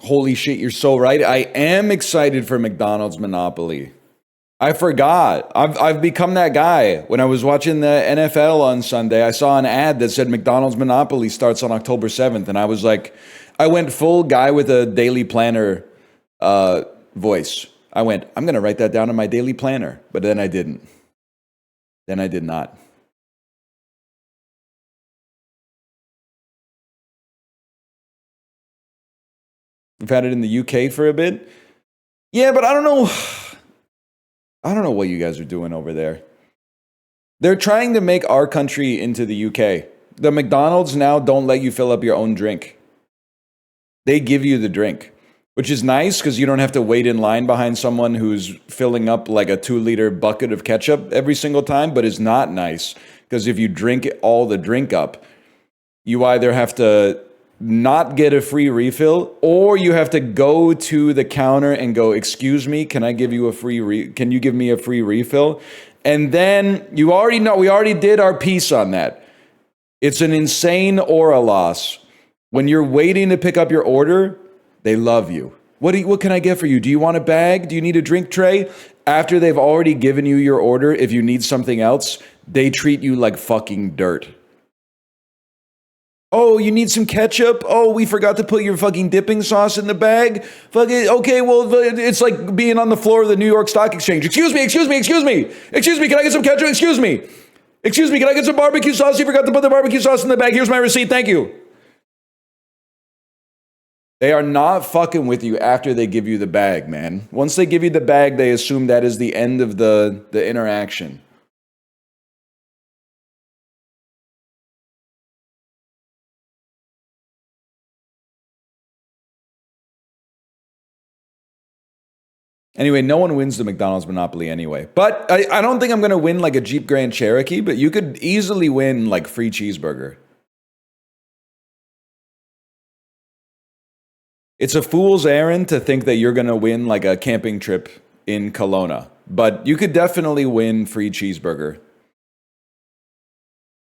Holy shit, you're so right. I am excited for McDonald's Monopoly. I forgot. I've become that guy. When I was watching the NFL on Sunday, I saw an ad that said McDonald's Monopoly starts on October 7th, and I was like, I went full guy with a daily planner voice. I went, I'm gonna write that down in my daily planner, but then I didn't. Then I did not. We've had it in the UK for a bit. Yeah, but I don't know. I don't know what you guys are doing over there. They're trying to make our country into the UK. The McDonald's now don't let you fill up your own drink. They give you the drink, which is nice because you don't have to wait in line behind someone who's filling up like a 2-liter bucket of ketchup every single time, but is not nice because if you drink all the drink up, you either have to not get a free refill or you have to go to the counter and go, excuse me, can I give you a can you give me a free refill? And then you already know, we already did our piece on that. It's an insane aura loss. When you're waiting to pick up your order, they love you. What can I get for you? Do you want a bag? Do you need a drink tray? After they've already given you your order, if you need something else, they treat you like fucking dirt. Oh, you need some ketchup? Oh, we forgot to put your fucking dipping sauce in the bag? Fucking, okay, well, it's like being on the floor of the New York Stock Exchange. Excuse me, excuse me, excuse me. Excuse me, can I get some ketchup? Excuse me. Excuse me, can I get some barbecue sauce? You forgot to put the barbecue sauce in the bag. Here's my receipt, thank you. They are not fucking with you after they give you the bag, man. Once they give you the bag, they assume that is the end of the interaction. Anyway, no one wins the McDonald's Monopoly anyway. But I don't think I'm going to win like a Jeep Grand Cherokee, but you could easily win like free cheeseburger. It's a fool's errand to think that you're going to win like a camping trip in Kelowna, but you could definitely win free cheeseburger.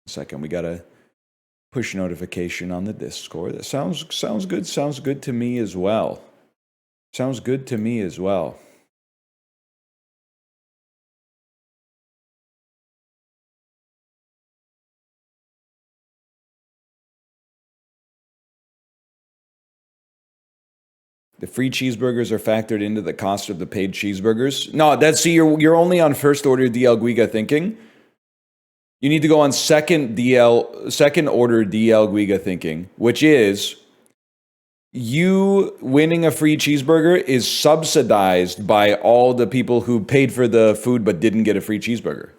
Second, we got a push notification on the Discord. That sounds good. Sounds good to me as well. Sounds good to me as well. The free cheeseburgers are factored into the cost of the paid cheeseburgers. No, you're only on first order DL Guiga thinking. You need to go on second order DL Guiga thinking, which is you winning a free cheeseburger is subsidized by all the people who paid for the food but didn't get a free cheeseburger.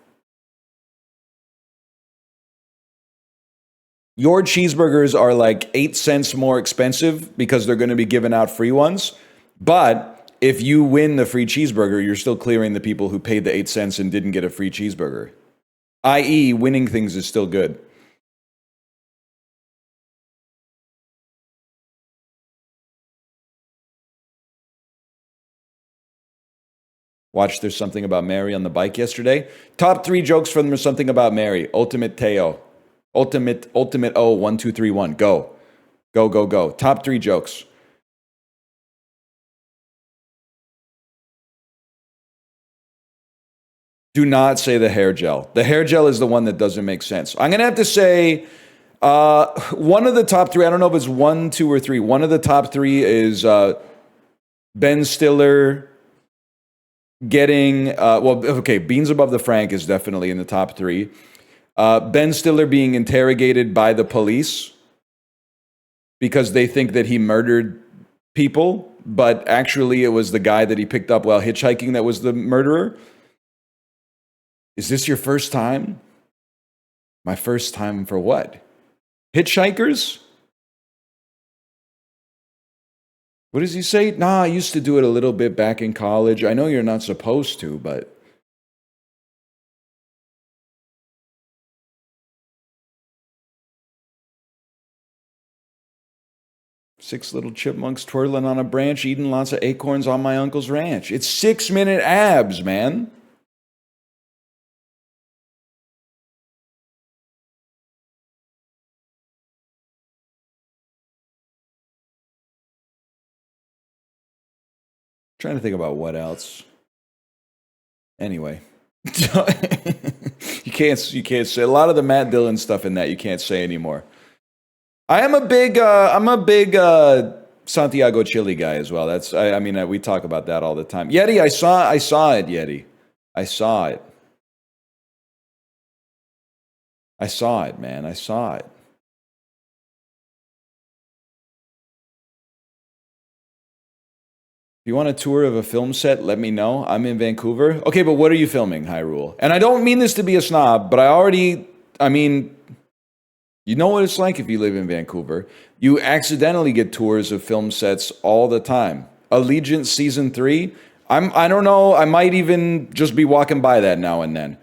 Your cheeseburgers are like 8 cents more expensive because they're going to be giving out free ones. But if you win the free cheeseburger, you're still clearing the people who paid the 8 cents and didn't get a free cheeseburger. I.e., winning things is still good. Watch There's Something About Mary on the bike yesterday. Top 3 jokes from There's Something About Mary. Ultimate Teo. Ultimate O, 1, 2, 3, 1. Go. Go, go, go. Top 3 jokes. Do not say the hair gel. The hair gel is the one that doesn't make sense. I'm going to have to say one of the top 3, I don't know if it's 1, 2, or 3. One of the top 3 is Ben Stiller getting, Beans Above the Frank is definitely in the top 3. Ben Stiller being interrogated by the police because they think that he murdered people, but actually it was the guy that he picked up while hitchhiking that was the murderer. Is this your first time? My first time for what? Hitchhikers? What does he say? Nah, I used to do it a little bit back in college. I know you're not supposed to, but... Six little chipmunks twirling on a branch, eating lots of acorns on my uncle's ranch. It's 6-minute abs, man. Trying to think about what else. Anyway. you can't say a lot of the Matt Dillon stuff in that you can't say anymore. I'm a big Santiago Chile guy as well. I mean we talk about that all the time. Yeti, I saw it, Yeti. I saw it. I saw it, man. I saw it. If you want a tour of a film set, let me know. I'm in Vancouver. Okay, but what are you filming, Hyrule? And I don't mean this to be a snob, but I mean, you know what it's like if you live in Vancouver. You accidentally get tours of film sets all the time. Allegiance Season 3, I don't know, I might even just be walking by that now and then.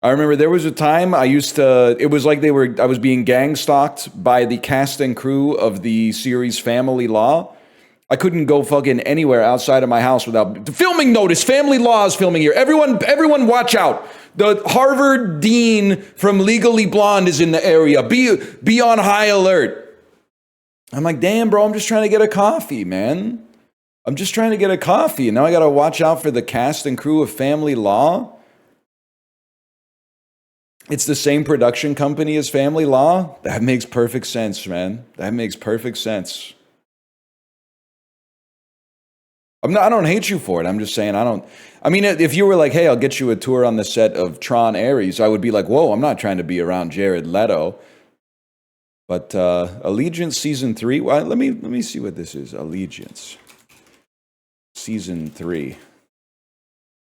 I remember there was a time it was like I was being gang stalked by the cast and crew of the series Family Law. I couldn't go fucking anywhere outside of my house without filming notice. Family Law is filming here. Everyone watch out. The Harvard dean from Legally Blonde is in the area. Be on high alert. I'm like, damn, bro, I'm just trying to get a coffee, man. I'm just trying to get a coffee. And now I got to watch out for the cast and crew of Family Law. It's the same production company as Family Law. That makes perfect sense, man. That makes perfect sense. I don't hate you for it. I'm just saying I mean, if you were like, hey, I'll get you a tour on the set of Tron Ares, I would be like, whoa, I'm not trying to be around Jared Leto. But Allegiance Season 3, well, let me see what this is. Allegiance Season 3.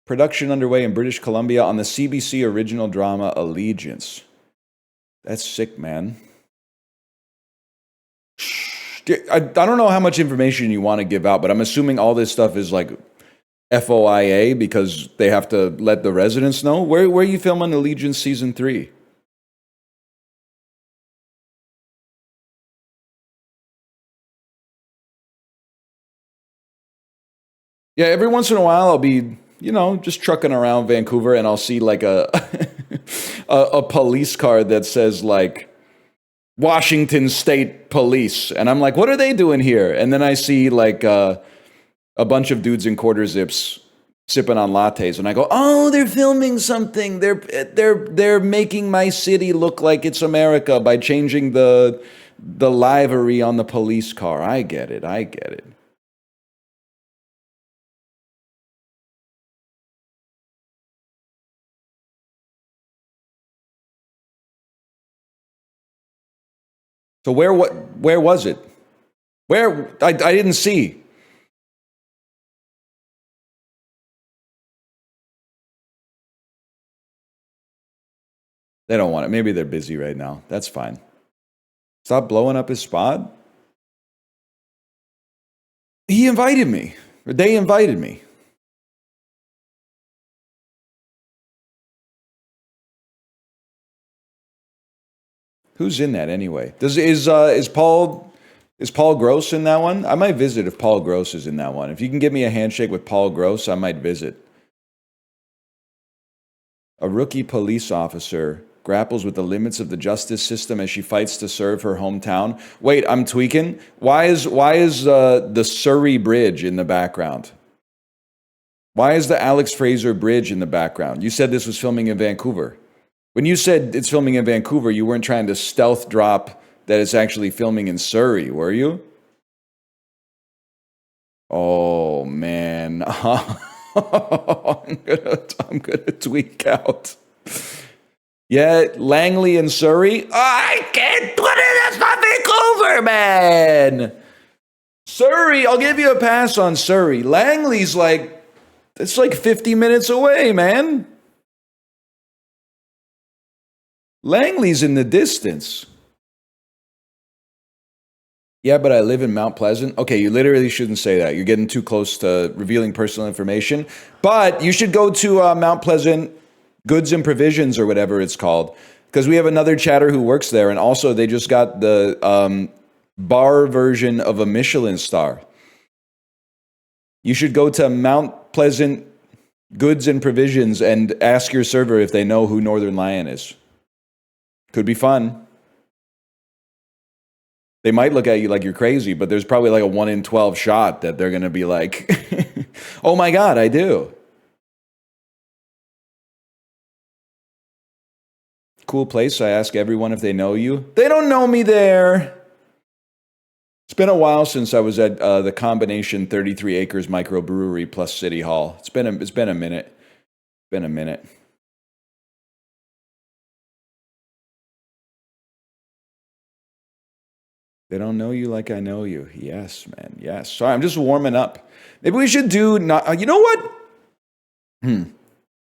Production underway in British Columbia on the CBC original drama Allegiance. That's sick, man. I don't know how much information you want to give out, but I'm assuming all this stuff is like FOIA because they have to let the residents know. Where are you filming Allegiance Season 3? Yeah, every once in a while I'll be, just trucking around Vancouver and I'll see like a a police car that says like Washington State Police. And I'm like, what are they doing here? And then I see like a bunch of dudes in quarter zips sipping on lattes. And I go, oh, they're filming something. They're making my city look like it's America by changing the livery on the police car. I get it. So where was it? Where I didn't see. They don't want it. Maybe they're busy right now. That's fine. Stop blowing up his spot. He invited me. Or they invited me. Who's in that anyway? Is Paul Gross in that one? I might visit if Paul Gross is in that one. If you can give me a handshake with Paul Gross, I might visit. A rookie police officer grapples with the limits of the justice system as she fights to serve her hometown. Wait, I'm tweaking. Why is the Surrey Bridge in the background? Why is the Alex Fraser Bridge in the background? You said this was filming in Vancouver. When you said it's filming in Vancouver, you weren't trying to stealth drop that it's actually filming in Surrey, were you? Oh man, I'm gonna tweak out. Yeah, Langley and Surrey. I can't put it. That's not Vancouver, man. Surrey, I'll give you a pass on Surrey. Langley's it's like 50 minutes away, man. Langley's in the distance. Yeah, but I live in Mount Pleasant. Okay, you literally shouldn't say that. You're getting too close to revealing personal information. But you should go to Mount Pleasant Goods and Provisions or whatever it's called, because we have another chatter who works there. And also they just got the bar version of a Michelin star. You should go to Mount Pleasant Goods and Provisions and ask your server if they know who Northern Lion is. Could be fun. They might look at you like you're crazy, but there's probably like a 1 in 12 shot that they're going to be like, Oh my God, I do. Cool place. I ask everyone if they know you. They don't know me there. It's been a while since I was at the combination 33 acres microbrewery plus City Hall. It's been a minute. Been a minute. They don't know you like I know you. Yes, man. Yes. Sorry, I'm just warming up. Maybe we should do not. You know what?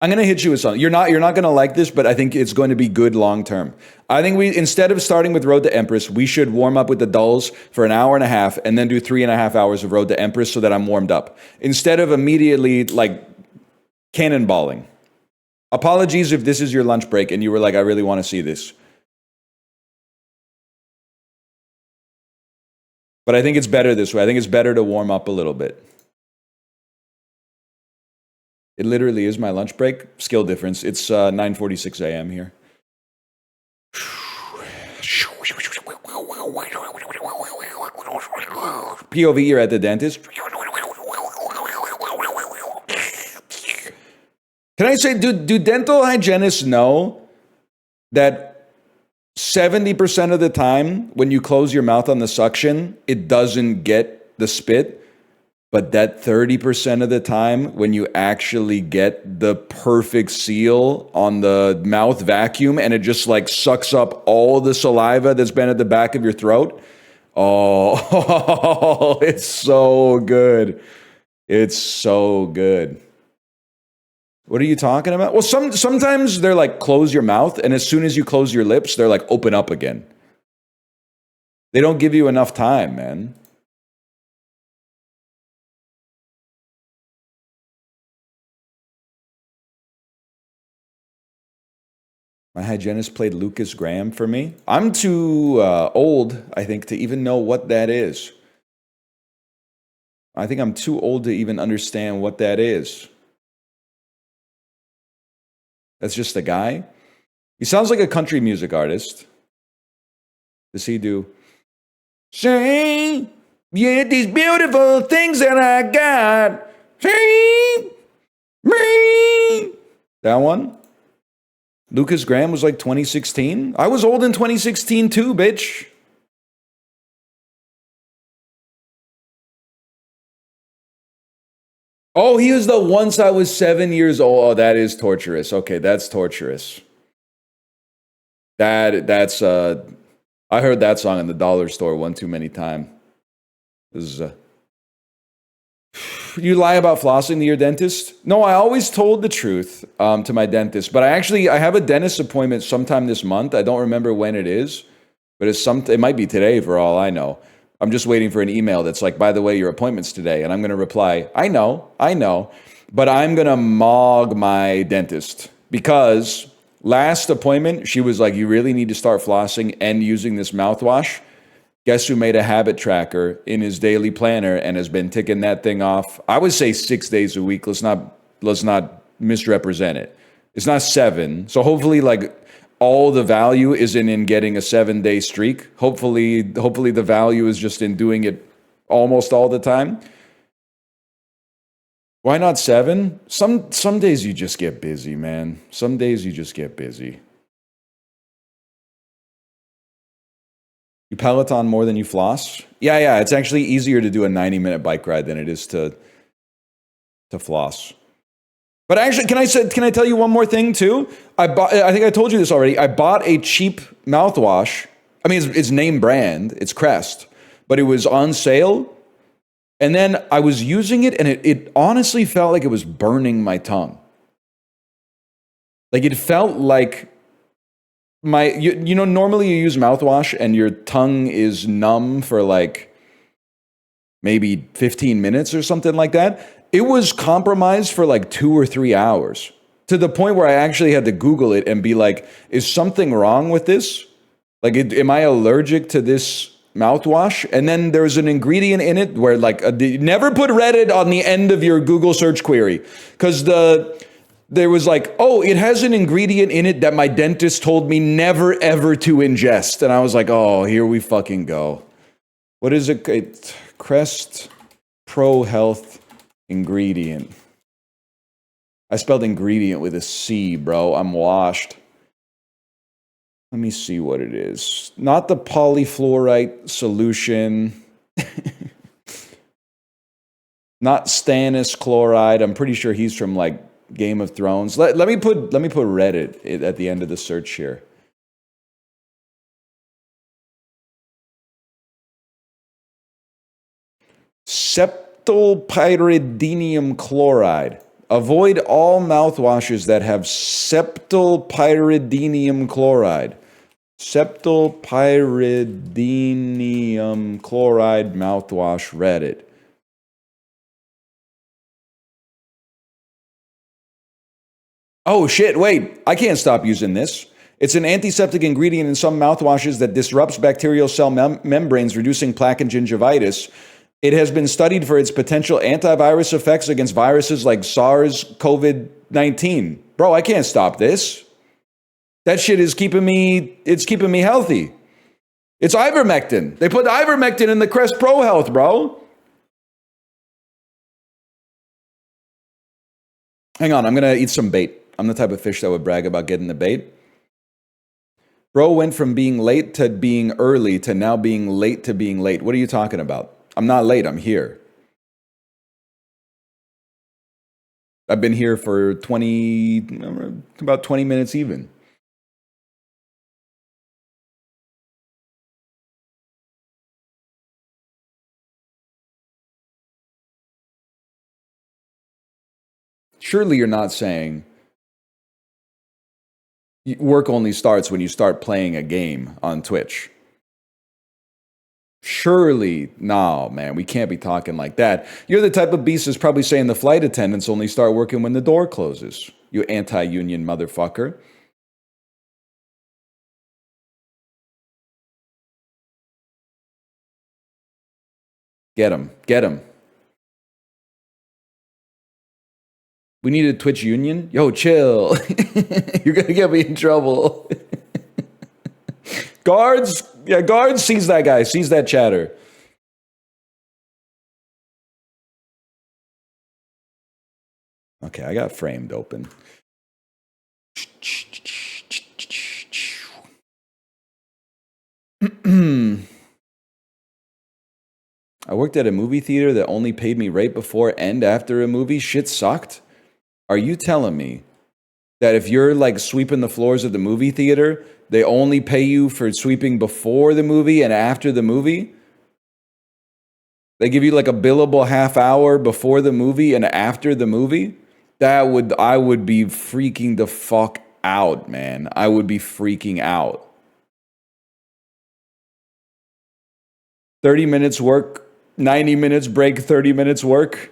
I'm gonna hit you with something. You're not gonna like this, but I think it's going to be good long term. I think we, instead of starting with Road to Empress, we should warm up with the dulls for an hour and a half and then do 3.5 hours of Road to Empress so that I'm warmed up. Instead of immediately like cannonballing. Apologies if this is your lunch break and you were like, I really want to see this. But I think it's better this way. I think it's better to warm up a little bit. It literally is my lunch break. Skill difference. It's 9:46 a.m. here. POV, you're at the dentist. Can I say, do dental hygienists know that 70% of the time when you close your mouth on the suction, it doesn't get the spit? But that 30% of the time when you actually get the perfect seal on the mouth vacuum and it just like sucks up all the saliva that's been at the back of your throat. Oh, it's so good. It's so good. What are you talking about? Well, sometimes they're like, close your mouth, and as soon as you close your lips, they're like, open up again. They don't give you enough time, man. My hygienist played Lucas Graham for me. I'm too old, I think, to even know what that is. I think I'm too old to even understand what that is. That's just a guy. He sounds like a country music artist. Does he do? Say, yeah, these beautiful things that I got. Say, me. That one? Lucas Graham was like 2016? I was old in 2016 too, bitch. Oh, he was the Once I Was 7 years old. Oh, that is torturous. Okay, that's torturous. That's I heard that song in the dollar store one too many times. This is you lie about flossing to your dentist? No, I always told the truth to my dentist, but I have a dentist appointment sometime this month. I don't remember when it is, but it might be today for all I know. I'm just waiting for an email that's like, by the way, your appointment's today. And I'm going to reply, I know, but I'm going to mog my dentist because last appointment, she was like, you really need to start flossing and using this mouthwash. Guess who made a habit tracker in his daily planner and has been ticking that thing off? I would say 6 days a week. Let's not misrepresent it. It's not 7. So hopefully like all the value isn't in getting a 7-day streak. Hopefully the value is just in doing it almost all the time. Why not 7? Some days you just get busy, man. Some days you just get busy. You Peloton more than you floss? Yeah. It's actually easier to do a 90-minute bike ride than it is to floss. But actually, can I tell you one more thing too? I think I told you this already. I bought a cheap mouthwash. I mean, it's name brand. It's Crest. But it was on sale. And then I was using it, and it honestly felt like it was burning my tongue. Like it felt like normally you use mouthwash and your tongue is numb for like maybe 15 minutes or something like that. It was compromised for like 2 or 3 hours to the point where I actually had to Google it and be like, is something wrong with this? Like, am I allergic to this mouthwash? And then there's an ingredient in it where like, never put Reddit on the end of your Google search query because there was like, oh, it has an ingredient in it that my dentist told me never, ever to ingest. And I was like, oh, here we fucking go. What is it? Crest Pro Health Ingredient. I spelled ingredient with a C, bro. I'm washed. Let me see what it is. Not the polyfluorite solution. Not Stannis chloride. I'm pretty sure he's from like Game of Thrones. Let me put Reddit at the end of the search here. Septylpyridinium chloride. Avoid all mouthwashes that have septylpyridinium chloride. Septylpyridinium chloride mouthwash Reddit. Oh shit, wait, I can't stop using this. It's an antiseptic ingredient in some mouthwashes that disrupts bacterial cell membranes, reducing plaque and gingivitis. It has been studied for its potential antivirus effects against viruses like SARS-CoV-19. Bro, I can't stop this. That shit is keeping me healthy. It's ivermectin. They put ivermectin in the Crest Pro Health, bro. Hang on, I'm going to eat some bait. I'm the type of fish that would brag about getting the bait. Bro went from being late to being early to now being late to being late. What are you talking about? I'm not late, I'm here. I've been here for about 20 minutes even. Surely you're not saying work only starts when you start playing a game on Twitch. Surely, no, man, we can't be talking like that. You're the type of beast that's probably saying the flight attendants only start working when the door closes. You anti-union motherfucker. Get him. Get him. We need a Twitch union? Yo, chill. You're going to get me in trouble. Guards, yeah, guards, seize that guy, seize that chatter. Okay, I got framed open. I worked at a movie theater that only paid me right before and after a movie. Shit sucked. Are you telling me that if you're like sweeping the floors of the movie theater, they only pay you for sweeping before the movie and after the movie? They give you like a billable half hour before the movie and after the movie? I would be freaking the fuck out, man. I would be freaking out. 30 minutes work, 90 minutes break, 30 minutes work.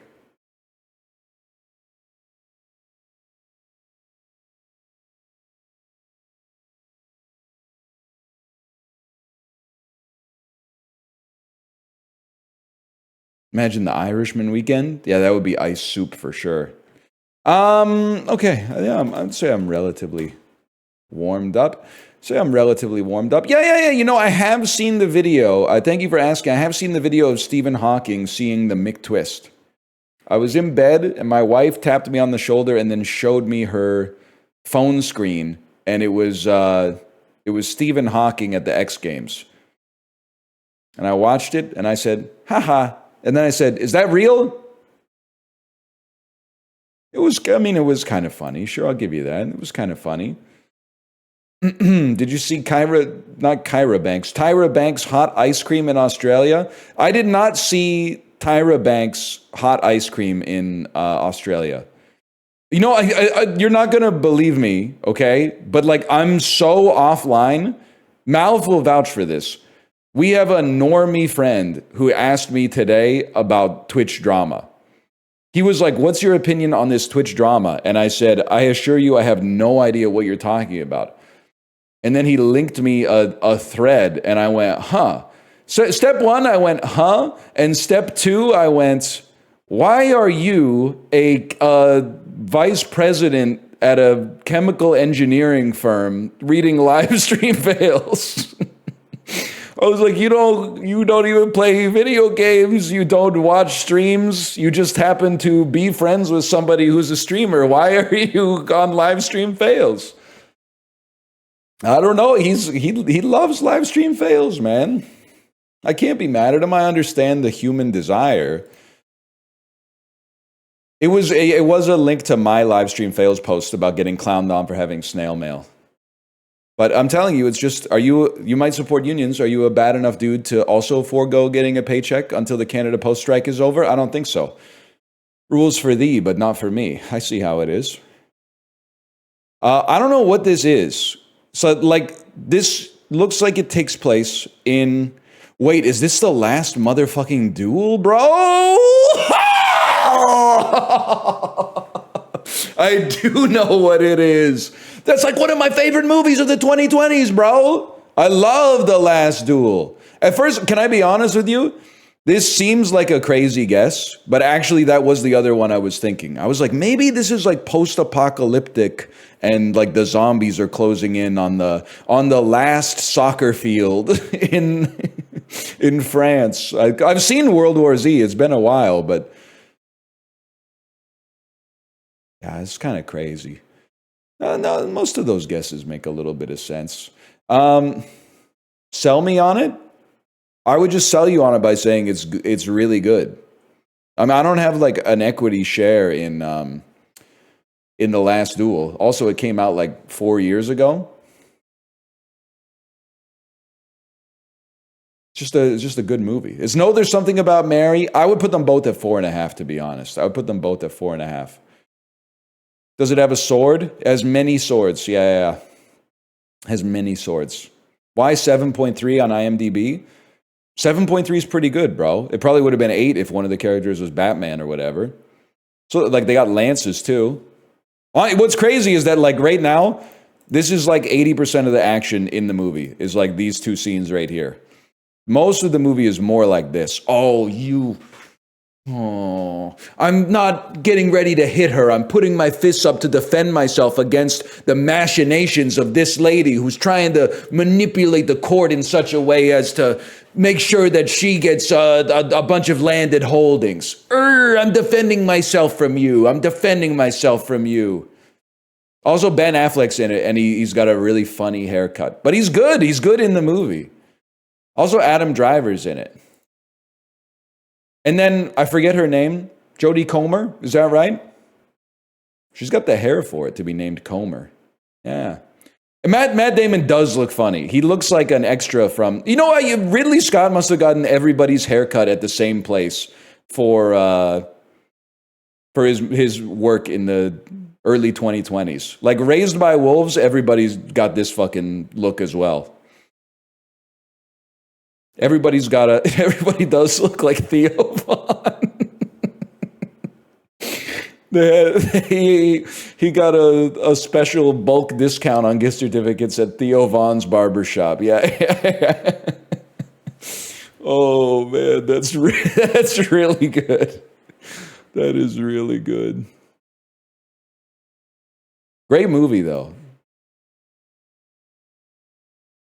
Imagine the Irishman weekend. Yeah, that would be ice soup for sure. Okay. Yeah, I'd say I'm relatively warmed up. Yeah. You know, I have seen the video. Thank you for asking. I have seen the video of Stephen Hawking seeing the McTwist. I was in bed and my wife tapped me on the shoulder and then showed me her phone screen, and it was Stephen Hawking at the X Games. And I watched it and I said, haha. And then I said, is that real? It was kind of funny. Sure, I'll give you that. It was kind of funny. Did you see Tyra Banks' hot ice cream in Australia? I did not see Tyra Banks' hot ice cream in Australia. You know, you're not going to believe me, okay? But like, I'm so offline. Malv will vouch for this. We have a normie friend who asked me today about Twitch drama. He was like, what's your opinion on this Twitch drama? And I said, I assure you, I have no idea what you're talking about. And then he linked me a thread, and I went, huh. So step one, I went, huh? And step two, I went, why are you a vice president at a chemical engineering firm reading live stream fails? I was like, you don't even play video games. You don't watch streams. You just happen to be friends with somebody who's a streamer. Why are you on live stream fails? I don't know. He loves live stream fails, man. I can't be mad at him. I understand the human desire. It was a link to my live stream fails post about getting clowned on for having snail mail. But I'm telling you, it's just, you might support unions. Are you a bad enough dude to also forego getting a paycheck until the Canada Post strike is over? I don't think so. Rules for thee, but not for me. I see how it is. I don't know what this is. So, like, this looks like it takes place in... Wait, is this the last motherfucking duel, bro? I do know what it is. That's like one of my favorite movies of the 2020s, bro. I love The Last Duel. At first, can I be honest with you? This seems like a crazy guess, but actually that was the other one I was thinking. I was like, maybe this is like post-apocalyptic and like the zombies are closing in on the last soccer field in France. I've seen World War Z. It's been a while, but yeah, it's kind of crazy. No, most of those guesses make a little bit of sense. Sell me on it? I would just sell you on it by saying it's really good. I mean, I don't have like an equity share in The Last Duel. Also, it came out like 4 years ago. It's just a good movie. There's something about Mary. I would put them both at 4.5, to be honest. I would put them both at 4.5. Does it have a sword? It has many swords. Yeah. It has many swords. Why 7.3 on IMDb? 7.3 is pretty good, bro. It probably would have been 8 if one of the characters was Batman or whatever. So, like, they got lances, too. What's crazy is that, like, right now, this is like 80% of the action in the movie is like these two scenes right here. Most of the movie is more like this. I'm not getting ready to hit her. I'm putting my fists up to defend myself against the machinations of this lady who's trying to manipulate the court in such a way as to make sure that she gets a bunch of landed holdings. I'm defending myself from you. Also, Ben Affleck's in it, and he's got a really funny haircut. But he's good. He's good in the movie. Also, Adam Driver's in it. And then, I forget her name, Jodie Comer, is that right? She's got the hair for it to be named Comer. Yeah. And Matt Damon does look funny. He looks like an extra from... You know what? Ridley Scott must have gotten everybody's haircut at the same place for his work in the early 2020s. Like, Raised by Wolves, everybody's got this fucking look as well. Everybody does look like Theo Von. He got a special bulk discount on gift certificates at Theo Von's barbershop. Yeah. Oh man, that's really good. That is really good. Great movie though.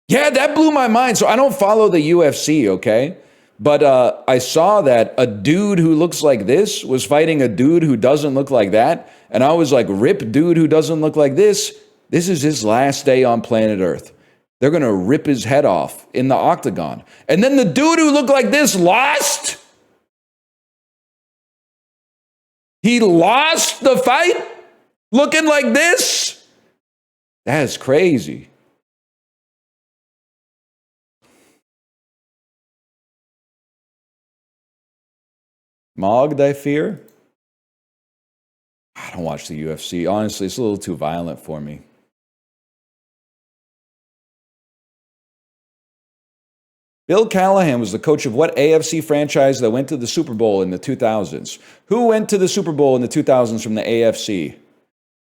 Yeah, that blew my mind. So I don't follow the UFC, okay? But I saw that a dude who looks like this was fighting a dude who doesn't look like that. And I was like, rip dude who doesn't look like this. This is his last day on planet Earth. They're going to rip his head off in the octagon. And then the dude who looked like this lost. He lost the fight looking like this. That's crazy. Mogd, I fear. I don't watch the UFC. Honestly, it's a little too violent for me. Bill Callahan was the coach of what AFC franchise that went to the Super Bowl in the 2000s? Who went to the Super Bowl in the 2000s from the AFC?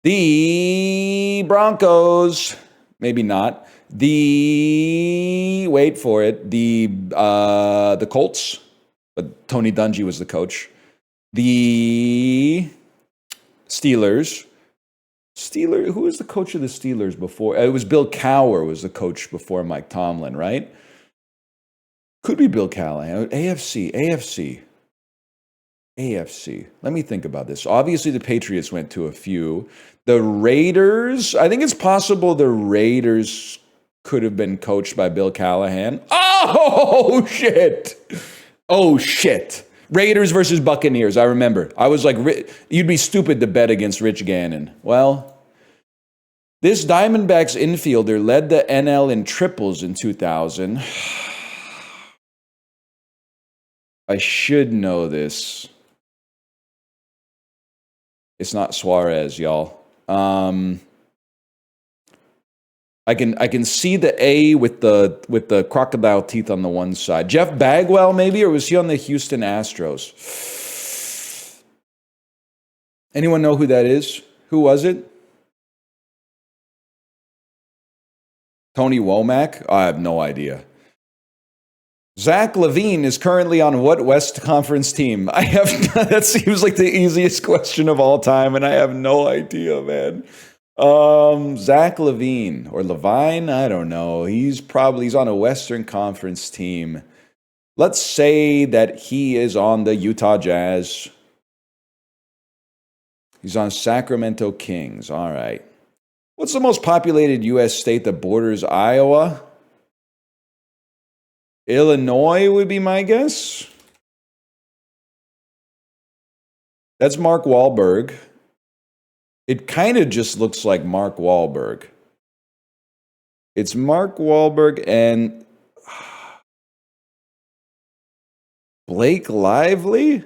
The Broncos. Maybe not. Wait for it. The Colts. But Tony Dungy was the coach. The Steelers. Who was the coach of the Steelers before? It was Bill Cowher was the coach before Mike Tomlin, right? Could be Bill Callahan. AFC. Let me think about this. Obviously, the Patriots went to a few. The Raiders, I think it's possible the Raiders could have been coached by Bill Callahan. Oh, shit. Raiders versus Buccaneers. I remember. I was like, you'd be stupid to bet against Rich Gannon. Well, this Diamondbacks infielder led the NL in triples in 2000. I should know this. It's not Suarez, y'all. I can see the A with the crocodile teeth on the one side. Jeff Bagwell, maybe, or was he on the Houston Astros? Anyone know who that is? Who was it? Tony Womack? I have no idea. Zach Levine is currently on what West Conference team? That seems like the easiest question of all time, and I have no idea, man. Zach Levine or Levine, I don't know. He's on a Western Conference team. Let's say that he is on the Utah Jazz. He's on Sacramento Kings. All right. What's the most populated U.S. state that borders Iowa? Illinois would be my guess. That's Mark Wahlberg. It kind of just looks like Mark Wahlberg. It's Mark Wahlberg and Blake Lively?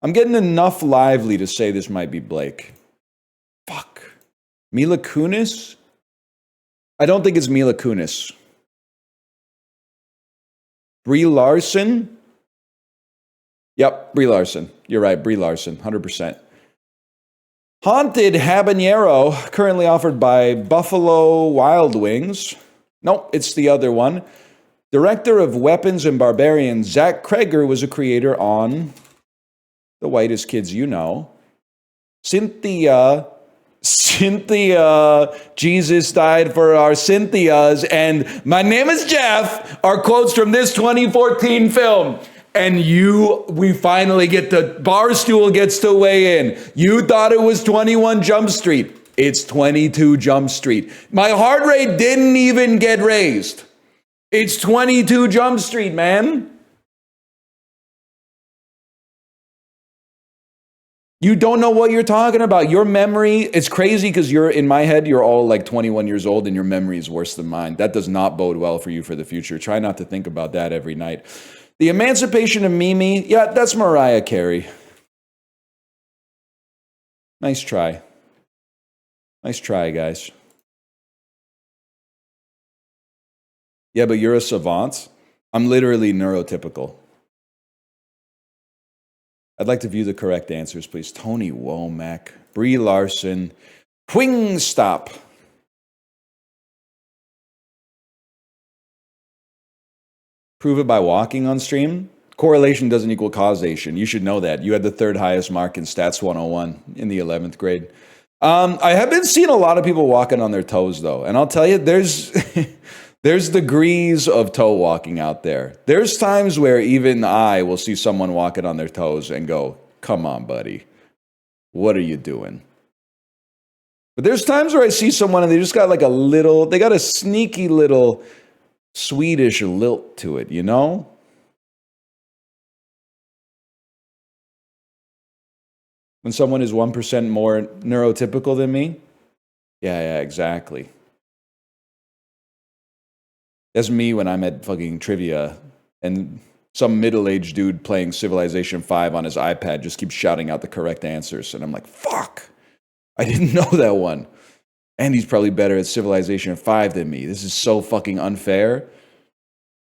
I'm getting enough Lively to say this might be Blake. Fuck. Mila Kunis? I don't think it's Mila Kunis. Brie Larson? Yep, Brie Larson. You're right, Brie Larson, 100%. Haunted Habanero, currently offered by Buffalo Wild Wings. Nope, it's the other one. Director of Weapons and Barbarians, Zach Kreger was a creator on The Whitest Kids You Know. Cynthia, Jesus died for our Cynthias, and my name is Jeff, are quotes from this 2014 film. And we finally get the Barstool gets to weigh in. You thought it was 21 Jump Street. It's 22 Jump Street. My heart rate didn't even get raised. It's 22 Jump Street, man. You don't know what you're talking about. Your memory, it's crazy because in my head, you're all like 21 years old and your memory is worse than mine. That does not bode well for you for the future. Try not to think about that every night. The Emancipation of Mimi, yeah, that's Mariah Carey. Nice try. Nice try, guys. Yeah, but you're a savant. I'm literally neurotypical. I'd like to view the correct answers, please. Tony Womack, Brie Larson, Wingstop. Prove it by walking on stream. Correlation doesn't equal causation. You should know that. You had the third highest mark in Stats 101 in the 11th grade. I have been seeing a lot of people walking on their toes, though. And I'll tell you, there's degrees of toe walking out there. There's times where even I will see someone walking on their toes and go, come on, buddy. What are you doing? But there's times where I see someone and they just got like they got a sneaky little Swedish lilt to it, you know? When someone is 1% more neurotypical than me? Yeah, exactly. That's me when I'm at fucking trivia and some middle-aged dude playing Civilization 5 on his iPad just keeps shouting out the correct answers. And I'm like, fuck, I didn't know that one. And he's probably better at Civilization 5 than me. This is so fucking unfair.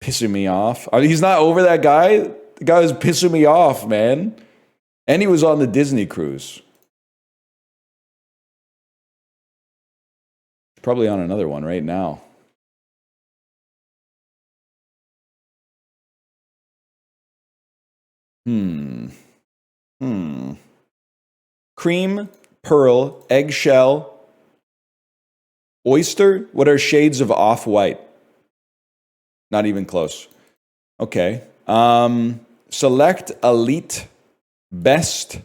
Pissing me off. I mean, he's not over that guy. The guy was pissing me off, man. And he was on the Disney cruise. Probably on another one right now. Cream, pearl, eggshell, Oyster? What are shades of off-white? Not even close. Okay. Select, elite, best.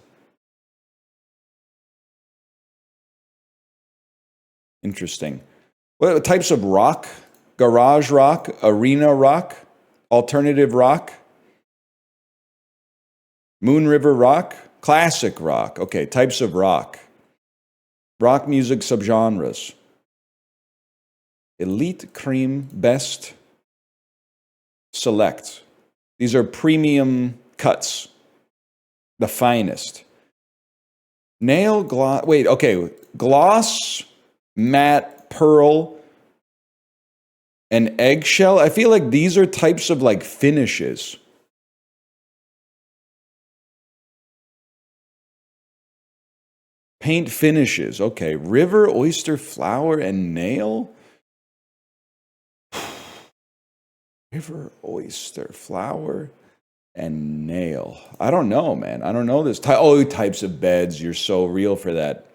Interesting. What types of rock? Garage rock, arena rock, alternative rock, Moon River rock, classic rock. Okay, types of rock. Rock music subgenres. Elite, cream, best, select. These are premium cuts. The finest. Nail gloss. Wait, okay. Gloss, matte, pearl, and eggshell. I feel like these are types of like finishes. Paint finishes. Okay. River, oyster, flower, and nail. River, oyster, flower, and nail. I don't know, man. I don't know this. Types of beds. You're so real for that.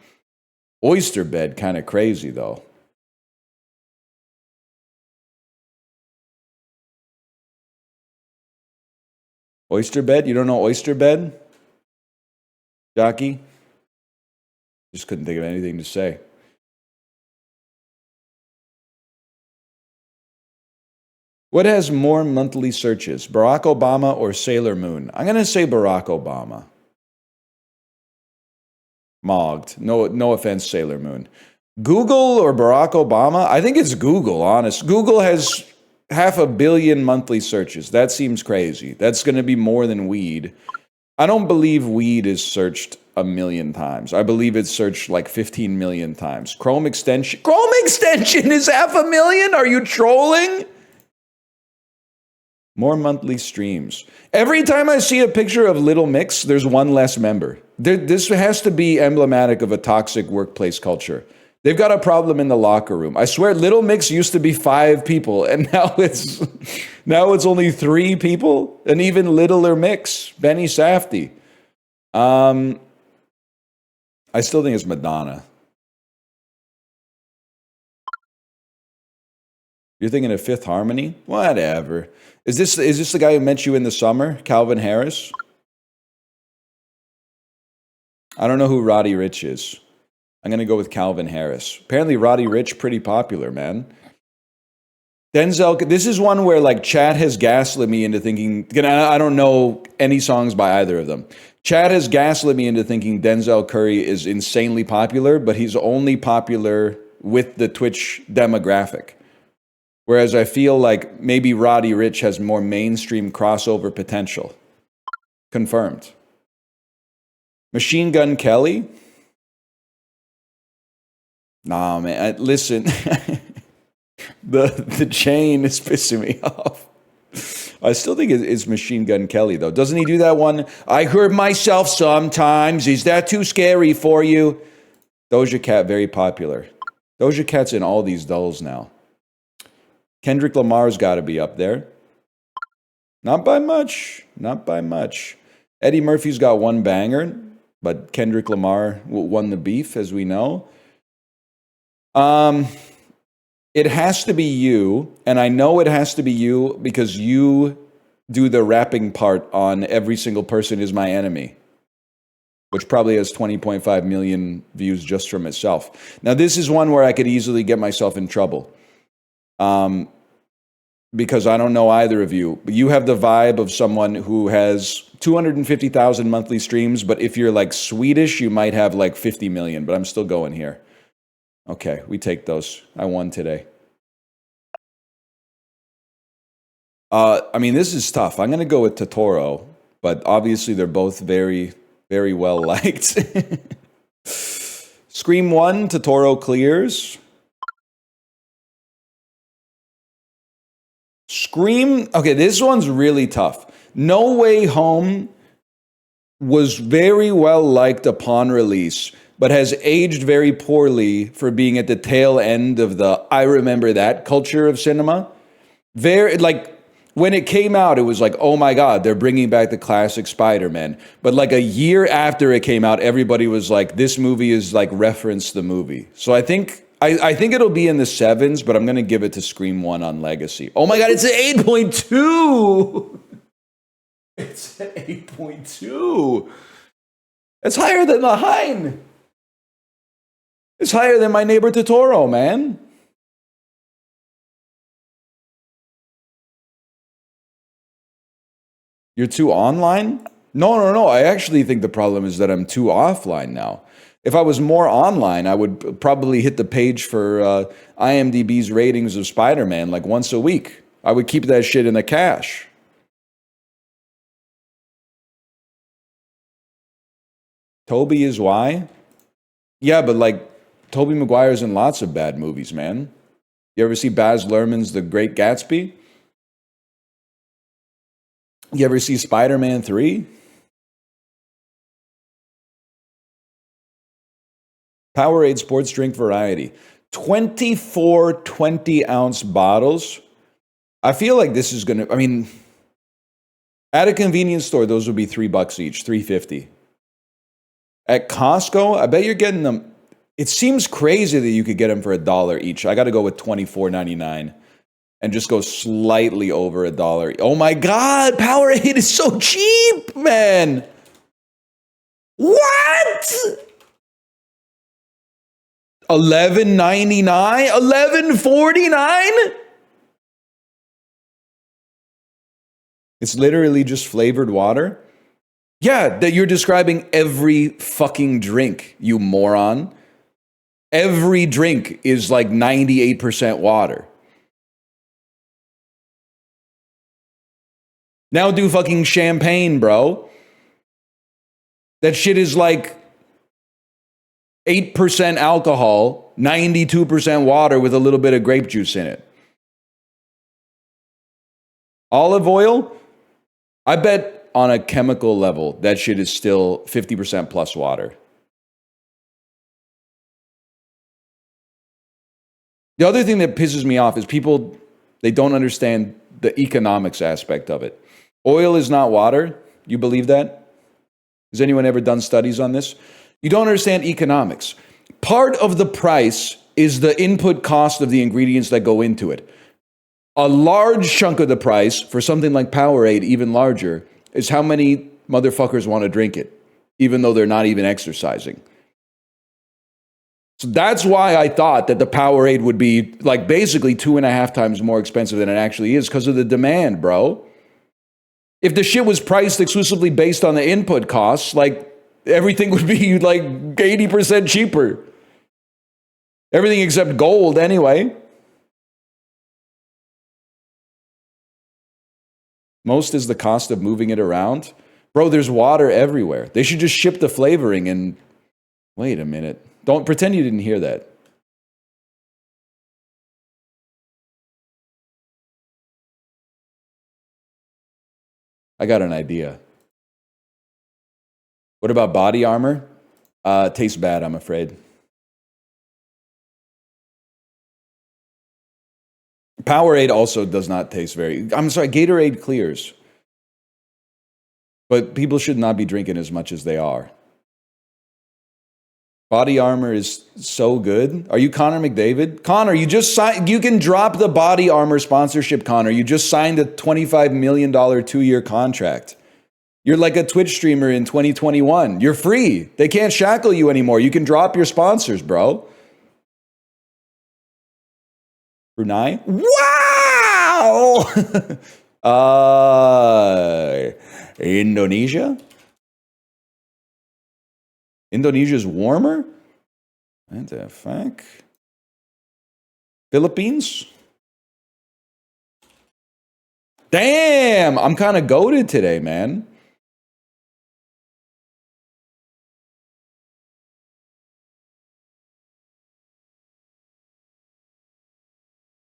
Oyster bed, kind of crazy, though. Oyster bed? You don't know oyster bed? Jockey? Just couldn't think of anything to say. What has more monthly searches, Barack Obama or Sailor Moon? I'm going to say Barack Obama. Mogged. No offense, Sailor Moon. Google or Barack Obama? I think it's Google, honest. Google has 500 million monthly searches. That seems crazy. That's going to be more than weed. I don't believe weed is searched 1 million times. I believe it's searched like 15 million times. Chrome extension. Chrome extension is 500,000? Are you trolling? More monthly streams. Every time I see a picture of Little Mix, there's one less member. This has to be emblematic of a toxic workplace culture. They've got a problem in the locker room. I swear, Little Mix used to be 5 people, and now it's only 3 people. An even littler Mix, Benny Safdie. I still think it's Madonna. You're thinking of Fifth Harmony? Whatever. Is this the guy who met you in the summer, Calvin Harris? I don't know who Roddy Ricch is. I'm going to go with Calvin Harris. Apparently Roddy Ricch, pretty popular, man. Denzel, this is one where like chat has gaslit me into thinking, I don't know any songs by either of them. Chat has gaslit me into thinking Denzel Curry is insanely popular, but he's only popular with the Twitch demographic. Whereas I feel like maybe Roddy Ricch has more mainstream crossover potential. Confirmed. Machine Gun Kelly? Nah, man. Listen, the chain is pissing me off. I still think it's Machine Gun Kelly, though. Doesn't he do that one? I hurt myself sometimes. Is that too scary for you? Doja Cat, very popular. Doja Cat's in all these dolls now. Kendrick Lamar's got to be up there. Not by much. Not by much. Eddie Murphy's got one banger, but Kendrick Lamar won the beef, as we know. It has to be you, and I know it has to be you because you do the rapping part on Every Single Person Is My Enemy, which probably has 20.5 million views just from itself. Now, this is one where I could easily get myself in trouble. Because I don't know either of you. You have the vibe of someone who has 250,000 monthly streams, but if you're like Swedish, you might have like 50 million, but I'm still going here. Okay, we take those. I won today. I mean, this is tough. I'm going to go with Totoro, but obviously they're both very, very well liked. Scream 1, Totoro clears. Scream, okay, this one's really tough. No Way Home was very well liked upon release, but has aged very poorly for being at the tail end of the I remember that culture of cinema. Very, like, when it came out, it was like, oh my God, they're bringing back the classic Spider-Man. But like a year after it came out, everybody was like, this movie is like reference the movie. So I think I think it'll be in the 7s, but I'm going to give it to Scream 1 on Legacy. Oh my God, it's an 8.2. It's an 8.2. It's higher than the Hein. It's higher than My Neighbor Totoro, man. You're too online? No. I actually think the problem is that I'm too offline now. If I was more online, I would probably hit the page for IMDb's ratings of Spider-Man like once a week. I would keep that shit in the cache. Toby is why? Yeah, but like Tobey Maguire's in lots of bad movies, man. You ever see Baz Luhrmann's The Great Gatsby? You ever see Spider-Man 3? Powerade sports drink variety. 24 20-ounce bottles. I feel like this is going to, I mean, at a convenience store, those would be $3 each, $3.50. At Costco, I bet you're getting them. It seems crazy that you could get them for $1 each. I got to go with $24.99 and just go slightly over $1. Oh my God, Powerade is so cheap, man. What? $11.99? $11.49? It's literally just flavored water. Yeah, that you're describing every fucking drink, you moron. Every drink is like 98% water. Now do fucking champagne, bro. That shit is like 8% alcohol, 92% water with a little bit of grape juice in it. Olive oil, I bet on a chemical level, that shit is still 50% plus water. The other thing that pisses me off is people, they don't understand the economics aspect of it. Oil is not water. You believe that? Has anyone ever done studies on this? You don't understand economics. Part of the price is the input cost of the ingredients that go into it. A large chunk of the price for something like Powerade, even larger, is how many motherfuckers want to drink it, even though they're not even exercising. So that's why I thought that the Powerade would be like basically 2.5 times more expensive than it actually is because of the demand, bro. If the shit was priced exclusively based on the input costs, like everything would be like 80% cheaper. Everything except gold, anyway. Most is the cost of moving it around. Bro, there's water everywhere. They should just ship the flavoring and... Wait a minute. Don't pretend you didn't hear that. I got an idea. What about body armor? Tastes bad, I'm afraid. Powerade also does not taste very... I'm sorry, Gatorade clears. But people should not be drinking as much as they are. Body armor is so good. Are you Connor McDavid? Connor, you just signed... You can drop the body armor sponsorship, Connor. You just signed a $25 million 2-year contract. You're like a Twitch streamer in 2021. You're free. They can't shackle you anymore. You can drop your sponsors, bro. Brunei? Wow! Indonesia? Indonesia's warmer? What the fuck? Philippines? Damn! I'm kind of goated today, man.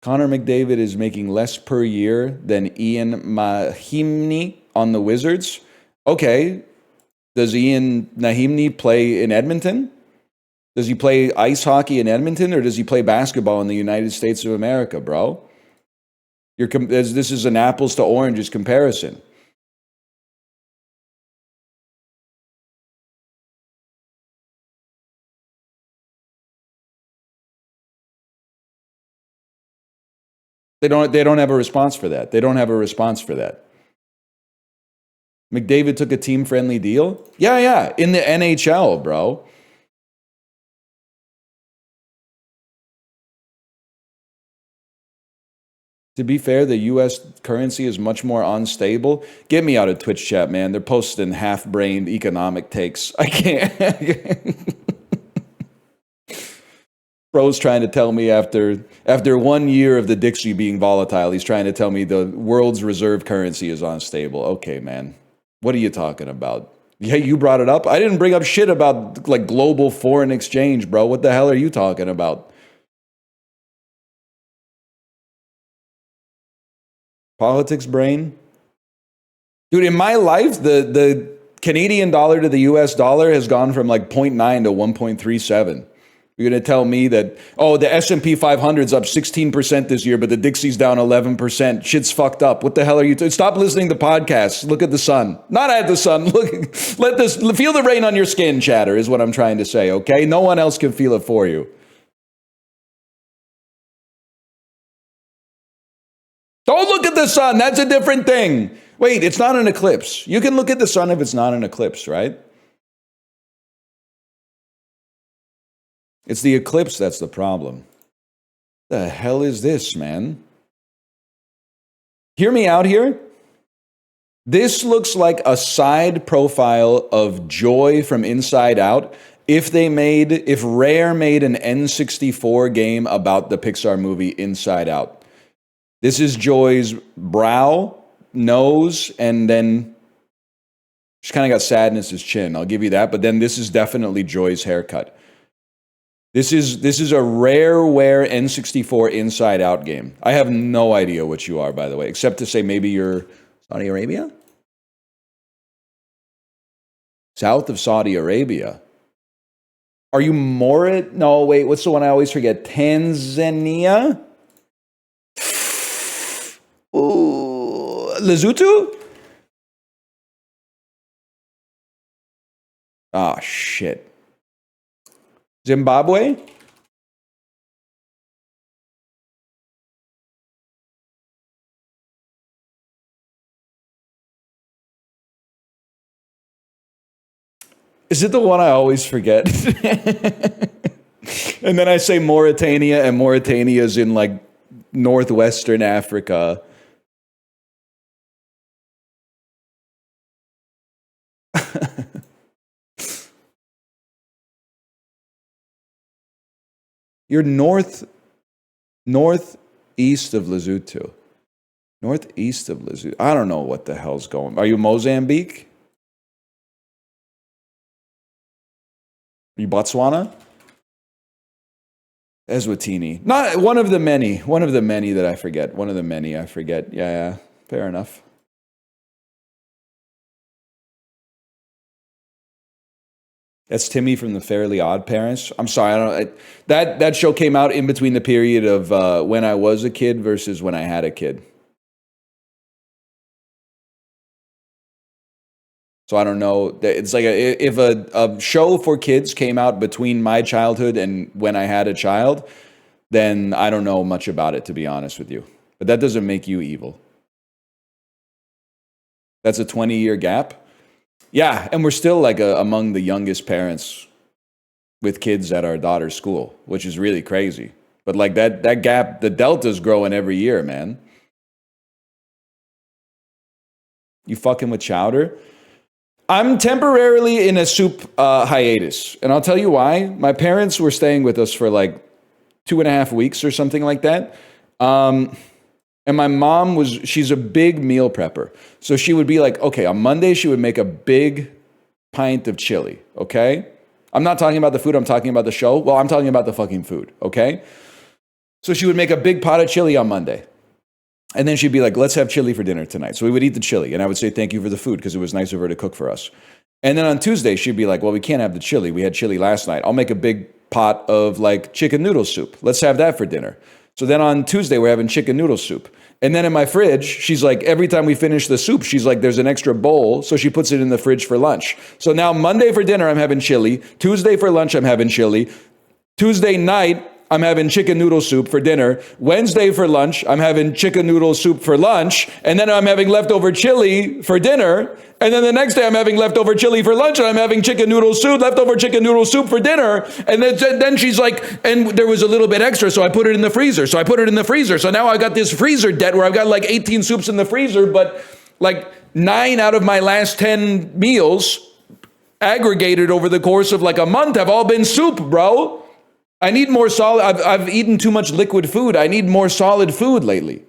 Connor McDavid is making less per year than Ian Mahimni on the Wizards. Okay. Does Ian Mahimni play in Edmonton? Does he play ice hockey in Edmonton or does he play basketball in the United States of America, bro? This is an apples to oranges comparison. They don't have a response for that. They don't have a response for that. McDavid took a team-friendly deal? Yeah, in the NHL, bro. To be fair, the U.S. currency is much more unstable. Get me out of Twitch chat, man. They're posting half-brained economic takes. I can't. Bro's trying to tell me after 1 year of the Dixie being volatile, he's trying to tell me the world's reserve currency is unstable. Okay, man. What are you talking about? Yeah, you brought it up. I didn't bring up shit about like global foreign exchange, bro. What the hell are you talking about? Politics brain? Dude, in my life, the Canadian dollar to the US dollar has gone from like 0.9 to 1.37. You're going to tell me that, oh, the S&P 500's up 16% this year, but the Dixie's down 11%. Shit's fucked up. What the hell are you doing? Stop listening to podcasts. Look at the sun. Not at the sun. Look, feel the rain on your skin, chatter, is what I'm trying to say, okay? No one else can feel it for you. Don't look at the sun. That's a different thing. Wait, it's not an eclipse. You can look at the sun if it's not an eclipse, right? It's the eclipse that's the problem. The hell is this, man? Hear me out here. This looks like a side profile of Joy from Inside Out if Rare made an N64 game about the Pixar movie Inside Out. This is Joy's brow, nose, and then she's kind of got Sadness's chin. I'll give you that. But then this is definitely Joy's haircut. This is a Rareware N64 Inside Out game. I have no idea what you are, by the way, except to say maybe you're Saudi Arabia? South of Saudi Arabia. Are you No, wait, what's the one I always forget? Tanzania? Ooh, Lesotho? Ah, shit. Zimbabwe? Is it the one I always forget? And then I say Mauritania, and Mauritania is in like northwestern Africa. You're northeast of Lesotho. Northeast of Lesotho. I don't know what the hell's going. Are you Mozambique? Are you Botswana? Eswatini. Not one of the many. One of the many that I forget. One of the many I forget. Yeah. Fair enough. That's Timmy from the Fairly Odd Parents. I'm sorry, that show came out in between the period of when I was a kid versus when I had a kid. So I don't know. It's like if a show for kids came out between my childhood and when I had a child, then I don't know much about it, to be honest with you. But that doesn't make you evil. That's a 20-year gap. Yeah, and we're still like among the youngest parents with kids at our daughter's school, which is really crazy. But like that gap, the delta's growing every year, man. You fucking with chowder? I'm temporarily in a soup hiatus, and I'll tell you why. My parents were staying with us for like 2.5 weeks or something like that. And my mom she's a big meal prepper. So she would be like, okay, on Monday, she would make a big pint of chili, okay? I'm not talking about the food, I'm talking about the show. Well, I'm talking about the fucking food, okay? So she would make a big pot of chili on Monday. And then she'd be like, let's have chili for dinner tonight. So we would eat the chili, and I would say thank you for the food because it was nice of her to cook for us. And then on Tuesday, she'd be like, well, we can't have the chili. We had chili last night. I'll make a big pot of like chicken noodle soup. Let's have that for dinner. So then on Tuesday, we're having chicken noodle soup. And then in my fridge, she's like, every time we finish the soup, she's like, there's an extra bowl. So she puts it in the fridge for lunch. So now Monday for dinner, I'm having chili. Tuesday for lunch, I'm having chili. Tuesday night, I'm having chicken noodle soup for dinner. Wednesday for lunch, I'm having chicken noodle soup for lunch. And then I'm having leftover chili for dinner. And then the next day I'm having leftover chili for lunch, and I'm having chicken noodle soup, leftover chicken noodle soup for dinner. And then she's like, and there was a little bit extra, so I put it in the freezer. So now I got this freezer debt where I've got like 18 soups in the freezer, but like 9 out of my last 10 meals aggregated over the course of like a month have all been soup, bro. I need more solid. I've eaten too much liquid food. I need more solid food lately.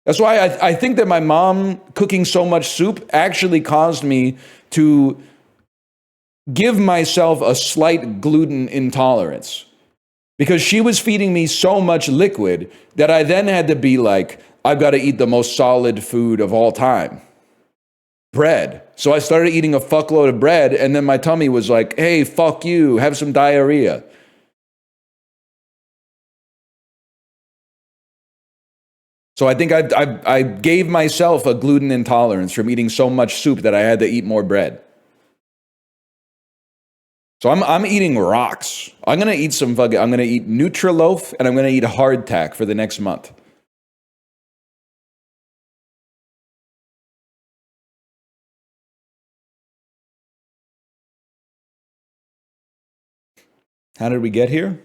That's why I think that my mom cooking so much soup actually caused me to give myself a slight gluten intolerance, because she was feeding me so much liquid that I then had to be like, I've got to eat the most solid food of all time. Bread. So I started eating a fuckload of bread, and then my tummy was like, hey, fuck you, have some diarrhea. So I think I gave myself a gluten intolerance from eating so much soup that I had to eat more bread. So I'm eating rocks. I'm gonna eat Nutriloaf, and I'm gonna eat hardtack for the next month. How did we get here?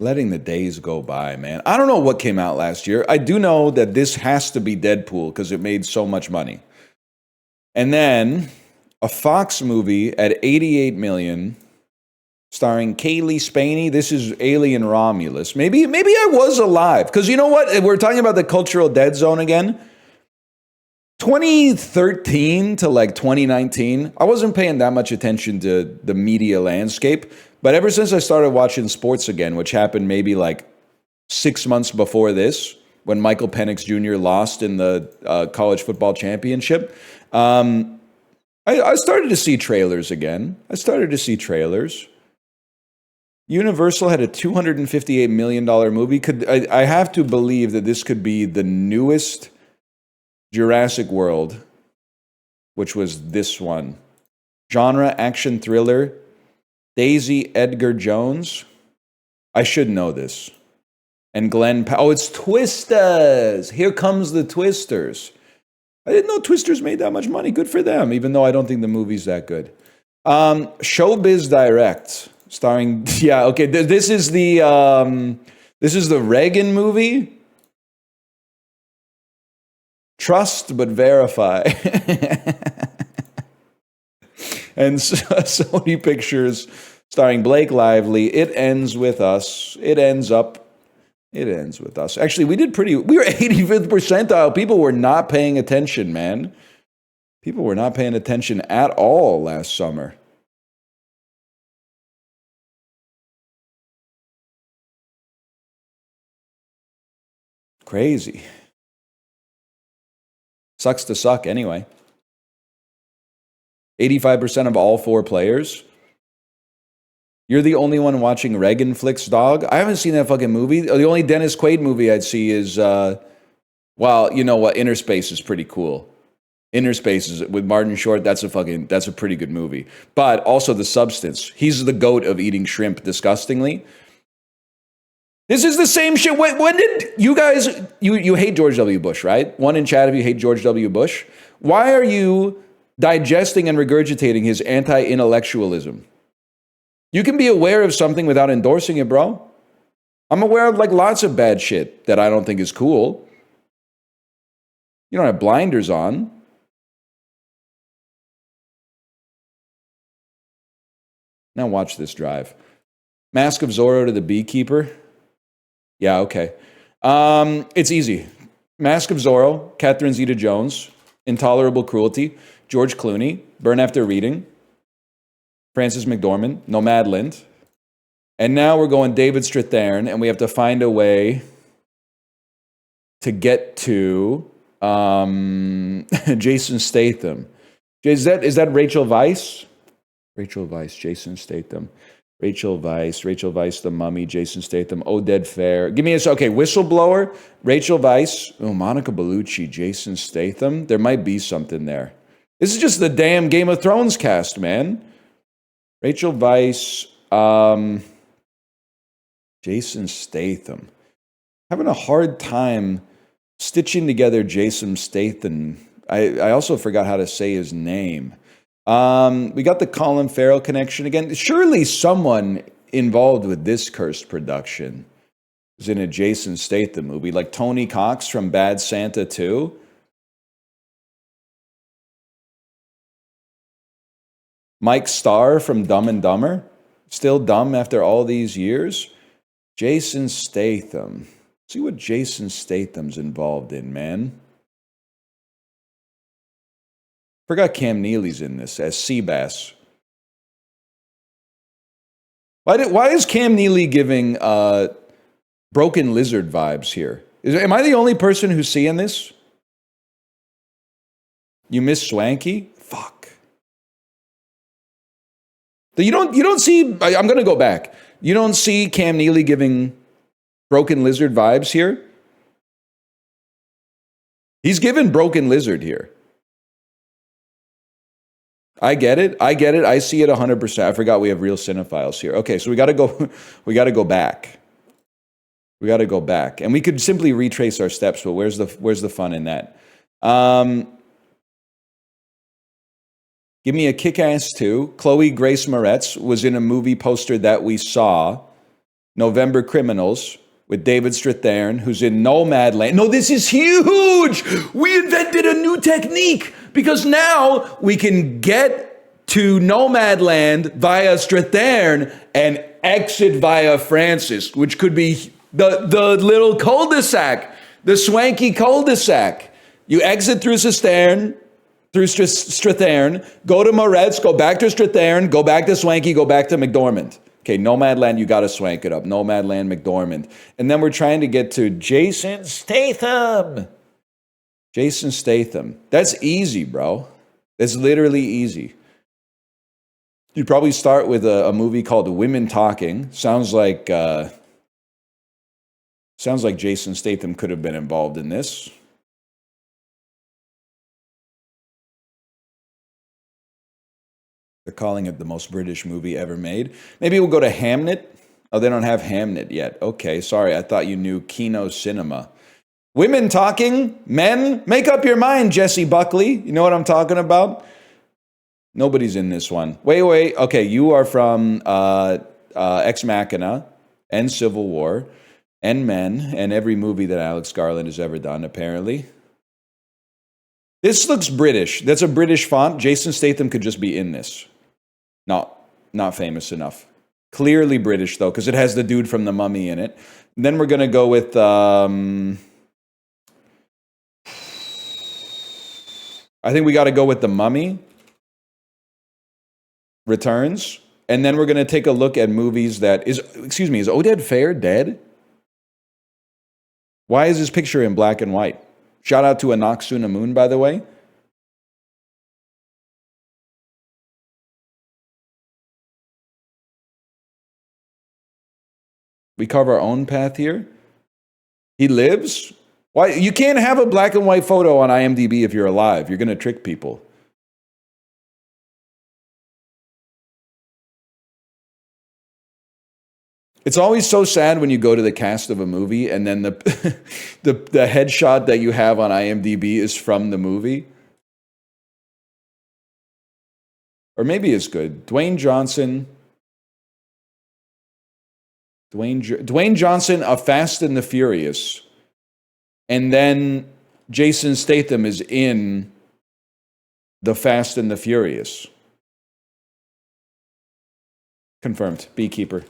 Letting the days go by, man. I don't know what came out last year. I do know that this has to be Deadpool because it made so much money. And then a Fox movie at 88 million, starring Kaylee Spaney. This is Alien Romulus. Maybe I was alive, because you know what? We're talking about the cultural dead zone again. 2013 to like 2019, I wasn't paying that much attention to the media landscape. But ever since I started watching sports again, which happened maybe like 6 months before this, when Michael Penix Jr. lost in the college football championship, I started to see trailers again. Universal had a $258 million movie. I have to believe that this could be the newest Jurassic World, which was this one. Genre, action thriller. Daisy Edgar Jones. I should know this. And it's Twisters. Here comes the Twisters. I didn't know Twisters made that much money. Good for them, even though I don't think the movie's that good. Showbiz Direct, starring, this is the Reagan movie. Trust but verify. And Sony Pictures, starring Blake Lively. It ends with us. It ends with us. Actually, we were 85th percentile. People were not paying attention, man. People were not paying attention at all last summer. Crazy. Sucks to suck anyway. 85% of all 4 players. You're the only one watching Reagan flicks, dog. I haven't seen that fucking movie. The only Dennis Quaid movie I'd see is, well, you know what? Inner Space is pretty cool. Inner Space with Martin Short. That's a pretty good movie. But also The Substance. He's the goat of eating shrimp disgustingly. This is the same shit. When did you guys, you hate George W. Bush, right? One in chat of you hate George W. Bush. Why are you digesting and regurgitating his anti-intellectualism? You can be aware of something without endorsing it, bro. I'm aware of like lots of bad shit that I don't think is cool. You don't have blinders on. Now watch this drive. Mask of Zorro to the Beekeeper. Yeah, okay. It's easy. Mask of Zorro, Catherine Zeta-Jones, Intolerable Cruelty, George Clooney, Burn After Reading, Frances McDormand, Nomadland. And now we're going David Strathairn, and we have to find a way to get to Jason Statham. Is that Rachel Weisz? Rachel Weisz, Jason Statham. Rachel Weisz, The Mummy, Jason Statham, Oded Fair. Give me Whistleblower, Rachel Weisz, Monica Bellucci, Jason Statham. There might be something there. This is just the damn Game of Thrones cast, man. Rachel Weisz, Jason Statham. Having a hard time stitching together Jason Statham. I also forgot how to say his name. We got the Colin Farrell connection again. Surely someone involved with this cursed production is in a Jason Statham movie, like Tony Cox from Bad Santa 2. Mike Starr from Dumb and Dumber. Still dumb after all these years. Jason Statham. See what Jason Statham's involved in, man. Forgot Cam Neely's in this as Seabass. Why is Cam Neely giving Broken Lizard vibes here? Am I the only person who's seeing this? You miss Swanky? Fuck. You don't see. I'm gonna go back. You don't see Cam Neely giving Broken Lizard vibes here? He's given Broken Lizard here. I get it. I see it 100%. I forgot we have real cinephiles here. Okay, so we got to go. We got to go back. And we could simply retrace our steps, but where's the fun in that? Give me a Kick-Ass 2. Chloe Grace Moretz was in a movie poster that we saw, November Criminals, with David Strathairn, who's in Nomadland. No, this is huge! We invented a new technique because now we can get to Nomadland via Strathairn and exit via Francis, which could be the little cul-de-sac, the swanky cul-de-sac. You exit through Strathairn, go to Moretz, go back to Strathairn, go back to Swanky, go back to McDormand. Okay, Nomadland, you got to swank it up. Nomadland, McDormand. And then we're trying to get to Jason Statham. Jason Statham. That's easy, bro. That's literally easy. You'd probably start with a movie called Women Talking. Sounds like Jason Statham could have been involved in this. They're calling it the most British movie ever made. Maybe we'll go to Hamnet. Oh, they don't have Hamnet yet. Okay, sorry. I thought you knew Kino Cinema. Women Talking, men, make up your mind, Jesse Buckley. You know what I'm talking about? Nobody's in this one. Wait. Okay, you are from Ex Machina and Civil War and Men and every movie that Alex Garland has ever done, apparently. This looks British. That's a British font. Jason Statham could just be in this. Not famous enough. Clearly British, though, because it has the dude from The Mummy in it. And then we're going to go with... I think we got to go with The Mummy Returns. And then we're going to take a look at movies that... Is Oded Fair dead? Why is his picture in black and white? Shout out to Anoxuna Moon, by the way. We carve our own path here. He lives? Why? You can't have a black and white photo on IMDb if you're alive. You're going to trick people. It's always so sad when you go to the cast of a movie and then the headshot that you have on IMDb is from the movie. Or maybe it's good. Dwayne Johnson, A Fast and the Furious. And then Jason Statham is in The Fast and the Furious. Confirmed. Beekeeper.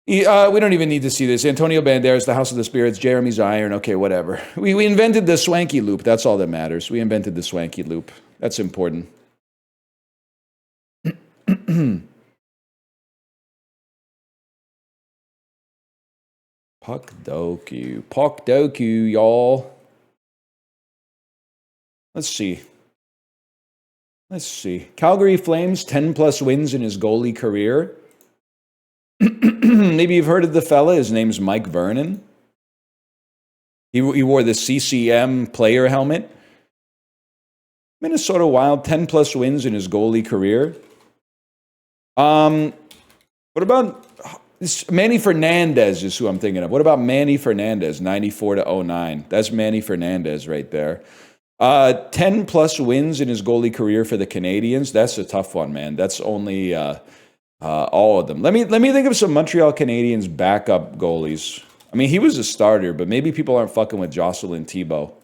We don't even need to see this. Antonio Banderas, The House of the Spirits, Jeremy's Iron. Okay, whatever. We invented the swanky loop. That's all that matters. We invented the swanky loop. That's important. Puck Doku, y'all. Let's see. Calgary Flames, 10 plus wins in his goalie career. Maybe you've heard of the fella. His name's Mike Vernon. He wore the CCM player helmet. Minnesota Wild, 10 plus wins in his goalie career. What about Manny Fernandez is who I'm thinking of. What about Manny Fernandez, 94 to 09? That's Manny Fernandez right there. 10 plus wins in his goalie career for the Canadiens. That's a tough one, man. That's only all of them. Let me think of some Montreal Canadiens backup goalies. I mean, he was a starter, but maybe people aren't fucking with Jocelyn Thibault.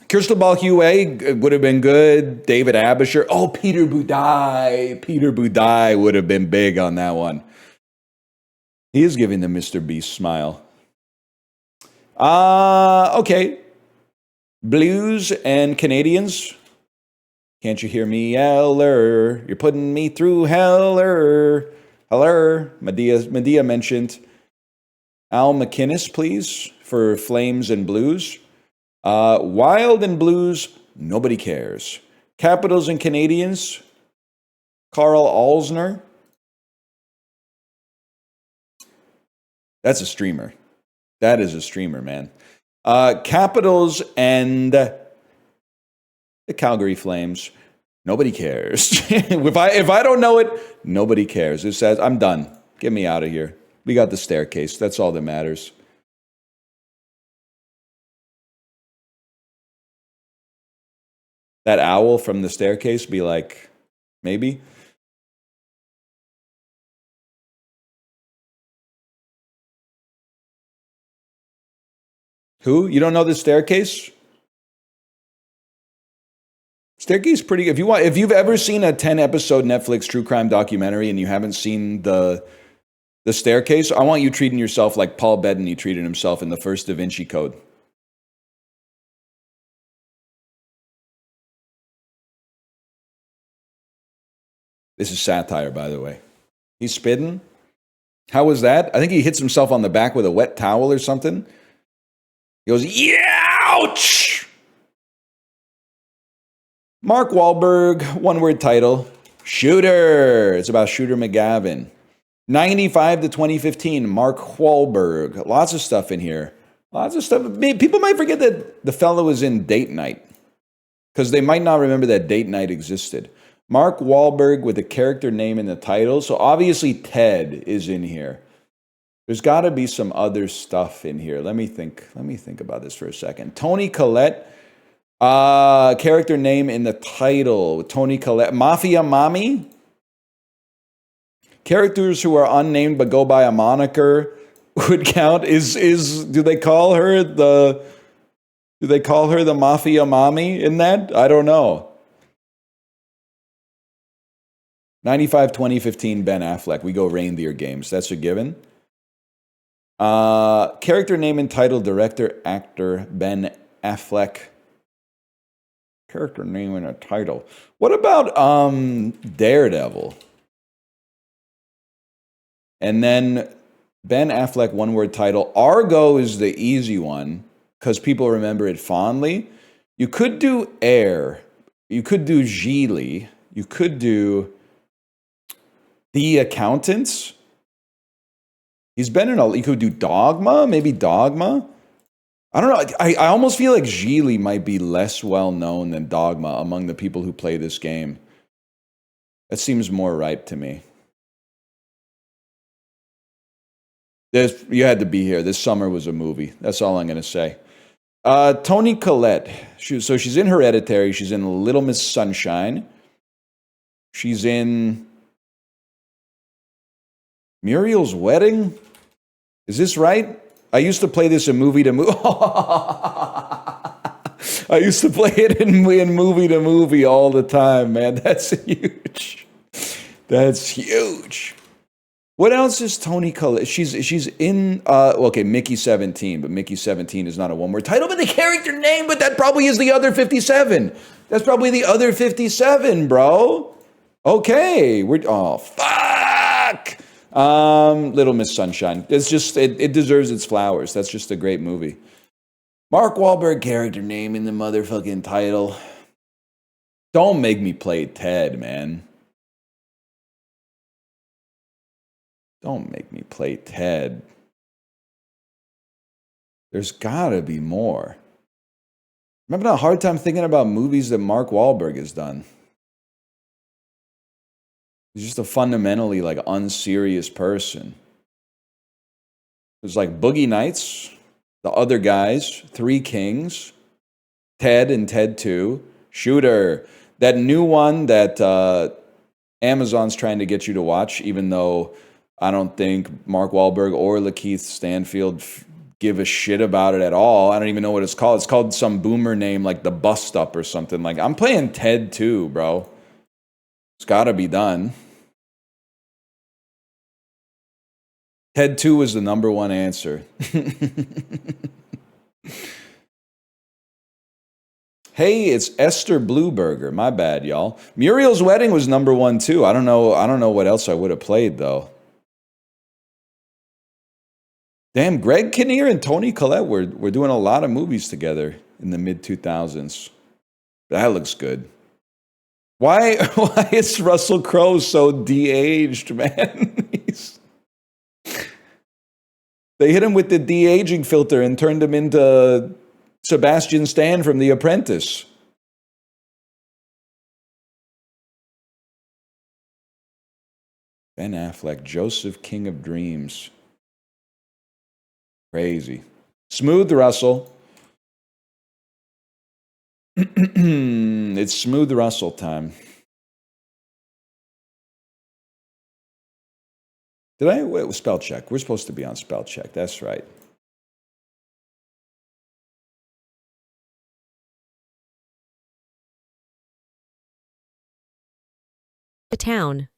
Cristobal Huet would have been good. David Abisher. Oh, Peter Budaj. Peter Budaj would have been big on that one. He is giving the Mr. Beast smile. Okay. Blues and Canadians. Can't you hear me, Eller? You're putting me through Heller. Heller. Medea mentioned. Al McInnes, please, for Flames and Blues. Wild and Blues, nobody cares. Capitals and Canadians, Carl Alsner. That's a streamer. That is a streamer, man. Capitals and the Calgary Flames, nobody cares. if I don't know it, nobody cares. It says, I'm done. Get me out of here. We got the staircase. That's all that matters. That owl from the staircase be like, maybe? Who? You don't know the staircase? Staircase pretty. If you've ever seen a 10-episode Netflix true crime documentary and you haven't seen the staircase, I want you treating yourself like Paul Bettany treated himself in the first Da Vinci Code. This is satire, by the way. He's spitting. How was that? I think he hits himself on the back with a wet towel or something. He goes, ouch! Mark Wahlberg, one-word title. Shooter. It's about Shooter McGavin. 95 to 2015, Mark Wahlberg. Lots of stuff in here. Lots of stuff. People might forget that the fellow was in Date Night because they might not remember that Date Night existed. Mark Wahlberg with a character name in the title. So obviously Ted is in here. There's got to be some other stuff in here. Let me think about this for a second. Toni Collette, character name in the title. Toni Collette, Mafia Mommy. Characters who are unnamed but go by a moniker would count. Do they call her the Mafia Mommy in that? I don't know. 95, 2015, Ben Affleck. We go reindeer games. That's a given. Character name and title, director, actor, Ben Affleck. Character name and a title. What about Daredevil? And then Ben Affleck, one-word title. Argo is the easy one because people remember it fondly. You could do Air. You could do Geely. You could do The Accountants. He's been in you could do Dogma, maybe Dogma. I don't know. I almost feel like Geely might be less well-known than Dogma among the people who play this game. That seems more right to me. You had to be here. This summer was a movie. That's all I'm going to say. Toni Collette. She's in Hereditary. She's in Little Miss Sunshine. She's in Muriel's Wedding? Is this right? I used to play this in movie to movie. I used to play it in movie to movie all the time, man. That's huge. That's huge. What else is Toni Collette? She's in Mickey 17, but Mickey 17 is not a one-word title, but the character name, but that probably is the other 57. That's probably the other 57, bro. Okay. Fuck. Little Miss Sunshine. It's just it deserves its flowers. That's just a great movie. Mark Wahlberg character name in the motherfucking title. Don't make me play Ted, man. Don't make me play Ted. There's gotta be more. I'm having a hard time thinking about movies that Mark Wahlberg has done. He's just a fundamentally like unserious person. There's like Boogie Nights, The Other Guys, Three Kings, Ted and Ted 2, Shooter. That new one that Amazon's trying to get you to watch, even though I don't think Mark Wahlberg or Lakeith Stanfield give a shit about it at all. I don't even know what it's called. It's called some boomer name like The Bust Up or something. Like, I'm playing Ted 2, bro. It's got to be done. Ted 2 was the number one answer. Hey, it's Esther Blueberger. My bad, y'all. Muriel's Wedding was number one too. I don't know what else I would have played though. Damn, Greg Kinnear and Toni Collette were doing a lot of movies together in the mid 2000s. That looks good. Why is Russell Crowe so de-aged, man? They hit him with the de-aging filter and turned him into Sebastian Stan from The Apprentice. Ben Affleck, Joseph King of Dreams. Crazy. Smooth Russell. It's Smooth Russell time. Wait, spell check. We're supposed to be on spell check. That's right. A town.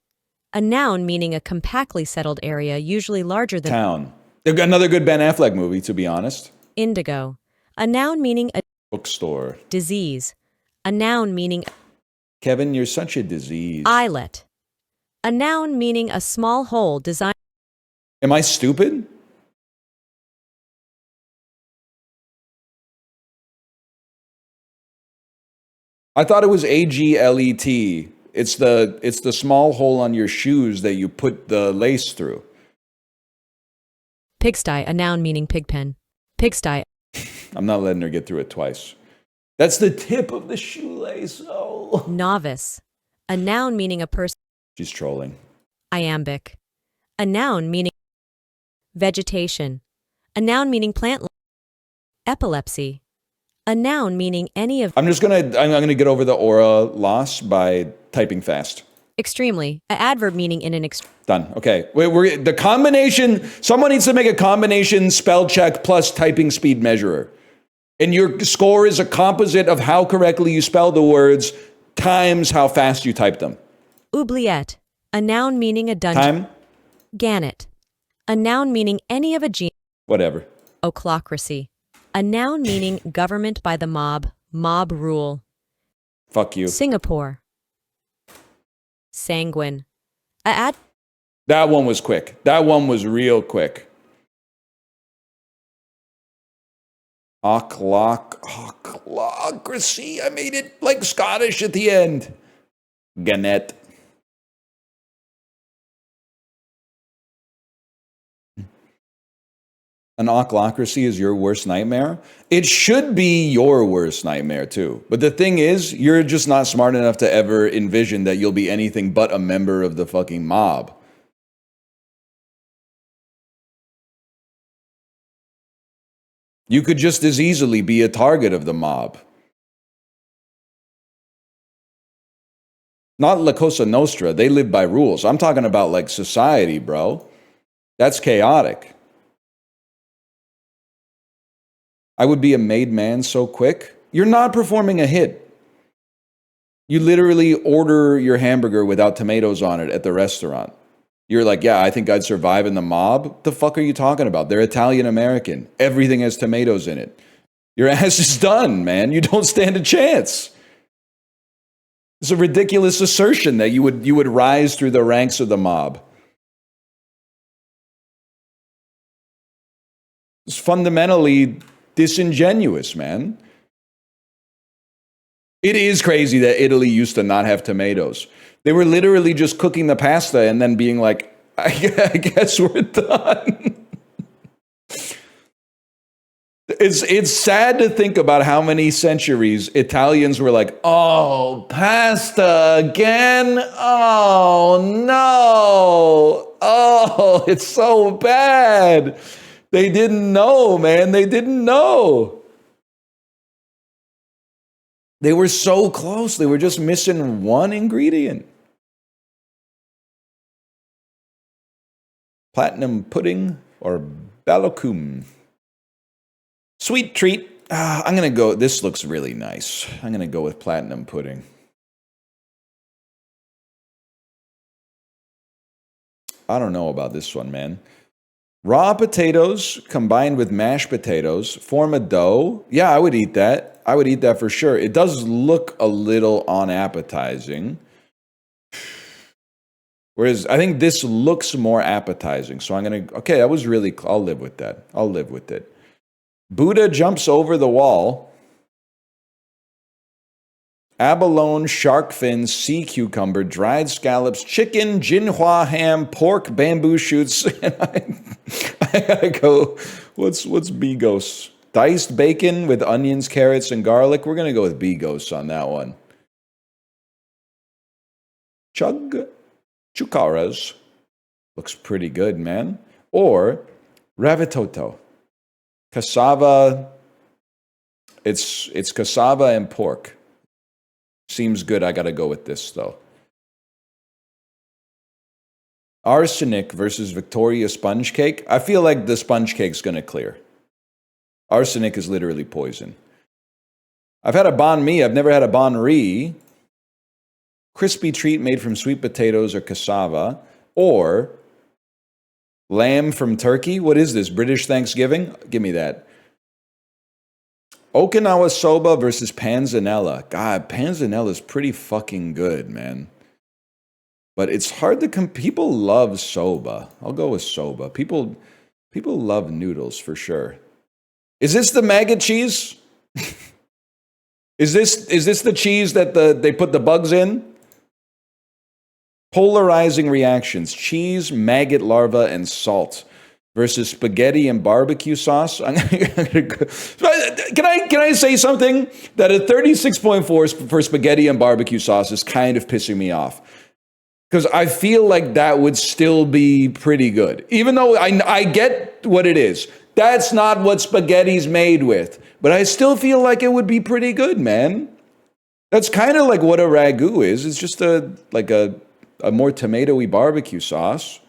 A noun meaning a compactly settled area, usually larger than... Town. Another good Ben Affleck movie, to be honest. Indigo. A noun meaning a... Bookstore. Disease. A noun meaning... Kevin, you're such a disease. Islet. A noun meaning a small hole designed... Am I stupid? I thought it was AGLET. It's the small hole on your shoes that you put the lace through. Pigsty, a noun meaning pigpen. Pigsty. I'm not letting her get through it twice. That's the tip of the shoelace. Oh. Novice. A noun meaning a person. She's trolling. Iambic. A noun meaning vegetation. A noun meaning plant. Epilepsy. A noun meaning any of... I'm gonna get over the aura loss by typing fast. Extremely. An adverb meaning in an Done. Okay. We're the combination. Someone needs to make a combination spell check plus typing speed measurer. And your score is a composite of how correctly you spell the words times how fast you type them. Oubliette. A noun meaning a dungeon. Time? Gannet. A noun meaning any of a gene. Whatever. Ochlocracy. A noun meaning government by the mob. Mob rule. Fuck you. Singapore. Sanguine. That one was quick. That one was real quick. Ochlocracy. I made it like Scottish at the end. Gannet. An ochlocracy is your worst nightmare? It should be your worst nightmare too. But the thing is, you're just not smart enough to ever envision that you'll be anything but a member of the fucking mob. You could just as easily be a target of the mob. Not La Cosa Nostra, they live by rules. I'm talking about like society, bro. That's chaotic. I would be a made man so quick. You're not performing a hit. You literally order your hamburger without tomatoes on it at the restaurant. You're like, yeah, I think I'd survive in the mob. What the fuck are you talking about? They're Italian American. Everything has tomatoes in it. Your ass is done, man. You don't stand a chance. It's a ridiculous assertion that you would rise through the ranks of the mob. It's fundamentally disingenuous, man. It is crazy that Italy used to not have tomatoes. They were literally just cooking the pasta and then being like, I guess we're done. It's sad to think about how many centuries Italians were like, oh, pasta again? Oh, no. Oh, it's so bad. They didn't know, man. They didn't know. They were so close. They were just missing one ingredient. Platinum pudding or balakum. Sweet treat. I'm going to go. This looks really nice. I'm going to go with platinum pudding. I don't know about this one, man. Raw potatoes combined with mashed potatoes form a dough. Yeah, I would eat that. I would eat that for sure. It does look a little unappetizing. Whereas I think this looks more appetizing. So I'm going to, okay, I'll live with that. I'll live with it. Buddha jumps over the wall. Abalone, shark fin, sea cucumber, dried scallops, chicken, jinhua ham, pork, bamboo shoots. I gotta go. What's bigos? Diced bacon with onions, carrots, and garlic. We're gonna go with bigos on that one. Chucaras. Looks pretty good, man. Or ravitoto. Cassava. It's cassava and pork. Seems good. I gotta go with this though. Arsenic versus Victoria sponge cake. I feel like the sponge cake's gonna clear. Arsenic is literally poison. I've had a banh mi. I've never had a banh ri. Crispy treat made from sweet potatoes or cassava. Or lamb from Turkey. What is this? British Thanksgiving? Give me that. Okinawa soba versus panzanella. God, panzanella is pretty fucking good, man. But it's hard to people love soba. I'll go with soba. People love noodles for sure. Is this the maggot cheese? Is this the cheese that they put the bugs in? Polarizing reactions: cheese, maggot larva, and salt versus spaghetti and barbecue sauce. Can I say something? That a 36.4 for spaghetti and barbecue sauce is kind of pissing me off. Because I feel like that would still be pretty good. Even though I get what it is. That's not what spaghetti's made with. But I still feel like it would be pretty good, man. That's kind of like what a ragu is. It's just a more tomatoey barbecue sauce.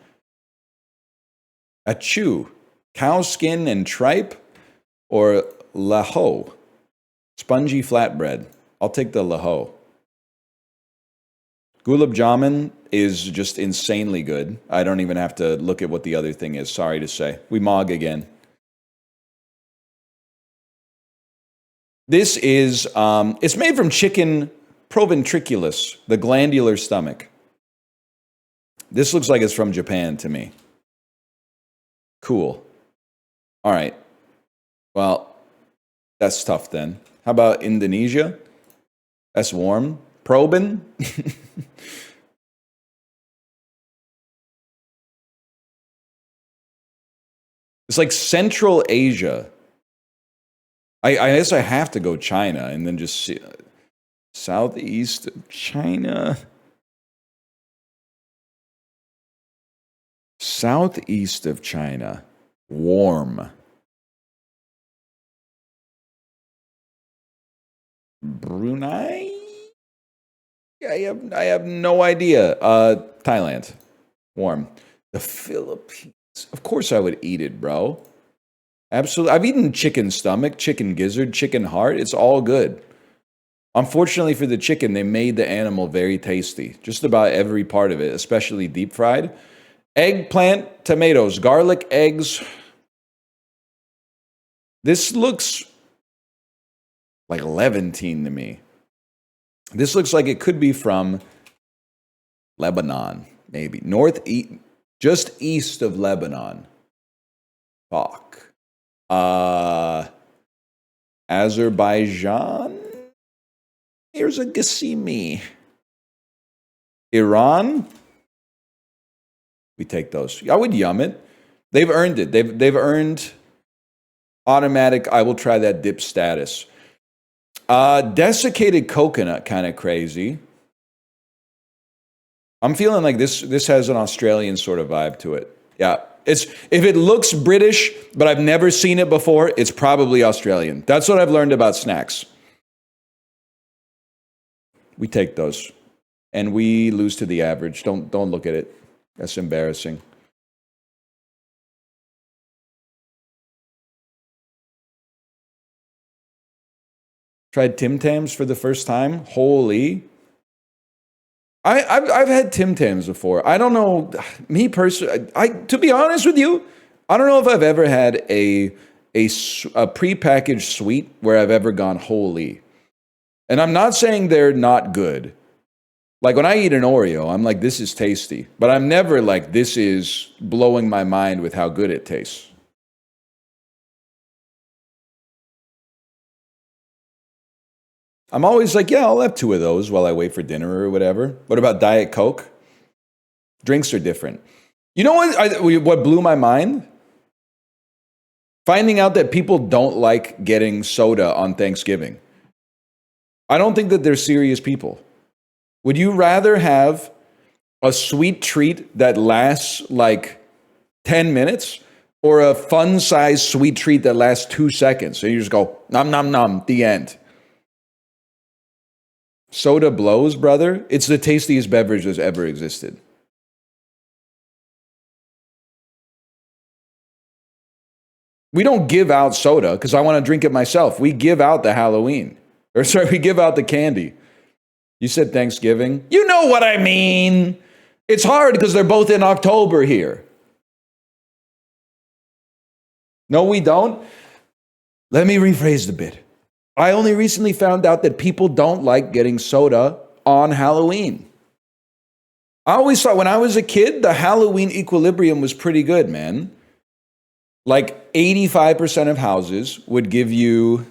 Achoo. Cow skin and tripe or laho. Spongy flatbread. I'll take the laho. Gulab jamun is just insanely good. I don't even have to look at what the other thing is, sorry to say. We mog again. This is, it's made from chicken proventriculus, the glandular stomach. This looks like it's from Japan to me. Cool. All right. Well, that's tough then. How about Indonesia? That's warm. Proben? It's like Central Asia. I guess I have to go China and then just see southeast of China. Southeast of China. Warm. Brunei? I have no idea. Thailand. Warm. The Philippines. Of course I would eat it, bro. Absolutely. I've eaten chicken stomach, chicken gizzard, chicken heart. It's all good. Unfortunately for the chicken, they made the animal very tasty. Just about every part of it, especially deep fried. Eggplant, tomatoes, garlic, eggs. This looks like Levantine to me. This looks like it could be from Lebanon, maybe. Just east of Lebanon. Fuck. Azerbaijan? Here's a Gassimi. Iran? We take those. I would yum it. They've earned it. They've earned Automatic, I will try that dip status. Desiccated coconut, kind of crazy. I'm feeling like this has an Australian sort of vibe to it. Yeah. If it looks British, but I've never seen it before, it's probably Australian. That's what I've learned about snacks. We take those. And we lose to the average. Don't look at it. That's embarrassing. Tried Tim Tams for the first time. Holy. I've had Tim Tams before. I don't know, me personally. To be honest with you, I don't know if I've ever had a prepackaged sweet where I've ever gone holy. And I'm not saying they're not good. Like when I eat an Oreo, I'm like, this is tasty. But I'm never like, this is blowing my mind with how good it tastes. I'm always like, yeah, I'll have 2 of those while I wait for dinner or whatever. What about Diet Coke? Drinks are different. You know what blew my mind? Finding out that people don't like getting soda on Thanksgiving. I don't think that they're serious people. Would you rather have a sweet treat that lasts like 10 minutes or a fun-sized sweet treat that lasts 2 seconds? So you just go, nom, nom, nom, the end. Soda blows, brother. It's the tastiest beverage that's ever existed. We don't give out soda because I want to drink it myself. We give out the Halloween. We give out the candy. You said Thanksgiving. You know what I mean. It's hard because they're both in October here. No, we don't. Let me rephrase the bit. I only recently found out that people don't like getting soda on Halloween. I always thought when I was a kid, the Halloween equilibrium was pretty good, man. Like 85% of houses would give you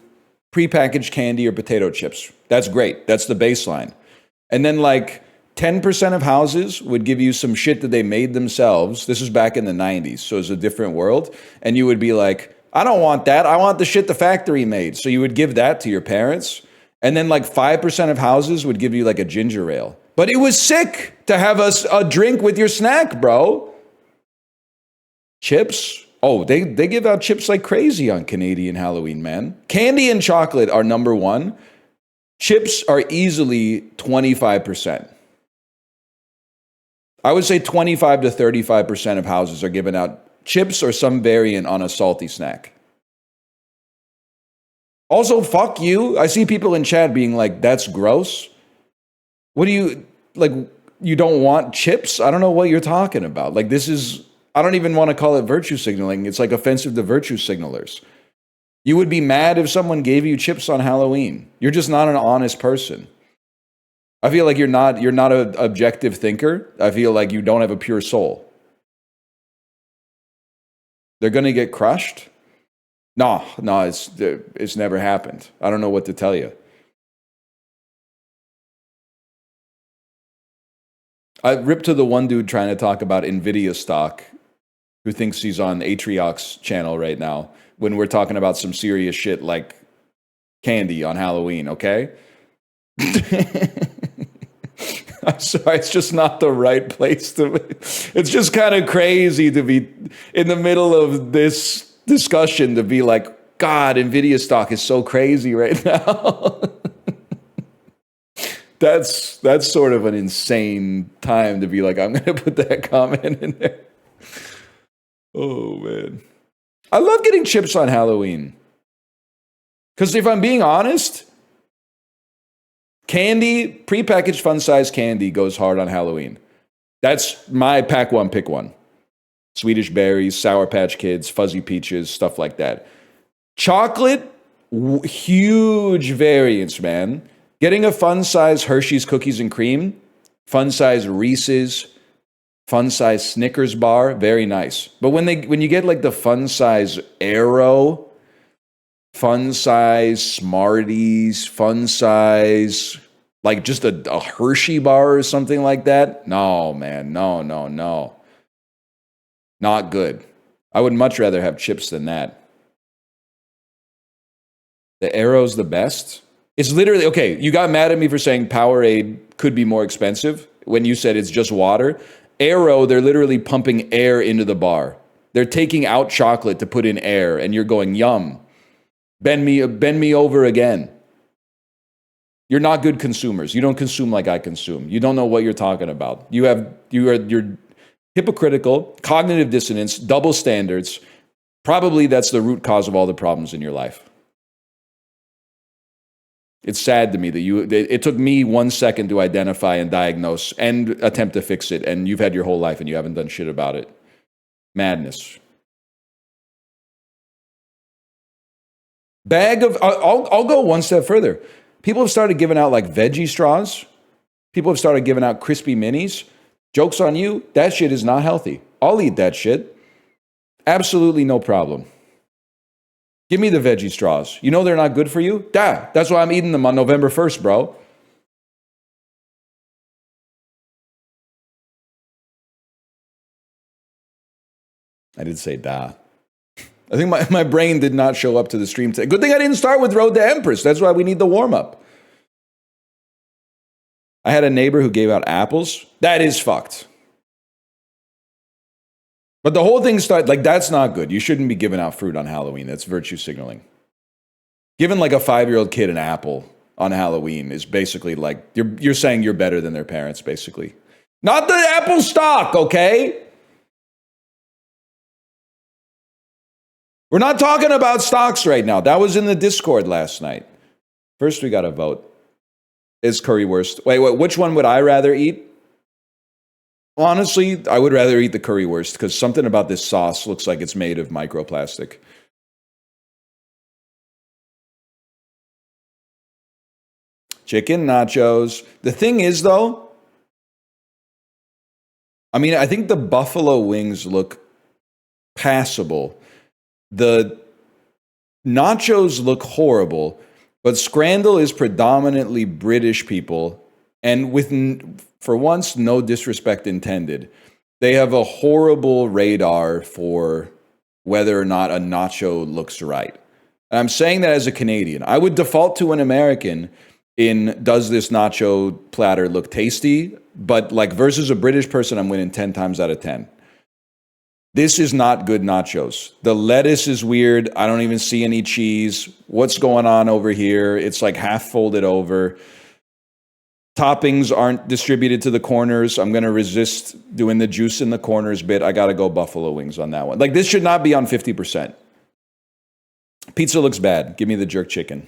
prepackaged candy or potato chips. That's great. That's the baseline. And then like 10% of houses would give you some shit that they made themselves. This was back in the 90s, so it's a different world. And you would be like, I don't want that. I want the shit the factory made. So you would give that to your parents. And then like 5% of houses would give you like a ginger ale. But it was sick to have a drink with your snack, bro. Chips. Oh, they give out chips like crazy on Canadian Halloween, man. Candy and chocolate are number 1. Chips are easily 25%. I would say 25 to 35% of houses are giving out chips or some variant on a salty snack. Also, fuck you. I see people in chat being like, that's gross. What do you, like, you don't want chips? I don't know what you're talking about. Like, this is, I don't even want to call it virtue signaling. It's like offensive to virtue signalers. You would be mad if someone gave you chips on Halloween. You're just not an honest person. I feel like you're not an objective thinker. I feel like you don't have a pure soul. They're going to get crushed? No, it's never happened. I don't know what to tell you. I ripped to the one dude trying to talk about NVIDIA stock who thinks he's on Atriox's channel right now when we're talking about some serious shit like candy on Halloween, okay? I'm sorry, it's just not the right place to be. It's just kind of crazy to be in the middle of this discussion to be like, God, NVIDIA stock is so crazy right now. That's sort of an insane time to be like, I'm going to put that comment in there. Oh, man. I love getting chips on Halloween. Because if I'm being honest, candy, prepackaged fun-sized candy goes hard on Halloween. That's my pack one, pick one. Swedish berries, Sour Patch Kids, Fuzzy Peaches, stuff like that. Chocolate, huge variance, man. Getting a fun-sized Hershey's Cookies and Cream, fun-sized Reese's, fun-sized Snickers bar, very nice. But when you get like the fun-sized Aero, fun-sized Smarties, fun-size, like just a Hershey bar or something like that, no, man, no. Not good. I would much rather have chips than that. The Arrow's the best. It's literally, okay, you got mad at me for saying Powerade could be more expensive when you said it's just water. Arrow, they're literally pumping air into the bar. They're taking out chocolate to put in air, and you're going, yum. Bend me over again. You're not good consumers. You don't consume like I consume. You don't know what you're talking about. You're hypocritical, cognitive dissonance, double standards. Probably that's the root cause of all the problems in your life. It's sad to me that it took me 1 second to identify and diagnose and attempt to fix it, and you've had your whole life and you haven't done shit about it. Madness. I'll go one step further. People have started giving out like veggie straws. People have started giving out crispy minis. Joke's on you, that shit is not healthy. I'll eat that shit. Absolutely no problem. Give me the veggie straws. You know they're not good for you? That's why I'm eating them on November 1st, bro. I did say da. I think my brain did not show up to the stream today. Good thing I didn't start with Road to Empress. That's why we need the warm-up. I had a neighbor who gave out apples. That is fucked. But the whole thing started, like, that's not good. You shouldn't be giving out fruit on Halloween. That's virtue signaling. Giving like a 5-year-old kid an apple on Halloween is basically like, you're saying you're better than their parents, basically. Not the apple stock, okay? We're not talking about stocks right now. That was in the Discord last night. First, we got to vote. Is currywurst. Wait, which one would I rather eat? Honestly, I would rather eat the currywurst because something about this sauce looks like it's made of microplastic. Chicken nachos. The thing is, though, I mean, I think the buffalo wings look passable. The nachos look horrible, but Scrandal is predominantly British people, and for once, no disrespect intended. They have a horrible radar for whether or not a nacho looks right. And I'm saying that as a Canadian. I would default to an American in does this nacho platter look tasty? But like versus a British person, I'm winning 10 times out of 10. This is not good nachos. The lettuce is weird. I don't even see any cheese. What's going on over here? It's like half folded over. Toppings aren't distributed to the corners. I'm going to resist doing the juice in the corners bit. I got to go buffalo wings on that one. Like, this should not be on 50%. Pizza looks bad. Give me the jerk chicken.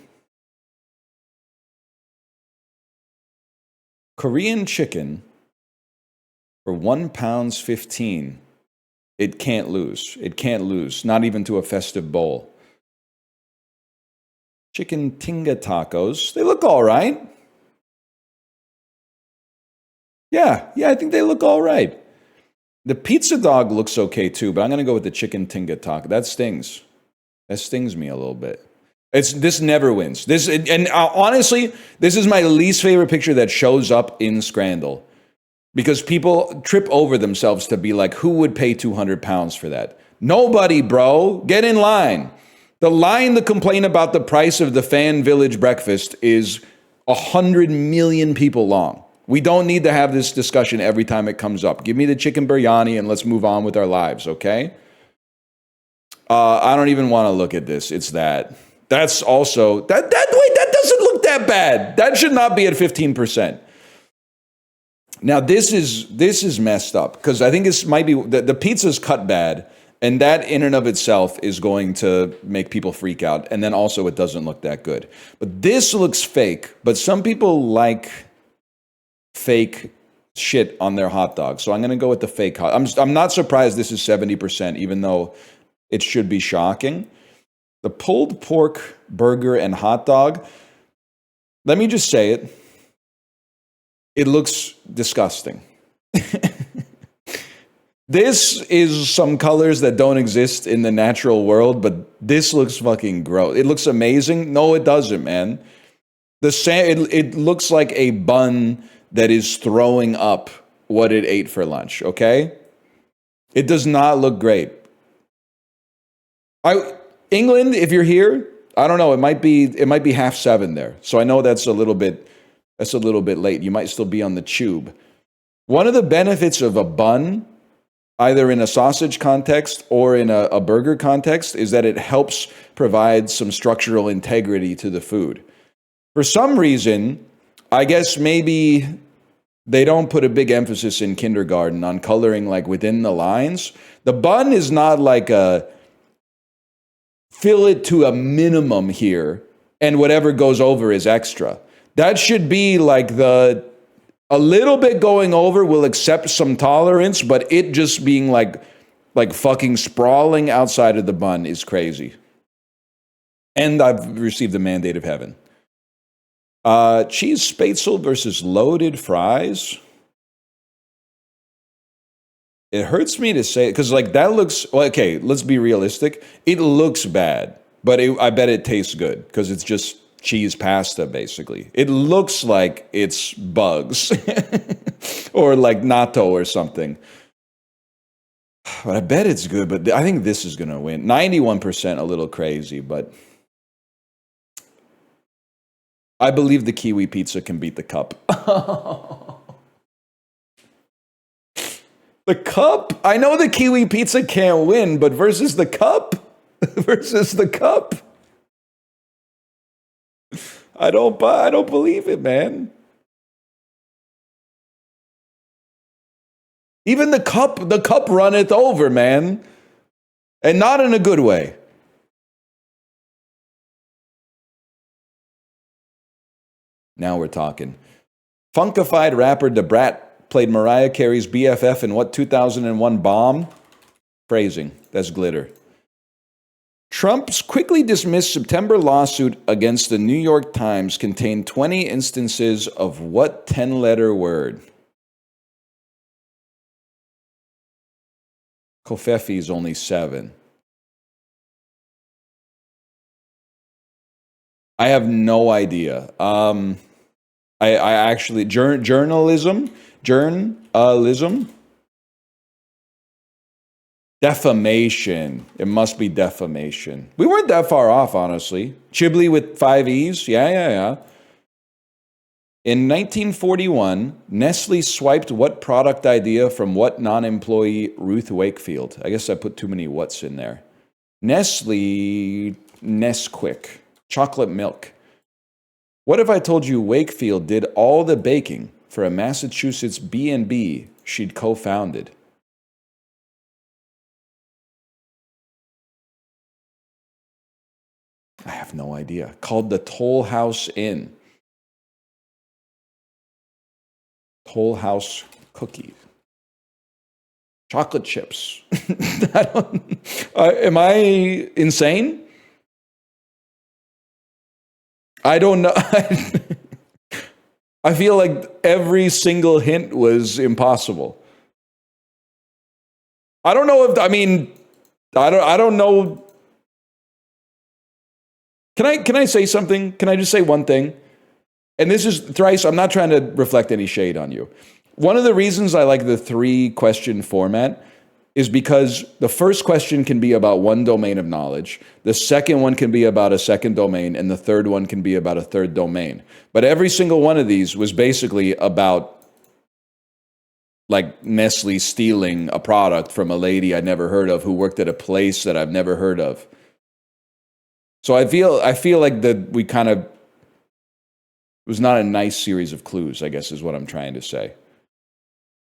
Korean chicken for £1.15. It can't lose. It can't lose. Not even to a festive bowl. Chicken tinga tacos. They look all right. Yeah, I think they look all right. The pizza dog looks okay too, but I'm going to go with the chicken tinga taco. That stings. That stings me a little bit. This never wins. Honestly, this is my least favorite picture that shows up in Scrandal. Because people trip over themselves to be like, who would pay £200 for that? Nobody, bro. Get in line. The line to complain about the price of the Fan Village breakfast is 100 million people long. We don't need to have this discussion every time it comes up. Give me the chicken biryani and let's move on with our lives, okay? I don't even want to look at this. It's that. That's also, that doesn't look that bad. That should not be at 15%. Now, this is messed up because I think this might be, the pizza's cut bad, and that in and of itself is going to make people freak out. And then also it doesn't look that good. But this looks fake, but some people like fake shit on their hot dog. So I'm going to go with the fake hot. I'm not surprised this is 70%, even though it should be shocking. The pulled pork burger and hot dog, let me just say it. It looks disgusting. This is some colors that don't exist in the natural world, but this looks fucking gross. It looks amazing. No, it doesn't, man. It looks like a bun that is throwing up what it ate for lunch, okay? It does not look great. England, if you're here, I don't know. It might be 7:30 there. So I know that's a little bit late. You might still be on the tube. One of the benefits of a bun, either in a sausage context or in a burger context, is that it helps provide some structural integrity to the food. For some reason, I guess maybe they don't put a big emphasis in kindergarten on coloring like within the lines. The bun is not like a fill it to a minimum here and whatever goes over is extra. That should be like a little bit going over will accept some tolerance, but it just being like fucking sprawling outside of the bun is crazy. And I've received the mandate of heaven. Cheese spätzle versus loaded fries. It hurts me to say it because like that looks well, okay. Let's be realistic. It looks bad, but I bet it tastes good because it's just cheese pasta basically. It looks like it's bugs or like natto or something. But I bet it's good. But I think this is gonna win. 91%, a little crazy, but I believe the kiwi pizza can beat the cup. The cup? I know the kiwi pizza can't win, but versus the cup? Versus the cup? I don't believe it, man. Even the cup runneth over, man. And not in a good way. Now we're talking. Funkified rapper Da Brat played Mariah Carey's BFF in what 2001 bomb? Phrasing. That's glitter. Trump's quickly dismissed September lawsuit against the New York Times contained 20 instances of what 10-letter word? Kofefi is only 7. I have no idea. I actually journalism, defamation. It must be defamation. We weren't that far off, honestly. Chibli with 5 E's. Yeah. In 1941, Nestle swiped what product idea from what non-employee Ruth Wakefield? I guess I put too many whats in there. Nestle, Nesquik, chocolate milk. What if I told you Wakefield did all the baking for a Massachusetts B&B she'd co-founded? I have no idea. Called the Toll House Inn. Toll House cookie. Chocolate chips. Am I insane? I don't know. I feel like every single hint was impossible. I don't know if I don't know. Can I say something? Can I just say one thing? And this is Thrice, I'm not trying to reflect any shade on you. One of the reasons I like the 3-question format is because the first question can be about one domain of knowledge, the second one can be about a second domain, and the third one can be about a third domain. But every single one of these was basically about like Nestle stealing a product from a lady I'd never heard of who worked at a place that I've never heard of. So I feel like that we kind of, it was not a nice series of clues, I guess is what I'm trying to say.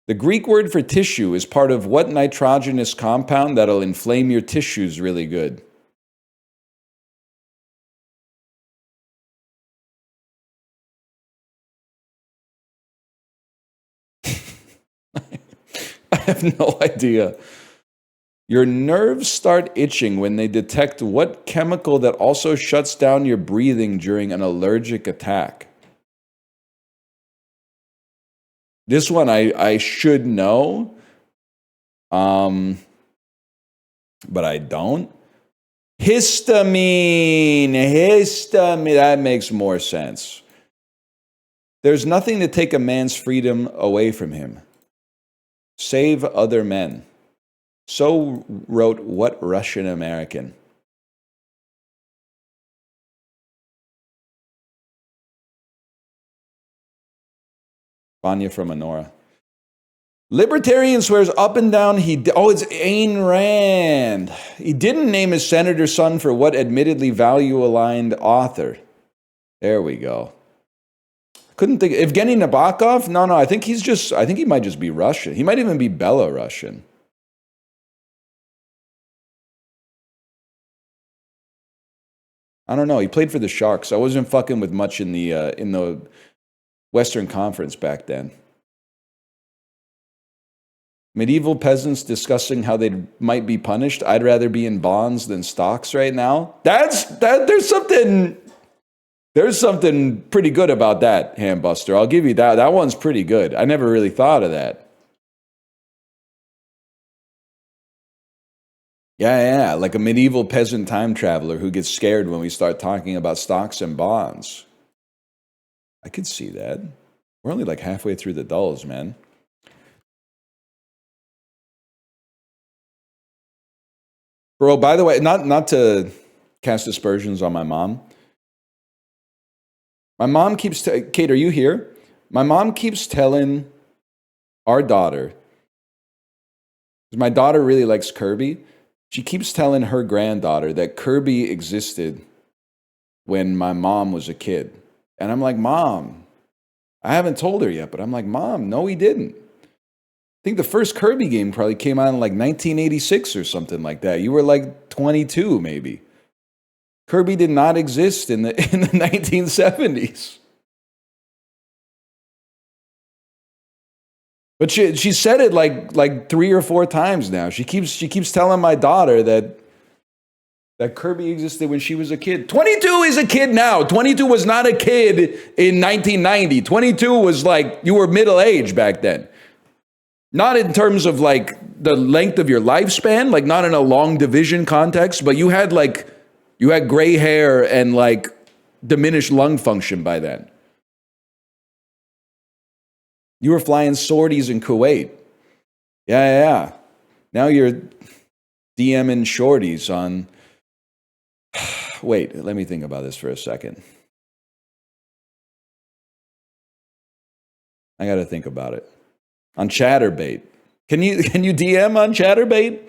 The Greek word for tissue is part of what nitrogenous compound that'll inflame your tissues really good? I have no idea. Your nerves start itching when they detect what chemical that also shuts down your breathing during an allergic attack. This one I should know, but I don't. Histamine. That makes more sense. There's nothing to take a man's freedom away from him. Save other men. So wrote what Russian American? Vanya from Honora. Libertarian swears up and down it's Ayn Rand. He didn't name his senator son for what admittedly value-aligned author. There we go. Couldn't think. Evgeny Nabokov? No, I think he might just be Russian. He might even be Belarusian. I don't know. He played for the Sharks. I wasn't fucking with much in the Western Conference back then. Medieval peasants discussing how they might be punished. I'd rather be in bonds than stocks right now. There's something pretty good about that, Hambuster. I'll give you that. That one's pretty good. I never really thought of that. Yeah, like a medieval peasant time traveler who gets scared when we start talking about stocks and bonds. I could see that. We're only like halfway through the dulls, man. Bro, by the way, not to cast aspersions on my mom. My mom keeps... Kate, are you here? My mom keeps telling our daughter... My daughter really likes Kirby. She keeps telling her granddaughter that Kirby existed when my mom was a kid. And I'm like, Mom, I haven't told her yet, but I'm like, Mom, no, he didn't. I think the first Kirby game probably came out in like 1986 or something like that. You were like 22, maybe. Kirby did not exist in the 1970s. But she said it like 3 or 4 times now. She keeps telling my daughter that Kirby existed when she was a kid. 22 is a kid now. 22 was not a kid in 1990. 22 was like you were middle-aged back then. Not in terms of like the length of your lifespan, like not in a long division context, but you had gray hair and like diminished lung function by then. You were flying sorties in Kuwait. Yeah. Now you're DMing shorties on... Wait, let me think about this for a second. I got to think about it. On Chatterbait. Can you DM on Chatterbait?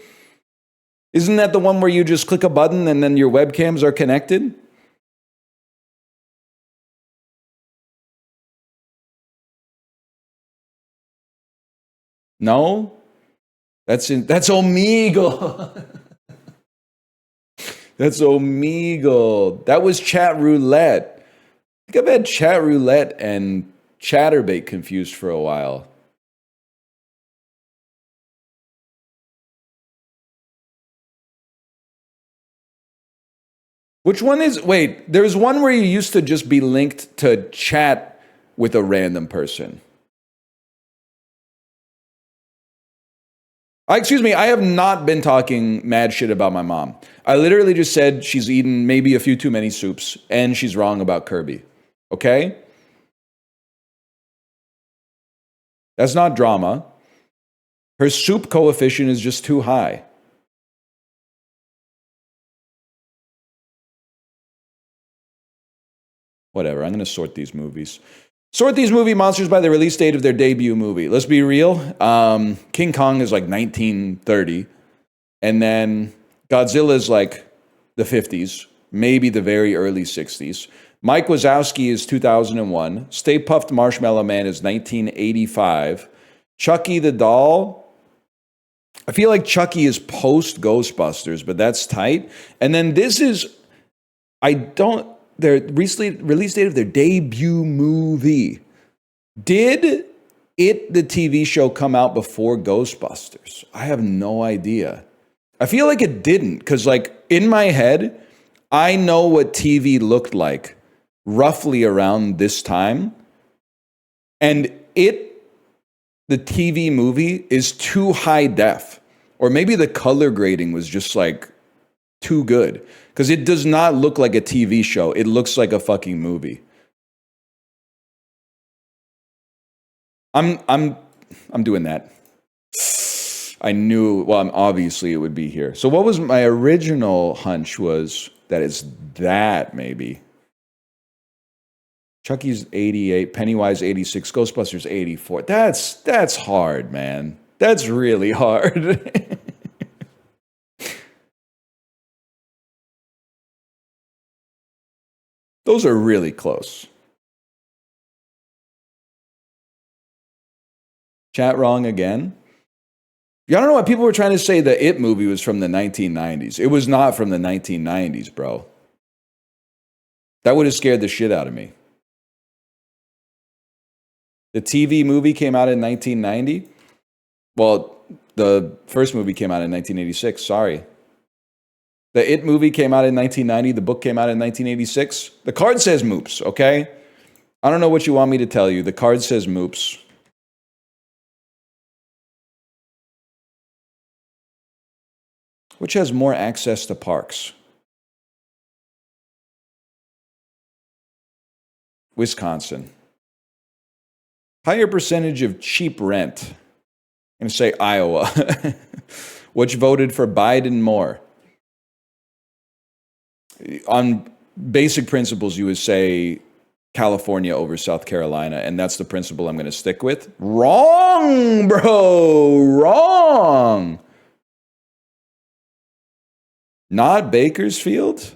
Isn't that the one where you just click a button and then your webcams are connected? No? That's Omegle. That's Omegle. That was Chat Roulette. I think I've had Chat Roulette and Chatterbait confused for a while. Which one is... Wait, there's one where you used to just be linked to chat with a random person. Excuse me, I have not been talking mad shit about my mom. I literally just said she's eaten maybe a few too many soups, and she's wrong about Kirby. Okay? That's not drama. Her soup coefficient is just too high. Whatever, I'm going to sort these movies. Sort these movie monsters by the release date of their debut movie. Let's be real. King Kong is like 1930. And then Godzilla is like the 50s, maybe the very early 60s. Mike Wazowski is 2001. Stay Puft Marshmallow Man is 1985. Chucky the Doll. I feel like Chucky is post Ghostbusters, but that's tight. And then this is, their recently release date of their debut movie. Did it, the TV show, come out before Ghostbusters? I have no idea. I feel like it didn't, because like in my head, I know what TV looked like roughly around this time. And it, the TV movie, is too high def. Or maybe the color grading was just like too good. Because it does not look like a TV show. It looks like a fucking movie. I'm doing that. I knew, well, obviously it would be here. So what was my original hunch was that it's that maybe. Chucky's 88, Pennywise 86, Ghostbusters 84. That's hard, man. That's really hard. Those are really close. Chat wrong again. Yeah, I don't know why people were trying to say the It movie was from the 1990s. It was not from the 1990s, bro. That would have scared the shit out of me. The TV movie came out in 1990. Well, the first movie came out in 1986. Sorry. The It movie came out in 1990. The book came out in 1986. The card says Moops, okay? I don't know what you want me to tell you. The card says Moops. Which has more access to parks? Wisconsin. Higher percentage of cheap rent. I'm going to say Iowa. Which voted for Biden more? On basic principles, you would say California over South Carolina, and that's the principle I'm going to stick with. Wrong, bro. Wrong. Not Bakersfield?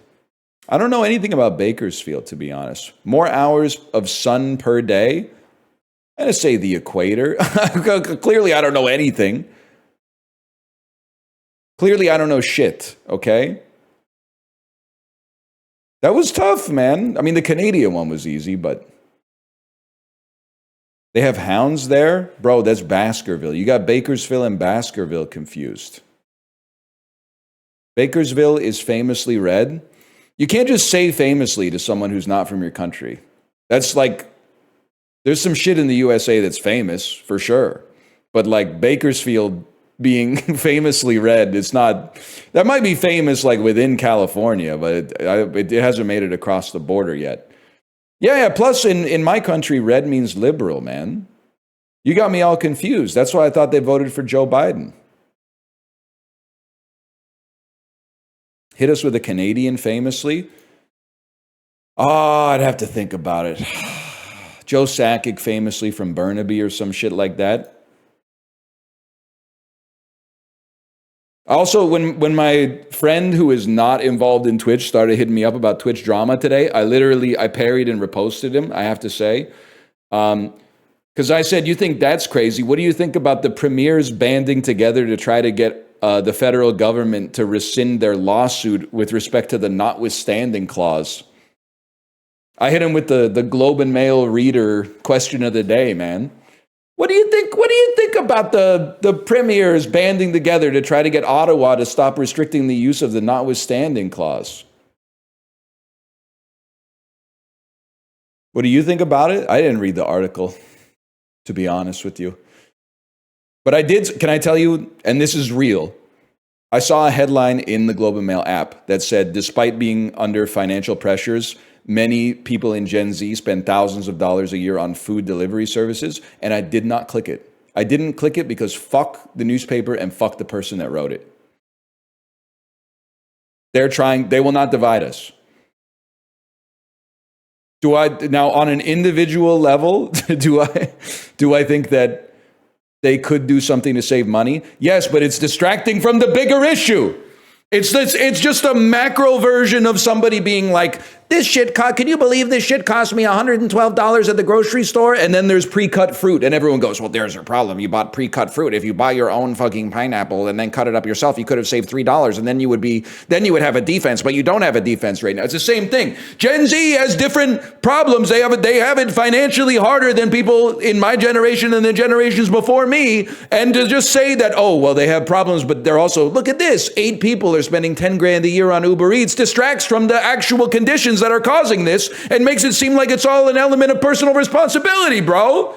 I don't know anything about Bakersfield, to be honest. More hours of sun per day? I'm going to say the equator. Clearly, I don't know anything. Clearly, I don't know shit, okay? That was tough, man. I mean, the Canadian one was easy, but they have hounds there? Bro, that's Baskerville. You got Bakersfield and Baskerville confused. Bakersville is famously red. You can't just say famously to someone who's not from your country. That's like, there's some shit in the USA that's famous, for sure. But like Bakersfield being famously red, it's not, that might be famous like within California, but it hasn't made it across the border yet. Yeah, plus in my country, red means liberal, man. You got me all confused. That's why I thought they voted for Joe Biden. Hit us with a Canadian famously. Oh, I'd have to think about it. Joe Sakic famously from Burnaby or some shit like that. Also, when my friend who is not involved in Twitch started hitting me up about Twitch drama today, I parried and reposted him, I have to say. Because I said, you think that's crazy? What do you think about the premiers banding together to try to get the federal government to rescind their lawsuit with respect to the notwithstanding clause? I hit him with the Globe and Mail reader question of the day, man. What do you think? What do you think about the premiers banding together to try to get Ottawa to stop restricting the use of the notwithstanding clause? What do you think about it? I didn't read the article, to be honest with you. But I did, can I tell you, and this is real, I saw a headline in the Globe and Mail app that said, despite being under financial pressures, many people in Gen Z spend thousands of dollars a year on food delivery services, and I did not click it. I didn't click it because fuck the newspaper and fuck the person that wrote it. They will not divide us. Now on an individual level, do I think that they could do something to save money? Yes, but it's distracting from the bigger issue. It's just a macro version of somebody being like, this shit can you believe this shit cost me $112 at the grocery store? And then there's pre-cut fruit, and everyone goes, well, there's your problem. You bought pre-cut fruit. If you buy your own fucking pineapple and then cut it up yourself, you could have saved $3, and then you would have a defense, but you don't have a defense right now. It's the same thing. Gen Z has different problems. They have it financially harder than people in my generation and the generations before me. And to just say that, oh, well, they have problems, but they're also, look at this, 8 people are spending 10 grand a year on Uber Eats, distracts from the actual conditions that are causing this and makes it seem like it's all an element of personal responsibility, bro.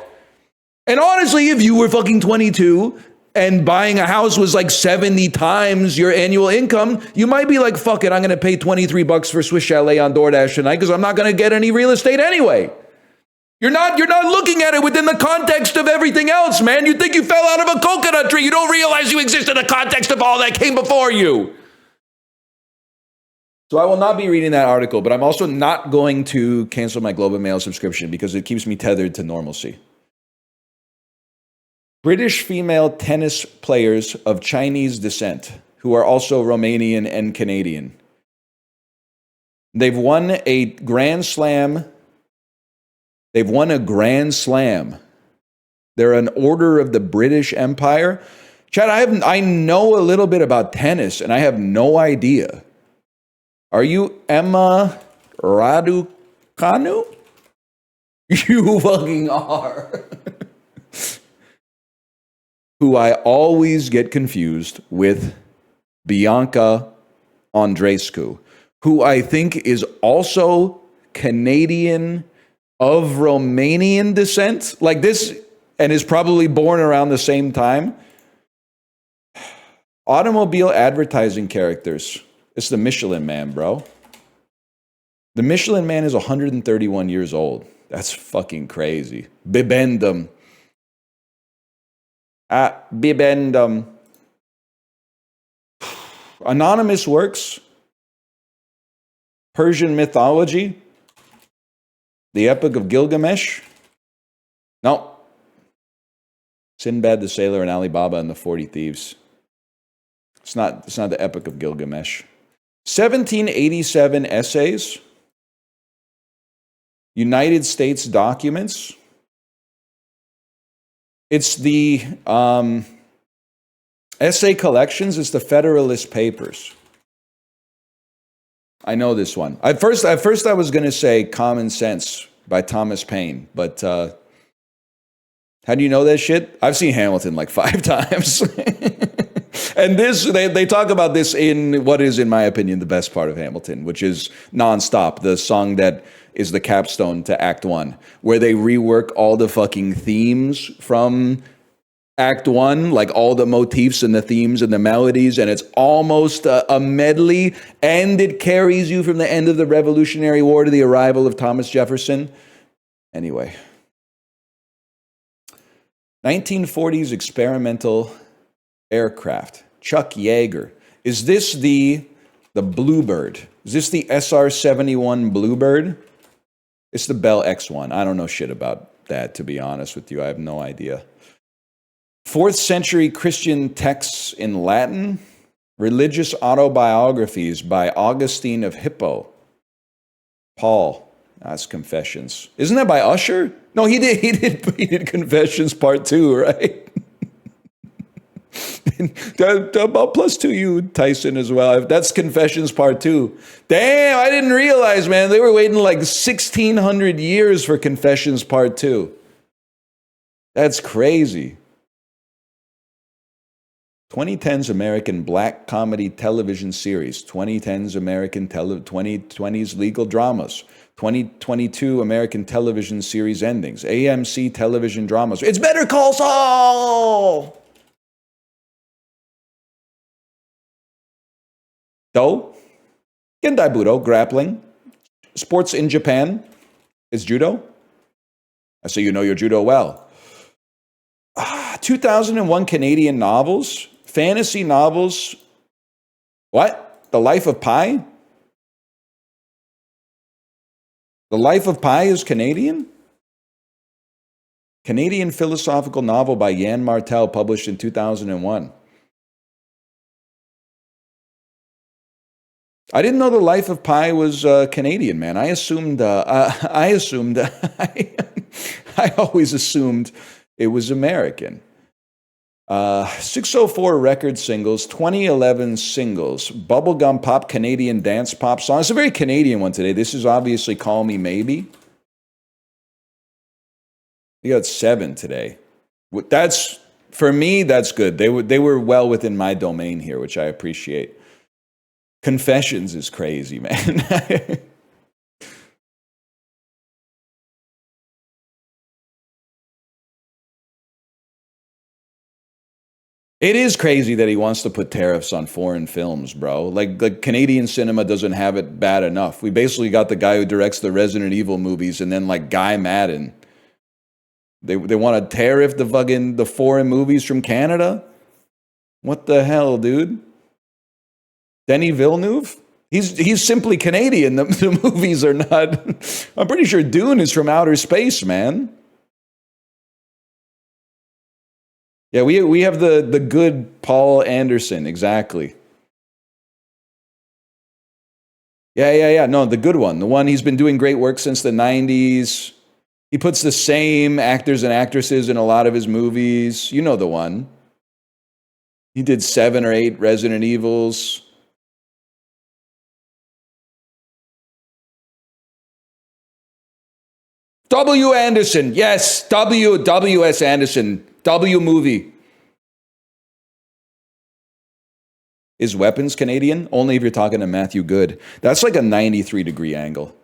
And honestly, if you were fucking 22 and buying a house was like 70 times your annual income, you might be like, fuck it, I'm going to pay $23 for Swiss Chalet on DoorDash tonight because I'm not going to get any real estate anyway. You're not looking at it within the context of everything else, man. You think you fell out of a coconut tree. You don't realize you exist in the context of all that came before you. So I will not be reading that article, but I'm also not going to cancel my Globe and Mail subscription because it keeps me tethered to normalcy. British female tennis players of Chinese descent who are also Romanian and Canadian. They've won a Grand Slam. They've won a Grand Slam. They're an Order of the British Empire. Chad, I know a little bit about tennis, and I have no idea. Are you Emma Raducanu? You fucking are. Who I always get confused with Bianca Andreescu, who I think is also Canadian of Romanian descent, like this, and is probably born around the same time. Automobile advertising characters. It's the Michelin Man, bro. The Michelin Man is 131 years old. That's fucking crazy. Bibendum. Bibendum. Anonymous works. Persian mythology. The Epic of Gilgamesh. No. Sinbad the Sailor and Ali Baba and the 40 Thieves. It's not the Epic of Gilgamesh. 1787 essays. United States documents. It's the essay collections. It's the Federalist Papers. I know this one. At first I was going to say Common Sense by Thomas Paine, but how do you know that shit? I've seen Hamilton like 5 times. And this, they talk about this in what is, in my opinion, the best part of Hamilton, which is Nonstop, the song that is the capstone to Act 1, where they rework all the fucking themes from Act 1, like all the motifs and the themes and the melodies, and it's almost a medley, and it carries you from the end of the Revolutionary War to the arrival of Thomas Jefferson. Anyway. 1940s experimental aircraft. Chuck Yeager. Is this the Bluebird? Is this the SR-71 Bluebird? It's the Bell X-1. I don't know shit about that, to be honest with you. I have no idea. 4th century Christian texts in Latin. Religious autobiographies by Augustine of Hippo. Paul. That's Confessions. Isn't that by Usher? No, he did Confessions Part 2, right? About +2 you, Tyson, as well. That's Confessions Part 2. Damn, I didn't realize, man. They were waiting like 1,600 years for Confessions Part 2. That's crazy. 2010's American Black Comedy Television Series. 2010's American 2020's Legal Dramas. 2022 American Television Series Endings. AMC Television Dramas. It's Better Call Saul! Do, Gendai Budo, grappling. Sports in Japan is judo. I say you know your judo well. 2001 Canadian novels, fantasy novels. What? The Life of Pi? The Life of Pi is Canadian? Canadian philosophical novel by Yann Martel, published in 2001. I didn't know The Life of Pi was Canadian, man. I always assumed it was American. 604 record singles, 2011 singles, bubblegum pop, Canadian dance pop song. It's a very Canadian one today. This is obviously Call Me Maybe. We got 7 today. That's, for me, that's good. They were well within my domain here, which I appreciate. Confessions is crazy, man. It is crazy that he wants to put tariffs on foreign films, bro. Like Canadian cinema doesn't have it bad enough. We basically got the guy who directs the Resident Evil movies, and then like Guy Madden. They want to tariff the foreign movies from Canada? What the hell, dude? Denis Villeneuve? He's simply Canadian. The movies are not. I'm pretty sure Dune is from outer space, man. Yeah, we have the good Paul Anderson, exactly. Yeah. No, the good one. The one he's been doing great work since the 90s. He puts the same actors and actresses in a lot of his movies. You know the one. He did 7 or 8 Resident Evils. W. Anderson. Yes, W.S. Anderson. W movie. Is Weapons Canadian? Only if you're talking to Matthew Good. That's like a 93-degree angle.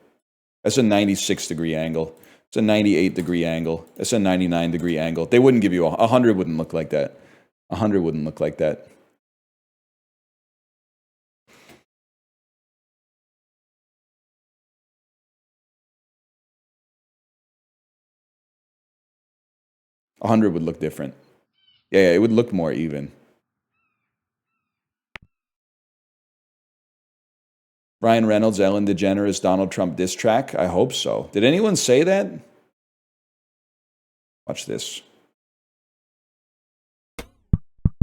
That's a 96-degree angle. It's a 98-degree angle. That's a 99-degree angle. They wouldn't give you 100 wouldn't look like that. 100 wouldn't look like that. A 100 would look different. Yeah, it would look more even. Ryan Reynolds, Ellen DeGeneres, Donald Trump diss track? I hope so. Did anyone say that? Watch this.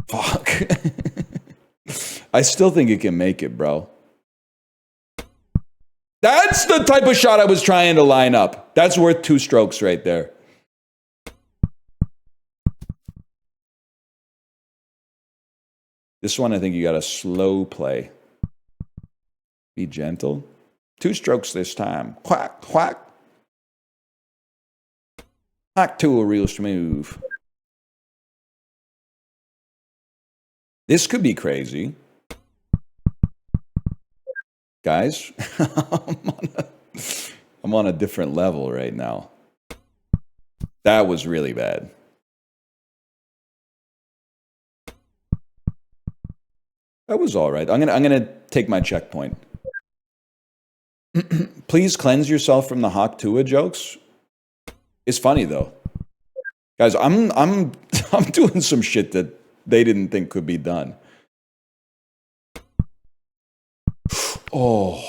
Fuck. I still think it can make it, bro. That's the type of shot I was trying to line up. That's worth 2 strokes right there. This one, I think you got to slow play. Be gentle. 2 strokes this time. Quack, quack. Quack 2 a real smooth. This could be crazy. Guys, I'm on a different level right now. That was really bad. That was all right. I'm gonna take my checkpoint. Please cleanse yourself from the Hawk Tua jokes. It's funny though, guys. I'm doing some shit that they didn't think could be done. Oh.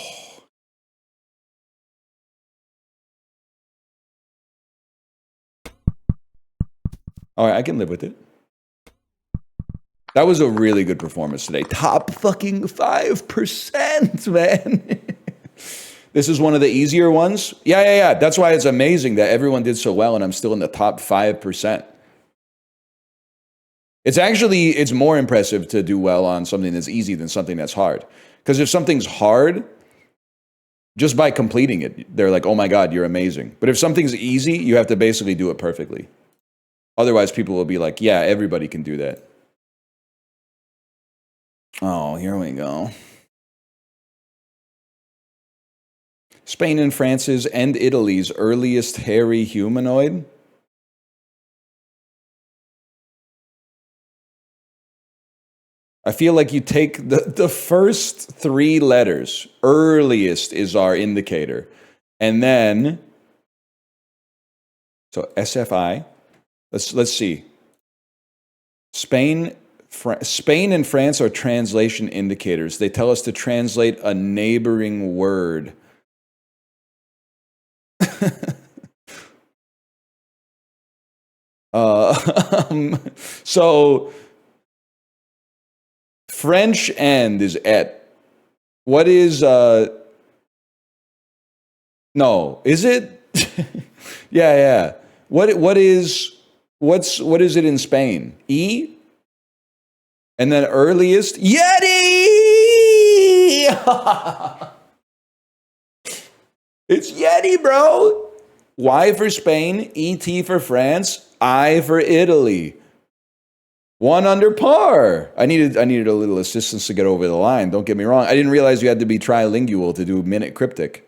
All right, I can live with it. That was a really good performance today. Top fucking 5%, man. This is one of the easier ones. Yeah. That's why it's amazing that everyone did so well and I'm still in the top 5%. It's more impressive to do well on something that's easy than something that's hard. Because if something's hard, just by completing it, they're like, oh my God, you're amazing. But if something's easy, you have to basically do it perfectly. Otherwise, people will be like, yeah, everybody can do that. Oh, here we go. Spain and France's and Italy's earliest hairy humanoid. I feel like you take the first 3 letters, earliest is our indicator, and then, so SFI, let's see. Spain and France are translation indicators. They tell us to translate a neighboring word. So French end is et. What is no, is it? Yeah. What is it in Spain? E? And then earliest Yeti! It's Yeti, bro. Y for Spain, ET for France, I for Italy. 1 under par. I needed a little assistance to get over the line. Don't get me wrong. I didn't realize you had to be trilingual to do minute cryptic.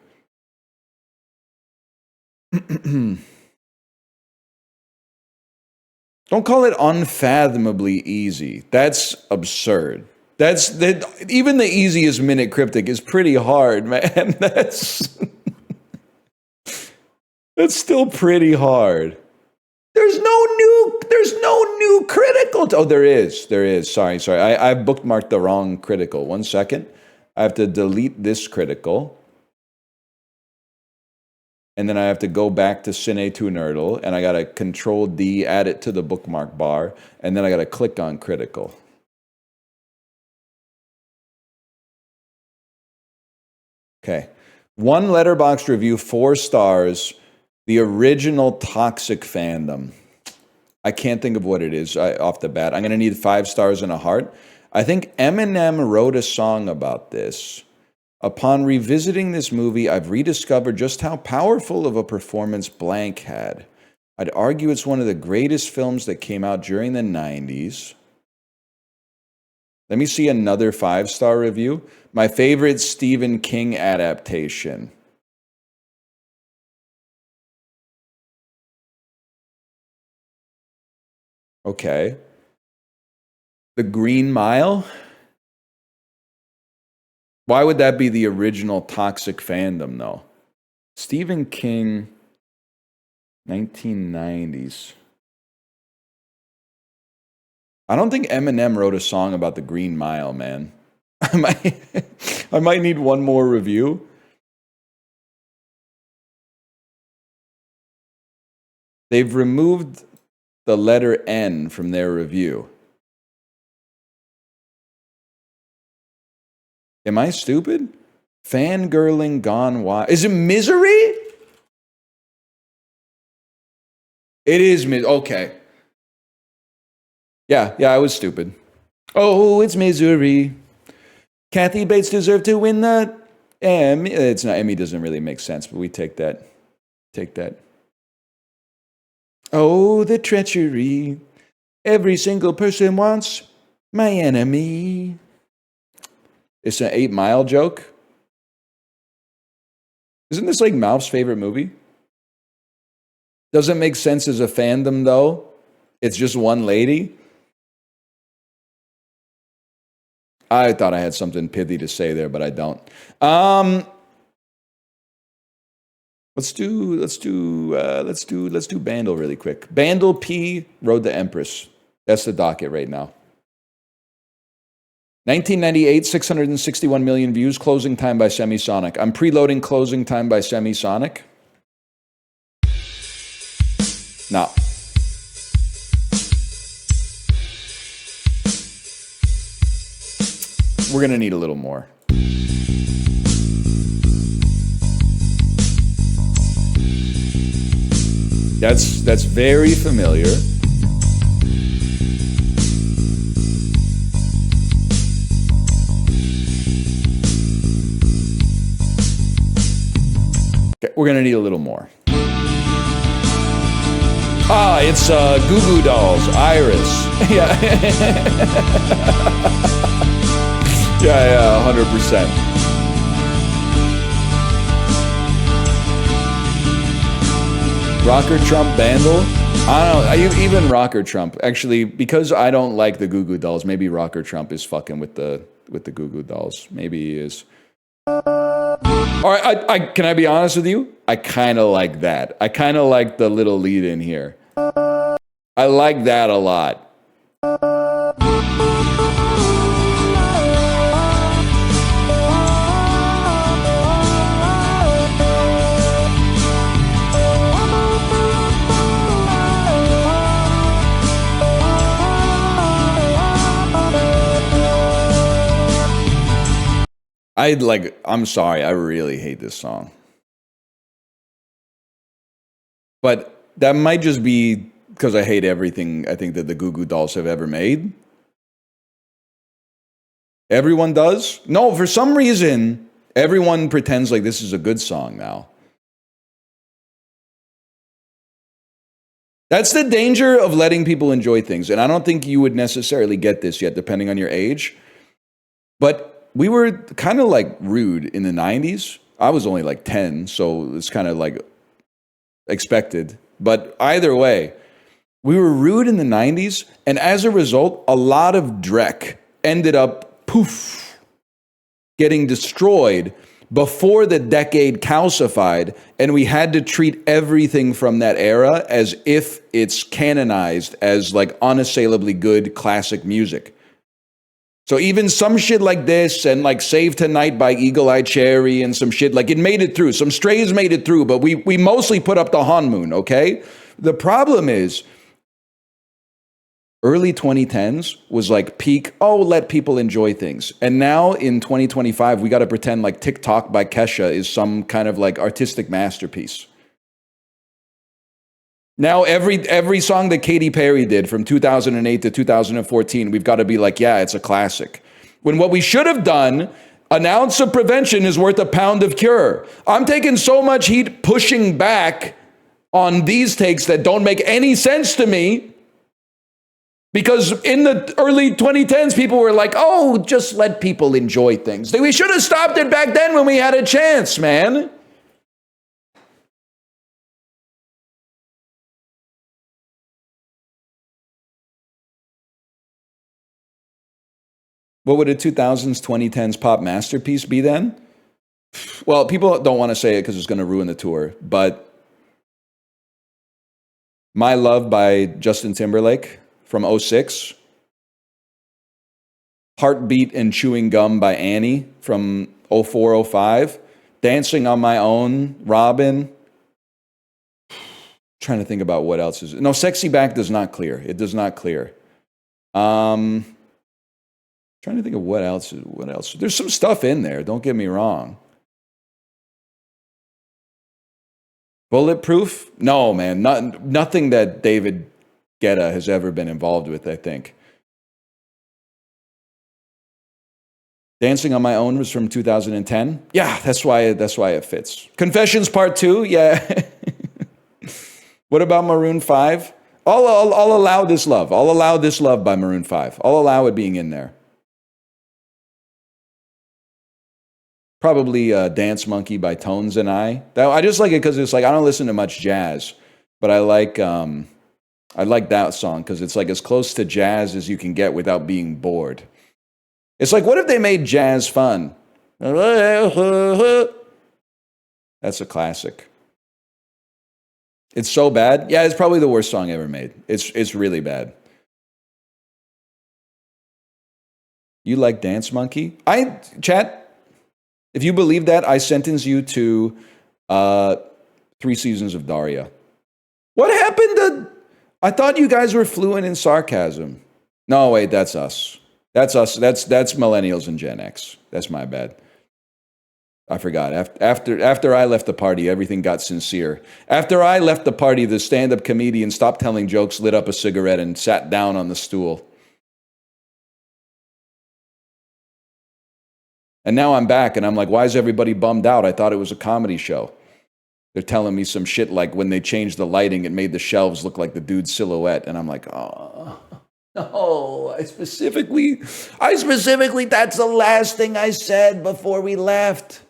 Don't call it unfathomably easy. That's absurd. Even the easiest minute cryptic is pretty hard, man. That's still pretty hard. There's no new critical. Oh, there is. Sorry. I bookmarked the wrong critical. 1 second. I have to delete this critical. And then I have to go back to Cine to Nerdle, and I got to Control D, add it to the bookmark bar, and then I got to click on critical. Okay. One Letterboxd review, 4 stars. The original Toxic Fandom. I can't think of what it is off the bat. I'm going to need 5 stars and a heart. I think Eminem wrote a song about this. Upon revisiting this movie, I've rediscovered just how powerful of a performance Blank had. I'd argue it's one of the greatest films that came out during the 90s. Let me see another 5-star review. My favorite Stephen King adaptation. Okay. The Green Mile? Why would that be the original Toxic Fandom, though? Stephen King, 1990s. I don't think Eminem wrote a song about the Green Mile, man. I might need one more review. They've removed the letter N from their review. Am I stupid? Fangirling gone wild. Is it Misery? It is okay. Yeah, I was stupid. Oh, it's Misery. Kathy Bates deserved to win the Emmy. It's not, Emmy doesn't really make sense, but we take that. Take that. Oh, the treachery. Every single person wants my enemy. It's an 8 Mile joke. Isn't this like Mouth's favorite movie? Doesn't make sense as a fandom, though. It's just one lady. I thought I had something pithy to say there, but I don't. Let's do Bandle really quick. Bandle P, Road to Empress. That's the docket right now. 1998, 661 million views. Closing time by Semisonic. I'm preloading Closing Time by Semisonic. No. We're going to need a little more. That's very familiar. Okay, we're going to need a little more. Ah, it's Goo Goo Dolls, Iris. Yeah. Yeah, 100%. Rocker Trump Bandle? I don't know. Even Rocker Trump. Actually, because I don't like the Goo Goo Dolls, maybe Rocker Trump is fucking with the Goo Goo Dolls. Maybe he is. All right, can I be honest with you? I kind of like that. I kind of like the little lead in here. I like that a lot. I'm sorry, I really hate this song. But that might just be because I hate everything I think that the Goo Goo Dolls have ever made. Everyone does? No, for some reason, everyone pretends like this is a good song now. That's the danger of letting people enjoy things. And I don't think you would necessarily get this yet, depending on your age. But we were kind of like rude in the 90s. I was only like 10, so it's kind of like expected. But either way, we were rude in the 90s, and as a result, a lot of Drek ended up, getting destroyed before the decade calcified, and we had to treat everything from that era as if it's canonized as like unassailably good classic music. So even some shit like this and like Save Tonight by Eagle Eye Cherry and some shit, like it made it through. Some strays made it through, but we mostly put up the Hanmoon, okay? The problem is early 2010s was like peak, oh, let people enjoy things. And now in 2025, we got to pretend like TikTok by Kesha is some kind of like artistic masterpiece. Now every song that Katy Perry did from 2008 to 2014, we've got to be like, yeah, it's a classic. When what we should have done, an ounce of prevention is worth a pound of cure. I'm taking so much heat pushing back on these takes that don't make any sense to me. Because in the early 2010s, people were like, oh, just let people enjoy things. We should have stopped it back then when we had a chance, man. What would a 2000s, 2010s pop masterpiece be then? Well, people don't want to say it because it's going to ruin the tour, but My Love by Justin Timberlake from '06, Heartbeat and Chewing Gum by Annie from '04, '05, Dancing on My Own, Robin. Trying to think about what else is. No, Sexy Back does not clear. It does not clear. Trying to think of what else. What else? There's some stuff in there. Don't get me wrong. Bulletproof? No, man. Nothing that David Guetta has ever been involved with, I think. Dancing on My Own was from 2010. Yeah, that's why it fits. Confessions Part 2? Yeah. What about Maroon 5? I'll allow This Love. I'll allow This Love by Maroon 5. I'll allow it being in there. Probably Dance Monkey by Tones and I. I just like it because it's like I don't listen to much jazz, but I like that song because it's like as close to jazz as you can get without being bored. It's like, what if they made jazz fun? That's a classic. It's so bad. Yeah, it's probably the worst song ever made. It's really bad. You like Dance Monkey? Chat. If you believe that, I sentence you to 3 seasons of Daria. What happened to... I thought you guys were fluent in sarcasm. No, wait, that's us. That's us. That's millennials and Gen X. That's my bad. I forgot. After I left the party, everything got sincere. After I left the party, the stand-up comedian stopped telling jokes, lit up a cigarette, and sat down on the stool. And now I'm back, and I'm like, why is everybody bummed out? I thought it was a comedy show. They're telling me some shit like when they changed the lighting, it made the shelves look like the dude's silhouette. And I'm like, oh, no, I specifically, that's the last thing I said before we left.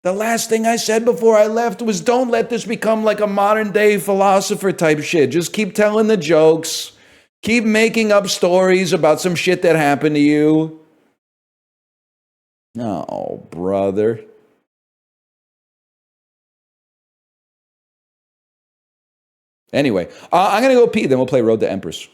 The last thing I said before I left was don't let this become like a modern day philosopher type shit. Just keep telling the jokes. Keep making up stories about some shit that happened to you. Oh, brother. Anyway, I'm going to go pee, then we'll play Road to Empress.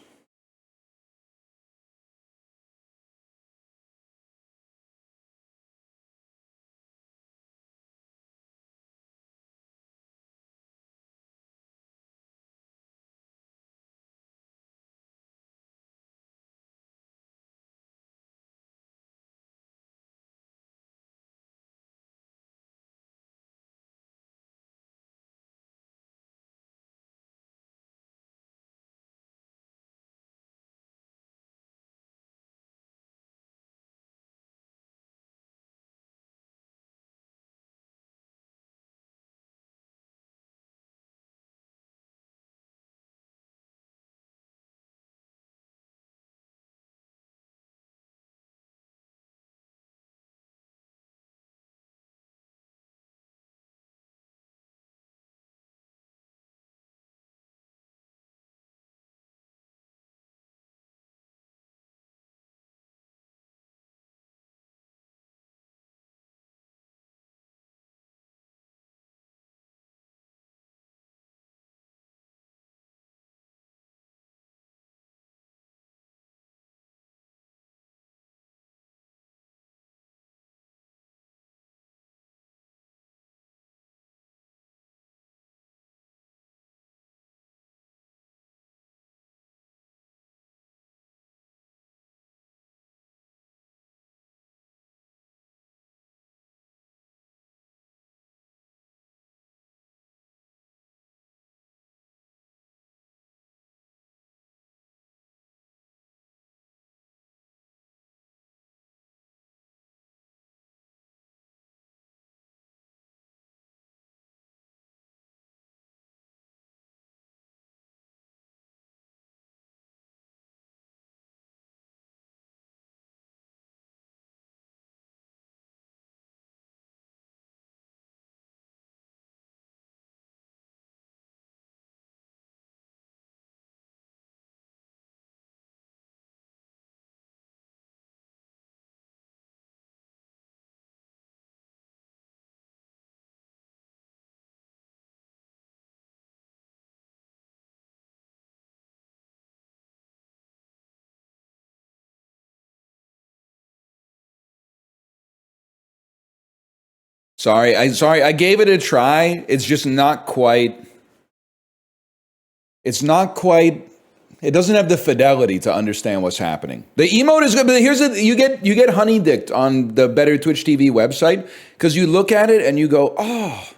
Sorry, I gave it a try. It's just not quite. It's not quite. It doesn't have the fidelity to understand what's happening. The emote is good, but you get honey dicked on the Better Twitch TV website because you look at it and you go, oh,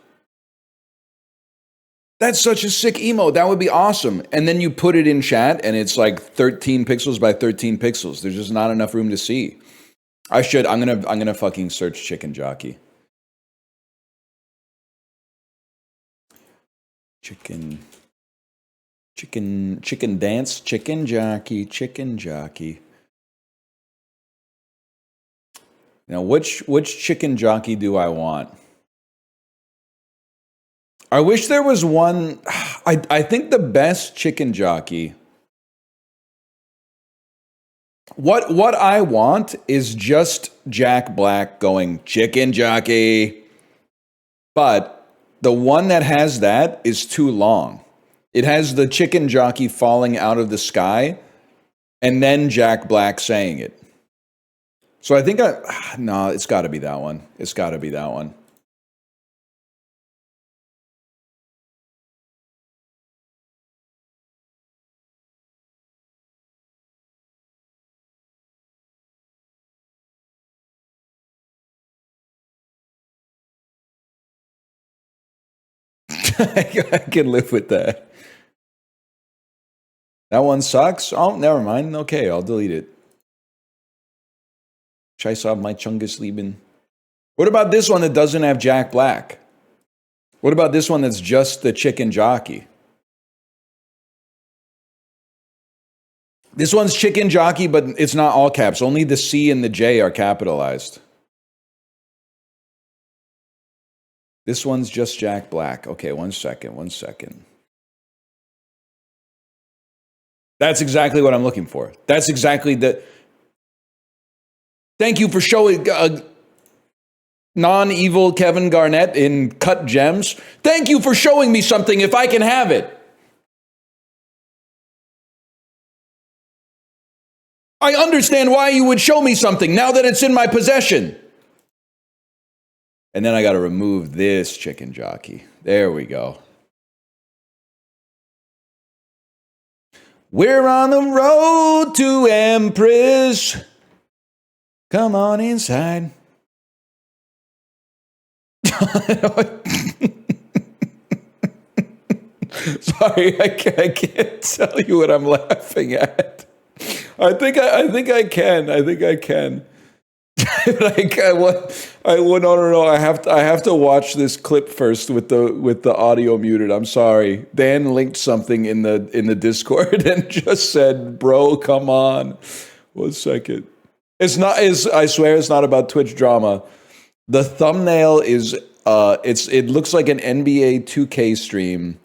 that's such a sick emote. That would be awesome. And then you put it in chat and it's like 13 pixels by 13 pixels. There's just not enough room to see. I'm gonna fucking search chicken jockey. Chicken dance, chicken jockey. Now, which chicken jockey do I want? I wish there was one. I think the best chicken jockey. What I want is just Jack Black going chicken jockey. But the one that has that is too long. It has the chicken jockey falling out of the sky and then Jack Black saying it. So I think no, it's got to be that one. It's got to be that one. I can live with that. That one sucks? Oh, never mind. Okay, I'll delete it. Scheiß auf my Chungus Lieben. What about this one that doesn't have Jack Black? What about this one that's just the chicken jockey? This one's chicken jockey, but it's not all caps. Only the C and the J are capitalized. This one's just Jack Black. Okay, one second. That's exactly what I'm looking for. That's exactly the... Thank you for showing non-evil Kevin Garnett in Cut Gems. Thank you for showing me something if I can have it. I understand why you would show me something now that it's in my possession. And then I got to remove this chicken jockey. There we go. We're on the road to Empress. Come on inside. Sorry, I can't tell you what I'm laughing at. I think I can. No. I have to watch this clip first with the audio muted. I'm sorry. Dan linked something in the Discord and just said, "Bro, come on." 1 second. I swear it's not about Twitch drama. The thumbnail is it looks like an NBA 2K stream.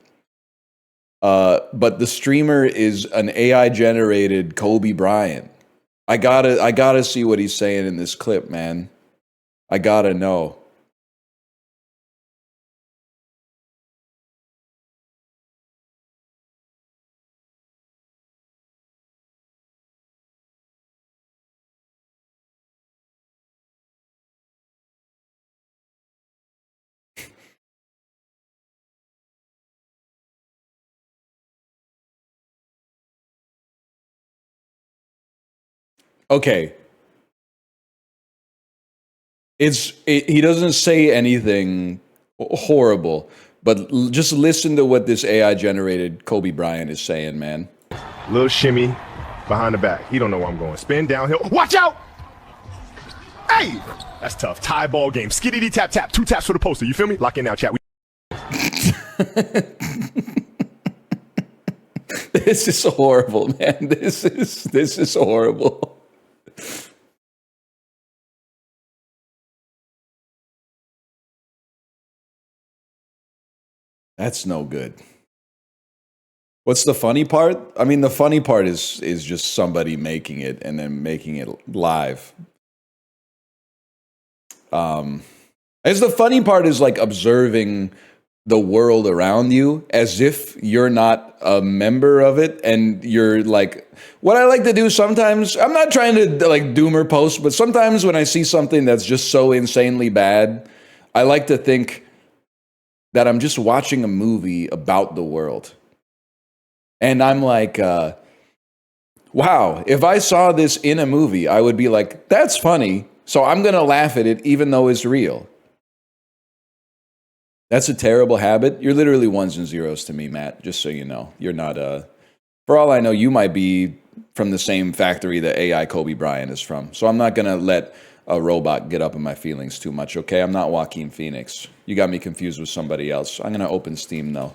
But the streamer is an AI generated Kobe Bryant. I gotta see what he's saying in this clip, man. I gotta know. Okay. He doesn't say anything horrible, but just listen to what this AI generated Kobe Bryant is saying, man. Little shimmy behind the back. He don't know where I'm going. Spin downhill. Watch out! Hey! That's tough. Tie ball game. Skiddity tap tap. 2 taps for the poster. You feel me? Lock in now, chat. This is horrible, man. This is horrible. That's no good. What's the funny part? I mean, the funny part is just somebody making it and then making it live. As the funny part is like observing the world around you as if you're not a member of it and you're like, what I like to do sometimes, I'm not trying to like doomer post, but sometimes when I see something that's just so insanely bad, I like to think that I'm just watching a movie about the world. And I'm like, wow, if I saw this in a movie, I would be like, that's funny. So I'm going to laugh at it even though it's real. That's a terrible habit. You're literally ones and zeros to me, Matt, just so you know. You're not, for all I know, you might be from the same factory that AI Kobe Bryant is from. So I'm not going to let a robot get up in my feelings too much, okay? I'm not Joaquin Phoenix. You got me confused with somebody else. I'm going to open Steam, though.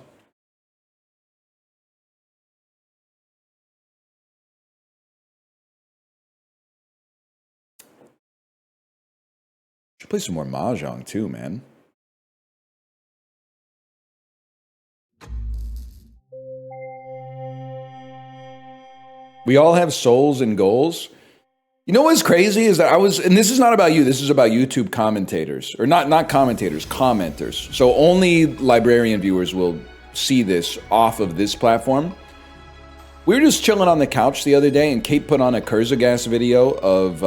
Should play some more Mahjong, too, man. We all have souls and goals. You know what's crazy is that and this is not about you, this is about YouTube commentators, or not commentators, commenters. So only librarian viewers will see this off of this platform. We were just chilling on the couch the other day, and Kate put on a Kurzgesagt video of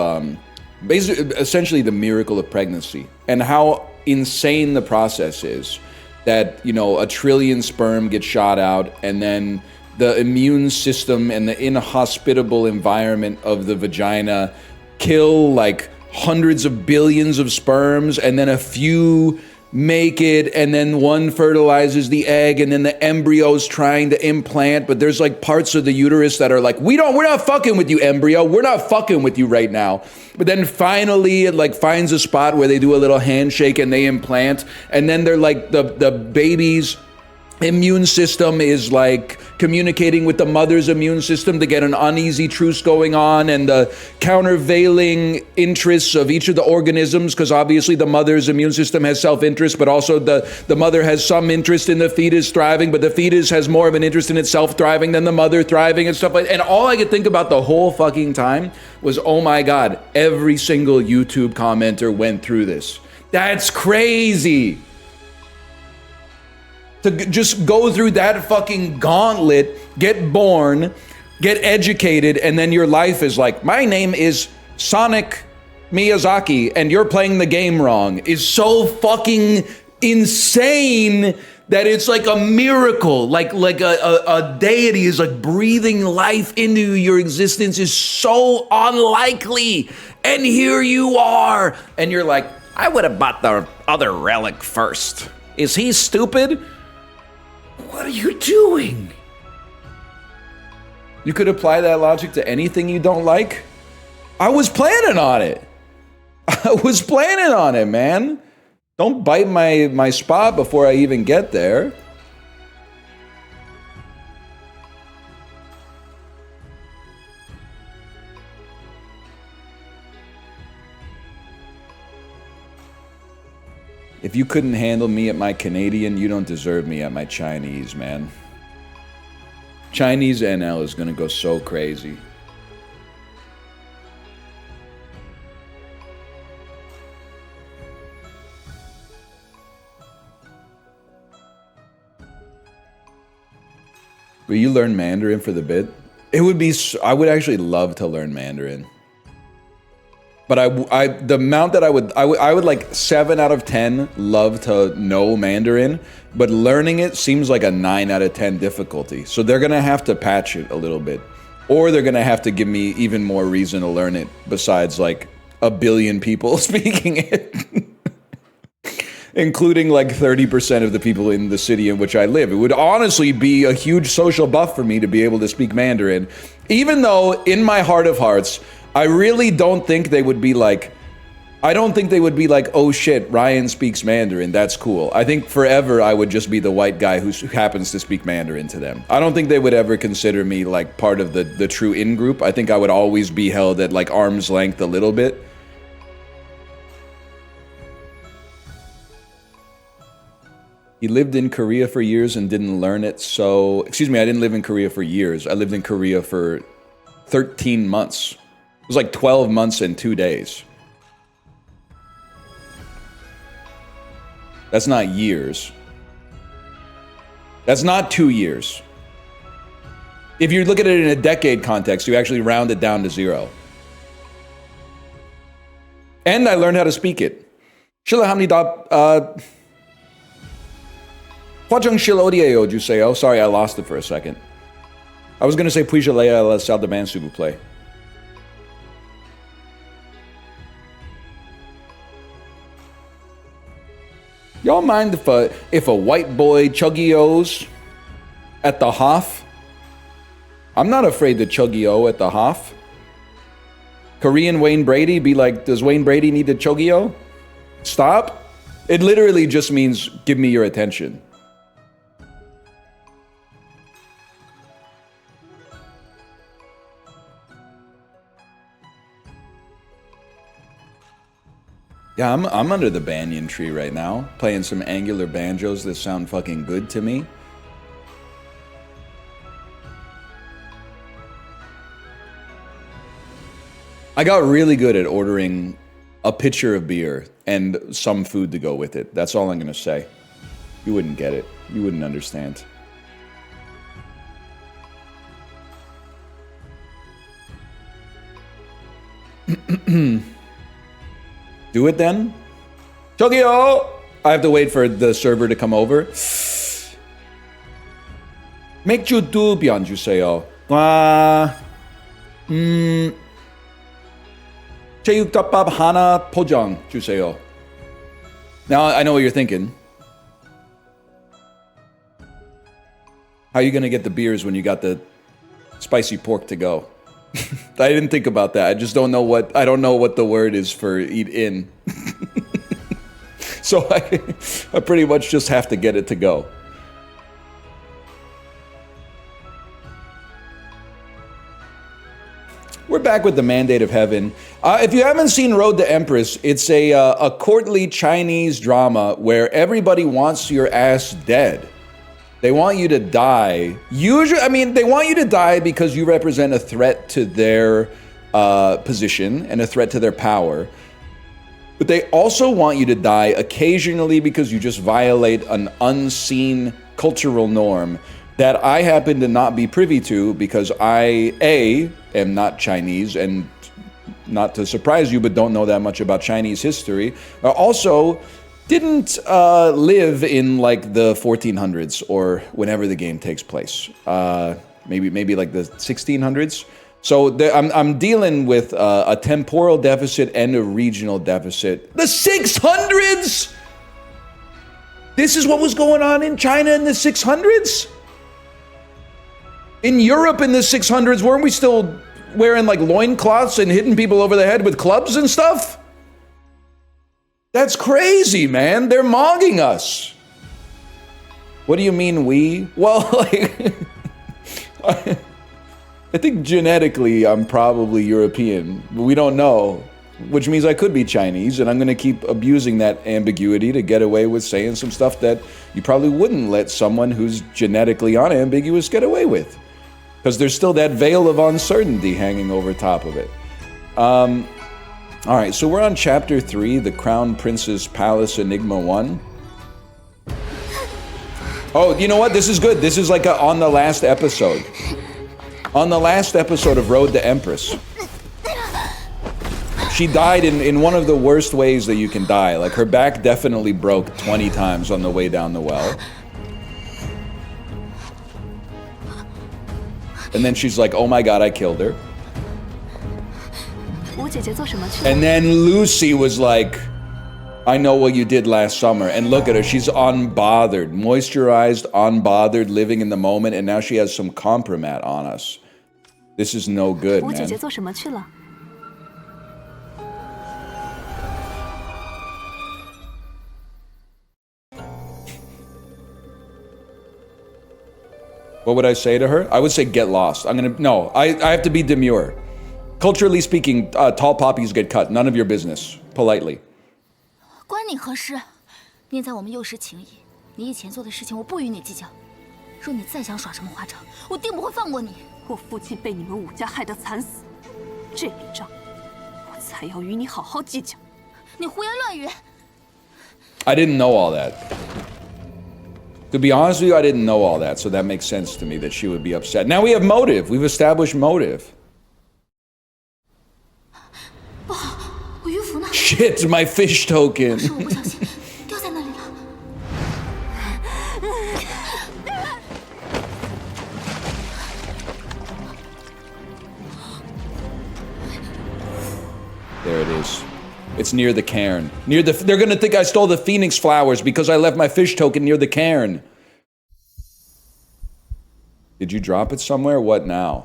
essentially the miracle of pregnancy and how insane the process is. That, you know, 1 trillion sperm get shot out, and then the immune system and the inhospitable environment of the vagina kill like hundreds of billions of sperms, and then a few make it, and then one fertilizes the egg, and then the embryo's trying to implant, but there's like parts of the uterus that are like, we're not fucking with you, embryo, we're not fucking with you right now. But then finally it like finds a spot where they do a little handshake and they implant, and then they're like the baby's immune system is like communicating with the mother's immune system to get an uneasy truce going on, and the countervailing interests of each of the organisms, because obviously the mother's immune system has self-interest, but also the mother has some interest in the fetus thriving, but the fetus has more of an interest in itself thriving than the mother thriving and stuff like that. And all I could think about the whole fucking time was, oh my God, every single YouTube commenter went through this. That's crazy. To just go through that fucking gauntlet, get born, get educated, and then your life is like, my name is Sonic Miyazaki, and you're playing the game wrong, is so fucking insane that it's like a miracle, like a deity is like breathing life into your existence is so unlikely. And here you are, and you're like, I would have bought the other relic first. Is he stupid? What are you doing? You could apply that logic to anything you don't like. I was planning on it. I was planning on it, man. Don't bite my spot before I even get there. If you couldn't handle me at my Canadian, you don't deserve me at my Chinese, man. Chinese NL is gonna go so crazy. Will you learn Mandarin for the bit? It would be, I would actually love to learn Mandarin. But the amount that I would like 7 out of 10 love to know Mandarin, but learning it seems like a 9 out of 10 difficulty. So they're gonna have to patch it a little bit, or they're gonna have to give me even more reason to learn it besides like 1 billion people speaking it, including like 30% of the people in the city in which I live. It would honestly be a huge social buff for me to be able to speak Mandarin, even though in my heart of hearts, I really don't think they would be like, oh shit, Ryan speaks Mandarin, that's cool. I think forever I would just be the white guy who happens to speak Mandarin to them. I don't think they would ever consider me like part of the true in-group. I think I would always be held at like arm's length a little bit. He lived in Korea for years and didn't learn it, so... Excuse me, I didn't live in Korea for years. I lived in Korea for 13 months. It was like 12 months and 2 days. That's not years. That's not 2 years. If you look at it in a decade context, you actually round it down to 0. And I learned how to speak it. 실례합니다. 화장실 어디에요, 주세요? Sorry, I lost it for a second. I was gonna say puis-je aller à la salle de bain, s'il vous plaît. Y'all mind if a white boy chuggy-os at the Hof? I'm not afraid to chuggy-o at the Hof. Korean Wayne Brady be like, does Wayne Brady need to chuggy-o? Stop? It literally just means give me your attention. Yeah, I'm under the banyan tree right now, playing some angular banjos that sound fucking good to me. I got really good at ordering a pitcher of beer and some food to go with it. That's all I'm gonna say. You wouldn't get it. You wouldn't understand. Do it then? Tokyo! I have to wait for the server to come over. 맥주 두 병 주세요. 제육덮밥 하나 포장 주세요. Now I know what you're thinking. How are you gonna get the beers when you got the spicy pork to go? I didn't think about that. I just don't know what the word is for eat in. So I pretty much just have to get it to go. We're back with the Mandate of Heaven. If you haven't seen Road to Empress, it's a courtly Chinese drama where everybody wants your ass dead. They want you to die. Usually, I mean, they want you to die because you represent a threat to their position and a threat to their power. But they also want you to die occasionally because you just violate an unseen cultural norm that I happen to not be privy to because I, A, am not Chinese, and not to surprise you, but don't know that much about Chinese history. Also, didn't live in like the 1400s or whenever the game takes place. Maybe like the 1600s. So I'm dealing with a temporal deficit and a regional deficit. The 600s? This is what was going on in China in the 600s? In Europe in the 600s, weren't we still wearing like loincloths and hitting people over the head with clubs and stuff? That's crazy, man. They're mogging us. What do you mean we? Well, like, I think genetically I'm probably European, but we don't know, which means I could be Chinese, and I'm going to keep abusing that ambiguity to get away with saying some stuff that you probably wouldn't let someone who's genetically unambiguous get away with, because there's still that veil of uncertainty hanging over top of it. All right, so we're on chapter 3, the Crown Prince's Palace Enigma 1. Oh, you know what? This is good. This is like on the last episode. On the last episode of Road to Empress. She died in one of the worst ways that you can die. Like, her back definitely broke 20 times on the way down the well. And then she's like, oh my god, I killed her. And then Lucy was like, I know what you did last summer. And look at her, she's unbothered, moisturized, unbothered, living in the moment, and now she has some compromat on us. This is no good, man. What would I say to her? I would say get lost. I have to be demure. Culturally speaking, tall poppies get cut. None of your business. Politely. 关你何事？念在我们幼时情谊，你以前做的事情我不与你计较。若你再想耍什么花招，我定不会放过你。我父亲被你们武家害得惨死，这笔账我才要与你好好计较。你胡言乱语。I didn't know all that. To be honest with you, I didn't know all that, so that makes sense to me that she would be upset. Now we have motive. We've established motive. shit, my fish token. 是我不小心掉在那里了。There it is. It's near the cairn. They're gonna think I stole the phoenix flowers because I left my fish token near the cairn. Did you drop it somewhere? What now?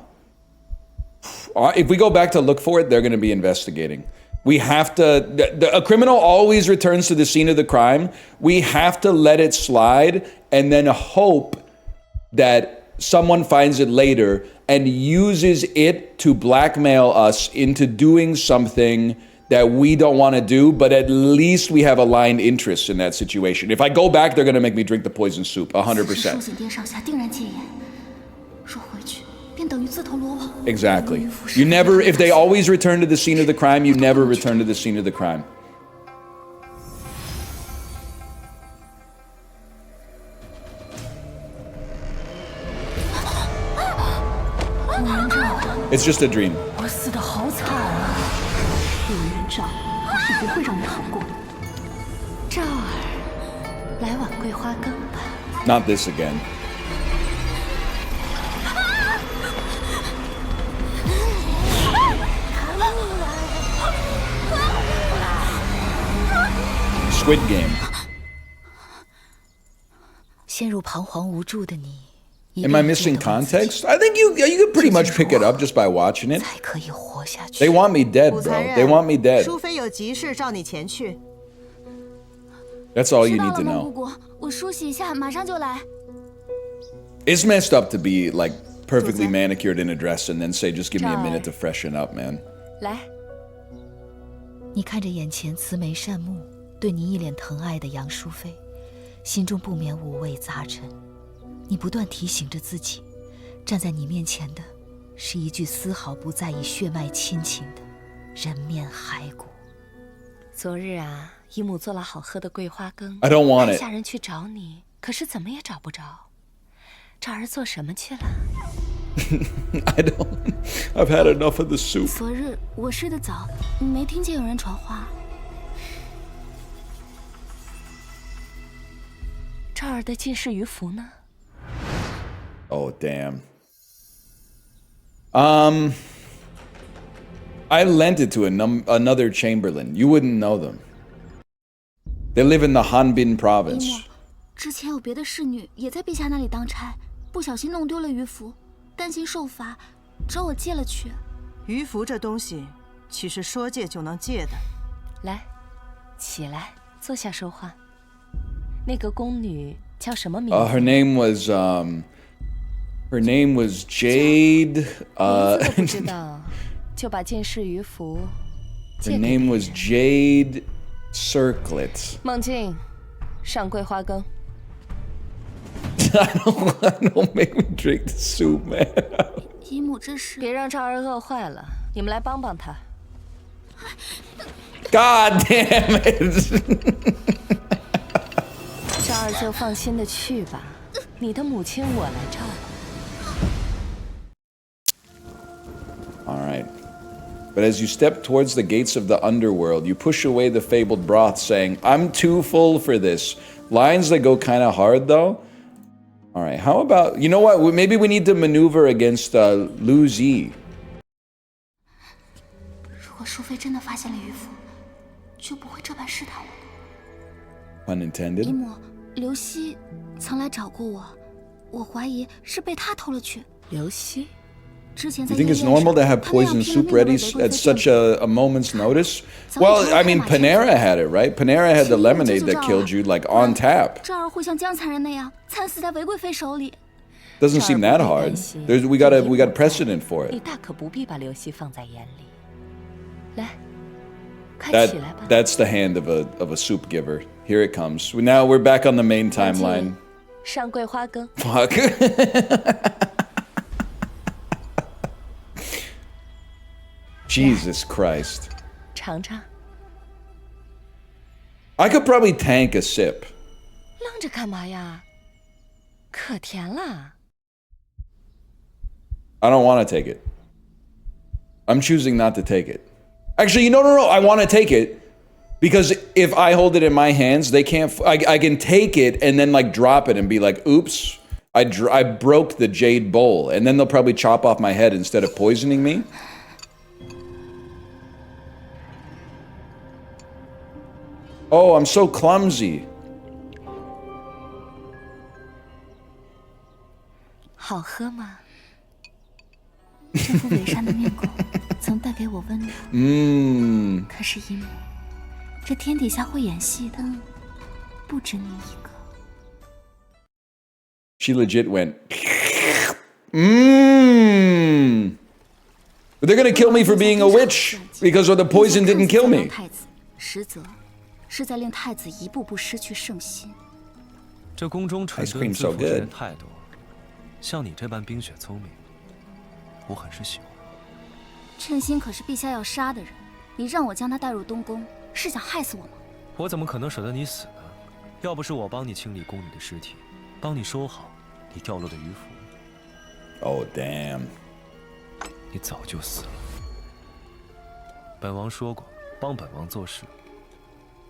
If we go back to look for it, they're gonna be investigating. We have to, a criminal always returns to the scene of the crime. We have to let it slide and then hope that someone finds it later and uses it to blackmail us into doing something that we don't want to do, but at least we have aligned interests in that situation. If I go back, they're going to make me drink the poison soup, 100%. Exactly. You never, if they always return to the scene of the crime, you never return to the scene of the crime. It's just a dream. 我死得好惨啊！陆元璋，我是不会让你好过的。赵儿，来碗桂花羹吧。 Not this again. Squid Game. 陷入彷徨无助的你。 Am I missing context? I think you could pretty much pick it up just by watching it. They want me dead, bro. They want me dead. 淑妃有急事召你前去。 That's all you need to 知道了，蒙 know. 姑姑，我梳洗一下，马上就来。 It's messed up to be like perfectly manicured in a dress and then say, just give me a minute to freshen up, man. 来，你看着眼前慈眉善目、对你一脸疼爱的杨淑妃，心中不免五味杂陈。 你不断提醒着自己，站在你面前的，是一具丝毫不在意血脉亲情的人面骸骨。昨日啊，姨母做了好喝的桂花羹， I don't want it. 下人去找你，可是怎么也找不着。这儿做什么去了？ I don't. I've had enough of the soup. 昨日我睡得早，没听见有人传话。这儿的进士鱼符呢？ Oh, damn. I lent it to another chamberlain. You wouldn't know them. They live in the Hanbin province. 之前有别的侍女也在陛下那里当差，不小心弄丢了鱼符，担心受罚，找我借了去。鱼符这东西，岂是说借就能借的？来，起来，坐下说话。那个宫女叫什么名字？ Her name was Her name was Jade. 名字都不知道，就把进士鱼符 Her name was Jade Circlet. 孟静，上桂花羹。 I don't make me drink the soup, man. 姨母这是别让赵儿饿坏了，你们来帮帮他。 God damn it! 赵儿就放心的去吧，你的母亲我来照顾。 All right. But as you step towards the gates of the underworld, you push away the fabled broth, saying, I'm too full for this. Lines that go kind of hard, though. All right, how about, you know what? Maybe we need to maneuver against Lu Zi. 如果淑妃真的发现了鱼符，就不会这般试探我了。 姨 Unintended. 母，刘熙曾来找过我，我怀疑是被他偷了去。刘熙。 You think it's normal to have poison soup ready at such a moment's notice? Well, I mean, Panera had it, right? Panera had the lemonade that killed you, like, on tap. 赵儿会像江残人那样惨死在韦贵妃手里。 Doesn't seem that hard. We got precedent for 你 it. 大可不必把刘熙放在眼里。来，快起来吧。 That's the hand of a soup giver. Here it comes. Now we're back on the main timeline. 上桂花羹。 Fuck. Jesus Christ. 尝尝。 I could probably tank a sip. 愣着干嘛呀？可甜了。 I don't want to take it. I'm choosing not to take it. Actually, no. I want to take it. Because if I hold it in my hands, they can't. I can take it and then like drop it and be like, "Oops, I broke the jade bowl," and then they'll probably chop off my head instead of poisoning me. Oh, I'm so clumsy. 好喝吗？这副伪善的面孔曾带给我温暖。可是一幕，这天底下会演戏的不止你一个。She legit went. But they're gonna kill me for being a witch because of the poison didn't kill me. 太子，实则是在令太子一步步失去圣心。这宫中蠢钝自负之人太多，像你这般冰雪聪明，我很是喜欢。称心可是陛下要杀的人，你让我将他带入东宫，是想害死我吗？我怎么可能舍得你死呢？要不是我帮你清理宫里的尸体，帮你收好你掉落的鱼符。Oh damn！ 你早就死了。本王说过，帮本王做事，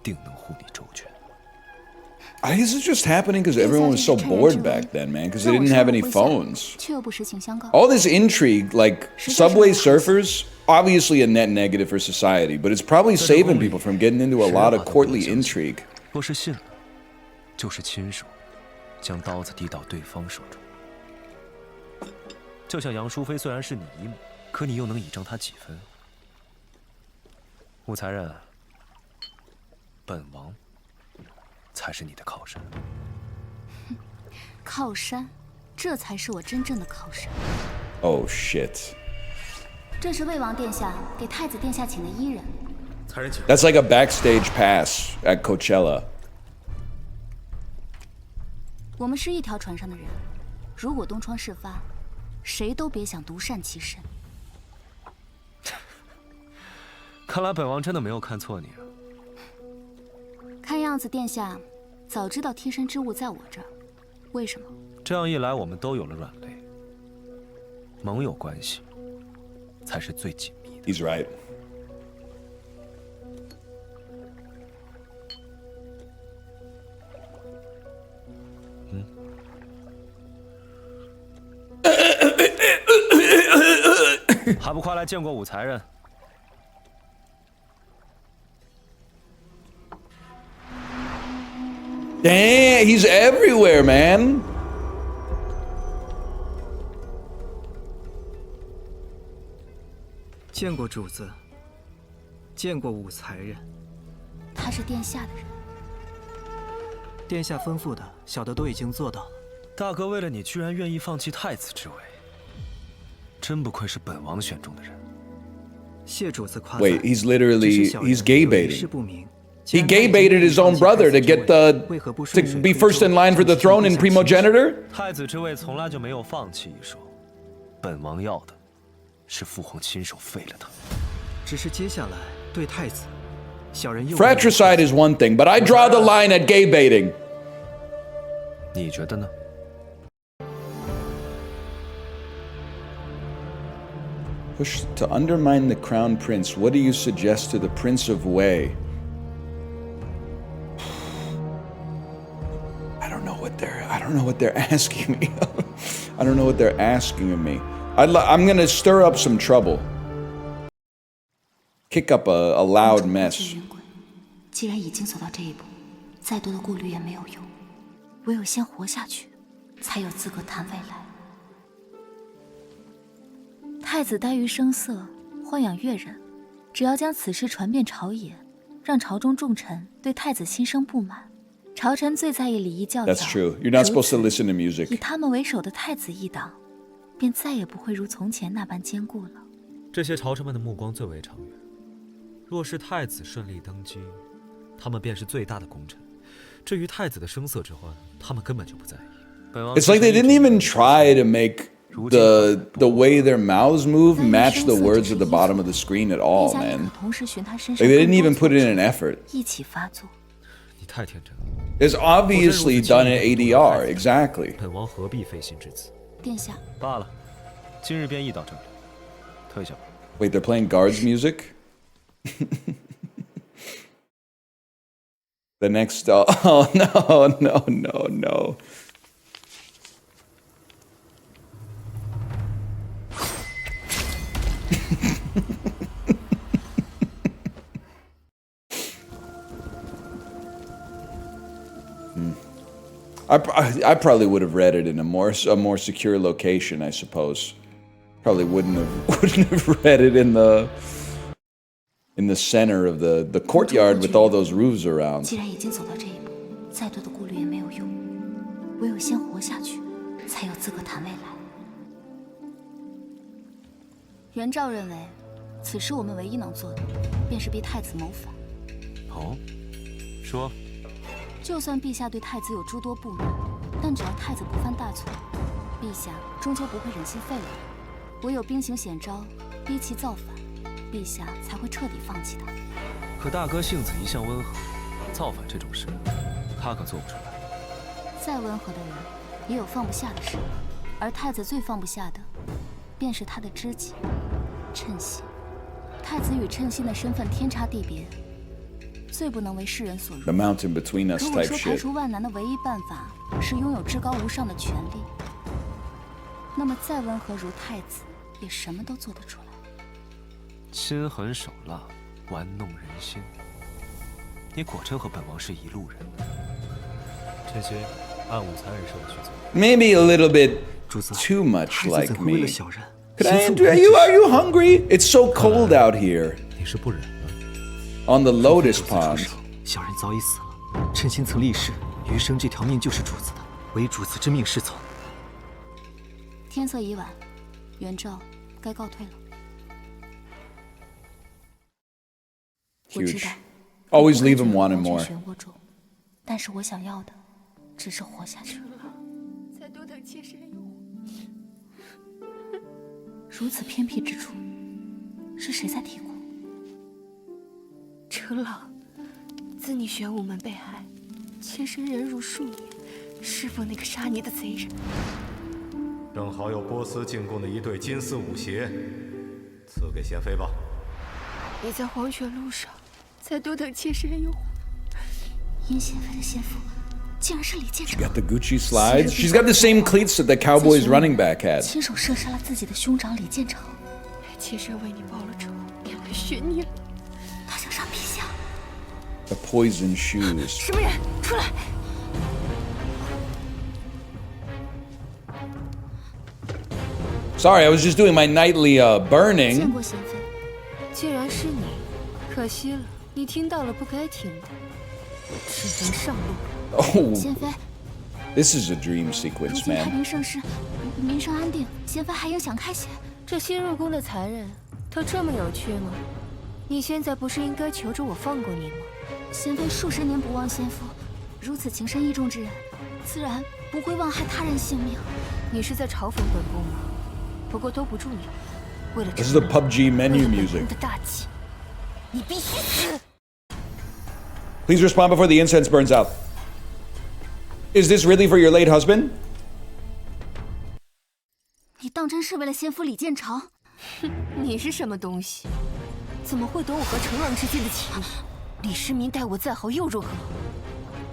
定能护你周全。I guess it's just happening because everyone was so bored back then, man, because they didn't have any phones. 却又不实情相告。 All this intrigue, like subway surfers, obviously a net negative for society, but it's probably saving people from getting into a lot of courtly intrigue. 若是信了，就是亲手将刀子递到对方手中。就像杨淑妃虽然是你姨母，可你又能倚仗她几分？武才人，本王才是你的靠山。靠山，这才是我真正的靠山。 Oh shit. 这是魏王殿下给太子殿下请的伊人。That's like a backstage pass at Coachella. 我们是一条船上的人，如果东窗事发，谁都别想独善其身。看来本王真的没有看错你啊。看样子殿下早知道贴身之物在我这儿，为什么？这样一来，我们都有了软肋，盟友关系才是最紧密的。 He's right. Hmm? 还不快来见过武才人！ Damn, he's everywhere, man. 见过主子，见过武才人。他是殿下的人。殿下吩咐的，小的都已经做到了。大哥为了你，居然愿意放弃太子之位，真不愧是本王选中的人。谢主子夸赞。 Wait, he's literally he's gay 事 baiting. 不明。 He gay baited his own brother to get to be first in line for the throne and primogenitor. 太子之位从来就没有放弃一说，本王要的是父皇亲手废了他。只是接下来对太子，小人又 Fratricide is one thing, but I draw the line at gay baiting. 你觉得呢？ Push to undermine the crown prince. What do you suggest to the Prince of Wei? I don't know what they're asking me. I don't know what they're asking of me. I'm gonna stir up some trouble. Kick up a loud mess. 既然已经走到这一步，再多的顾虑也没有用，唯有先活下去，才有资格谈未来。太子呆于声色，豢养越人，只要将此事传遍朝野，让朝中重臣对太子心生不满。朝臣最在意礼仪教条。 That's true. You're not supposed to listen to music. 以他们为首的太子一党，便再也不会如从前那般坚固了。这些朝臣们的目光最为长远。若是太子顺利登基，他们便是最大的功臣。至于太子的声色之患，他们根本就不在意。 It's like they didn't even try to make the way their mouths move match the words at the bottom of the screen at all, man. Like they didn't even put in an effort. 一起发作。你太天真了。 It's obviously done at ADR, exactly. 本王何必费心至此？殿下。罢了，今日便议到这里，退下吧。 Wait, they're playing guards music? The next. Oh no. I probably would have read it in a more secure location, I suppose. Probably wouldn't have read it in the center of the courtyard with all those roofs around. 既然已经走到这一步，再多的顾虑也没有用，唯有先活下去，才有资格谈未来。元照认为，此时我们唯一能做的，便是逼太子谋反。哦，说。 就算陛下对太子有诸多不满，但只要太子不犯大错，陛下终究不会忍心废了他。唯有兵行险招，逼其造反，陛下才会彻底放弃他。可大哥性子一向温和，造反这种事，他可做不出来。再温和的人，也有放不下的事，而太子最放不下的，便是他的知己称心。太子与称心的身份天差地别。 最不能为世人所容。 The mountain between us 如果 type 说排 shit. 除万难的唯一办法是拥有至高无上的权力，那么再温和如太子，也什么都做得出来。心狠手辣，玩弄人心。你果真和本王是一路人。这些暗无残忍是我去做。 Maybe a little bit 主子 too much 太子 like 怎会为 me. 了小人 Could I enter? Are you hungry? It's so cold out here. 你是不忍了？ On the Lotus 主子出 Pond. 手，小人早已死了。称心曾立誓，余生这条命就是主子的，唯主子之命是从。天色已晚，元照该告退了。我知 Huge. 道 Always 我 leave 不 him 会 wanting 觉得 more. 完全漩涡中，但是我想要的只是活下去。再多等妾身有如此偏僻之处，是谁在提过？ 车老，自你玄武门被害，妾身忍辱数年，是否那个杀你的贼人？正好有波斯进贡的一对金丝舞鞋，赐给贤妃吧。你在黄泉路上，再多等妾身有。殷贤妃的先夫，竟然是李建 She 成。 got the Gucci slides. She's got the same cleats that the Cowboys running back had. 亲手射杀了自己的兄长李建成。妾身为你报了仇，免来寻你了。 他想杀陛下。 The poison shoes. 什么人？出来！ Sorry, I was just doing my nightly 见 burning. 过贤妃。既然是你，可惜了，你听到了不该听的，只能上路。 Oh, 贤妃， this is a dream 如 sequence, 今太 man. 平盛世，民生安定，贤妃还应想开些。这新入宫的残忍，他这么有趣吗？你现在不是应该求着我放过你吗？ 贤妃数十年不忘先夫，如此情深义重之人，自然不会妄害他人性命。你是在嘲讽本宫吗？不过兜不住你了。为了 This is the PUBG menu music. 的大计，你必须死！ Please respond before the incense burns out. Is this really for your late husband? 你当真是为了先夫李建成？哼，你是什么东西？怎么会懂我和成王之间的情谊？李世民待我再好又如何？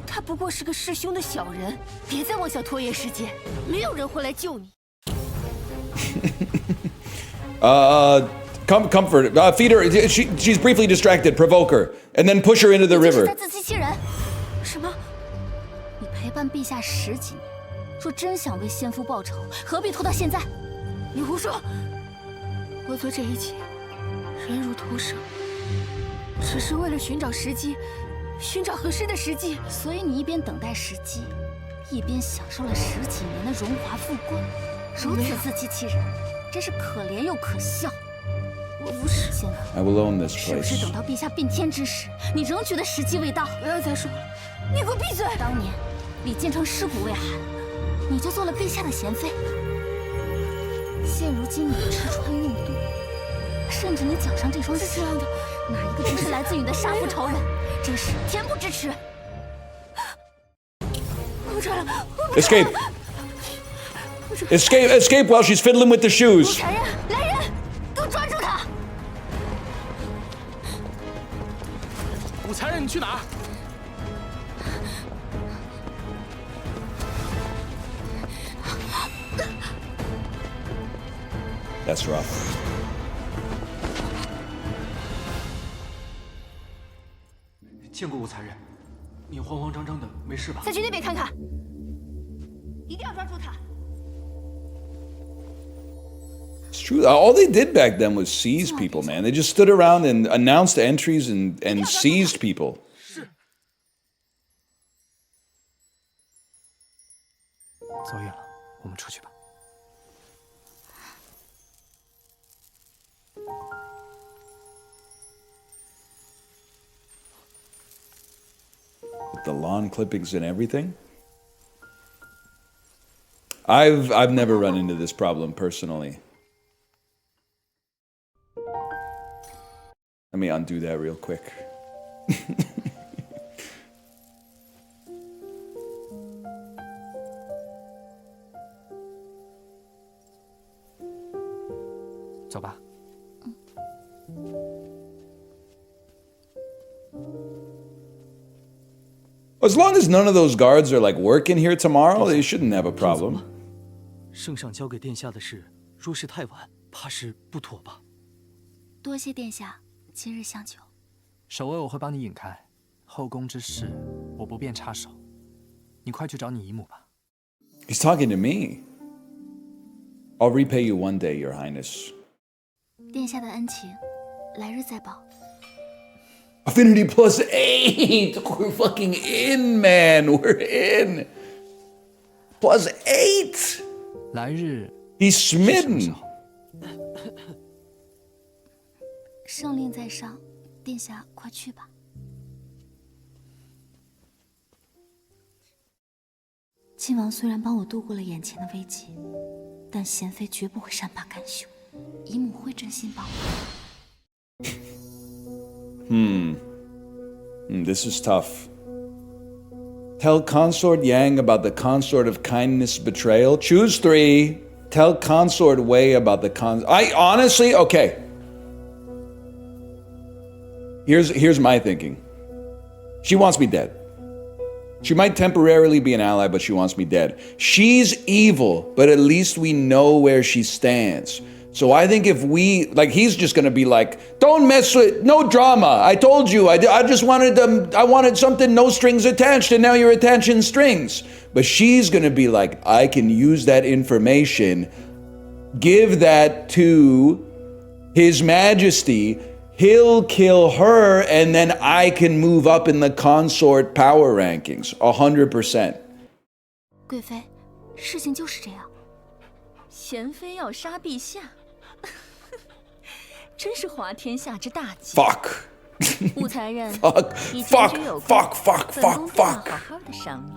他不过是个弑兄的小人，别再妄想拖延时间，没有人会来救你。Comfort. Feed her. She's briefly distracted. Provoke her, and then push her into the 你这是 river. 在自欺欺人。什么？你陪伴陛下10几年，若真想为先夫报仇，何必拖到现在？你胡说！我做这一切，忍辱偷生，只是为了寻找时机，寻找合适的时机。所以你一边等待时机，一边享受了10几年的荣华富贵，如此自欺欺人，真是可怜又可笑。我不是。贤妃， I will own this 是不是 place. 等到陛下变天之时，你仍觉得时机未到？不要再说了，你给我闭嘴！当年李建成尸骨未寒，你就做了陛下的贤妃。现如今你吃穿用度，甚至你脚上这双鞋，这样的哪一个不是来自你的杀父仇人？真是恬不知耻！我不穿了，我不穿 Escape. 了。 Escape while she's fiddling with the 不 shoes. 残忍！来人，给我抓住他！武才人，你去哪儿？ That's rough. 见过武才人，你慌慌张张的，没事吧？再去那边看看，一定要抓住他。 It's true. All they did back then was seize people, man. They just stood around and announced entries and seized people. 走远了，我们出去吧。 With the lawn clippings and everything. I've never run into this problem personally. Let me undo that real quick. 走吧。 As long as none of those guards are like working here tomorrow, they shouldn't have a problem. 圣上交给殿下的事，若是太晚，怕是不妥吧？多谢殿下，今日相救。守卫我会帮你引开，后宫之事我不便插手。你快去找你姨母吧。 He's talking to me. I'll repay you one day, Your Highness. 殿下的恩情，来日再报。 Affinity +8! We're fucking in, man! We're in! +8! 来日 He's smitten! 圣令在上，殿下快去吧。靖王虽然帮我度过了眼前的危机，但贤妃绝不会善罢甘休，姨母会真心帮我。This is tough. Tell Consort Yang about the Consort of Kindness betrayal. Choose 3. Tell Consort Wei about the I honestly, okay. Here's my thinking. She wants me dead. She might temporarily be an ally, but she wants me dead. She's evil, but at least we know where she stands. So I think if we, like, he's just gonna be like, don't mess with, no drama. I told you, I just wanted I wanted something, no strings attached, and now you're attaching strings. But she's gonna be like, I can use that information, give that to His Majesty, he'll kill her, and then I can move up in the consort power rankings, 100%. 贵妃，事情就是这样。贤妃要杀陛下，真是滑天下之大稽。 Fuck. 武才人， Fuck. 以前 Fuck. 之有功， Fuck. Fuck. 本宫 Fuck. 定要 Fuck. 好好的赏你。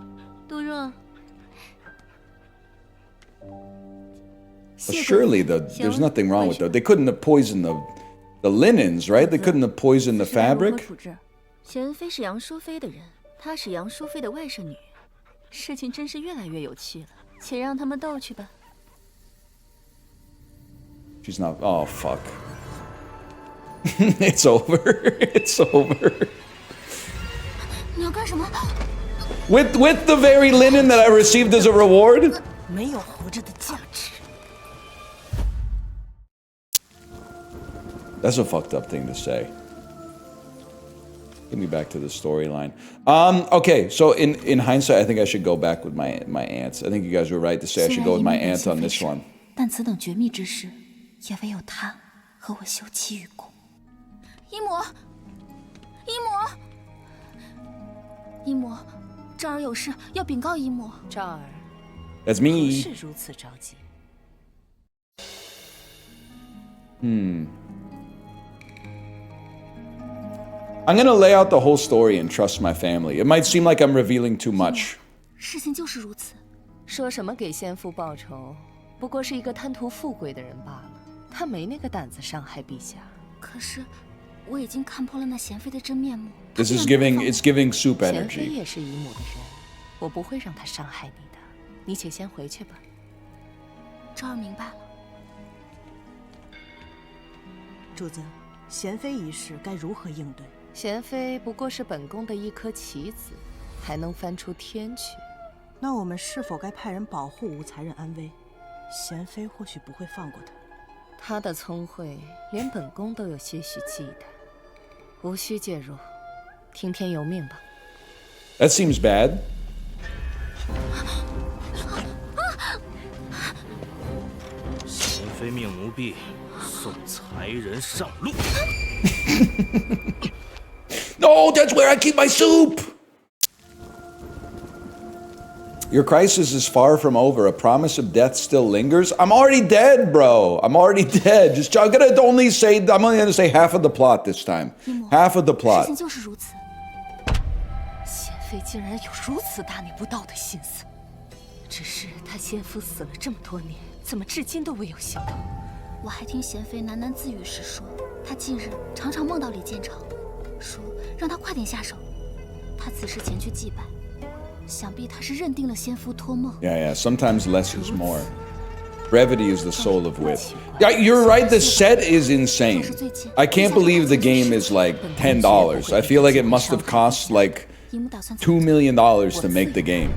杜若， Well, surely there's nothing wrong with that. They couldn't have poisoned the linens, right? They couldn't have poisoned the 是该如何 fabric. 处置？贤妃是杨淑妃的人，她是杨淑妃的外甥女，事情真是越来越有趣了。且让他们斗去吧。 She's not. Oh, fuck. It's over. It's over. 你要干什么？ With the very linen that I received as a reward? 没有活着的价值。 That's a fucked up thing to say. Get me back to the storyline. Okay, so in hindsight, I think I should go back with my aunts. I think you guys were right to say I should go with my aunt on this one. 但此等绝密之事，也唯有他和我休戚与共。姨母，姨母，姨母，昭儿有事要禀告姨母。昭儿， That's 何 me. 事如此着急？ I'm gonna lay out the whole story and trust my family. It might seem like I'm revealing too much. 事情就是如此。说什么给先父报仇，不过是一个贪图富贵的人罢了。他没那个胆子伤害陛下。可是，我已经看破了那贤妃的真面目。 This is it's giving soup 贤妃 energy. 也是姨母的人，我不会让她伤害你的。你且先回去吧。昭儿明白了。主子，贤妃一事该如何应对？ 贤妃不过是本宫的一颗棋子，还能翻出天去。那我们是否该派人保护武才人安危？贤妃或许不会放过他。他的聪慧，连本宫都有些许忌惮，无需介入，听天由命吧。That seems bad. 贤妃命奴婢送才人上路。No, that's where I keep my soup. Your crisis is far from over. A promise of death still lingers. I'm already dead, bro. I'm already dead. I'm only gonna say half of the plot this time. Half of the 事 plot. 情就是如此。贤妃竟然有如此大逆不道的心思，只是她先夫死了这么多年，怎么至今都未有行动？我还听贤妃喃喃自语时说，她近日常常梦到李建成，说让他快点下手。她此时前去祭拜，想必她是认定了先夫托梦。Yeah. Sometimes less is more. Brevity is the soul of wit. Yeah, you're right. The set is insane. I can't believe the game is like $10. I feel like it must have cost like $2 million to make the game.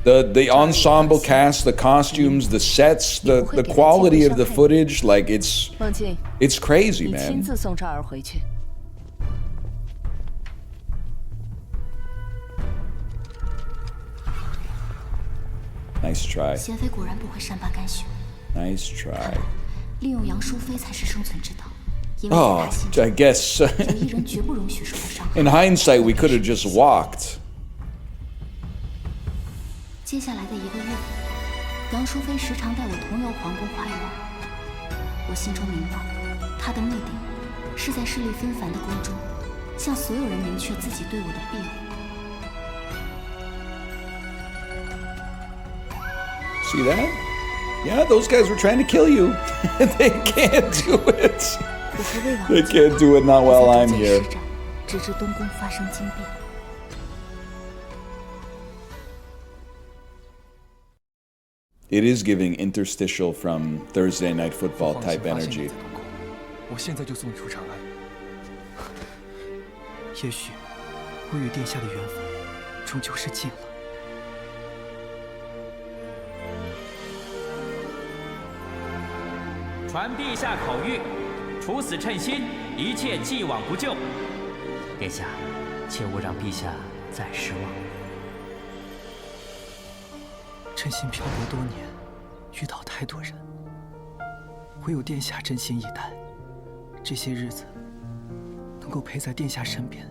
The ensemble cast, the costumes, the sets, the quality of the footage, like it's crazy, 你 man. 亲自送赵儿回去。Nice try. 贤妃果然不会善罢甘休， Nice try. 利用杨淑妃才是生存之道。因为 Oh, 在她心中， I guess 有一人绝不容许受到伤害。 in hindsight we could have just walked. 接下来的1个月，杨淑妃时常带我同游皇宫花园。我心中明白，她的目的是在势力纷繁的宫中，向所有人明确自己对我的庇护。 See that? Yeah, those guys were trying to kill you. They can't do it. 我和魏王 They can't do it not while I'm 在 here. 施展，直至东宫发生惊变。 It is giving interstitial from Thursday Night Football 放心 type 发现你 energy. 在东宫，我现在就送你出长安。也许我与殿下的缘分终究是尽了。传陛下口谕，处死称心，一切既往不咎。殿下，切勿让陛下再失望。 称心漂泊多年，遇到太多人，唯有殿下真心以待。这些日子能够陪在殿下身边，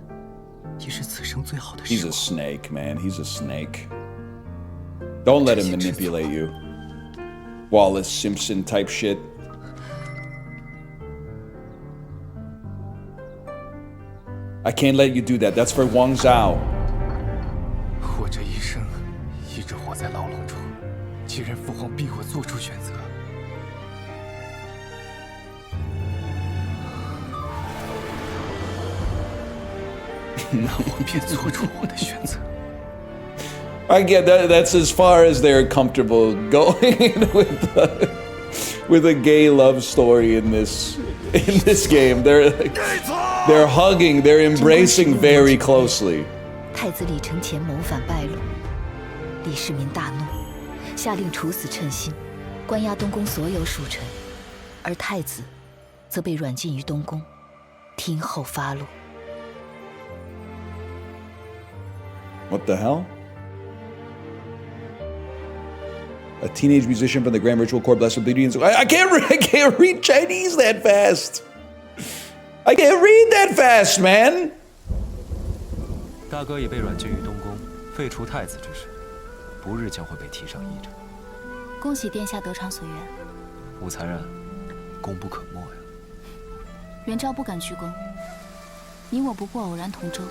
已是此生最好的 He's 时 a 光。 snake, man. He's a snake. Don't let him manipulate you. Wallace Simpson type shit. I can't let you do that. That's for Wang Zhao. 我这一生一直活在牢笼中，既然父皇逼我做出选择，那我便做出我的选择。 I get that. That's as far as they're comfortable going with a gay love story in this game. They're hugging. They're embracing very closely. 太子李承乾谋反败露，李世民大怒，下令处死称心，关押东宫所有属臣，而太子则被软禁于东宫，听候发落。 What the hell? A teenage musician from the Grand Ritual Corps, blessed with obedience. I can't read Chinese that fast. I can't read that fast, man. 大哥已被软禁于东宫，废除太子之事，不日将会被提上议程。恭喜殿下得偿所愿。武才然，功不可没呀。元昭不敢居宫，你我不过偶然同舟，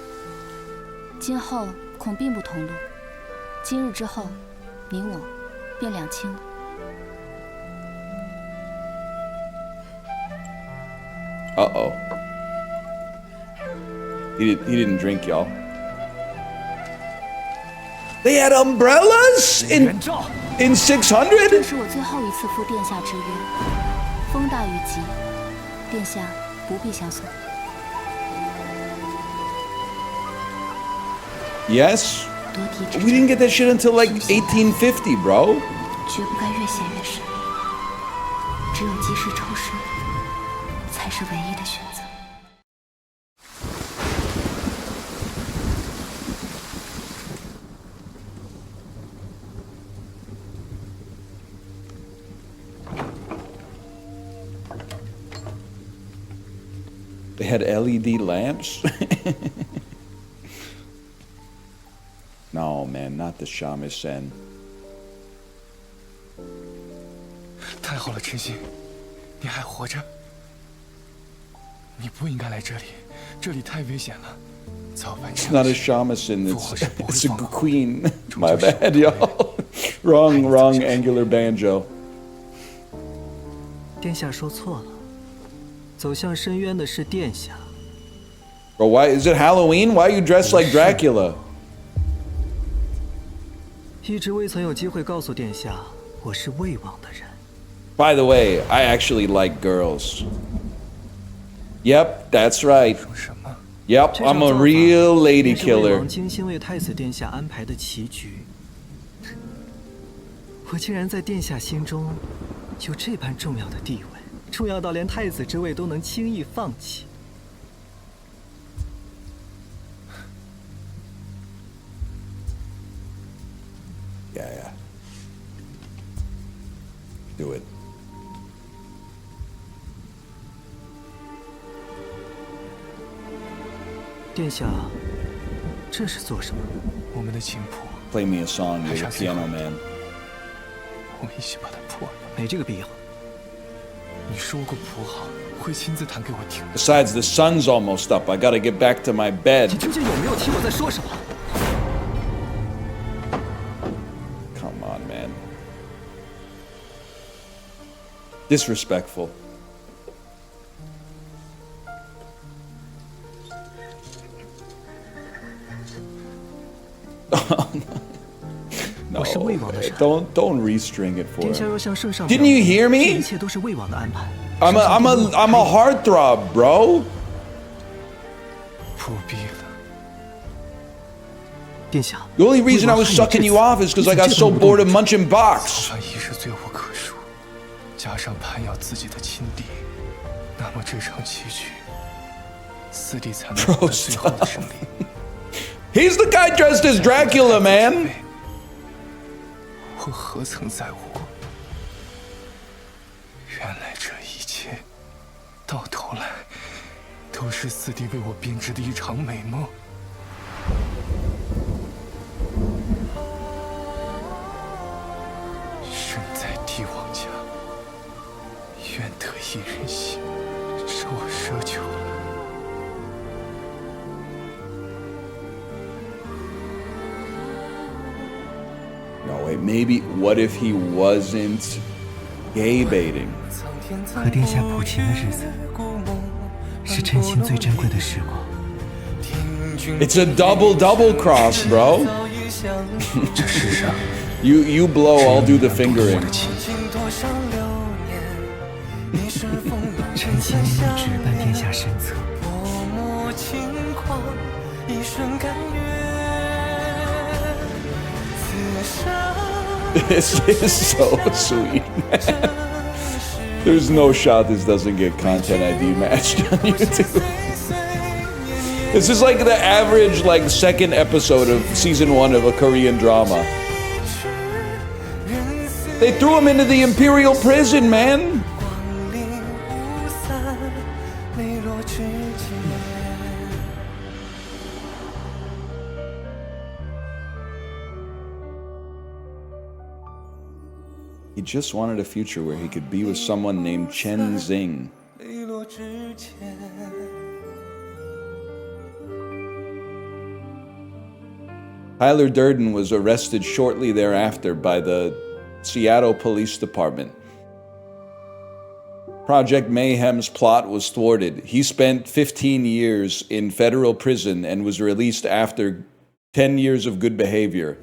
今后恐并不同路。今日之后，你我便两清了。 Uh-oh. He didn't drink, y'all. They had umbrellas in 这 600? 是我最后一次赴殿下之约，风大雨急，殿下不必相送。 Yes. We didn't get that shit until like 1850, bro. 绝不该越陷越深，只有及时抽身，才是唯一的选择。They had LED lamps? No, man, not the shamisen. 太好了，陈心，你还活着。你不应该来这里，这里太危险了。早晚 It's not a shamisen, it's a queen. My bad, y'all. wrong angular banjo. 殿下说错了，走向深渊的是殿下。Bro, why is it Halloween? Why are you dressed like Dracula? 一直未曾有机会告诉殿下，我是魏王的人。By the way, I actually like girls. Yep, that's right. Yep, I'm a real lady 这是魏 killer. 王精心为太子殿下安排的棋局。我竟然在殿下心中有这般重要的地位，重要到连太子之位都能轻易放弃。Yeah. Do it. 殿下，这是做什么？我们的琴谱。 Play me a song, you're the piano man. 我们一起把它破了。没这个必要。你说过谱好，会亲自弹给我听。Besides, the sun's almost up. I gotta get back to my bed. 你究竟有没有听我在说什么？ Come on, man. Disrespectful. No, don't restring it for 殿下 him. 要向圣上。 Didn't you hear 这 me? 一切都是魏王的安排。 I'm a heartthrob, bro. 不必了。殿下。 The only reason I was sucking you off is because I got so bored of munching box. 造反一事罪无可恕，加上攀咬自己的亲弟，那么这场棋局，四弟才能获得最后的胜利。 He's the guy dressed as Dracula, man. 我何曾在乎？原来这一切，到头来，都是四弟为我编织的一场美梦。身在帝王家，愿得一人心，是我奢求了。 No, wait, maybe, what if he wasn't gay baiting? 和殿下谱琴的日子，是称心最珍贵的时光。 It's a double cross, bro. 这世上 You blow, I'll do the fingering. 臣心一直伴殿下身侧。 This is so sweet. There's no shot this doesn't get content ID matched on YouTube. This is like the average, like, second episode of season 1 of a Korean drama. They threw him into the Imperial prison, man. He just wanted a future where he could be with someone named Chen Xing. Tyler Durden was arrested shortly thereafter by the Seattle Police Department. Project Mayhem's plot was thwarted. He spent 15 years in federal prison and was released after 10 years of good behavior.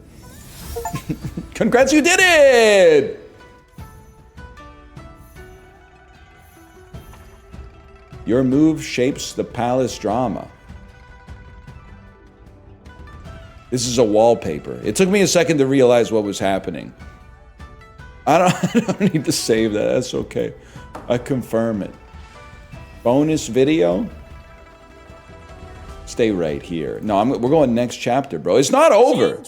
Congrats, you did it! Your move shapes the palace drama. This is a wallpaper. It took me a second to realize what was happening. I don't need to save that. That's okay. I confirm it. Bonus video? Stay right here. No, we're going next chapter, bro. It's not over.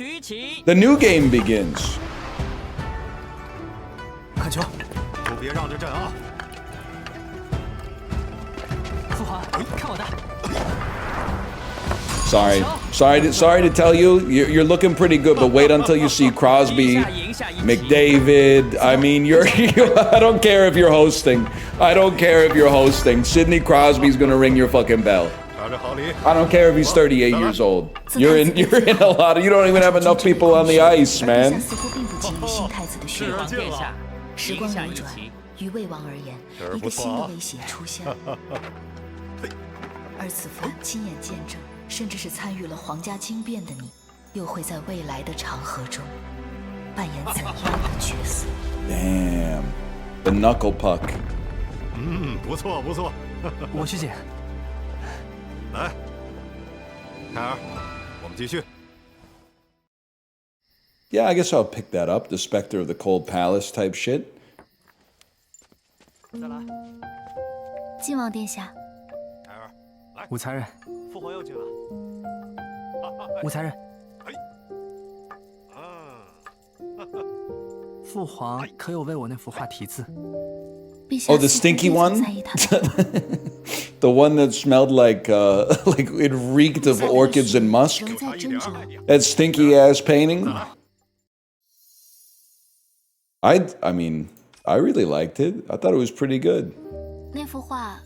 The new game begins. 看球，都别让着阵啊！父皇，看我的。 Sorry to tell you, you're looking pretty good, but wait until you see Crosby, McDavid. I mean, I don't care if you're hosting. I don't care if you're hosting. Sidney Crosby's gonna ring your fucking bell. I don't care if he's 38 years old. You're in a lot of. You don't even have enough people on the ice, man. 似乎并不急于新太子的血光。时光流转，于魏王而言，一个新的威胁出现了。而此番亲眼见证，甚至是参与了皇家惊变的你，又会在未来的长河中扮演怎样的角色 Damn, the knuckle puck. 不错不错。我去捡。来，凯尔，我们继续。 Yeah, I guess I'll pick that up. The Spectre of the Cold Palace type shit. 晋王殿下。 武才人，父皇要紧了。武才人，父皇可有为我那幅画题字？ Oh, the stinky one? The one that smelled like it reeked of orchids and musk? That stinky ass painting? I mean, I really liked it. I thought it was pretty good. 那幅画，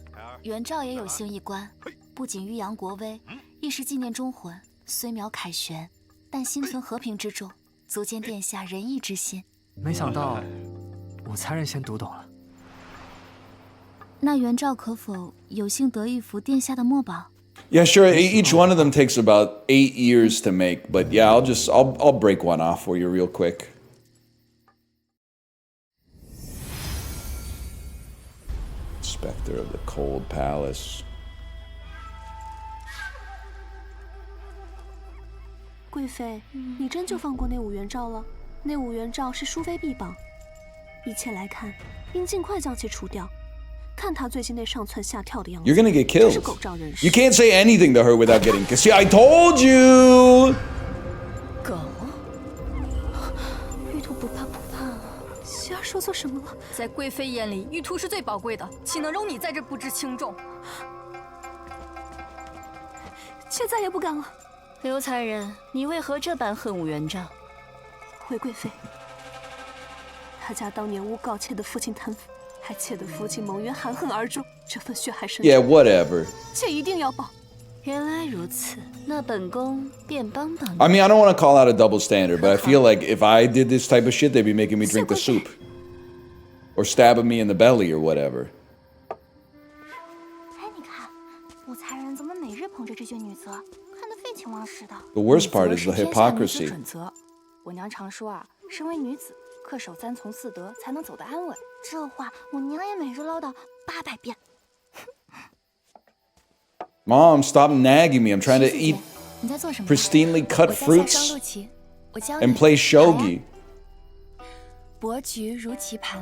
元照也有幸一观，不仅欲扬国威，亦是纪念忠魂，虽渺凯旋，但心存和平之重，足见殿下仁义之心。没想到，武才人先读懂了。 那元照可否有幸得一幅殿下的墨宝？ Yeah, sure. Each one of them takes about 8 years to make, but yeah, I'll break one off for you real quick. Spectre of the Cold Palace. 贵妃，你真就放过那武元照了？那武元照是淑妃臂膀，一切来看，应尽快将其除掉。看他最近那上蹿下跳的样子， You're gonna get killed. 真是狗仗人势。 You can't say anything to her without getting killed. See, I told you. 狗，玉兔不怕不怕啊！希儿说错什么了？在贵妃眼里，玉兔是最宝贵的，岂能容你在这不知轻重？妾再也不敢了。刘才人，你为何这般恨武元照？回贵妃，他家当年诬告妾的父亲贪腐。 害妾的父亲蒙冤含恨而终，这份血海深仇。 Yeah, whatever. 妾一定要报。原来如此，那本宫便帮帮你。 I mean, I don't want to call out a double standard, but I feel like if I did this type of shit, they'd be making me drink the soup. Or stabbing me in the belly or whatever. 哎，你看，武才人怎么每日捧着这卷女则，看得废寝忘食的。 The worst part is the hypocrisy. 准则，我娘常说啊，身为女子，恪守3从4德，才能走得安稳。 这话我娘也每日唠叨800遍。Mom, stop nagging me. I'm trying to eat 你在做什么 pristinely cut 我在下 fruits 双陆棋，我教你 and play shogi. 帛菊如棋盘，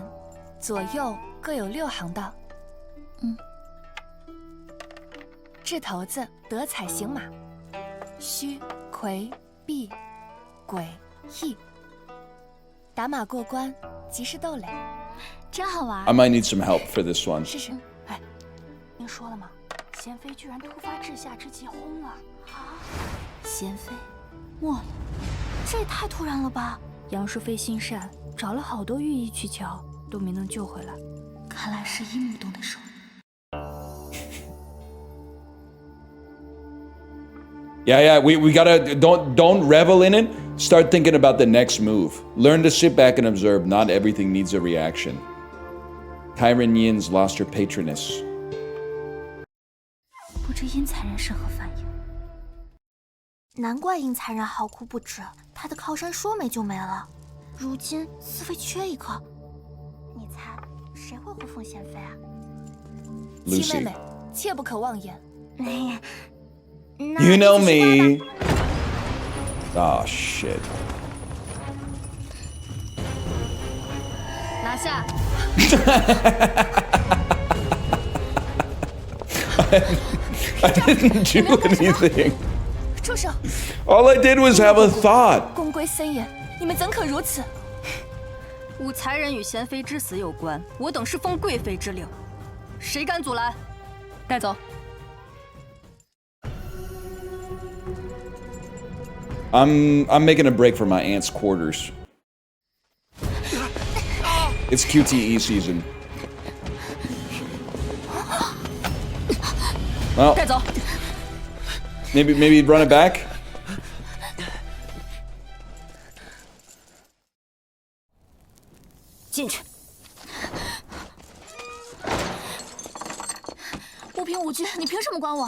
左右各有6行道。掷骰子得彩行马，须魁毕鬼翼。打马过关，即是斗垒。 真好玩。 I might need some help for this one. 试试。哎，您说了吗？贤妃居然突发治夏之急轰了。啊！贤妃没了，这也太突然了吧！杨淑妃心善，找了好多御医去瞧，都没能救回来。看来是阴母动的手。 Yeah, we gotta don't revel in it. Start thinking about the next move. Learn to sit back and observe. Not everything needs a reaction. Tyron Yin's lost her patroness. 不知阴才人是何反应？难怪阴才人嚎哭不止，他的靠山说没就没了，如今似非缺一个。你猜谁会护奉贤妃啊？七妹妹，切不可妄言。You know me. Oh shit. 拿下。I didn't do anything. 住手！ All I did was have a thought. 公规森严，你们怎可如此？武才人与贤妃之死有关，我等是奉贵妃之令，谁敢阻拦？带走。 I'm making a break for my aunt's quarters. It's QTE season. Well, 带走。 maybe run it back. 进去。无凭无据，你凭什么管我？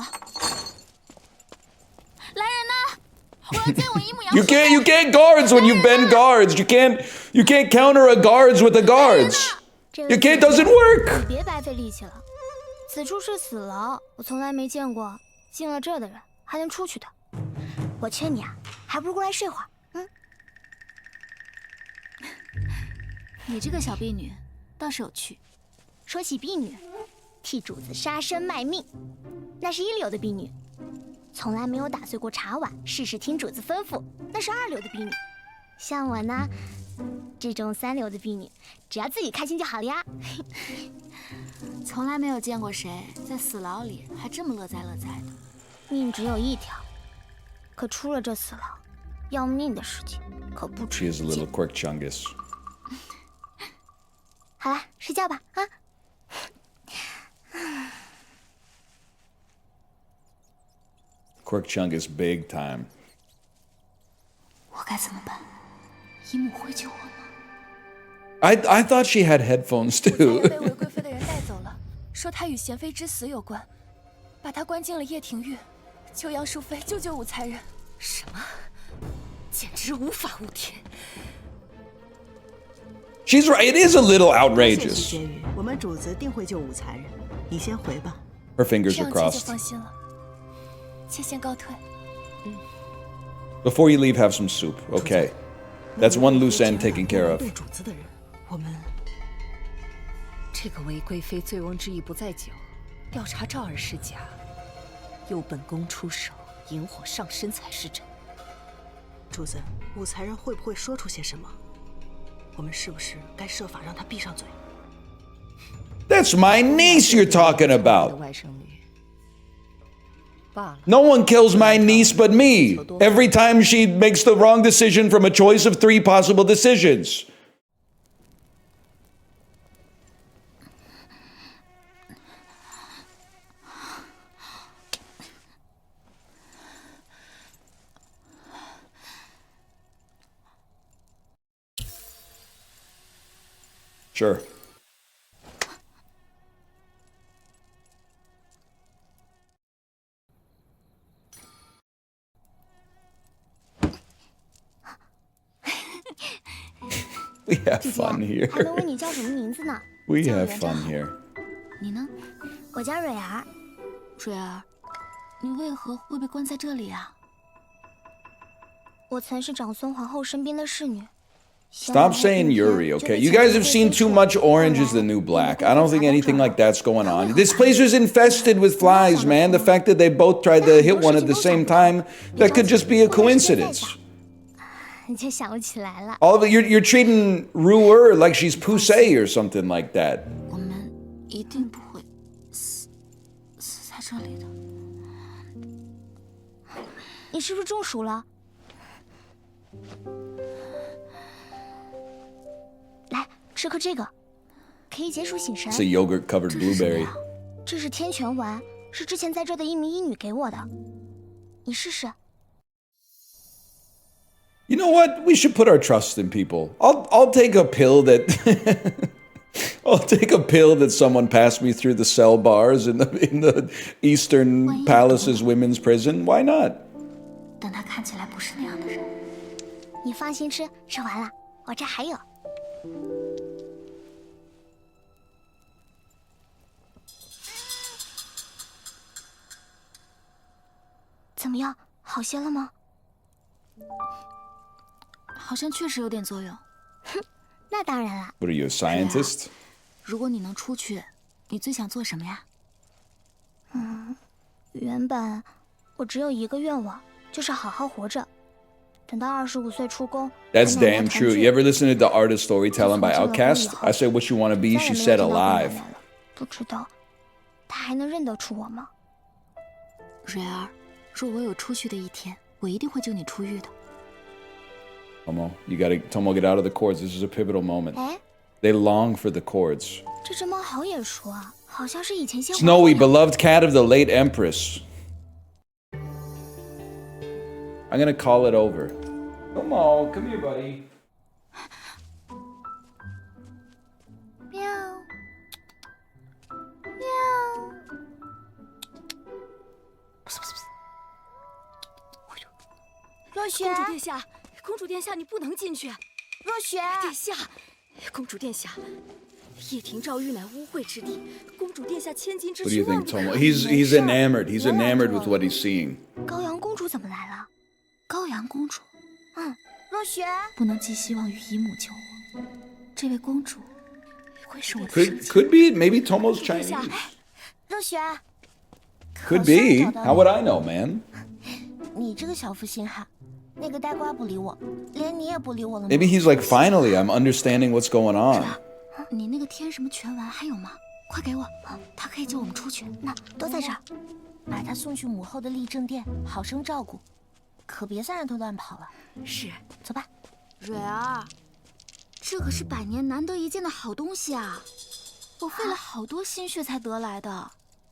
来人呐！我要见我姨母杨淑妃。You can't guards when you bend guards. You can't counter a guards with the guards. You can't doesn't work. 你别白费力气了，此处是死牢，我从来没见过进了这的人还能出去的。我劝你啊，还不如过来睡会儿。嗯。你这个小婢女倒是有趣。说起婢女，替主子杀身卖命，那是一流的婢女。从来没有打碎过茶碗，事事听主子吩咐，那是二流的婢女。像我呢，这种三流的婢女，只要自己开心就好了呀。从来没有见过谁在死牢里还这么乐哉乐哉的。命只有一条，可出了这死牢，要命的事情可不止 She is a little quirk chungus. 好了，睡觉吧啊。Quirk chungus big time. 我该怎么办？姨母会救我吗？ I thought she had headphones 才 too. 人被韦贵妃的人带走了，说她与贤妃之死有关，把她关进了掖庭狱。求杨淑妃救救武才人。什么？简直无法无天！ She's right. It is a little 谢 outrageous. 谢婕妤，我们主子定会救武才人，你先回吧。 Her fingers 这 are 样妾就 crossed. 放心了。妾先告退。 Before you leave, have some soup. Okay. That's one loose end taken care of. 对主子的人，我们这个韦贵妃醉翁之意不在酒，调查赵儿是假，由本宫出手，引火上身才是真。主子，武才人会不会说出些什么？我们是不是该设法让他闭上嘴？ That's my niece you're talking 的 about. 外甥女。罢了。 No one kills my niece but me. Every time she makes the wrong decision from a choice of 3 possible decisions. Sure. We have 姐姐， fun 还能 here. 问你叫什么名字呢？ We 叫 have 元璋 fun here. 你呢？我叫蕊儿。蕊儿，你为何会被关在这里啊？我曾是长孙皇后身边的侍女。 Stop saying Yuri, okay? You guys have seen too much Orange is the New Black. I don't think anything like that's going on. This place was infested with flies, man. The fact that they both tried to hit one at the same time, that could just be a coincidence. 你就想不起来了。 All of it, you're treating Ruer like she's Pusey or something like that. 我们一定不会死在这里的。你是不是中暑了？来，吃颗这个，可以解暑醒神。 It's a yogurt covered blueberry. 这是天泉丸，是之前在这的一名医女给我的，你试试。 You know what? We should put our trust in people. I'll take a pill that I'll take a pill that someone passed me through the cell bars in the Eastern Palace's women's prison. Why not? 但他看起来不是那样的人。你放心吃，吃完了，我这还有。怎么样？好些了吗？好像确实有点作用。哼，那当然了。 What are you, a scientist? 如果你能出去，你最想做什么呀？原本我只有一个愿望，就是好好活着。等到25岁出宫。That's damn true. You ever listen to The Art of Storytelling by Outkast? I said what you want to be, she said alive. 不知道他还能认得出我吗？蕊儿，若我有出去的一天，我一定会救你出狱的。Tomo, you gotta get out of the cords. This is a pivotal moment. 哎， They long for the cords. 这只猫好眼熟啊，好像是以前先。Snowy, beloved cat of the late Empress. I'm gonna call it over. Come on, come here, buddy. 喵喵。若雪，公主殿下，公主殿下，你不能进去。若雪，殿下，公主殿下，叶庭诏狱乃污秽之地，公主殿下千金之 What do 躯 you 万 think, 不可 Tomo? 容。 He's enamored. He's enamored with what he's seeing. 高阳公主怎么来了？高阳公主，若雪，不能寄希望于姨母救我。这位公主会是我的 Could be. Maybe Tomo's Chinese. 若雪， Could be. How would I know, man? 你这个小负心汉，那个呆瓜不理我，连你也不理我了吗？ Maybe he's like, finally, I'm understanding what's going on. 你那个天什么拳丸还有吗？快给我，它可以救我们出去。那都在这儿，把他送去母后的立正殿，好生照顾，可别再让他乱跑了。是，走吧。蕊儿，这可是百年难得一见的好东西啊！我费了好多心血才得来的，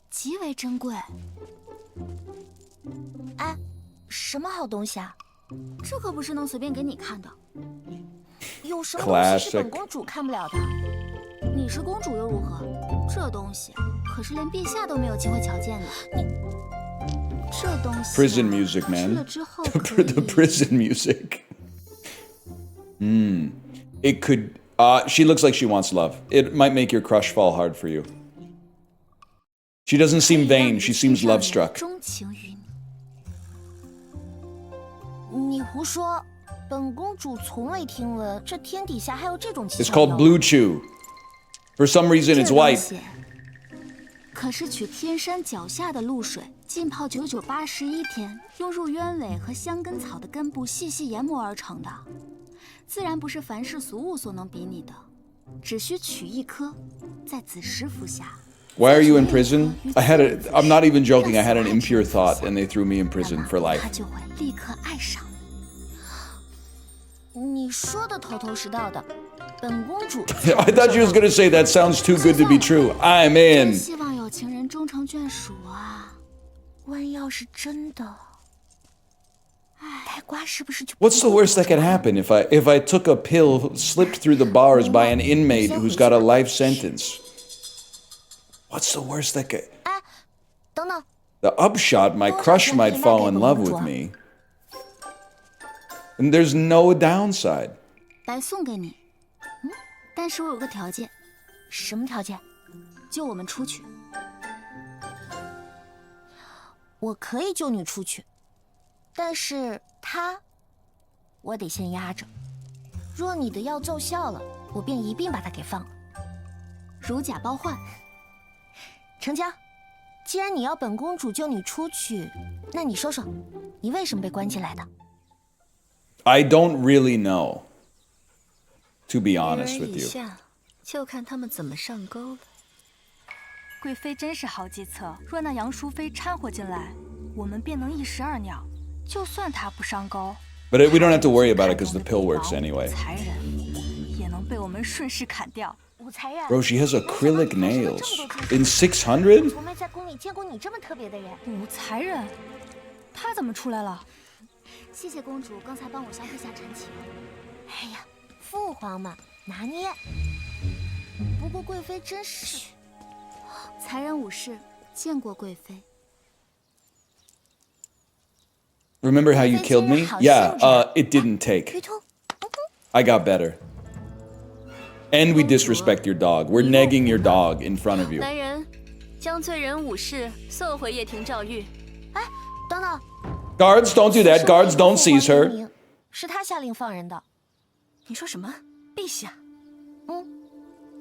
极为珍贵。哎，什么好东西啊？这可不是能随便给你看的。有什么东西是本公主看不了的？你是公主又如何？这东西可是连陛下都没有机会瞧见的。这东西 Prison music, man. The prison music. It could. She looks like she wants love. It might make your crush fall hard for you. She doesn't seem vain. She seems love struck. 钟情于你。你胡说！本公主从未听闻这天底下还有这种奇 It's called Blue Chew. For some reason, it's white. 可是取天山脚下的露水，浸泡9981天，用入鸢尾和香根草的根部细细研磨而成的，自然不是凡世俗物所能比拟的。只需取一颗，在子时服下。Why are you in prison? I'm not even joking. I had an impure thought, and they threw me in prison for life. 他就会立刻爱上你。你说的头头是道的，本公主。I thought you was gonna say that sounds too good to be true. I'm in. 希望有情人终成眷属啊！万要是真的，呆瓜是不是就 What's the worst that could happen if I took a pill slipped through the bars by an inmate who's got a life sentence? What's the worst that could? 哎，等等。The upshot, my crush might fall in love with me. And there's no downside. 白送给你，但是我有个条件。什么条件？救我们出去。我可以救你出去，但是我得先压着。若你的药奏效了，我便一并把他给放了。如假包换，成交。既然你要本公主救你出去，那你说说，你为什么被关进来的？ I don't really know. To be honest with you. 就看他们怎么上钩了。贵妃真是好计策，若那杨淑妃掺和进来，我们便能一石二鸟。就算她不上钩 ，But we don't have to worry about it because the pill works anyway. 才人也能被我们顺势砍掉。武才人 Bro, she has acrylic nails. In 600? 从没在宫里见过你这么特别的人。武才人，他怎么出来了？谢谢公主刚才帮我向陛下陈情。哎呀，父皇嘛，拿捏。不过贵妃真是。才人武士见过贵妃。 Remember how you killed me? Yeah, it didn't take. I got better. And we disrespect your dog. We're negging your dog in front of you. 来人，将罪人武士送回掖庭诏狱。哎，等等。 Guards, don't do that. Guards, don't seize her. 是他下令放人的。你说什么？陛下？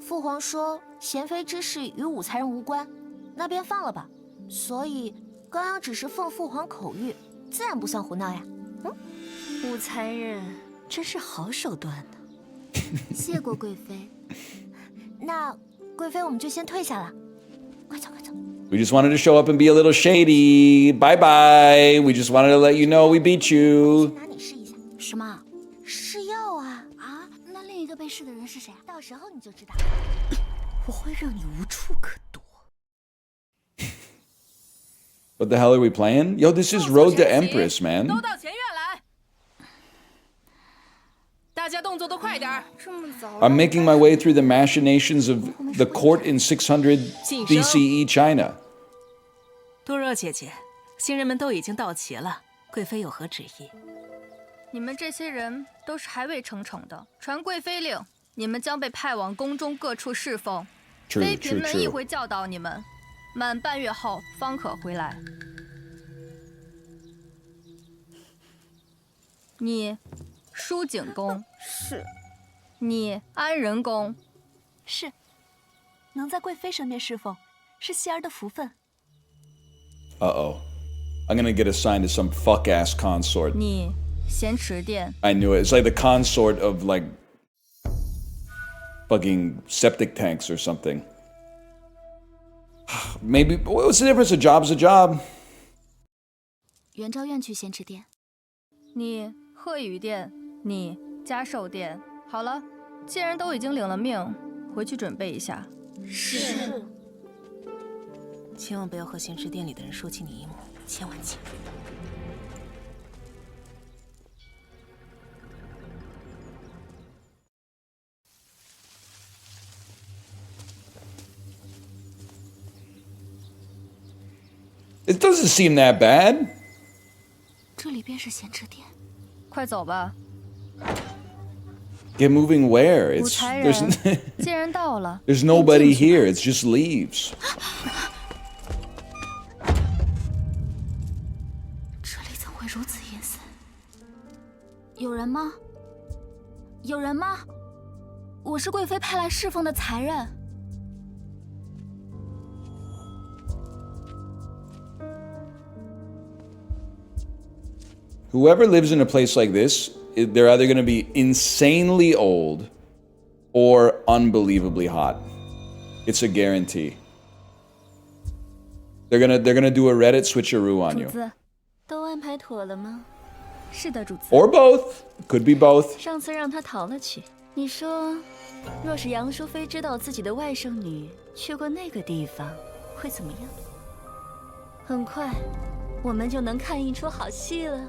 父皇说贤妃之事与武才人无关，那便放了吧。所以刚刚只是奉父皇口谕，自然不算胡闹呀。武才人真是好手段呢。谢过贵妃。那贵妃，我们就先退下了。快走，快走。We just wanted to show up and be a little shady. Bye bye. We just wanted to let you know we beat you. 拿你试一下。什么？试药啊？啊？那另一个被试的人是谁啊？到时候你就知道。我会让你无处可躲。What the hell are we playing? Yo, this is Road to Empress, man. 都到前院来。大家动作都快点儿。这么早。 I'm making my way through the machinations of the court in 600 BCE China. 多若姐姐，新人们都已经到齐了，贵妃有何旨意？你们这些人都是还未成宠的，传贵妃令，你们将被派往宫中各处侍奉。妃嫔们亦会教导你们，满半月后方可回来。你，舒景公是。你，安仁公是。能在贵妃身边侍奉，是希儿的福分。Uh-oh. I'm gonna get assigned to some fuck-ass consort. 你，咸池殿 I knew it. It's like the consort of, like, fucking septic tanks or something. Maybe, what's the difference? A job's a job. 元昭院去咸池殿。你，鹤羽殿，你，嘉寿殿。好了，既然都已经领了命，回去准备一下。是。千万不要和咸池殿里的人说起你姨母，千万记。It doesn't seem that bad. 这里便是咸池殿。快走吧。Get moving where? 武 It's 才人 there's 既然到了 there's nobody here. It's just leaves. 这里怎会如此阴森？有人吗？有人吗？我是贵妃派来侍奉的才人。Whoever lives in a place like this, they're either going to be insanely old or unbelievably hot. It's a guarantee. They're gonna do a Reddit switcheroo on 主 you. 子，都安排妥了吗？是的，主子。 Or both. Could be both. 上次让他逃了去。你说，若是杨淑妃知道自己的外甥女去过那个地方，会怎么样？很快，我们就能看一出好戏了。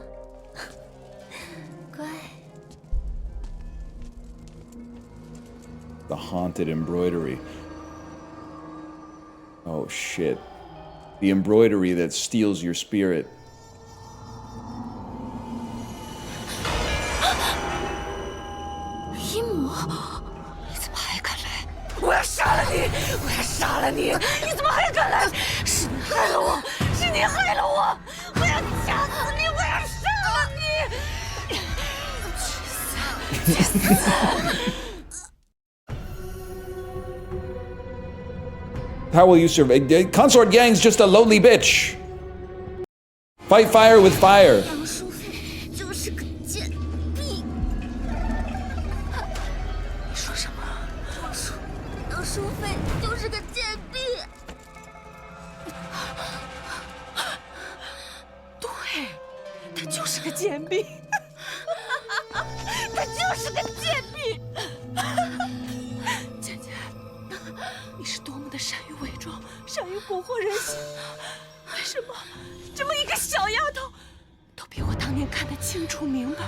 乖。 The haunted embroidery. Oh shit. The embroidery that steals your spirit. 姨母，你怎么还敢来？我要杀了你！我要杀了你！你怎么还敢来？是你害了我！是你害了我！我要掐死你！我要杀了你！去死！去死！ How will you survive? Consort Yang's just a lowly bitch. Fight fire with fire. 杨淑妃就是个贱婢。你说什么？杨淑妃就是个贱婢。对，她就是个贱婢。她就是个贱婢。姐姐，你是多么的善于伪装，善于蛊惑人心。为什么这么一个小丫头，都比我当年看得清楚明白？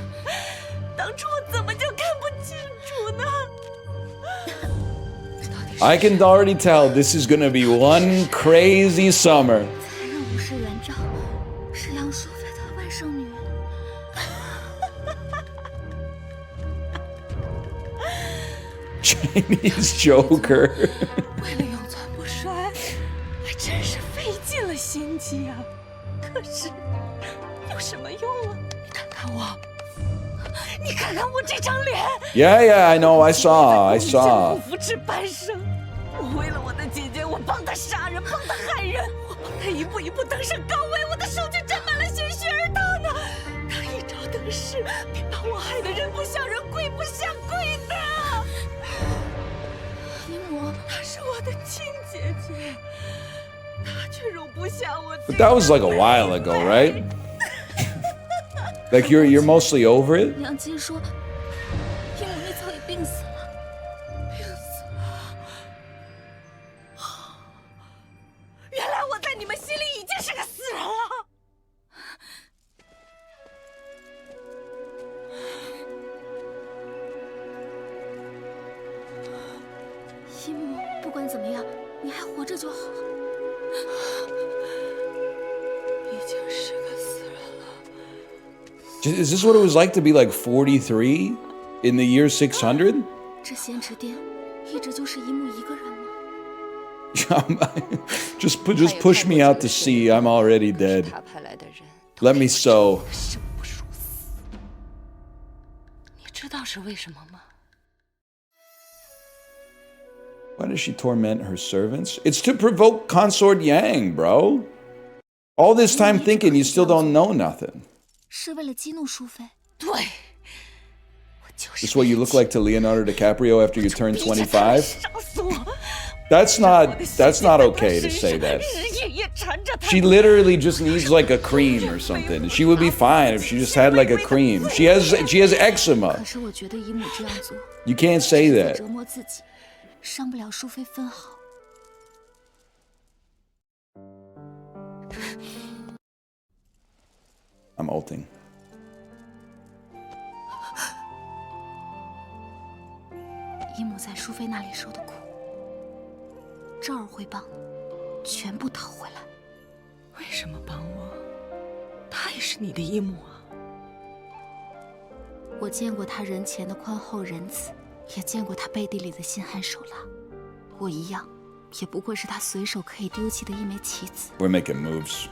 当初我怎么就看不清楚呢？ I can already tell this is gonna be one crazy summer. 才人不是元昭，是杨淑妃的外甥女。Chinese Joker. 为了永存不衰，还真是费尽了心机呀。可是有什么用啊？你看看我，你看看我这张脸。Yeah, yeah, I know. I saw. I saw. 不扶持半生。我为了我的姐姐，我帮她杀人，帮她害人，我帮她一步一步登上高位。But that was like a while ago, right? Like you're mostly over it? 娘亲说，伊姆一早已病死了，病死了。原来我在你们心里已经是个死人了。伊姆，不管怎么样，你还活着就好。已经是个死人了。 Is this what it was like to be like 43 in the year 600? 这咸池殿一直就是伊姆一个人吗？ just push me out to sea. I'm already dead. Let me sew. 你知道是为什么吗？ Why does she torment her servants? It's to provoke Consort Yang, bro. All this time thinking you still don't know nothing. 是为了激怒淑妃。对， This is what you look like to Leonardo DiCaprio after you turn 25? That's not okay to say that. She literally just needs like a cream or something. She would be fine if she just had like a cream. She has eczema. 可是我觉得伊姆这样做， You can't say that. 折磨自己，伤不了淑妃分毫。 I'm ulting. 伊姆在淑妃那里受的苦，这儿会帮你全部讨回来。为什么帮我？他也是你的姨母啊！我见过他人前的宽厚仁慈，也见过他背地里的心狠手辣。我一样，也不过是他随手可以丢弃的一枚棋子。 We're making moves.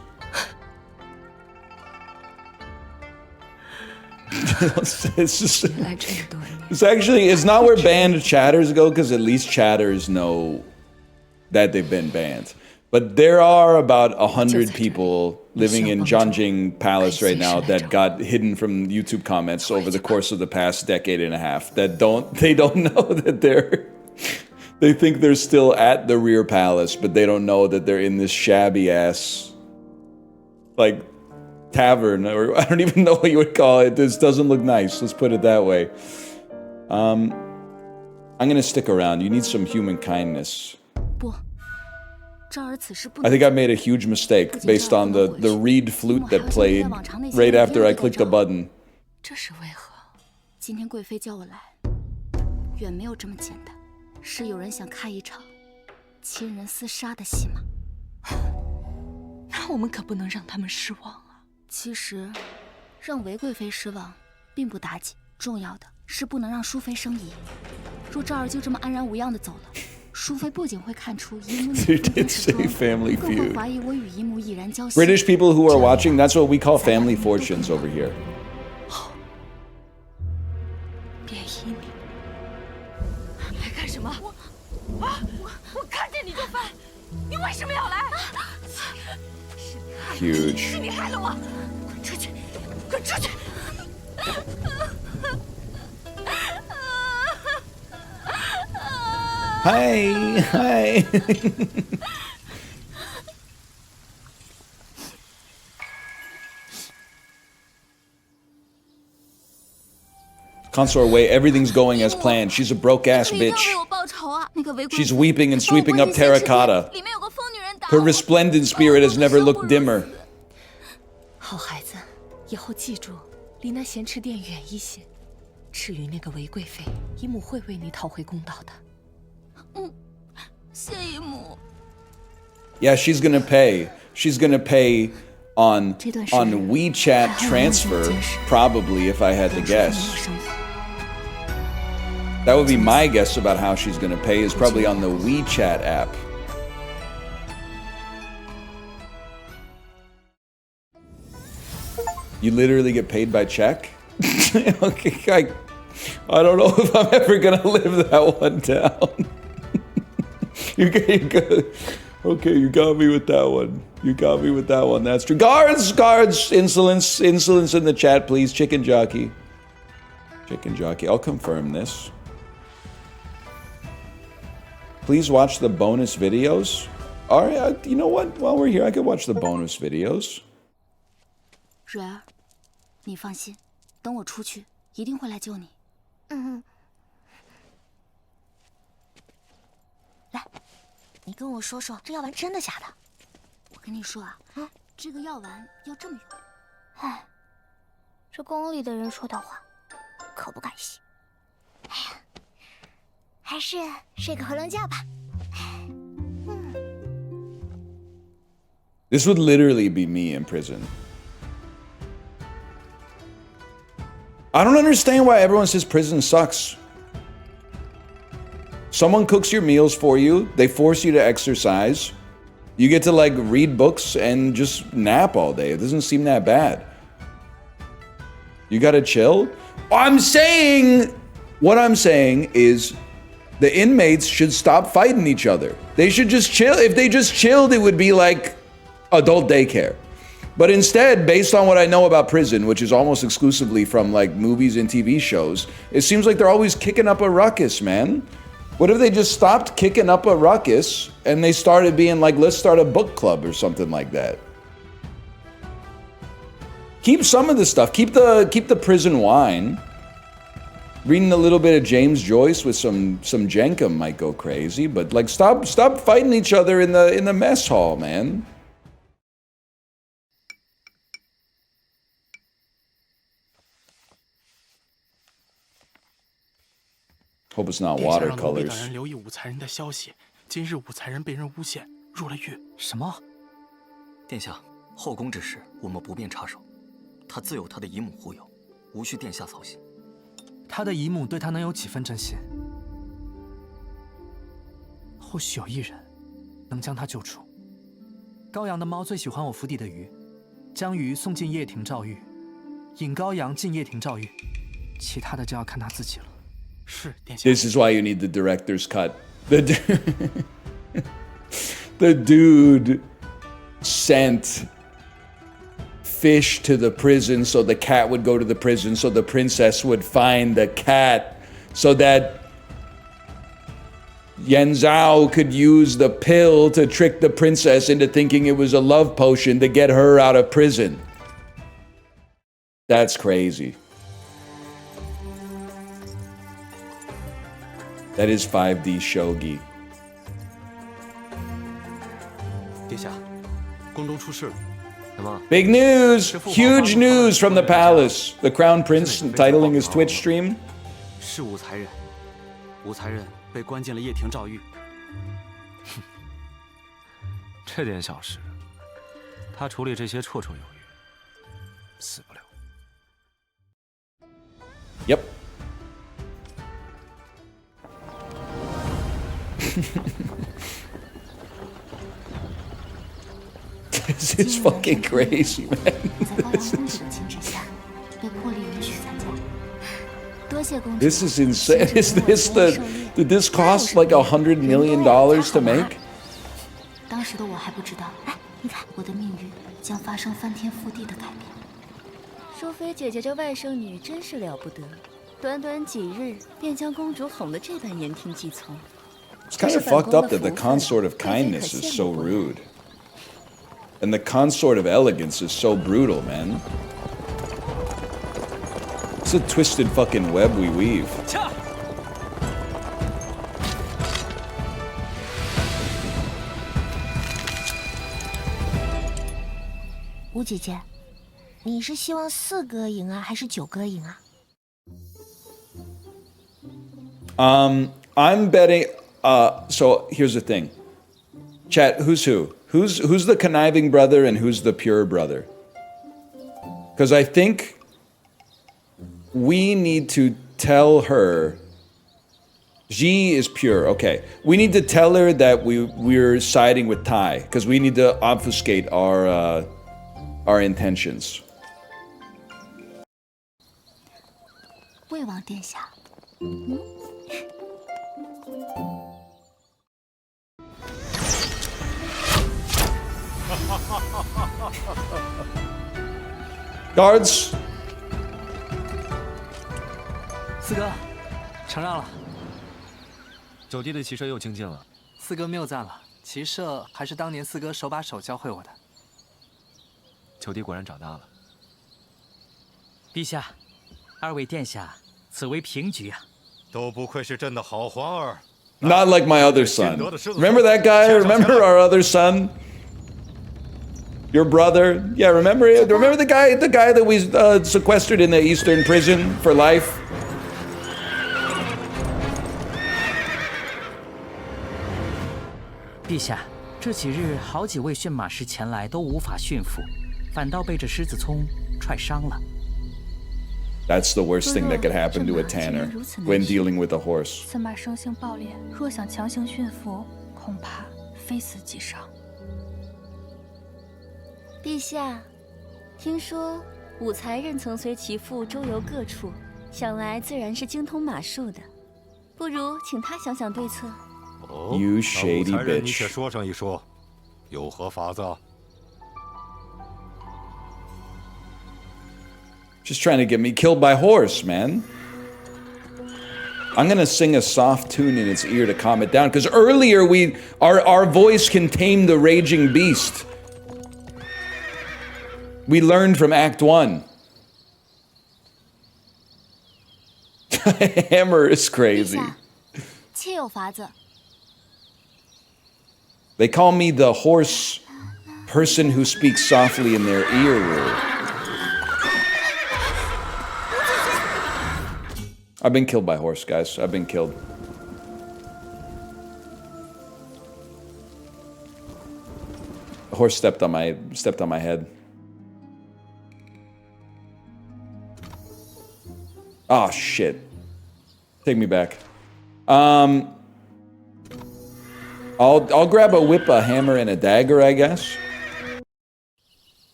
It's not where banned chatters go, because at least chatters know that they've been banned. But there are about 100 people living in Zhangjing Palace right now that got hidden from YouTube comments over the course of the past decade and a half that don't know that they think they're still at the rear palace, but they don't know that they're in this shabby ass like tavern, or I don't even know what you would call it. This doesn't look nice. Let's put it that way. I'm gonna stick around. You need some human kindness. 不，这儿此事不 I think I made a huge mistake based on the reed flute that played right after I clicked the button. 这是为何？今天贵妃叫我来，远没有这么简单，是有人想看一场亲人厮杀的戏码。那我们可不能让他们失望啊！其实，让韦贵妃失望并不打紧，重要的是不能让淑妃生疑。若赵儿就这么安然无恙的走了，淑妃不仅会看出姨母你更会怀疑我与姨母已然交心。 British people who are watching, that's what we call family fortunes over here. 便依你。来干什么？我看见你就烦，你为什么要来？ Huge. 是你害了我！滚出去！滚出去！ Hi. Consort Wei, everything's going as planned. She's a broke-ass bitch. She's weeping and sweeping up terracotta. Her resplendent spirit has never looked dimmer. 好孩子，以后记住，离那咸池殿远一些。至于那个韦贵妃，姨母会为你讨回公道的。 谢姨母。 Yeah, she's gonna pay. She's gonna pay on WeChat transfer, probably, if I had to guess. That would be my guess about how she's gonna pay, is probably on the WeChat app. You literally get paid by check? Okay, I don't know if I'm ever gonna live that one down. Okay, you got me with that one. You got me with that one. That's true. Guards, insolence in the chat, please. Chicken jockey. I'll confirm this. Please watch the bonus videos. All right, you know what? While we're here, I could watch the bonus videos. 蕊儿，你放心，等我出去，一定会来救你。嗯。来，你跟我说说，这药丸真的假的？我跟你说啊，这个药丸要这么用。哎，这宫里的人说的话，可不敢信。哎呀，还是睡个回笼觉吧。This would literally be me in prison. I don't understand why everyone says prison sucks. Someone cooks your meals for you, they force you to exercise. You get to like read books and just nap all day. It doesn't seem that bad. You gotta chill. What I'm saying is the inmates should stop fighting each other. They should just chill. If they just chilled, it would be like adult daycare. But instead, based on what I know about prison, which is almost exclusively from like movies and TV shows, it seems like they're always kicking up a ruckus, man. What if they just stopped kicking up a ruckus and they started being like, let's start a book club or something like that? Keep some of the stuff. Keep the prison wine. Reading a little bit of James Joyce with some Jenkem might go crazy, but like stop fighting each other in the mess hall, man. Hope it's not watercolors. 人留意武才人的消息，今日武才人被人诬陷，入了狱。什么？殿下，后宫之事我们不便插手，他自有他的姨母护佑，无需殿下操心。他的姨母对他能有几分真心？或许有一人能将他救出。高阳的猫最喜欢我府邸的鱼，将鱼送进掖庭照狱，引高阳进掖庭照狱，其他的就要看他自己了。 This is why you need the director's cut. The dude sent fish to the prison so the cat would go to the prison so the princess would find the cat so that Yan Zhao could use the pill to trick the princess into thinking it was a love potion to get her out of prison. That's crazy. That is 5D shogi. 殿下，宫中出事了。什么 Big news! Huge news from the palace. The crown prince titling his Twitch stream. 是武才人，武才人被关进了掖庭照狱。这点小事，他处理这些绰绰有余，死不了。Yep. This is fucking crazy, man. This is insane. Is this did this cost like $100 million to make? 当时的我还不知道，哎，你看我的命运将发生翻天覆地的改变。淑妃姐姐这外甥女真是了不得，短短几日便将公主哄得这般言听计从。 It's kind of fucked up that the consort of kindness is so rude. And the consort of elegance is so brutal, man. It's a twisted fucking web we weave. 吴姐姐，你是希望4个赢啊，还是9个赢啊？ I'm betting. So here's the thing. Chat, who's who? Who's the conniving brother and who's the pure brother? Because I think we need to tell her. Ji is pure. Okay, we need to tell her that we're siding with Tai because we need to obfuscate our intentions. 魏王殿下，Guards. 四哥，承让了。九弟的骑射又精进了。四哥谬赞了，骑射还是当年四哥手把手教会我的。九弟果然长大了。陛下，二位殿下，此为平局啊！都不愧是朕的好皇儿。Not like my other son. Remember that guy? Remember our other son? Your brother? Yeah, remember the guy that we sequestered in the Eastern prison for life? 陛下，这几日好几位驯马师前来都无法驯服，反倒被这狮子聪踹伤了。 That's the worst thing that could happen to a tanner when dealing with a horse. 此马生性暴烈，若想强行驯服，恐怕非死即伤。陛下，听说武才人曾随其父周游各处，想来自然是精通马术的。不如请他想想对策。哦， You shady 武才人，你 bitch. 且说上一说，有何法子？ Just trying to get me killed by horse, man. I'm gonna sing a soft tune in its ear to calm it down. Because earlier our voice can tame the raging beast. We learned from Act 1. Hammer is crazy. 切有法子。 They call me the horse person who speaks softly in their ear. I've been killed by horse, guys. I've been killed. The horse stepped on my head. Oh shit. Take me back. I'll grab a whip, a hammer, and a dagger, I guess.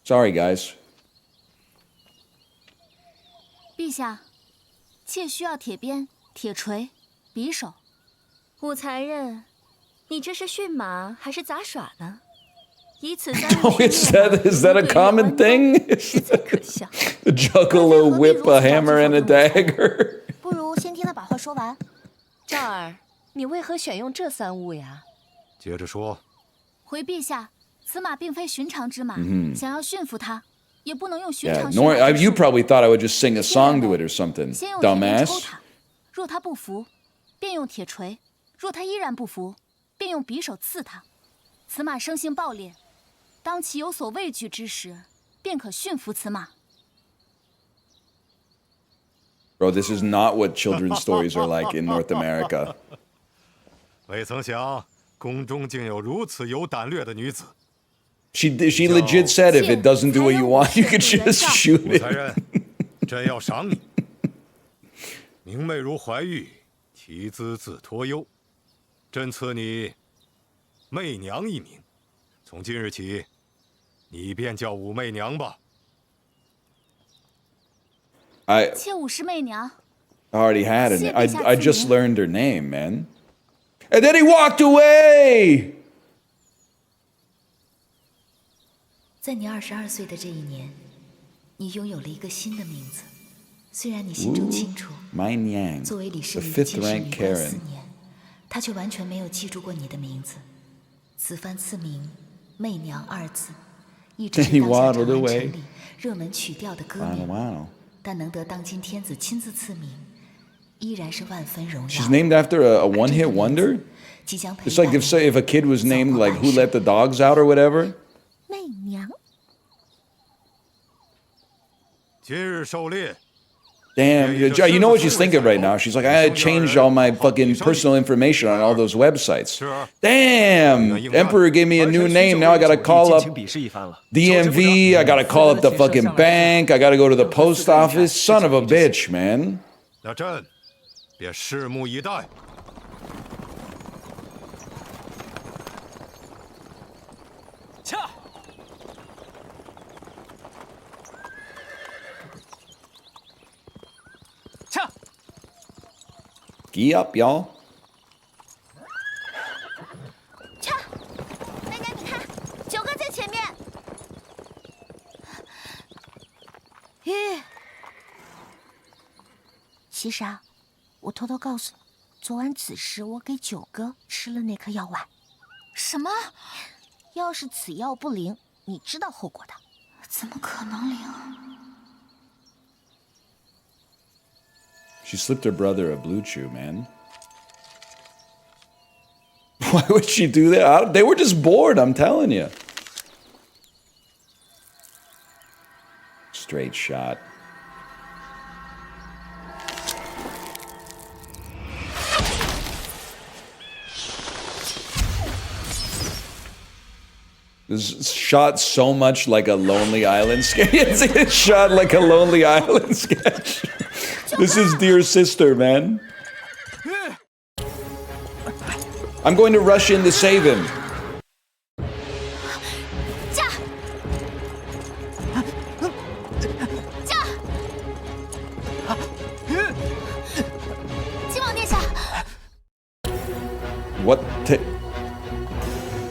Sorry, guys. 陛下，妾需要铁鞭、铁锤、匕首。武才人，你这是驯马还是杂耍呢？以此三 Oh, is that a common thing? Juggle a whip, a hammer, and a dagger. 不如先听他把话说完。赵儿，你为何选用这三物呀？接着说。回陛下，此马并非寻常之马，想要驯服它，也不能用寻 Yeah, 常驯马之术。 you probably thought I would just sing a song to it or something, 先用铁鞭抽 dumbass. 它，若它不服，便用铁锤；若它依然不服，便用匕首刺它。此马生性暴烈，当其有所畏惧之时，便可驯服此马。 Bro, this is not what children's stories are like in North America. 未曾想宫中竟有如此有胆略的女子。 She legit said if it doesn't do what you want, you could just shoot 武才 it. 人，朕要赏你。明媚如怀玉，其姿自托幽。朕赐你媚娘一名，从今日起，你便叫武媚娘吧。 妾武是媚娘。 I already had it. I just learned her name, man. And then he walked away. 在你22岁的这一年，你拥有了一个新的名字。虽然你心中清楚， My Nyang, 作为李世 the 民的 fifth 妾室 rank 女官4 Karen. 年，他却完全没有记住过你的名字。此番赐名“媚娘”2字，一直 Then 是 he 当下 waddled 长安 away. 城里热门曲调的歌 Wow, 名。 wow. 但能得当今天子亲自赐名，依然是万分荣耀。 She's named after a one-hit wonder. 即将陪 It's like if a kid was named like Who Let the Dogs Out or whatever. 媚娘。今日狩猎。 Damn, you know what she's thinking right now? She's like, I changed all my fucking personal information on all those websites. Damn, Emperor gave me a new name. Now I gotta call up DMV. I gotta call up the fucking bank. I gotta go to the post office. Son of a bitch, man. 那朕便拭目以待。驾！ Gee up, y'all. 瞧，媚娘，你看，9个在前面。咦，其实啊，我偷偷告诉你，昨晚子时我给九哥吃了那颗药丸。什么？要是此药不灵，你知道后果的。怎么可能灵？She slipped her brother a blue chew, man. Why would she do that? They were just bored, I'm telling you. Straight shot. This is shot so much like a Lonely Island sketch. It's shot like a Lonely Island sketch. This is Dear Sister, man. I'm going to rush in to save him.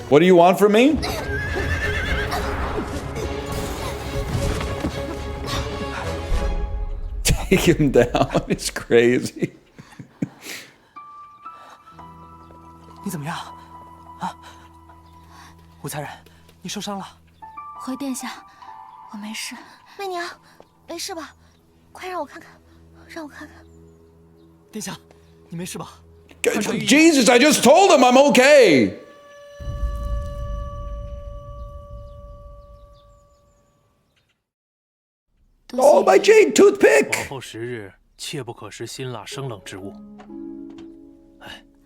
What do you want from me? Take him down. It's crazy. 你怎么样？啊，武才人，你受伤了？回殿下，我没事。媚娘，没事吧？快让我看看，让我看看。殿下，你没事吧？ Jesus, I just told him I'm okay. Oh, my jade toothpick. 往后10日，切不可食辛辣生冷之物。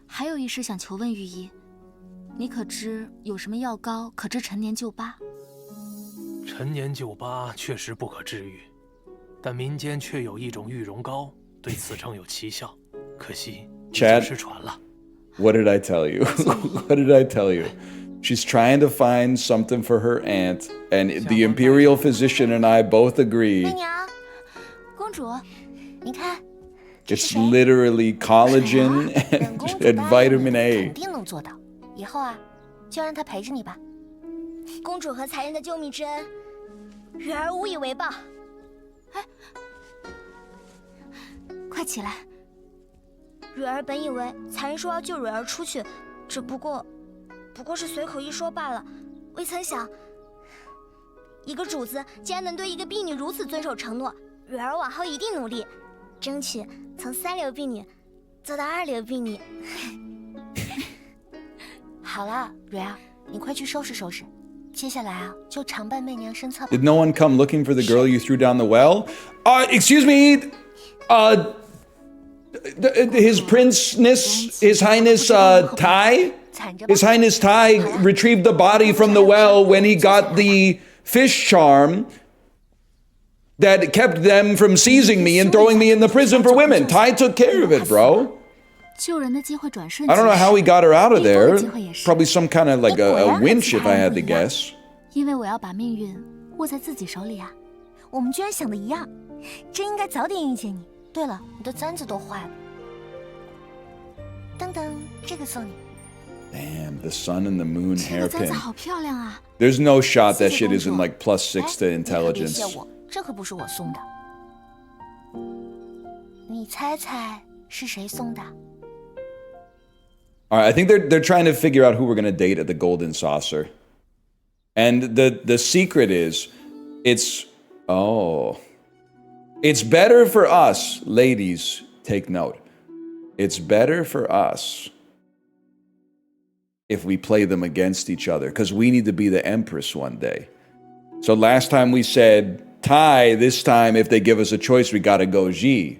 还有一事想求问御医，你可知有什么药膏可治陈年旧疤？陈年旧疤确实不可治愈，但民间却有一种玉容膏，对此称有奇效，可惜已经失传了。 What did I tell you? What did I tell you? She's trying to find something for her aunt, and the imperial physician and I both agree. 媚娘，公主，你看。 It's literally collagen and vitamin A. 肯定能做到。以后啊，就让她陪着你吧。公主和才人的救命之恩，蕊儿无以为报。哎，快起来！蕊儿本以为才人说要救蕊儿出去，只不过是随口一说罢了，未曾想，一个主子竟然能对一个婢女如此遵守承诺。蕊儿往后一定努力，争取从3流婢女做到2流婢女。好了，蕊儿，你快去收拾收拾。接下来啊，就常伴媚娘身侧吧。 Did no one come looking for the girl you threw down the well? Excuse me. His Princeness, His Highness Tai, His Highness Tai retrieved the body from the well when he got the fish charm that kept them from seizing me and throwing me in the prison for women. Tai took care of it, bro. 救人的机会转瞬 I don't know how he got her out of there. Probably some kind of like a winch, if I had to guess. 因为我要把命运握在自己手里啊。我们居然想的一样，真应该早点遇见你。对了，你的簪子都坏了。等等，这个送你。 Damn, the sun and the moon 这个簪 hairpin. 子好漂亮啊！ There's no shot that shit isn't like +6 to 别 intelligence. 谢我，这可不是我送的。你猜猜是谁送的？ All right, I think they're trying to figure out who we're gonna date at the Golden Saucer, and the secret is, it's better for us, ladies. Take note. It's better for us if we play them against each other, because we need to be the Empress one day. So last time we said Tai. This time, if they give us a choice, we gotta go Ji.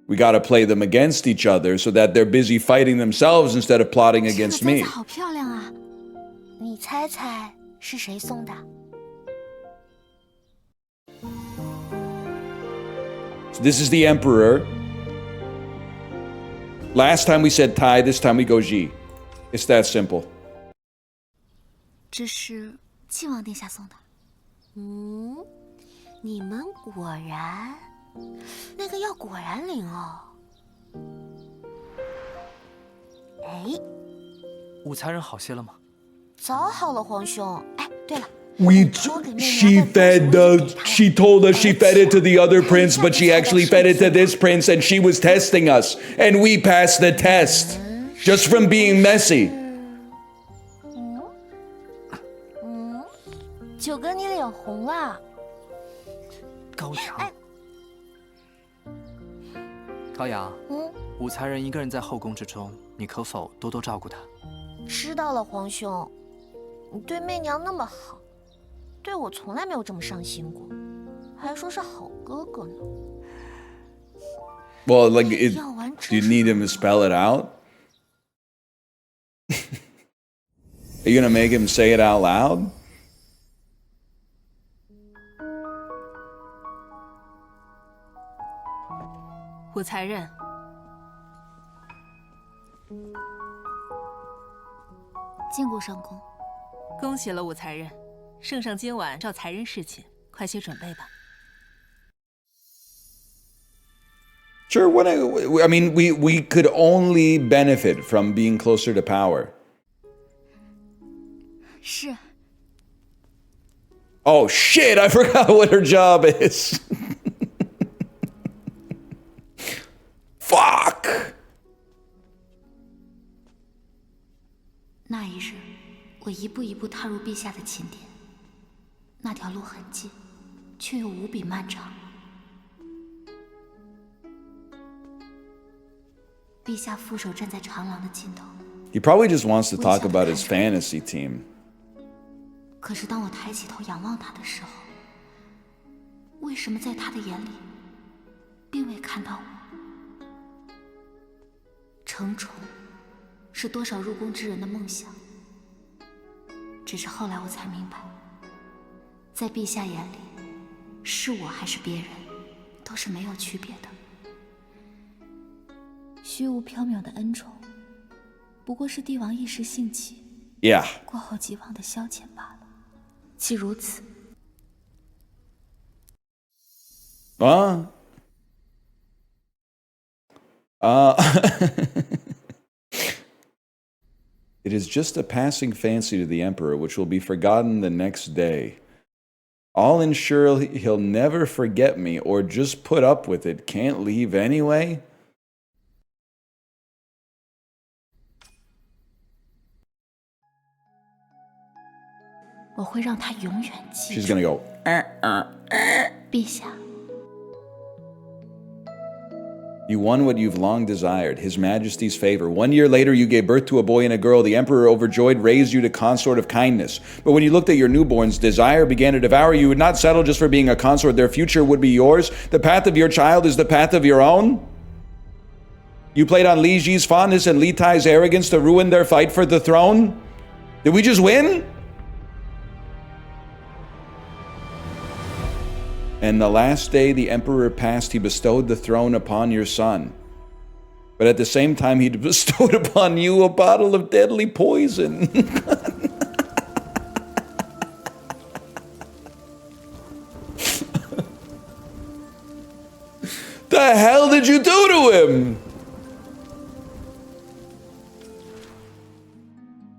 We got to play them against each other so that they're busy fighting themselves instead of plotting against me. 好漂亮啊！你猜猜是谁送的？ So this is the Emperor. Last time we said Tai, this time we go Ji. It's that simple. 这是靖王殿下送的。嗯，你们果然。 那个药果然灵哦！哎，武才人好些了吗？早好了，皇兄。哎，对了， she fed the She told us she fed it to the other prince, but she actually fed it to this prince, and she was testing us, and we passed the test just from being messy. 九哥，你脸红了。高阳，高阳，武才人一个人在后宫之中，你可否多多照顾他？知道了，皇兄。你对媚娘那么好，对我从来没有这么上心过，还说是好哥哥呢。Well, like, do you need him to spell it out? Are you gonna make him say it out loud? 武才人，见过上宫。恭喜了武才人，圣上今晚召才人侍寝，快些准备吧。Sure. I mean, we could only benefit from being closer to power. 是。Oh shit! I forgot what her job is. Fuck! 那一日，我一步一步踏入陛下的寝殿，那条路很近，却又无比漫长。陛下负手站在长廊的尽头。He probably just wants to talk about his fantasy team. 可是当我抬起头仰望他的时候，为什么在他的眼里，并未看到我？承宠是多少入宫之人的梦想。只是后来我才明白，在陛下眼里，是我还是别人，都是没有区别的。虚无缥缈的恩宠，不过是帝王一时兴起， Yeah. 过后即忘的消遣罢了。既如此， It is just a passing fancy to the Emperor, which will be forgotten the next day. I'll ensure he'll never forget me or just put up with it. Can't leave anyway? She's gonna go, 陛下。 You won what you've long desired, His Majesty's favor. 1 year later, you gave birth to a boy and a girl. The Emperor, overjoyed, raised you to consort of kindness. But when you looked at your newborns, desire began to devour you. You would not settle just for being a consort. Their future would be yours. The path of your child is the path of your own. You played on Li Ji's fondness and Li Tai's arrogance to ruin their fight for the throne? Did we just win? And the last day the emperor passed, he bestowed the throne upon your son. But at the same time, he bestowed upon you a bottle of deadly poison. The hell did you do to him?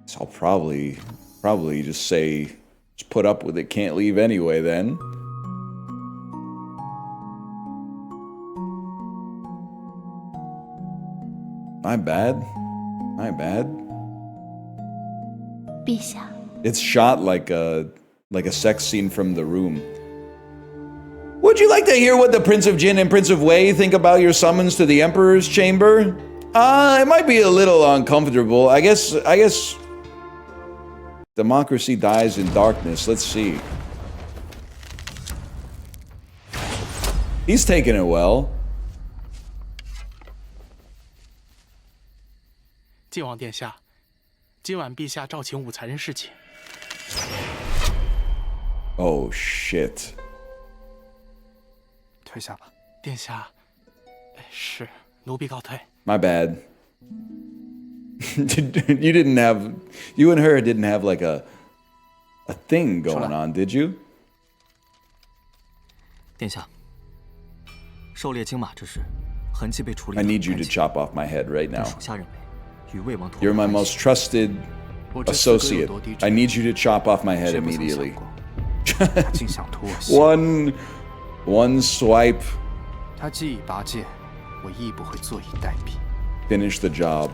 So I'll probably just say, just put up with it, can't leave anyway then. My bad.陛下。 It's shot like a sex scene from The Room. Would you like to hear what the Prince of Jin and Prince of Wei think about your summons to the Emperor's chamber? It might be a little uncomfortable. I guess democracy dies in darkness. Let's see. He's taking it well. 晋王殿下，今晚陛下召请武才人侍寝。Oh shit！ 退下吧，殿下。是，奴婢告退。My bad. You didn't have, you and her didn't have like a thing going on, did you? 殿下，狩猎金马之事，痕迹被处理。 I need you to chop off my head right now. 属下认为。 You're my most trusted associate. I need you to chop off my head immediately. 他竟想图我心。One swipe. 他既已拔剑，我亦不会坐以待毙。Finish the job.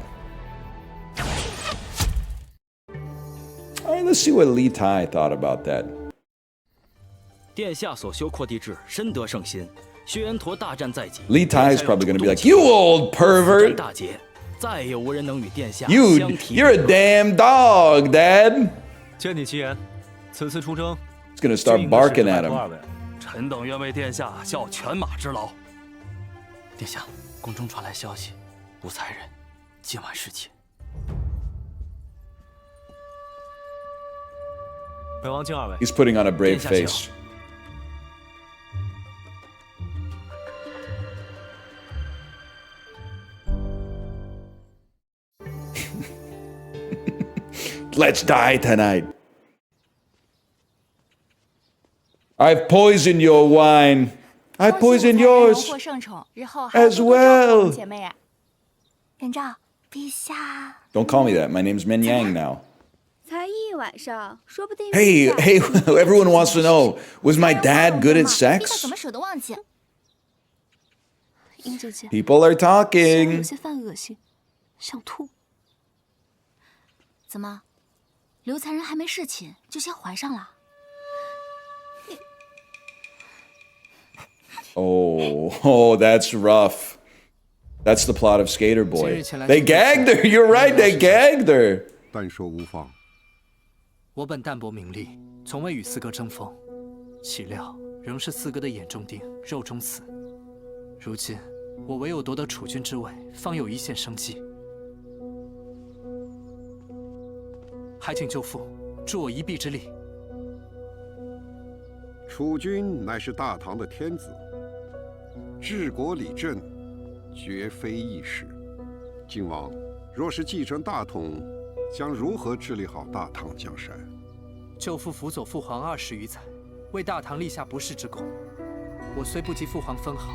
All right, let's see what Li Tai thought about that. 殿下所修扩地志深得圣心，薛延陀大战在即。Li Tai is probably going to be like, "You old pervert! 大捷，再也无人能与殿下 You, 相提。you're a damn dog, Dad." 见你其言，此次出征 He's going to start barking at him. 臣等愿为殿下效犬马之劳。殿下，宫中传来消息，无才人今晚侍寝。本王敬二位。 He's putting on a brave face. Let's die tonight. I've poisoned your wine. I poisoned yours 荣获圣宠，日后 as well. 姐妹啊。元昭，陛下。 Don't call me that. My name's Men Yang now. 才一晚上，说不定。Hey, everyone wants to know, was my dad good at 陛下 sex? 怎么舍得忘记？英姐姐 People are 虽然 talking. 有些犯恶心，想吐。怎么，刘才人还没侍寝就先怀上了？ Oh, that's rough. That's the plot of Skater Boy. They gagged her. You're right. They gagged her. 但说无妨。我本淡泊名利，从未与四哥争锋，岂料仍是四哥的眼中钉，肉中刺。如今我唯有夺得储君之位，方有一线生机。还请舅父助我一臂之力。储君乃是大唐的天子，治国理政，绝非易事。靖王若是继承大统，将如何治理好大唐江山？舅父辅佐父皇20余载，为大唐立下不世之功。我虽不及父皇分毫，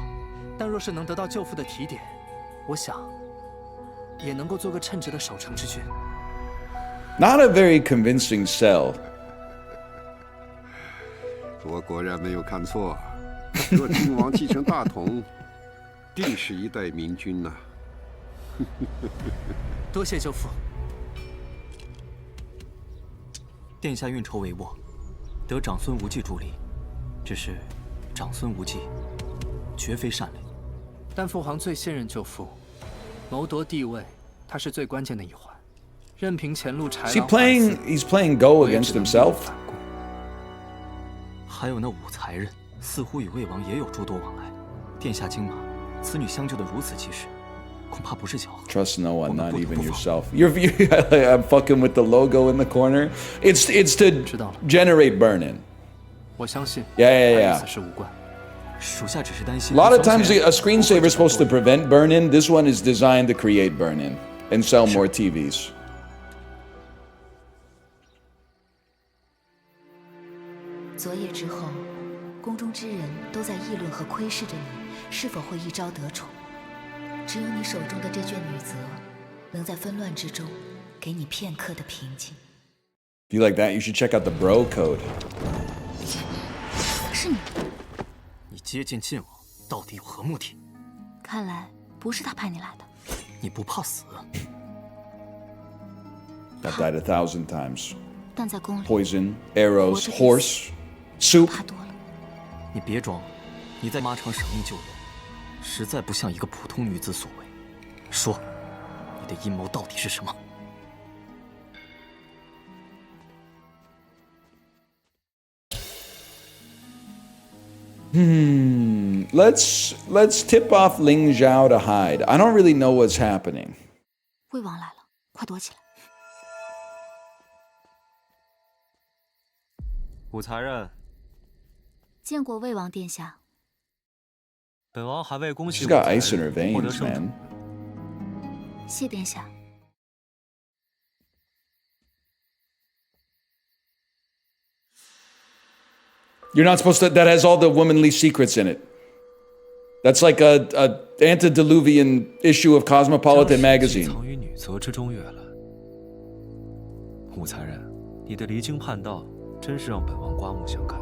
但若是能得到舅父的提点，我想也能够做个称职的守城之君。Not a very convincing sell. 我果然没有看错，若靖王继承大统，定是一代明君呐。多谢舅父。殿下运筹帷幄，得长孙无忌助力，只是长孙无忌绝非善类。但父皇最信任舅父，谋夺帝位，他是最关键的一环。任凭前路豺 Is he 狼 playing? He's playing Go against himself. 还有那五才人，似乎与魏王也有诸多往来。殿下惊马，此女相救得如此及时，恐怕不是巧合。 Trust no one, not even yourself. I'm fucking with the logo in the corner. It's to generate burn-in. 我相信 Yeah. 此事无关。属下只是担心。 A lot of times a screensaver is supposed to prevent burn-in. This one is designed to create burn-in and sell more TVs. 昨夜之后，宫中之人都在议论和窥视着你是否会一朝得宠。只有你手中的这卷女则，能在纷乱之中给你片刻的平静。If you like that, you should check out the Bro Code. 是你。你接近晋王，到底有何目的？看来不是他派你来的。你不怕死？ I've died 1,000 times. 但在宫里 Poison, arrows, horse, soup. 你别装了，你在马场舍命救人，实在不像一个普通女子所为。说，你的阴谋到底是什么？ Let's tip off Ling Zhao to hide. I don't really know what's happening. 魏王来了，快躲起来！武才人，见过魏王殿下。本王还未恭喜 She's got 武才 ice in her 人获得 veins, 圣宠。 man. 谢殿下。 You're not supposed to. That has all the womanly secrets in it. That's like a antediluvian issue of Cosmopolitan magazine. 藏于女则之中月了。武才人，你的离经叛道真是让本王刮目相看。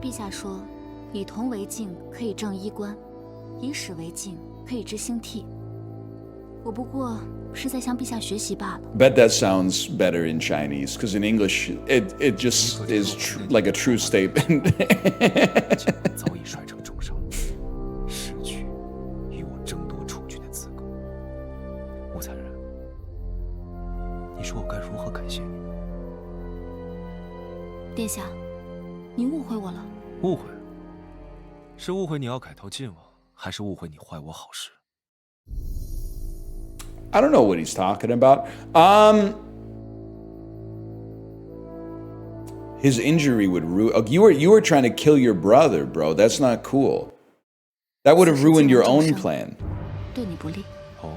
陛下说，以铜为镜，可以正衣冠；以史为镜，可以知兴替。我不过是在向陛下学习罢了。Bet that sounds better in Chinese, because in English, it just is like a true statement. 早已率成重伤，失去与我争夺储君的资格。穆残忍，你说我该如何感谢你？殿下，你误会我了。误会？是误会你要改头晋王，还是误会你坏我好事？ I don't know what he's talking about. His injury would ruin. You were trying to kill your brother, bro. That's not cool. That would have ruined your own plan. 对你不利。哦。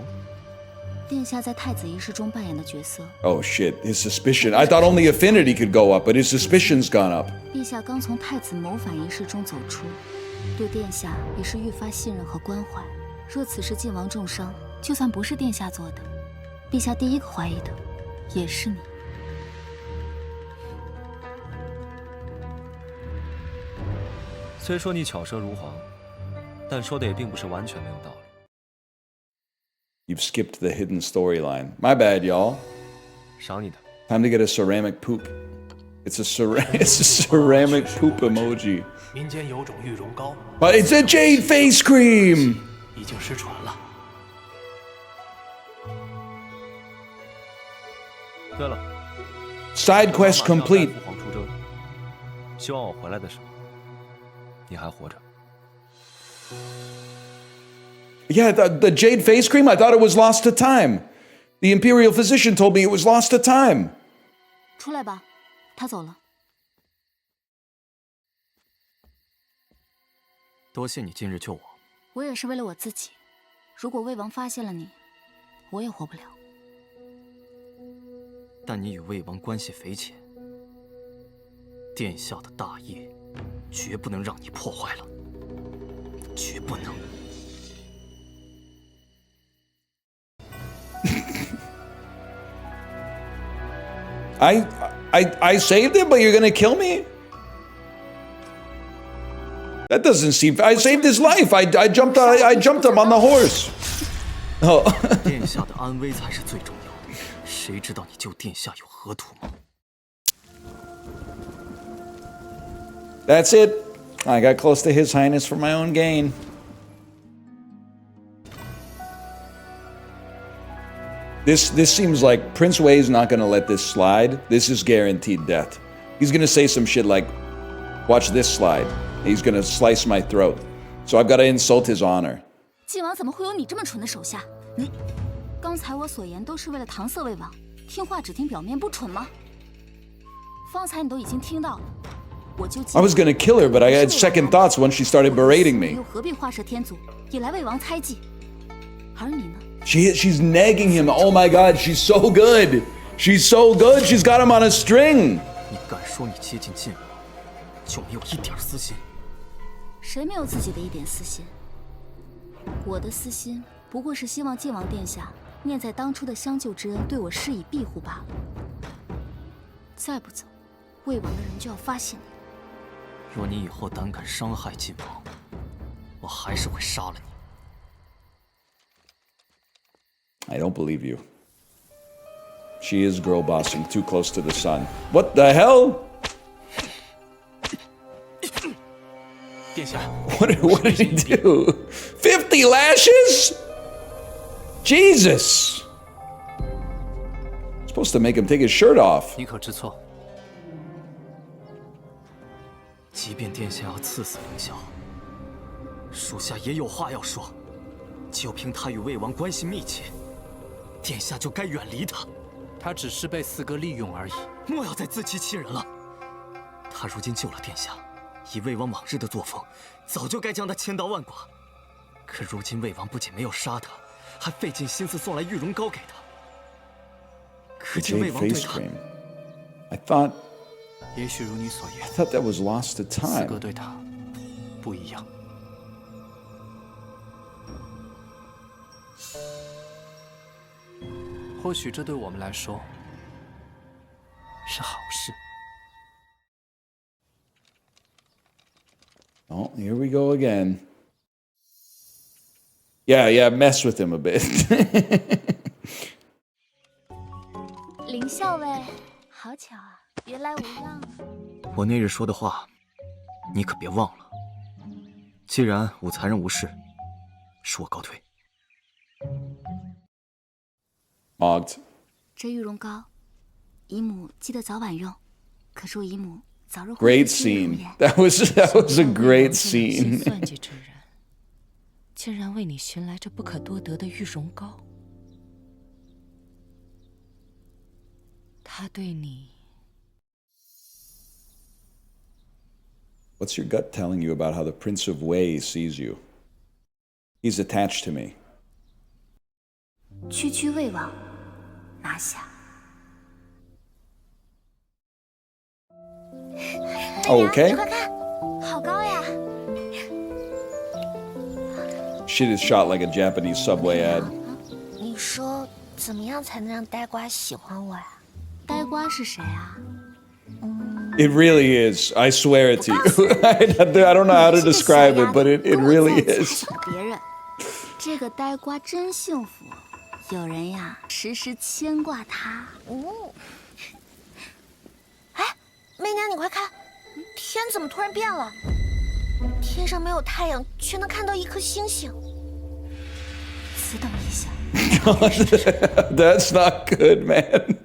殿下在太子仪式中扮演的角色。Oh shit! His suspicion. I thought only affinity could go up, but his suspicion's gone up. 陛下刚从太子谋反仪式中走出，对殿下也是愈发信任和关怀。若此事晋王重伤，就算不是殿下做的，陛下第一个怀疑的也是你。虽说你巧舌如簧，但说的也并不是完全没有道理。 You've skipped the hidden storyline. My bad, y'all. 赏你的。 Time to get a ceramic poop. It's a ceramic poop emoji. 民间有种玉容膏 But it's a jade face cream. 已经失传了。对了 Side quest complete. 父皇出征，希望我回来的时候，你还活着。 Yeah, the jade face cream, I thought it was lost to time. The imperial physician told me it was lost to time. 出来吧，他走了。多谢你今日救我。我也是为了我自己。如果魏王发现了你，我也活不了。但你与魏王关系匪浅，殿下的大业绝不能让你破坏了，绝不能。 I saved him, but you're gonna kill me? That doesn't seem. I saved his life. I jumped him on the horse. Oh. 殿下的安危才是最重要的。谁知道你救殿下有何图谋？ That's it. I got close to His Highness for my own gain. This seems like Prince Wei's not gonna let this slide. This is guaranteed death. He's gonna say some shit like, "Watch this slide." He's gonna slice my throat. So I've got to insult his honor. 晋王怎么会有你这么蠢的手下？你，刚才我所言都是为了搪塞魏王，听话只听表面，不蠢吗？方才你都已经听到了，我就。I was gonna kill her, but I had second thoughts once she started berating me. 又何必画蛇添足，引来魏王猜忌？而你呢？ She's nagging him. Oh my God, she's so good. She's so good. She's got him on a string. 你敢说你接近晋王，就没有一点私心？谁没有自己的一点私心？我的私心不过是希望晋王殿下念在当初的相救之恩，对我施以庇护罢了。再不走，魏王的人就要发现你。若你以后胆敢伤害晋王，我还是会杀了你。 I don't believe you. She is girl bossing too close to the sun. What the hell? 殿下 What did he do? 50 lashes? Jesus! Supposed to make him take his shirt off. 你可知错？即便殿下要赐死凌霄，属下也有话要说。就凭他与魏王关系密切。 殿下就该远离他，他只是被四哥利用而已。莫要再自欺欺人了。他如今救了殿下，以魏王往日的作风，早就该将他千刀万剐。可如今魏王不仅没有杀他，还费尽心思送来玉容膏给他。可见魏王对他， I thought. 也许如你所言 I thought that was lost to 四 time. 哥对他不一样。 或许这对我们来说是好事。Oh, here we go again. Yeah, mess with him a bit. 林校尉，好巧啊，原来无恙。我那日说的话，你可别忘了。既然武才人无事，恕我告退。Mogged. 这玉容膏，姨母记得早晚用。可恕姨母早日 Great scene. That was a great scene. 算计之人，竟然为你寻来这不可多得的玉容膏。他对你。 What's your gut telling you about how the Prince of Wei sees you? He's attached to me. 区区魏王，拿下。 Okay. 你快看，好高呀！ Shit is shot like a Japanese subway ad. 你说怎么样才能让呆瓜喜欢我呀？呆瓜是谁啊？ It really is. I swear it to you. I don't know how to describe it, but it really is. 别人，这个呆瓜真幸福，有人呀时时牵挂他。哎，媚娘，你快看，天怎么突然变了？天上没有太阳，却能看到一颗星星。此等一下。That's not good, man.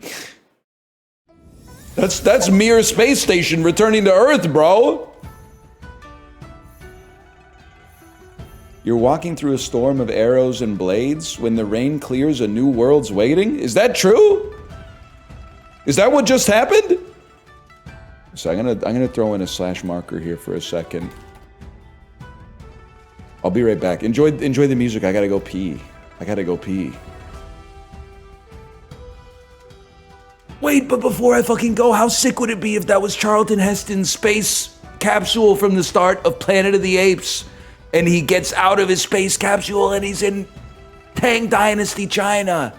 That's Mir Space Station returning to Earth, bro. You're walking through a storm of arrows and blades. When the rain clears, a new world's waiting. Is that true? Is that what just happened? So I'm gonna throw in a slash marker here for a second. I'll be right back. Enjoy the music. I gotta go pee. Wait, but before I fucking go, how sick would it be if that was Charlton Heston's space capsule from the start of Planet of the Apes, and he gets out of his space capsule and he's in Tang Dynasty China?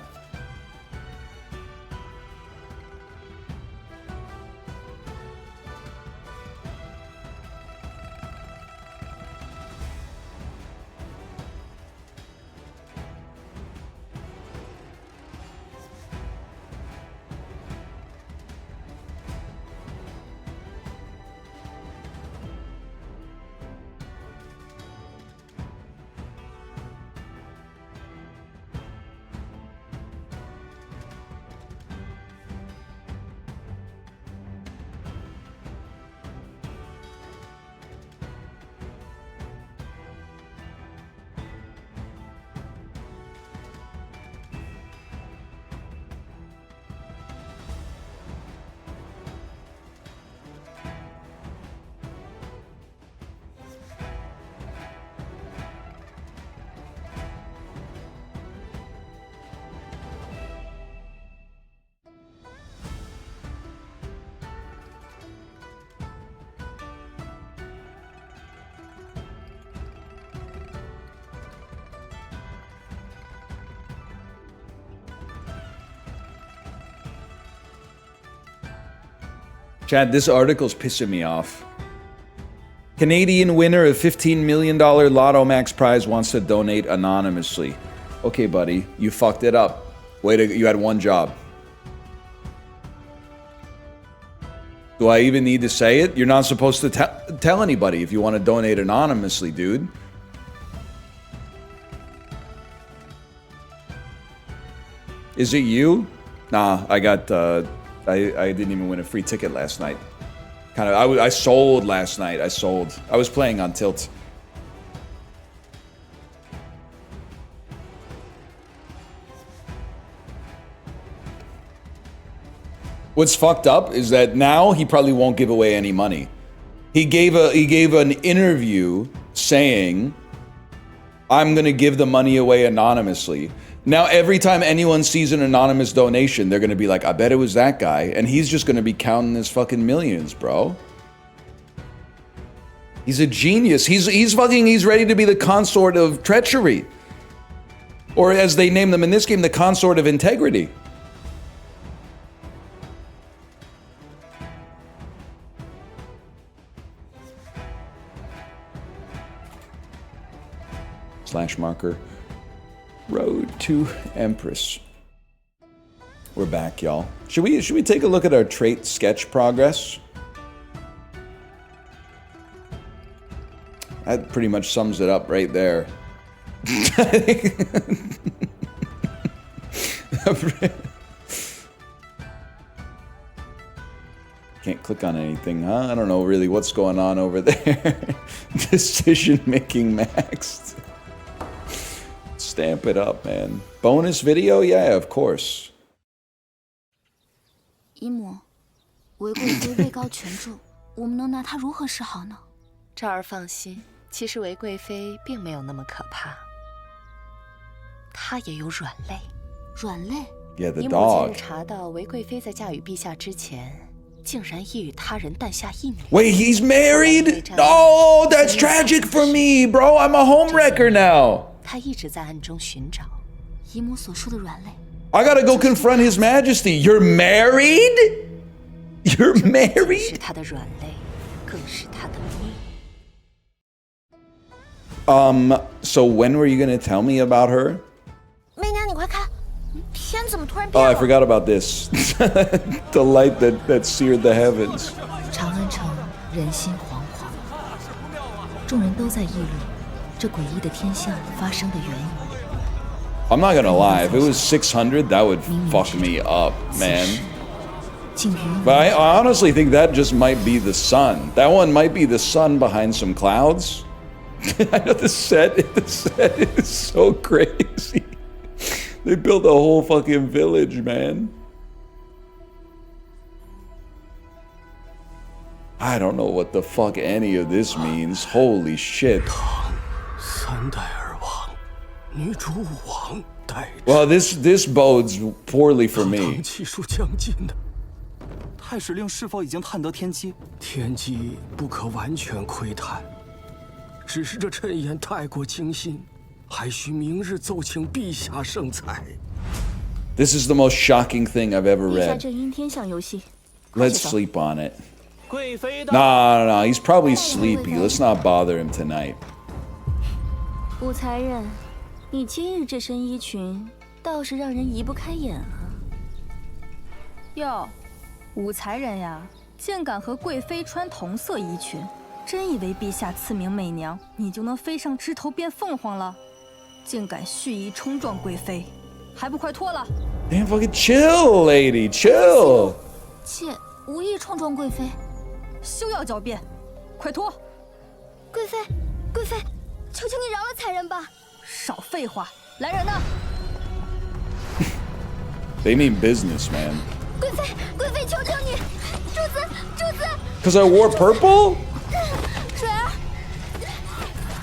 Chad, this article's pissing me off. Canadian winner of $15 million Lotto Max prize wants to donate anonymously. Okay, buddy, you fucked it up. You had one job. Do I even need to say it? You're not supposed to tell anybody if you want to donate anonymously, dude. Is it you? Nah, I got, I didn't even win a free ticket last night. I sold last night. I was playing on tilt. What's fucked up is that now he probably won't give away any money. He gave an interview saying, "I'm gonna give the money away anonymously." Now every time anyone sees an anonymous donation, they're gonna be like, "I bet it was that guy," and he's just gonna be counting his fucking millions, bro. He's a genius. He's ready to be the consort of treachery, or as they name them in this game, the consort of integrity. slash marker. Road to Empress. We're back, y'all. Should we take a look at our trait sketch progress? That pretty much sums it up right there. Can't click on anything, huh? I don't know really what's going on over there. Decision making maxed. Stamp it up, man. Bonus video? Yeah, of course. 姨母，韦贵妃位高权重，我们能拿她如何是好呢？昭儿放心，其实韦贵妃并没有那么可怕，她也有软肋。软肋？ Yeah, the 姨母 dog. 近日查到，韦贵妃在嫁与陛下之前，竟然已与他人诞下一女。Wait, he's married? Oh, that's tragic for me, bro. I'm a homewrecker now. 她一直在暗中寻找。姨母所说的软肋。 I gotta go confront His Majesty. You're married? You're married? 是她的软肋，更是她的命。So when were you gonna tell me about her? 媚娘，你快看，天怎么突然 Oh, 变 I 了？ forgot about this. The light that seared the heavens. 长安城人心惶惶，众人都在议论这诡异的天象发生的缘由。 I'm not gonna lie, if it was 600, that would fuck me up, man. But I honestly think that just might be the sun. That one might be the sun behind some clouds. I know the set is so crazy. They built a whole fucking village, man. I don't know what the fuck any of this means. Holy shit. Well, this bodes poorly for me. 气数将尽的，太史令是否已经探得天机？天机不可完全窥探，只是这谶言太过惊心，还需明日奏请陛下圣裁。 This is the most shocking thing I've ever 陛下 read. 正阴天象游戏， Let's sleep on it. No, he's probably sleepy. Let's not bother him tonight. 武才人，你今日这身衣裙倒是让人移不开眼啊。哟，武才人呀，竟敢和贵妃穿同色衣裙，真以为陛下赐名媚娘，你就能飞上枝头变凤凰了？竟敢蓄意冲撞贵妃，还不快脱了！ Damn, fucking chill, lady, chill. 妾无意冲撞贵妃，休要狡辩，快脱！贵妃，贵妃，求求你饶了才人吧！少废话，来人呐！ They mean business, man. 贵妃，贵妃，求求你，主子，主子。 Because I wore purple? 水儿，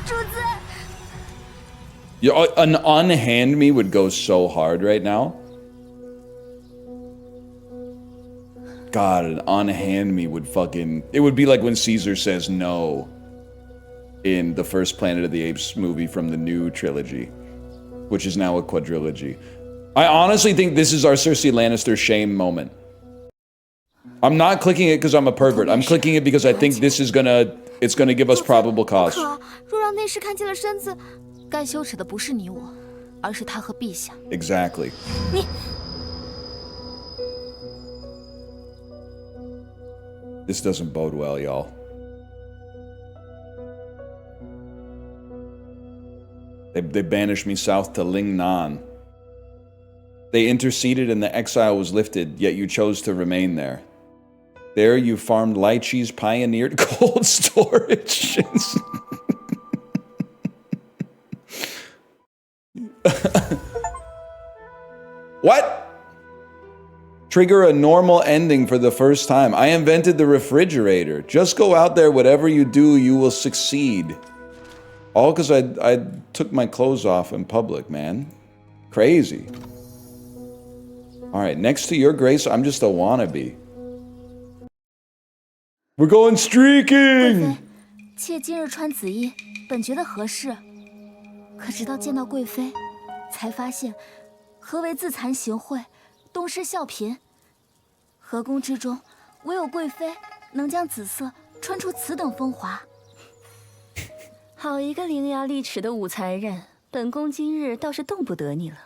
主子。 An unhand me would go so hard right now. God, an unhand me would fucking... It would be like when Caesar says no in the first Planet of the Apes movie from the new trilogy, which is now a quadrilogy. I honestly think this is our Cersei Lannister shame moment. I'm not clicking it because I'm a pervert. I'm clicking it because I think this is it's gonna give us probable cause. 若让内侍看见了身子，该羞耻的不是你我，而是他和陛下。 Exactly. 你 This doesn't bode well, y'all. They banished me south to Lingnan. They interceded and the exile was lifted, yet you chose to remain there. There you farmed lychees, pioneered cold storage. What? Trigger a normal ending for the first time. I invented the refrigerator. Just go out there, whatever you do, you will succeed. All because I took my clothes off in public, man. Crazy. Alright, next to your grace, I'm just a wannabe. We're going streaking! 妾今日穿紫衣，本觉得合适，可直到见到贵妃，才发现何为自惭形秽，东施效颦。河宫之中，唯有贵妃能将紫色穿出此等风华。好一个伶牙俐齿的武才人，本宫今日倒是动不得你了。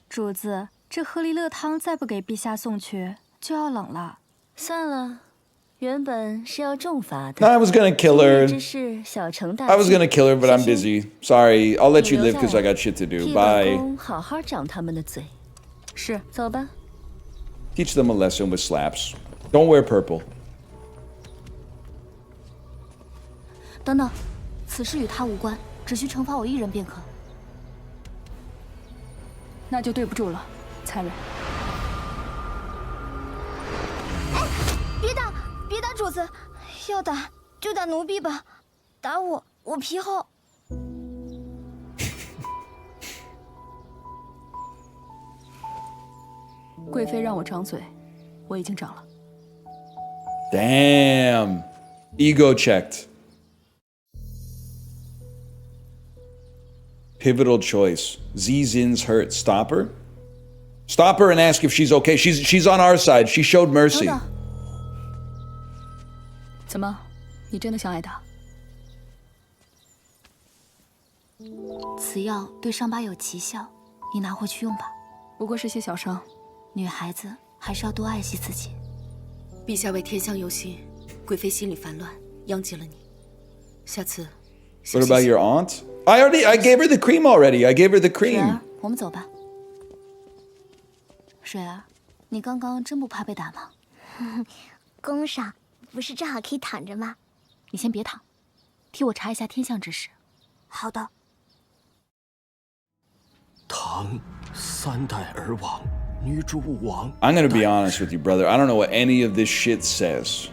主子，这鹤梨乐汤再不给陛下送去，就要冷了。算了，原本是要重罚的。 I was gonna kill her. 之事小成大 I was 器 gonna kill her, but I'm busy. Sorry, I'll let you live because I got shit to do. 替 Bye. 本宫好好长他们的嘴。是，走吧。 Teach them a lesson with slaps. Don't wear purple. 等等，此事与他无关，只需惩罚我一人便可。那就对不住了，残忍。哎，别打，别打主子，要打就打奴婢吧，打我皮厚。贵妃让我长嘴，我已经长了。 Damn. Ego checked. Pivotal choice. Zin's hurt. Stop her? Stop her and ask if she's okay. She's on our side. She showed mercy. 怎么，你真的想挨打？此药对伤疤有奇效，你拿回去用吧。不过是些小伤，女孩子还是要多爱惜自己。陛下为天香忧心，贵妃心里烦乱，殃及了你。下次。 What about your aunt? I gave her the cream already. I gave her the 水 cream. 儿，我们走吧。水儿，你刚刚真不怕被打吗？宫上不是正好可以躺着吗？你先别躺，替我查一下天象之事。好的。唐3代而亡，女主武王。 I'm gonna be honest with you, brother. I don't know what any of this shit says.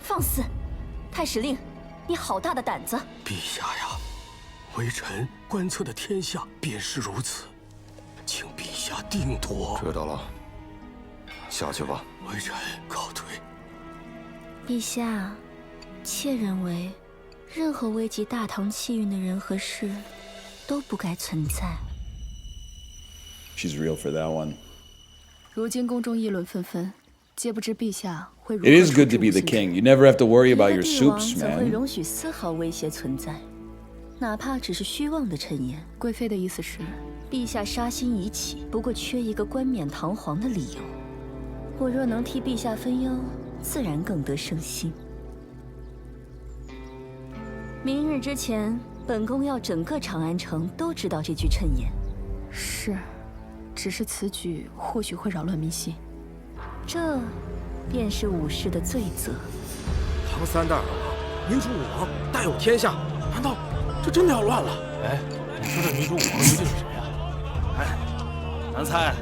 放肆！太史令，你好大的胆子！陛下呀，微臣观测的天象便是如此，请陛下定夺。知道了，下去吧。微臣告退。陛下，妾认为，任何危及大唐气运的人和事，都不该存在。 She's real for that one. 如今宫中议论纷纷，皆不知陛下会如何 It is good to be the king. You never have to worry about your 帝王 soups, 怎会 man. 容许丝毫威胁存在？哪怕只是虚妄的谶言。贵妃的意思是，陛下杀心已起，不过缺一个冠冕堂皇的理由。我若能替陛下分忧，自然更得省心。明日之前，本宫要整个长安城都知道这句谶言。是，只是此举或许会扰乱民心。这，便是武士的罪责。唐3代而亡，女主武王大有天下，难道这真的要乱了？哎，你说这女主武王究竟是谁啊？哎，难猜，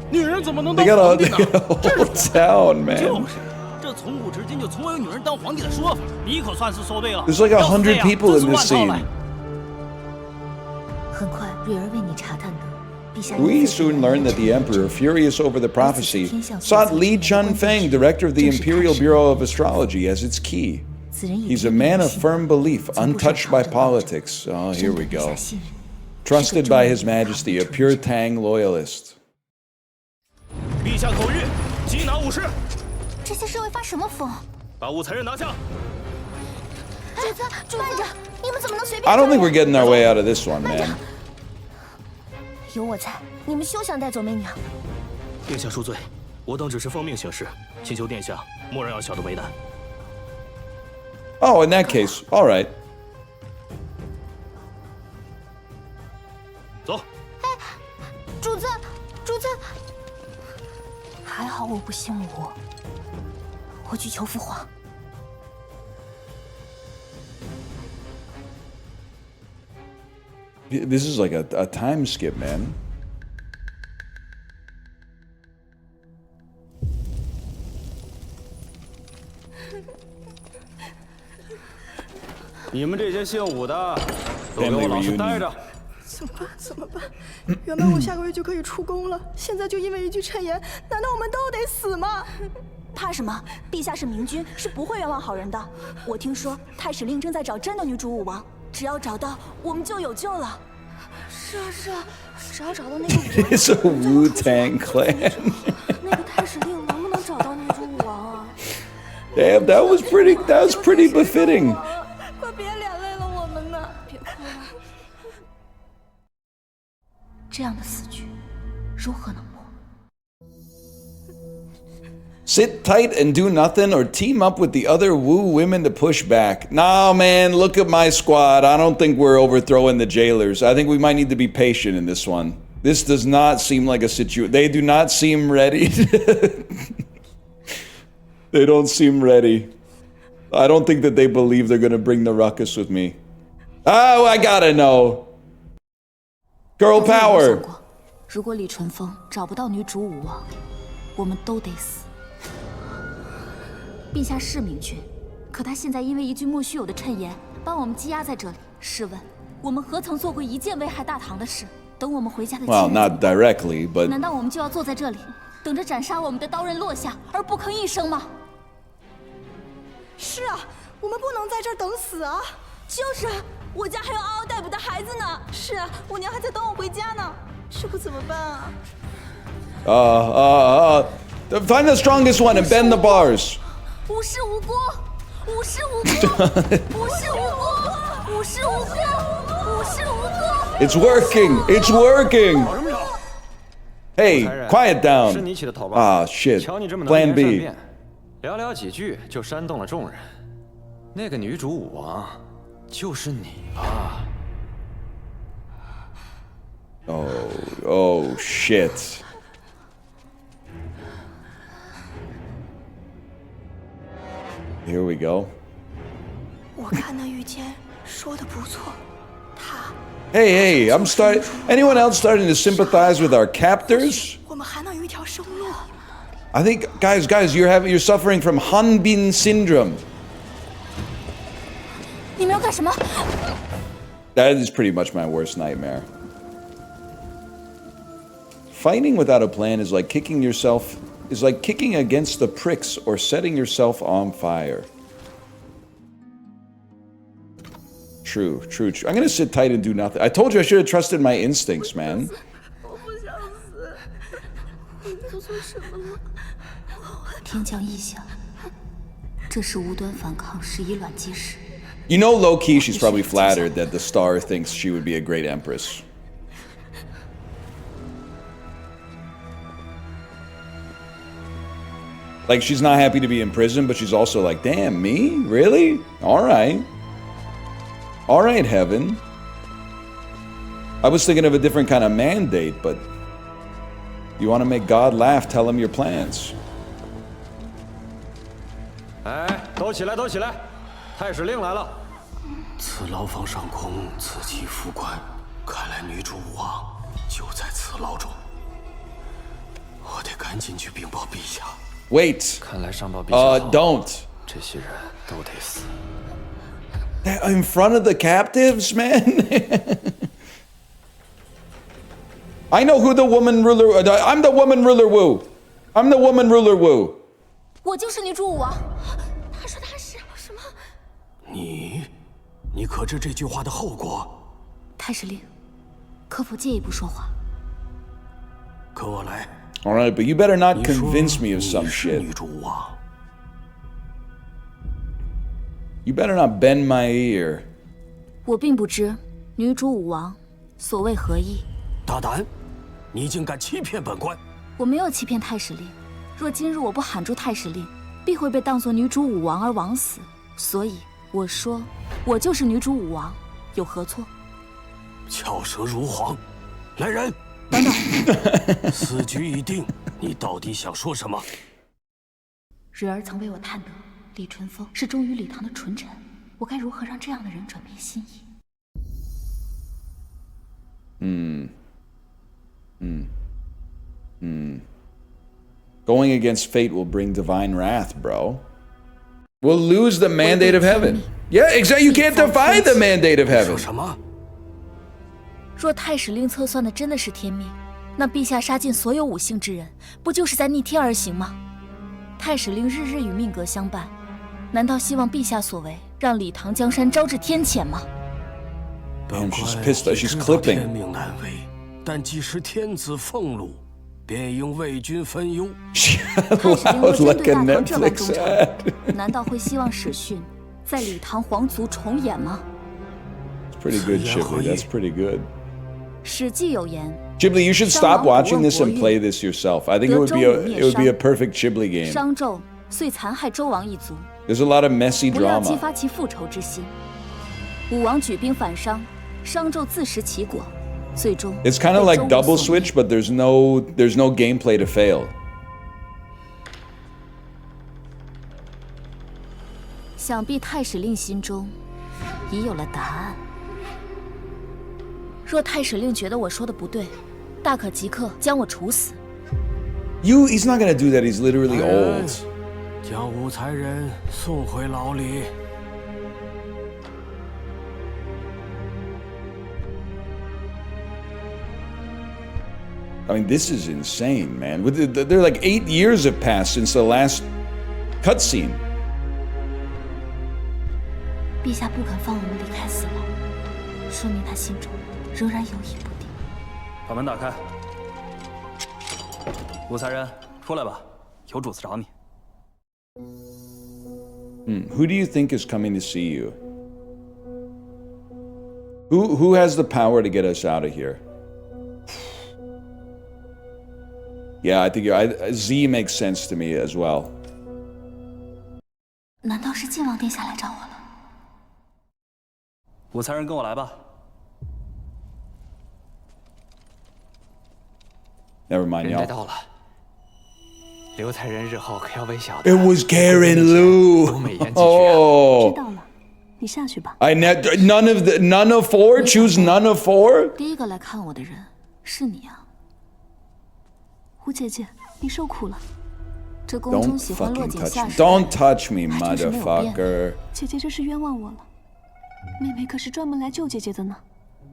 女人怎么能 They 当 got 皇 a 帝呢？ whole town, man. 就是，这从古至今就从未有女人当皇帝的说法。你可算是说对了。 There's like 100 people in this scene. 很快，瑞儿为你查探的。 We soon learned that the emperor, furious over the prophecy, sought Li Chunfeng, director of the Imperial Bureau of Astrology, as its key. He's a man of firm belief, untouched by politics. Oh, here we go. Trusted by His Majesty, a pure Tang loyalist. 陛下口谕，缉拿武士。这些侍卫发什么疯？把武才人拿下。主子，慢着！你们怎么能随便？ I don't think we're getting our way out of this one, man. 有我在，你们休想带走媚娘。殿下恕罪，我等只是奉命行事，请求殿下莫让小的为难。 Oh, in that case, all right. 走。主子，主子，还好我不姓武，我去求父皇。 This is like a time skip, man. 你们这些姓武的，都给我老实待着。怎么办？怎么办？原本我下个月就可以出宫了，现在就因为一句谶言，难道我们都得死吗？怕什么？陛下是明君，是不会冤枉好人的。我听说太史令正在找真的女主武王，只要找到，我们就有救了。是啊是啊，只要找到那个It's a Wu-Tang clan. 那个太史令能不能找到女主武王啊 Damn, that was pretty befitting. 快别连累了我们呢！别哭了。这样的死局，如何能破？ Sit tight and do nothing, or team up with the other Wu women to push back. Nah, man, look at my squad. I don't think we're overthrowing the jailers. I think we might need to be patient in this one. This does not seem like a situation. They do not seem ready. They don't seem ready. I don't think that they believe they're gonna bring the ruckus with me. Oh, I gotta know. Girl power. 如果李淳风找不到女主武王，我们都得死。陛下是明君，可他现在因为一句莫须有的谶言，把我们羁押在这里。试问，我们何曾做过一件危害大唐的事？等我们回家的亲人， Well, not directly, but 难道我们就要坐在这里，等着斩杀我们的刀刃落下而不吭一声吗？是啊，我们不能在这儿等死啊！就是啊，我家还有嗷嗷待哺的孩子呢。是啊，我娘还在等我回家呢，这可怎么办啊？Find the strongest one and bend the bars. 无视无辜，无视无辜，无视无辜，无视无辜，无视无辜。It's working. It's working. Hey, quiet down. 是你起的头吧？ Ah, shit. 瞧你这么能 Plan 言善 B. 辩，寥寥几句就煽动了众人。那个女主武王，就是你吧？ Oh, shit. Here we go. 我看那御监说的不错，他 Hey, I'm starting. Anyone else starting to sympathize with our captors? 我们还能有一条生路。 I think, guys, you're suffering from Hanbin syndrome. 你们要干什么？ That is pretty much my worst nightmare. Fighting without a plan is like kicking against the pricks or setting yourself on fire. True. I'm gonna sit tight and do nothing. I told you I should have trusted my instincts, man. 我不想死，我做错什么了？天降异象，这是无端反抗，是以卵击石。 You know, low-key, she's probably flattered that the star thinks she would be a great empress. Like, she's not happy to be in prison, but she's also like, damn, me? Really? Alright. Alright, heaven. I was thinking of a different kind of mandate, but... You want to make God laugh, tell him your plans. 哎，都起来，都起来！太史令来了。此牢房上空，此起副官，看来女主武王就在此牢中。我得赶紧去禀报陛下。 Wait. 看来上报陛下后 don't. 这些人都得死。 In front of the captives, man? I know who the woman ruler... I'm the woman ruler Wu. I'm the woman ruler Wu. 我就是女主武王。他说他是什么？你可知这句话的后果？太史令，可否借一步说话？可我来。 All right, but you better not convince me of some shit. You better not bend my ear. 我并不知女主武王所谓何意。大胆！你竟敢欺骗本官！我没有欺骗太史令。若今日我不喊住太史令，必会被当作女主武王而枉死。所以我说，我就是女主武王，有何错？巧舌如簧，来人！ 等等，此局已定，你到底想说什么？蕊儿曾为我探得，李淳风是忠于李唐的纯臣，我该如何让这样的人转变心意？Going against fate will bring divine wrath, bro. We'll lose the mandate of heaven. Yeah, exactly. You can't defy the mandate of heaven. 什么？ 若太史令测算的真的是天命，那陛下杀尽所有五姓之人，不就是在逆天而行吗？太史令日日与命格相伴，难道希望陛下所为让李唐江山招致天谴吗？ Damn, she's pissed that she's clipping. 天命难违，但既是天子俸禄，便应为君分忧。太史令若真对大唐这般忠诚，难道会希望史训在李唐皇族重演吗？ It's pretty good, Shipley. That's pretty good. 史记有言：“ Ghibli, you should stop watching this and play this yourself. I think it would be a perfect Ghibli game. 商纣遂残害周王一族。 There's a lot of messy 不要激 drama. 发其复仇之心。武王举兵反商，商纣自食其果，最终 It's kind of like double switch, but there's no gameplay to fail. 想必太史令心中已有了答案。若太史令觉得我说的不对，大可即刻将我处死。 He's not gonna do that. He's literally old. 将武才人送回牢里。 I mean, this is insane, man. They're like 8 years have passed since the last cutscene. 陛下不肯放我们离开死牢，说明他心中仍然有意不定。把门打开，武才人，出来吧，有主子找你。 Who do you think is coming to see you? Who has the power to get us out of here? Yeah, I think Z makes sense to me as well. 难道是晋王殿下来找我了？武才人，跟我来吧。 Never mind, 人 y'all. 带到了。刘才人日后可要为小的。 It was Karen Lu. 美言几句。Oh. 知道了，你下去吧。 None of four. Choose none of four. 第一个来看我的人是你啊，胡姐姐，你受苦了。这宫中 Don't 喜欢落 fucking 井 touch 下 me. 石。 Don't touch me, 还真是没有变 motherfucker. 姐姐这是冤枉我了，妹妹可是专门来救姐姐的呢。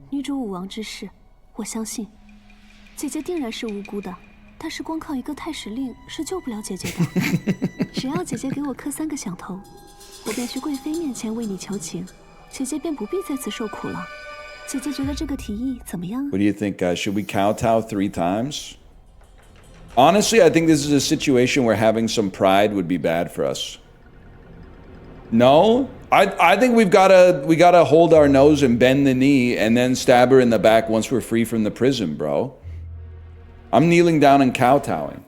女主武王之事，我相信姐姐定然是无辜的，但是光靠一个太史令是救不了姐姐的。只要姐姐给我磕3个响头，我便去贵妃面前为你求情，姐姐便不必在此受苦了。姐姐觉得这个提议怎么样啊？ What do you think, guys? Should we kowtow 3 times? Honestly, I think this is a situation where having some pride would be bad for us. No? I think we gotta hold our nose and bend the knee and then stab her in the back once we're free from the prison, bro. I'm kneeling down and kowtowing.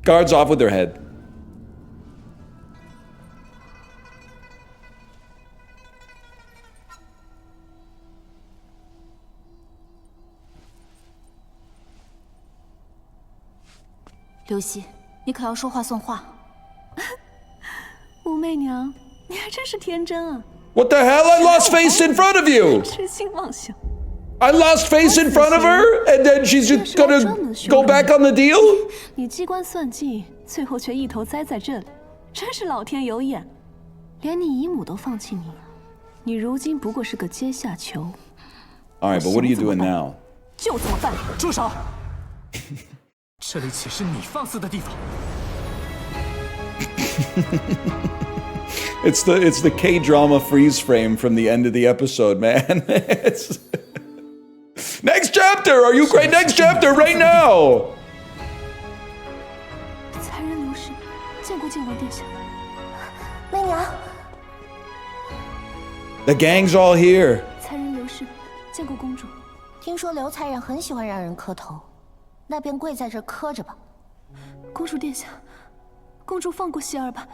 Guards off with their head. "刘熙，你可要说话算话。武媚娘，你还真是天真啊！ What the hell? I lost face in front of you! 痴心妄想。 I lost face in front of her, and then she's just gonna go back on the deal? 你机关算尽，最后却一头栽在这里，真是老天有眼，连你姨母都放弃你，你如今不过是个阶下囚。 All right, but what are you doing now? 就这么办！住手！这里岂是你放肆的地方？ It's the K-drama freeze frame from the end of the episode, man. Next chapter! Are you great? Next chapter right now! 才人刘氏，见过晋王殿下。媚娘， The gang's all here. 才人刘氏，见过公主。听说刘才人很喜欢让人磕头，那便跪在这磕着吧。公主殿下，公主放过希儿吧，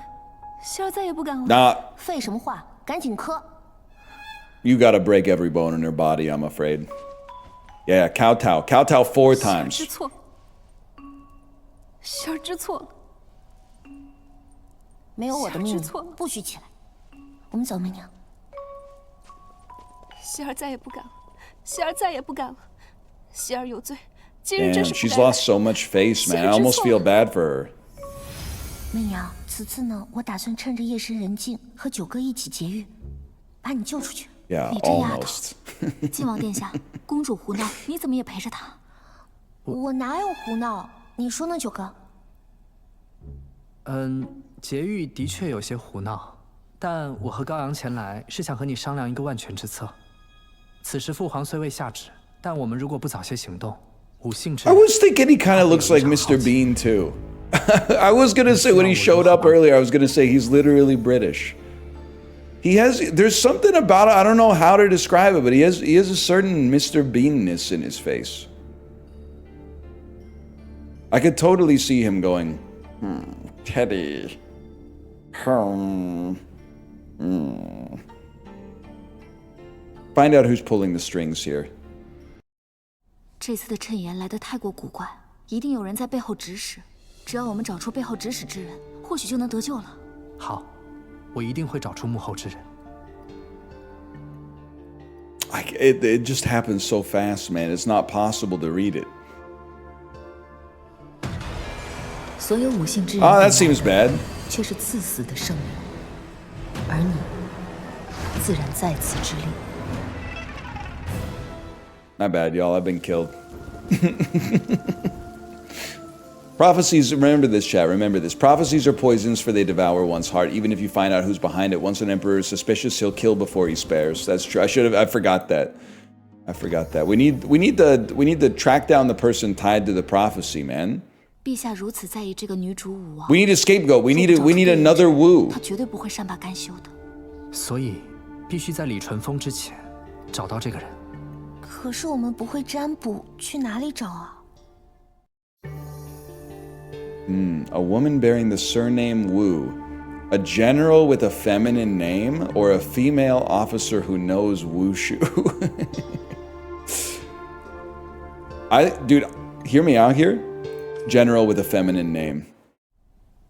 希儿再也不敢了。 Nah, 废什么话，赶紧磕！ you gotta break every bone in her body, I'm afraid. Yeah, kowtow. Kowtow 4 times. 知错，希儿知错了。没有我的命令希儿知错了，不许起来。我们走，媚娘。希儿再也不敢了，希儿再也不敢了，希儿有罪，今日真 Damn, 是不 she's 该来 lost so much face, man. I almost feel bad for her. 媚娘，此次呢，我打算趁着夜深人静和九哥一起劫狱，把你救出去。 Yeah, 你这丫头 almost. 晋王殿下，公主胡闹，你怎么也陪着她？我哪有胡闹？你说呢，九哥？劫狱的确有些胡闹，但我和高阳前来是想和你商量一个万全之策。此时父皇虽未下旨，但我们如果不早些行动，武姓之 I was thinking he kind of looks like Mr. Bean too. I was gonna say when he showed up earlier, I was gonna say he's literally British. There's something about it, I don't know how to describe it, but he has a certain Mr. Beanness in his face. I could totally see him going, Teddy. Find out who's pulling the strings here. 这次的谶言来得太过古怪，一定有人在背后指使。只要我们找出背后指使之人，或许就能得救了。好，我一定会找出幕后之人。It just happens so fast, man. It's not possible to read it. 所有五姓之人 that seems bad. 却是赐死的圣人，而你自然在此之列。My bad, y'all. I've been killed. Prophecies, remember this, chat. Remember this. Prophecies are poisons, for they devour one's heart. Even if you find out who's behind it, once an emperor is suspicious, he'll kill before he spares. That's true. I forgot that. We need to track down the person tied to the prophecy, man. 陛下如此在意这个女主武王。We need a scapegoat. We need another Wu. 他绝对不会善罢甘休的。所以，必须在李淳风之前找到这个人。可是我们不会占卜，去哪里找啊？ A woman bearing the surname Wu, a general with a feminine name, or a female officer who knows wushu. Dude, hear me out here. General with a feminine name.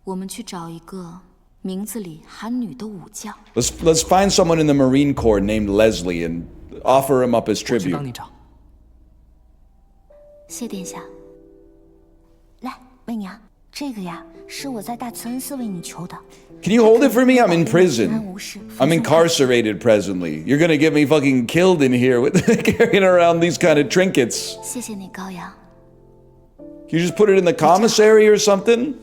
我们去找一个名字里含女的武将。Let's find someone in the Marine Corps named Leslie and offer him up as tribute. 我去帮你找。谢殿下。来，媚娘，这个呀是我在大慈恩寺为你求的。Can you hold it for me? I'm in prison. I'm incarcerated presently. You're gonna get me fucking killed in here with carrying around these kind of trinkets. 谢谢你，高阳。Can you just put it in the commissary or something?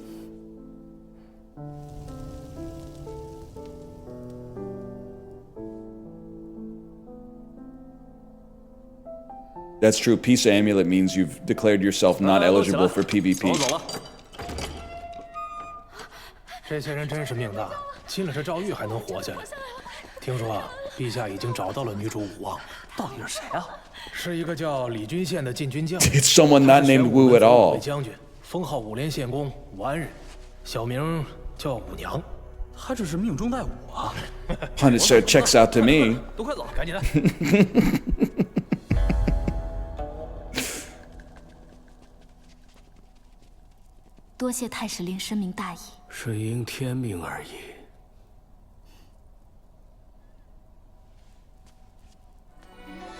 That's true. Peace amulet means you've declared yourself not eligible for PvP. 这些人真是命大，进了这诏狱还能活下来。听说啊，陛下已经找到了女主武王，到底是谁啊？是一个叫李君宪的禁军将。It's someone not named Wu at all. 将军，封号五连县公，武安人，小名叫武娘。他这是命中带武啊！100 checks out to me. 都快走，赶紧来！多谢太史令深明大义，是应天命而已。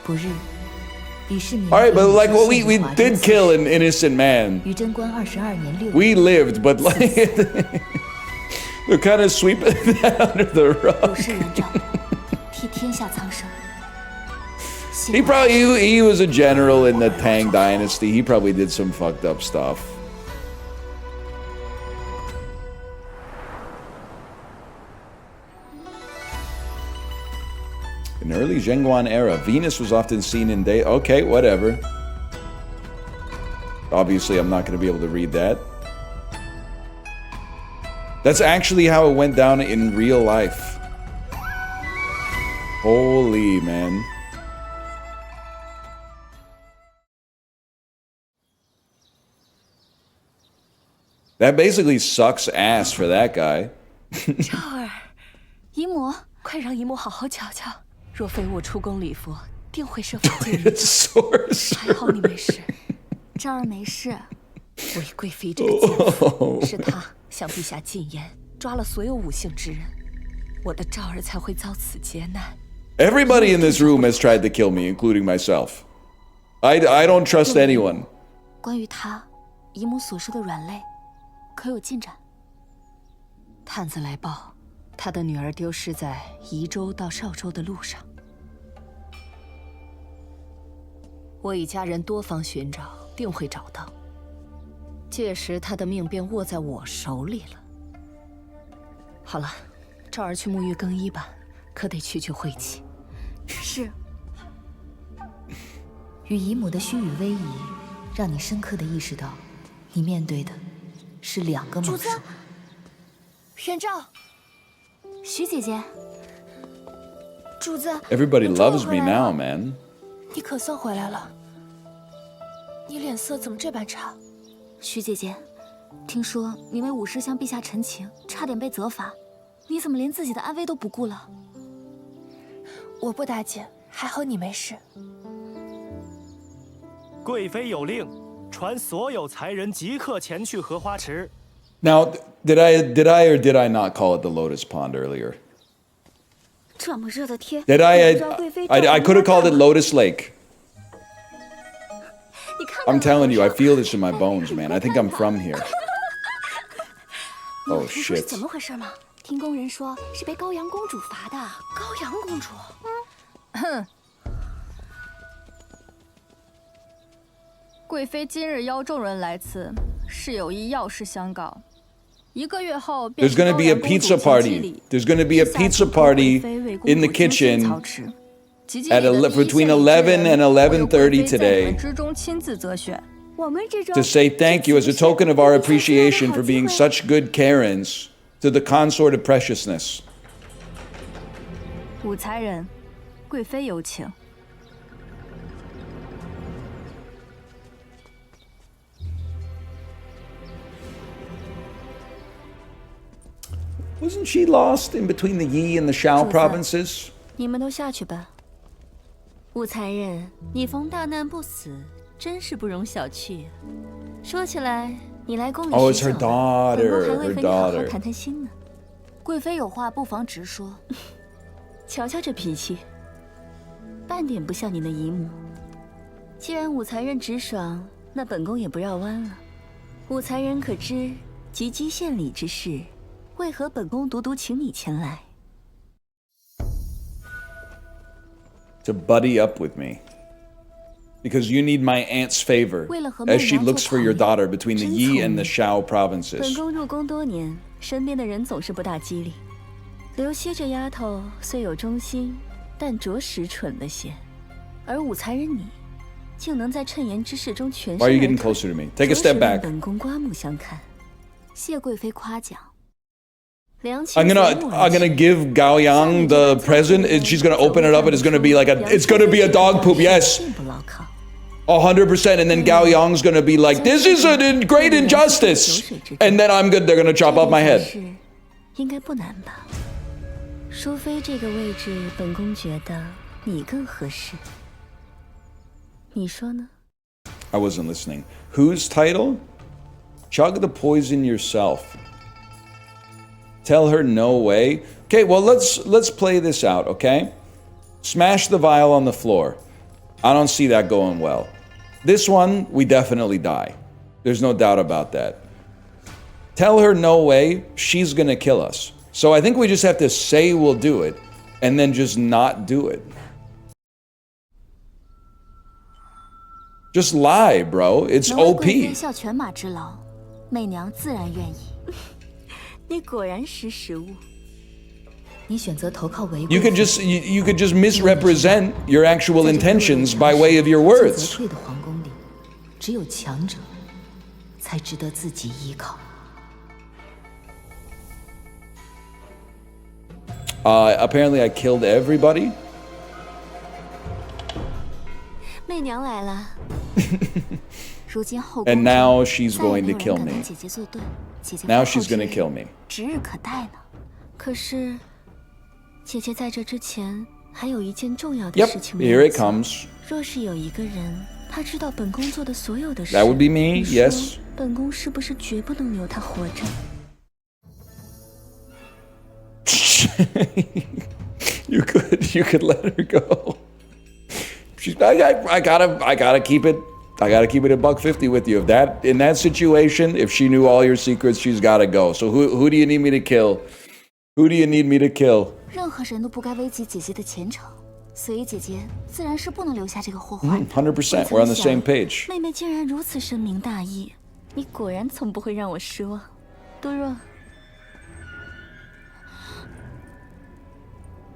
不日，李世民。 All right, but like, well, we did kill an innocent man. 于贞观22年6月。We lived, but like, we're kind of sweeping that under the rug. 有事人召，替天下苍生。He was a general in the Tang Dynasty. He probably did some fucked up stuff. In early Zhenguan era, Venus was often seen in day. Okay, whatever. Obviously, I'm not going to be able to read that. That's actually how it went down in real life. Holy man. That basically sucks ass for that guy. 昭儿，姨母，快让姨母好好瞧瞧。若非我出宫礼佛，定会设法救你。还好你没事。昭儿没事。韦贵妃这个奸妇，是她向陛下进言，抓了所有五姓之人，我的昭儿才会遭此劫难。Everybody in this room has tried to kill me, including myself. I don't trust anyone. 关于他，姨母所说的软肋，可有进展？探子来报，他的女儿丢失在宜州到邵州的路上。我已家人多方寻找，定会找到。届时他的命便握在我手里了。好了，昭儿去沐浴更衣吧，可得去晦气。是。与姨母的虚与委蛇，让你深刻的意识到，你面对的是两个猛兽。玄照，徐姐姐，主子 Everybody loves me now, man. 你可算回来了。你脸色怎么这般差？徐姐姐，听说你为武士向陛下陈情，差点被责罚，你怎么连自己的安危都不顾了？我不打紧，还好你没事。贵妃有令，传所有才人即刻前去荷花池。Now, did I or did I not call it the Lotus Pond earlier? 这么热的天 Did I could have called it Lotus Lake. I'm telling you, I feel this in my bones, man. I think I'm from here. Oh 听说是 shit. 怎么回事吗？听工人说是被高阳公主罚的。高阳公主，哼。贵妃今日邀众人来此，是有一要事相告。1个月后， There's going to be a pizza party. There's going to be a pizza party in the kitchen at between 11 and 11:30 today to say thank you as a token of our appreciation for being such good Karens to the consort of preciousness. 武才人，贵妃有请。 Wasn't she lost in between the Yi and the Shao provinces? 你们都下去吧。武才人，你逢大难不死，真是不容小觑。说起来，你来宫里 Oh, it's 许 her 久了，本宫还 daughter. 未 Her 和你好好 daughter. 谈谈心呢。贵妃有话不妨直说。瞧瞧这脾气，半点不像你的姨母。既然武才人直爽，那本宫也不绕弯了。武才人可知，及笄献礼之事，为何本宫独请你前来？ To buddy up with me. Because you need my aunt's favor as she looks for your daughter between the Yi and the Shao 本 provinces. 宫入宫多年，身边的人总是不大机灵。刘熙这丫头虽有忠心，但着实蠢了些。而武才人你，竟能在趁言之事中全身 Why are you 而 getting 退， closer to me? Take a step 着实令 back. 本宫刮目相看。谢贵妃夸奖。 I'm gonna give Gao Yang the present. She's gonna open it up and it's gonna be like it's gonna be a dog poop. Yes. 100%. And then Gao Yang's gonna be like, this is a great injustice. And then they're gonna chop off my head. 应该不难吧？淑妃这个位置，本宫觉得你更合适。你说呢？ I wasn't listening. Whose title? Chug the poison yourself. Tell her no way. Okay, well let's play this out, okay? Smash the vial on the floor. I don't see that going well. This one, we definitely die. There's no doubt about that. Tell her no way, she's gonna kill us. So I think we just have to say we'll do it, and then just not do it. Just lie, bro. It's 能为贵 OP. 妃效犬马之劳，媚娘自然愿意。你果然识时务。你选择投靠韦 You could just misrepresent your actual intentions by way of your words. 退的皇宫里，只有强者才值得自己依靠。 Apparently I killed everybody. 媚娘来了。如今后宫 And now she's 再也 going 没 to 有 kill 人敢跟 me. 姐姐作对，姐姐 Now 饭后 she's gonna 之 kill me. 指日可待呢。可是，姐姐在这之前还有一件重要的 Yep, 事情没有 here it 做 comes. 若是有一个人，他知道本宫做的所有的事， That would be me, 你说 yes. 本宫是不是绝不能留他活着？ You could let her go. I gotta keep it. I gotta keep it at $150 with you. In that situation, if she knew all your secrets, she's gotta go. So who do you need me to kill? Who do you need me to kill? 任何人都不该危及姐姐的前程，所以姐姐自然是不能留下这个祸患。 100%. We're on the same page. 妹妹竟然如此深明大义，你果然从不会让我失望，多若。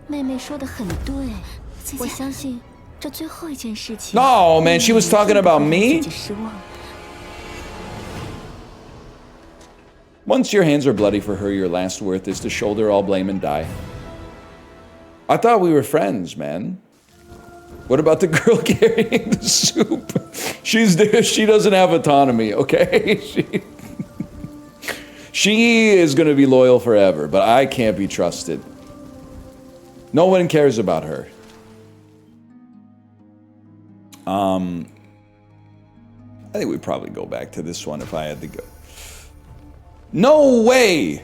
妹妹说的很对，我相信这最后一件事情。 No, man, she was talking about me. 自己失望。 Once your hands are bloody for her, your last worth is to shoulder all blame and die. I thought we were friends, man. What about the girl carrying the soup? She's there. She doesn't have autonomy, okay? She is going to be loyal forever, but I can't be trusted. No one cares about her. I think we'd probably go back to this one if I had to go. No way!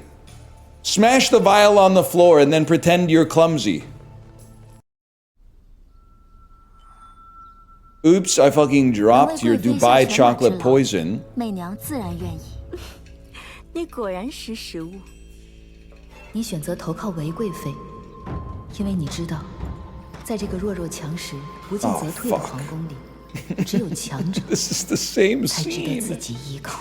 Smash the vial on the floor and then pretend you're clumsy. Oops, I fucking dropped your Dubai chocolate poison. 媚娘自然愿意。你果然识时务。你选择投靠韦贵妃，因为你知道，在这个弱肉强食、不进则退的皇宫里，只有强者 This is the same 才值得 scene. 自己依靠。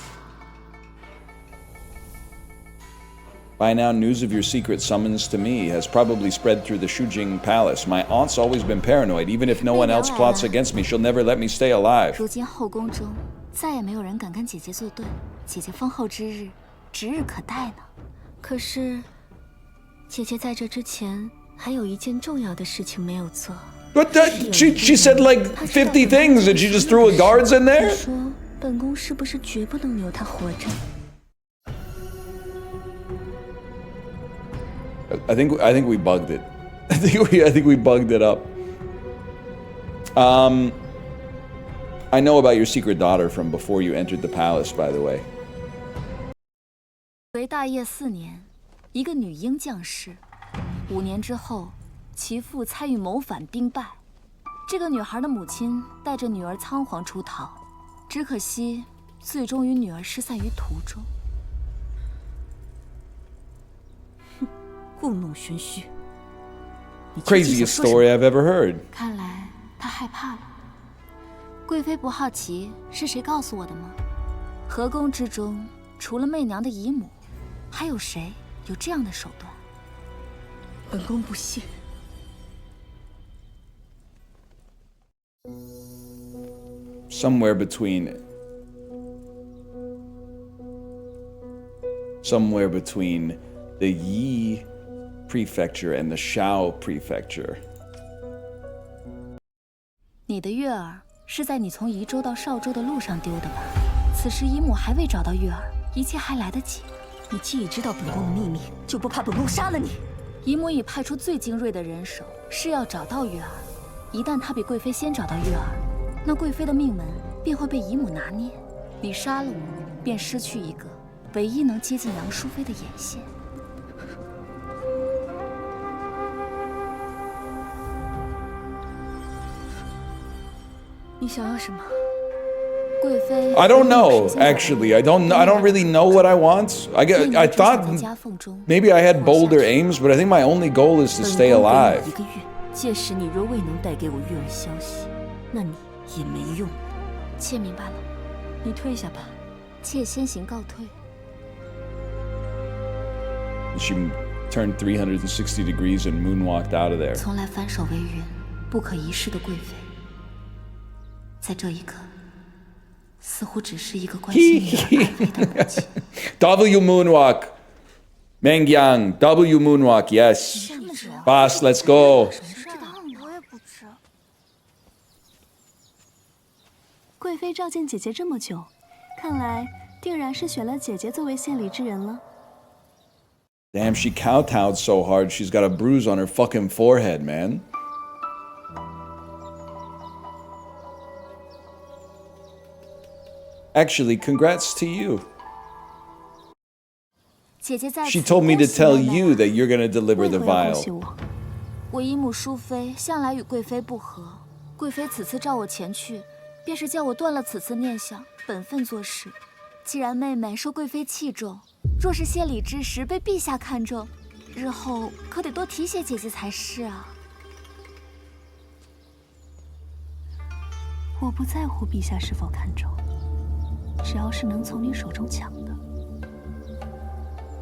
By now, news of your secret summons to me has probably spread through the Shujing Palace. My aunt's always been paranoid. Even if no one else plots against me, she'll never let me stay alive. 如今后宫中再也没有人敢跟姐姐作对，姐姐封后之日指日可待呢。可是，姐姐在这之前还有一件重要的事情没有做。But she said like 50 things and she just threw a guards in there? 说本宫是不是绝不能留她活着？ I think we bugged it. I think we bugged it up. I know about your secret daughter from before you entered the palace, by the way. 为大业4年，一个女婴降世。5年之后，其父参与谋反兵败，这个女孩的母亲带着女儿仓皇出逃，只可惜最终与女儿失散于途中。 故弄玄虚。Craziest story I've ever heard. 看来他害怕了。贵妃不好奇是谁告诉我的吗？河宫之中，除了媚娘的姨母，还有谁有这样的手段？本宫不信。Somewhere between the Yi Prefecture and the Shao Prefecture. 你的月儿是在你从宜州到邵州的路上丢的吧？此时姨母还未找到月儿，一切还来得及。你既已知道本宫的秘密，就不怕本宫杀了你？姨母已派出最精锐的人手，是要找到月儿。一旦她比贵妃先找到月儿，那贵妃的命门便会被姨母拿捏。你杀了我，便失去一个唯一能接近杨淑妃的眼线。 你想要什么？贵妃 I don't know. Actually, I don't really know what I want. I thought maybe I had bolder aims, but I think my only goal is to stay alive. 1个月，届时你若未能带给我月儿消息，那你也没用。妾明白了，你退下吧，妾先行告退。 She turned 360 degrees and moonwalked out of there. 从来反手为云、不可一世的贵妃，在这一刻，似乎只是一个关心女儿安危的母亲。W moonwalk, Mengyang. W moonwalk. Yes, boss. Let's go. 我也不吃。贵妃召见姐姐这么久，看来定然是选了姐姐作为献礼之人了。 Damn, she kowtowed so hard, she's got a bruise on her fucking forehead, man. Actually, congrats to you. 姐姐在此 She told me to tell you that you're gonna deliver the 为何要恭 vial. 喜我？我姨母淑妃向来与贵妃不和，贵妃此次召我前去，便是叫我断了此次念想，本分做事。既然妹妹受贵妃器重，若是献礼之时被陛下看中，日后可得多提携姐姐才是啊。我不在乎陛下是否看中，只要是能从你手中抢的，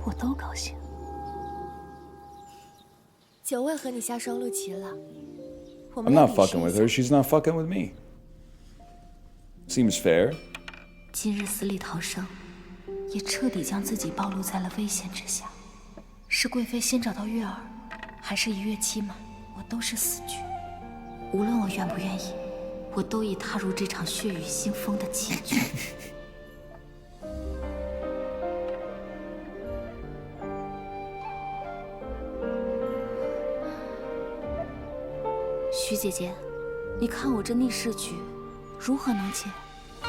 我都高兴。九位和你下双陆棋了，我 I'm 们 not fucking with her, she's not fucking with me. Seems fair. 今日死里逃生，也彻底将自己暴露在了危险之下。是贵妃先找到月儿，还是一跃期满？都是死局。无论我愿不愿意，我都已踏入这场血雨腥风的棋局。徐姐姐，你看我这逆势局，如何能解？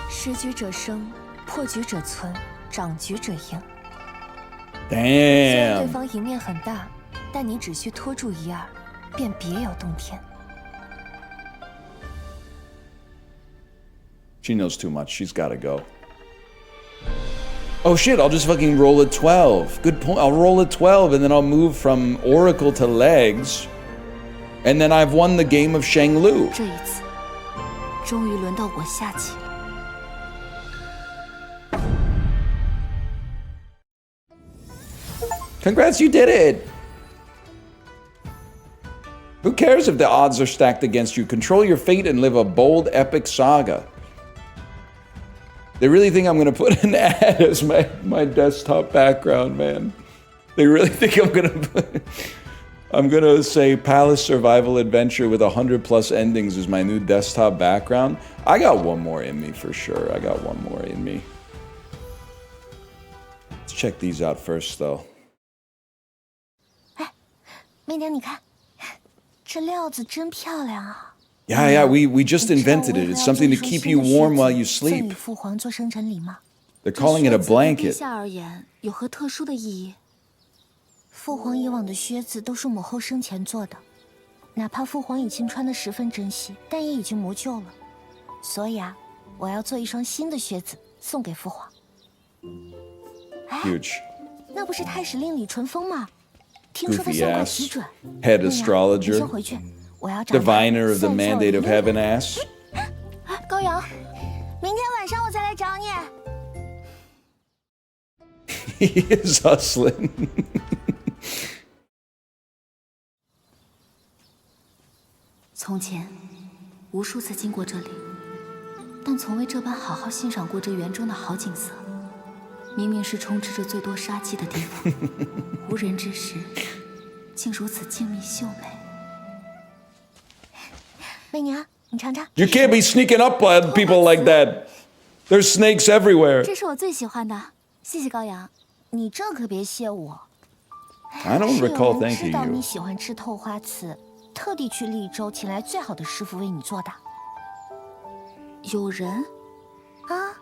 失局者生，破局者存，掌局者赢。Damn. 虽然对方赢面很大，但你只需拖住一二，便别有洞天。 She knows too much. She's gotta go. Oh shit, I'll just fucking roll a 12. Good point. I'll roll a 12 and then I'll move from Oracle to Legs. And then I've won the game of Shanglu. 这一次，终于轮到我下棋。 Congrats, you did it! Who cares if the odds are stacked against you? Control your fate and live a bold, epic saga. They really think I'm gonna put an ad as my desktop background, man. They really think I'm gonna say Palace Survival Adventure with 100+ endings is my new desktop background. I got one more in me for sure. I got one more in me. Let's check these out first, though. 媚娘，你看，这料子真漂亮啊！ Yeah, we just invented it. It's something to keep you warm while you sleep. 父皇做生辰礼吗？ They're calling it a 陛 blanket. 下而言，有何特殊的意义？ 父皇以往的靴子都是母后生前做的，哪怕父皇已经穿得十分珍惜，但也已经磨旧了。所以啊，我要做一双新的靴子送给父皇。 Huge. 那不是太史令李淳风吗？听说他 Goofy 算卦 ass. 极准。 Head 你 astrologer. 先回去，我要找他 Diviner of the 算一下我 mandate 的 of 命 heaven ass. 高阳，明天晚上我再来找你。 He is hustling. 从前，无数次经过这里，但从未这般好好欣赏过这园中的好景色。明明是充斥着最多杀气的地方，无人之时，竟如此静谧秀美。媚娘，你尝尝。 You can't be sneaking up on people like that. There's snakes everywhere. 这是我最喜欢的，谢谢高阳。你这可别谢我。 I don't 是有 recall 人知 thanking 道 you. 你喜欢吃透花瓷，特地去利州请来最好的师傅为你做的。有人啊？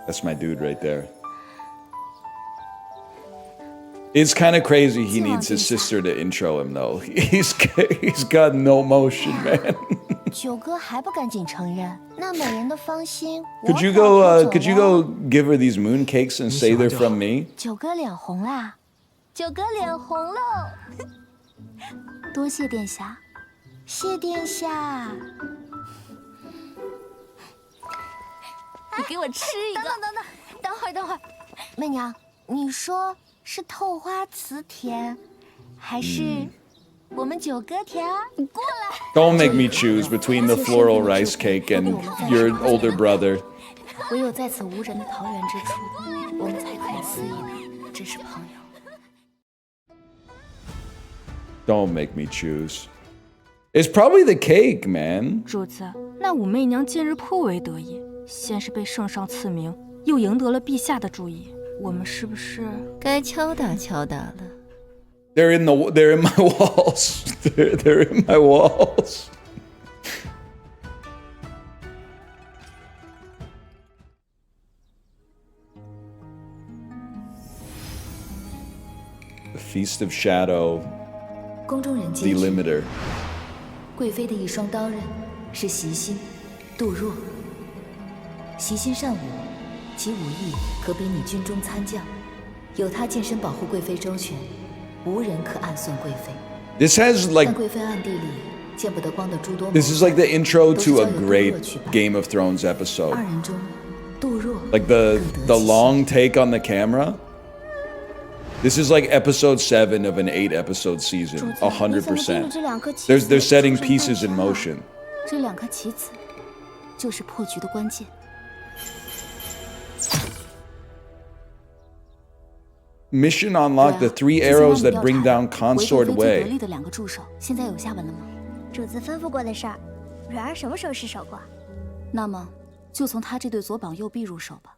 That's my dude right there. It's kind of crazy he needs his sister to intro him, though. He's got no motion, man. 九哥还不赶紧承认，那美人的芳心。 Could you go give her these moon cakes and say they're from me? 九哥脸红啦！九哥脸红喽！多谢殿下，谢殿下。你给我吃一个。等会儿，媚娘，你说是透花瓷甜，还是我们九哥甜啊？你过来。 Don't make me choose between the floral rice cake and your older brother. 唯有在此无人的桃源之处，我们才可以肆意的只是朋友。 Don't make me choose. It's probably the cake, man. 主子，那武媚娘近日颇为得意，先是被圣上赐名，又赢得了陛下的注意。我们是不是该敲打敲打了？ They're in my walls. They're in my walls. The Feast of Shadow. 宫中人皆知 Delimiter. 贵妃的一双刀刃是袭心、杜若。袭心善武，其武艺可比拟军中参将，有他近身保护贵妃周全，无人可暗算贵妃。 This has 但 like 贵妃暗地里见不得光的诸多谋 this is like the intro 都是 to 交 a 由杜 great 若去办 Game of Thrones episode. 二人中，杜若 Like the long take on the camera. This is like episode 7 of an 8-episode season. 100%. They're setting pieces in motion. 这两颗棋子，就是破局的关键。Mission unlocked the 3 arrows that bring down 为 consort 贵妃最得 Wei. 力的2个助手，现在有下文了吗？主子吩咐过的事儿，蕊儿什么时候失手过？那么，就从他这对左膀右臂入手吧。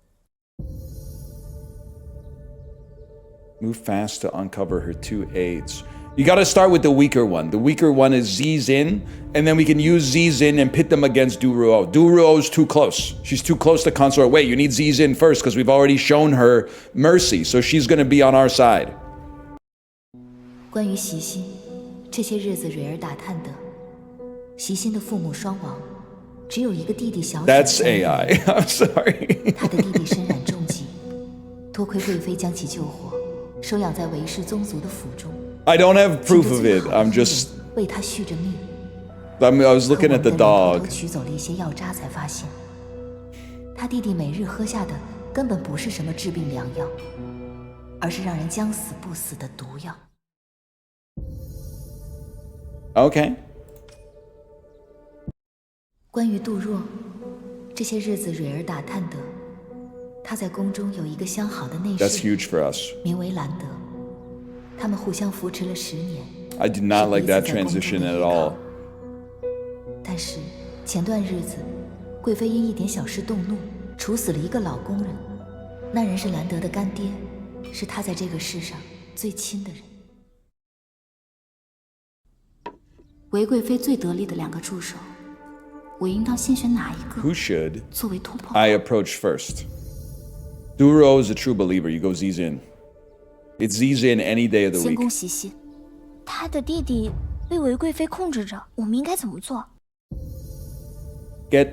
Move fast to uncover her 2 aides. You gotta start with the weaker one. The weaker one is Zizin, and then we can use Zizin and pit them against Duruo. Duruo's too close. She's too close to Consort. Wait, you need Zizin first, because we've already shown her mercy, so she's gonna be on our side. 关于习心，这些日子蕊儿打探得，习心的父母双亡，只有一个弟弟小雪。That's AI. I'm sorry. 他的弟弟身染重疾，多亏贵妃将其救活，收养在韦氏宗族的府中。 I don't have proof of it. I'm just. 为他续着命。I was looking at the dog. 取走了一些药渣，才发现他弟弟每日喝下的根本不是什么治病良药，而是让人将死不死的毒药。 Okay. 关于杜若，这些日子蕊儿打探得，他在宫中有一个相好的内侍， That's huge for us. 名为兰德。他们互相扶持了10年。 I did not like that transition at all. 但是前段日子，贵妃因一点小事动怒，处死了一个老工人。那人是兰德的干爹，是他在这个世上最亲的人。韦贵妃最得力的2个助手，我应当先选哪一个？ Who should 作为突破 I approach first? Duruo is a true believer. You go Zizin. It's Zizin any day of the 先 week. 攻习心。他的弟弟被韦贵妃控制着，我们应该怎么做？ Get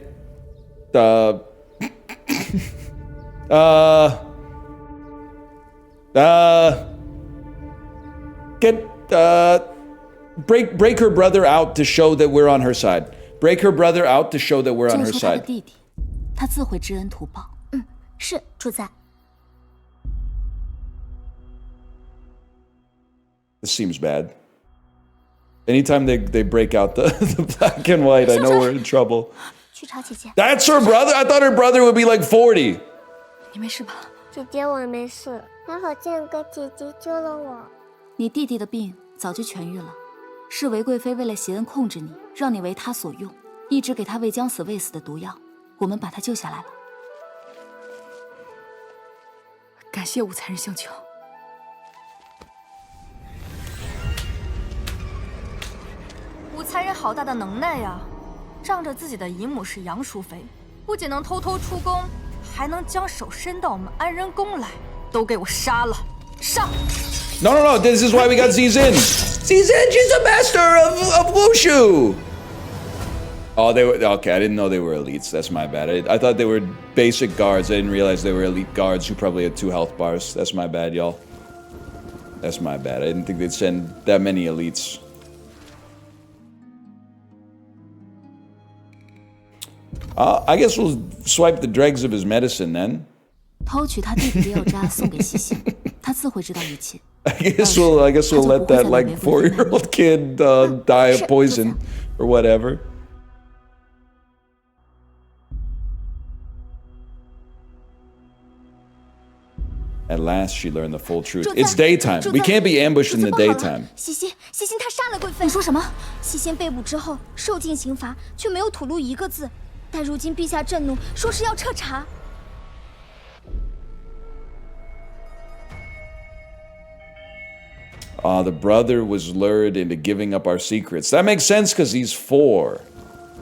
break her brother out to show that we're on her side. Break her brother out to show that we're on 救 her 出他的 side. 弟弟，他自会知恩图报。是主子。 This seems bad. Anytime they break out the black and white, I know we're in trouble. 去找姐姐。 That's her brother? I thought her brother would be like 40. 你没事吧？姐姐，我没事，还好见个姐姐救了我。你弟弟的病早就痊愈了，是韦贵妃为了挟恩控制你，让你为他所用，一直给他喂将死未死的毒药，我们把他救下来了。感谢武才人相救。 武才人好大的能耐呀！仗着自己的姨母是杨淑妃，不仅能偷偷出宫，还能将手伸到我们安仁宫来，都给我杀了！上！ No. This is why we got Zizin. Zizin, she's a master of wushu. Oh, they were okay. I didn't know they were elites. That's my bad. I thought they were basic guards. I didn't realize they were elite guards who probably had 2 health bars. That's my bad, y'all. That's my bad. I didn't think they'd send that many elites. I guess we'll swipe the dregs of his medicine then. 偷取他弟弟的药渣送给西西，他自会知道一切。 I guess we'll let that like 4-year-old kid die of poison or whatever. At last, she learned the full truth. It's daytime. We can't be ambushed in the daytime. 西心他杀了贵妃。你说什么？西心被捕之后受尽刑罚，却没有吐露一个字。但如今陛下震怒，说是要彻查。 The brother was lured into giving up our secrets. That makes sense because he's 4.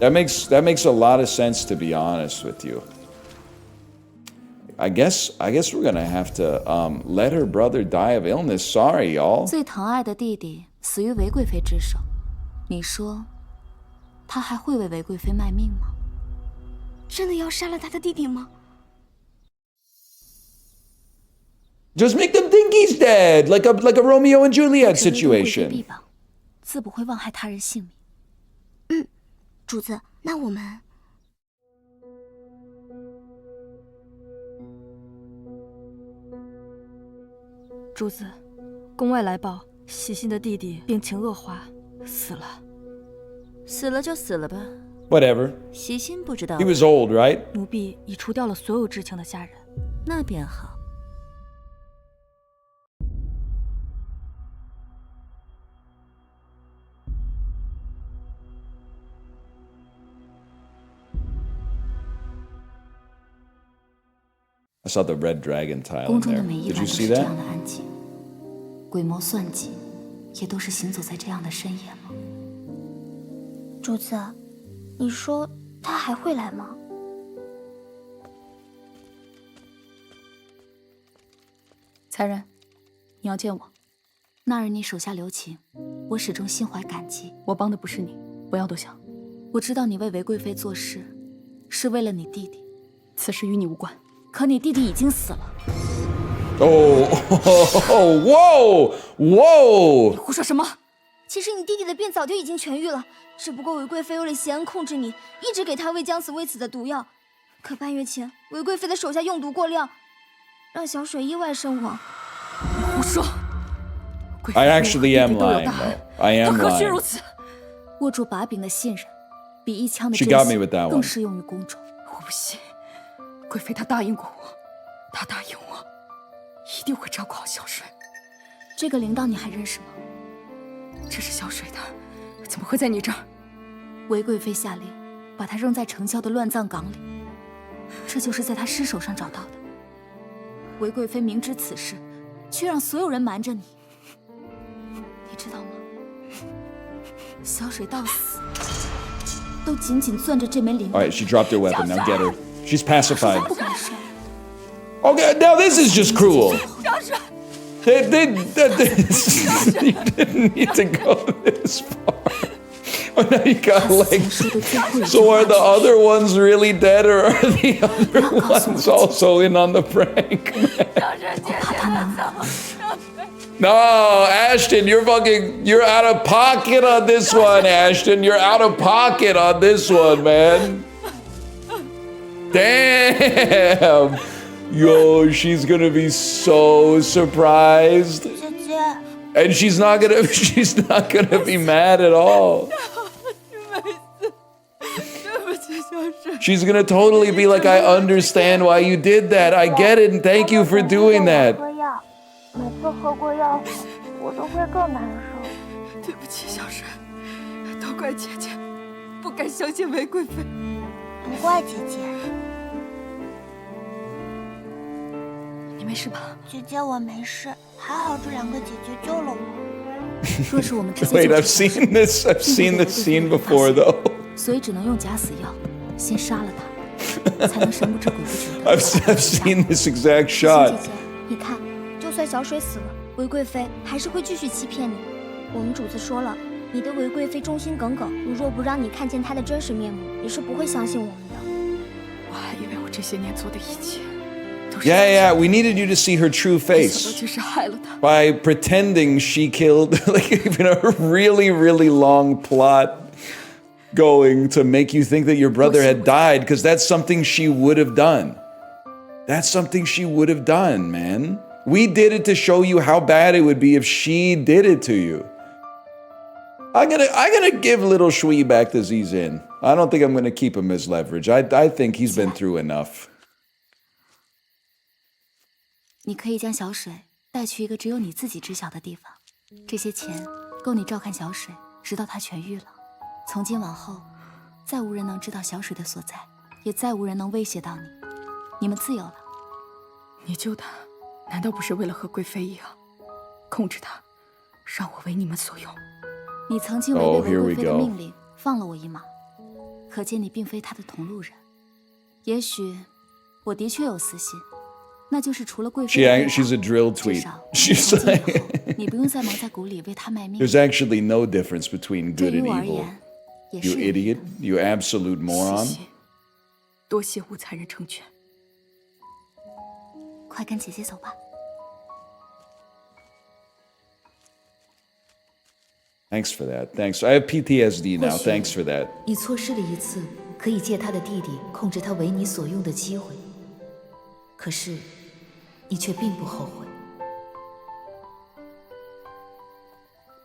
That makes a lot of sense, to be honest with you. I guess we're gonna have to let her brother die of illness. Sorry, y'all. 最疼爱的弟弟死于韦贵妃之手，你说，他还会为韦贵妃卖命吗？真的要杀了他的弟弟吗？ Just make them think he's dead, like a Romeo and Juliet situation. 自不会妄害他人性命。主子，那我们……主子，宫外来报，喜信的弟弟病情恶化，死了。死了就死了吧。Whatever. 喜信不知道。 He was old, right? 奴婢已除掉了所有知情的下人。那便好。saw the red dragon tile 宫 in 中的 there. 每一 Did 晚 you 都 see 是这 that? 样的安静，鬼谋算计也都是行走在这样的深夜吗？主子，你说他还会来吗？才人，你要见我。那日你手下留情，我始终心怀感激。我帮的不是你，不要多想。我知道你为韦贵妃做事，是为了你弟弟，此事与你无关。可你弟弟已经死了。Oh, whoa! 你胡说什么？其实你弟弟的病早就已经痊愈了，只不过韦贵妃为了挟恩控制你，一直给他喂将死未死的毒药。可半月前，韦贵妃的手下用毒过量，让小水意外身亡。你胡说！ I actually am lying, though. I am 何须 lying. 如此？握住把柄的信任，比一枪的 She 真 got me 心 with that 更 one. 适用于宫中。我不信，贵妃她答应过我，她答应我，一定会照顾好小水。这个领导你还认识吗？这是小水的，怎么会在你这儿？韦贵妃下令把他扔在城郊的乱葬岗里，这就是在他尸首上找到的。韦贵妃明知此事，却让所有人瞒着你。 你知道吗？小水到死都紧紧攥着这枚铃铛。 All right, she dropped her weapon. Now get her. She's pacified. Okay, now this is just cruel. You didn't need to go this far. Oh, now you got like. So are the other ones really dead, or are the other ones also in on the prank? No, Ashton, you're out of pocket on this one, Ashton. You're out of pocket on this one, man. Damn. Yo, she's gonna be so surprised. And she's not gonna be mad at all. She's gonna totally be like, I understand why you did that. I get it, and thank you for doing that. 每次喝过药后，我都会更难受。对不起，小水，都怪姐姐，不该相信韦贵妃。不怪姐姐。你没事吧？姐姐，我没事，还好这两个姐姐救了我。若是我们直接 Wait, I've seen this scene before though. 所以只能用假死药先杀了他，才能神不知鬼不觉的。I've seen this exact shot. 姐姐，你看。 就算小水死了，韦贵妃还是会继续欺骗你。我们主子说了，你对韦贵妃忠心耿耿，如若不让你看见她的真实面目，你是不会相信我们的。我还以为我这些年做的一切都是 Yeah, we needed you to see her true 没想 face 到却是害了她。 by pretending she killed, like even a really, really long plot going to make you think that your brother had died, because that's something she would have done. That's something she would have done, man. We did it to show you how bad it would be if she did it to you. I'm gonna give little Shui back to Zizin. I don't think I'm gonna keep him as leverage. I think he's been through enough. 你可以将小水带去一个只有你自己知晓的地方，这些钱够你照看小水，直到她痊愈了。从今往后，再无人能知道小水的所在，也再无人能威胁到你。你们自由了。你救她。 难道不是为了和贵妃一样，控制她，让我为你们所用？你曾经违背韦贵妃的命令，放了我一马，可见你并非她的同路人。也许我的确有私心，那就是除了贵妃， she's a drill tweet. She's like, 你不用再蒙在鼓里为她卖命。 There's actually no difference between good and evil. You idiot! You absolute moron! 多谢吴才人成全。 快跟姐姐走吧。Thanks for that. Thanks. I have PTSD now. Thanks for that. 你错失了一次可以借他的弟弟控制他为你所用的机会，可是你却并不后悔。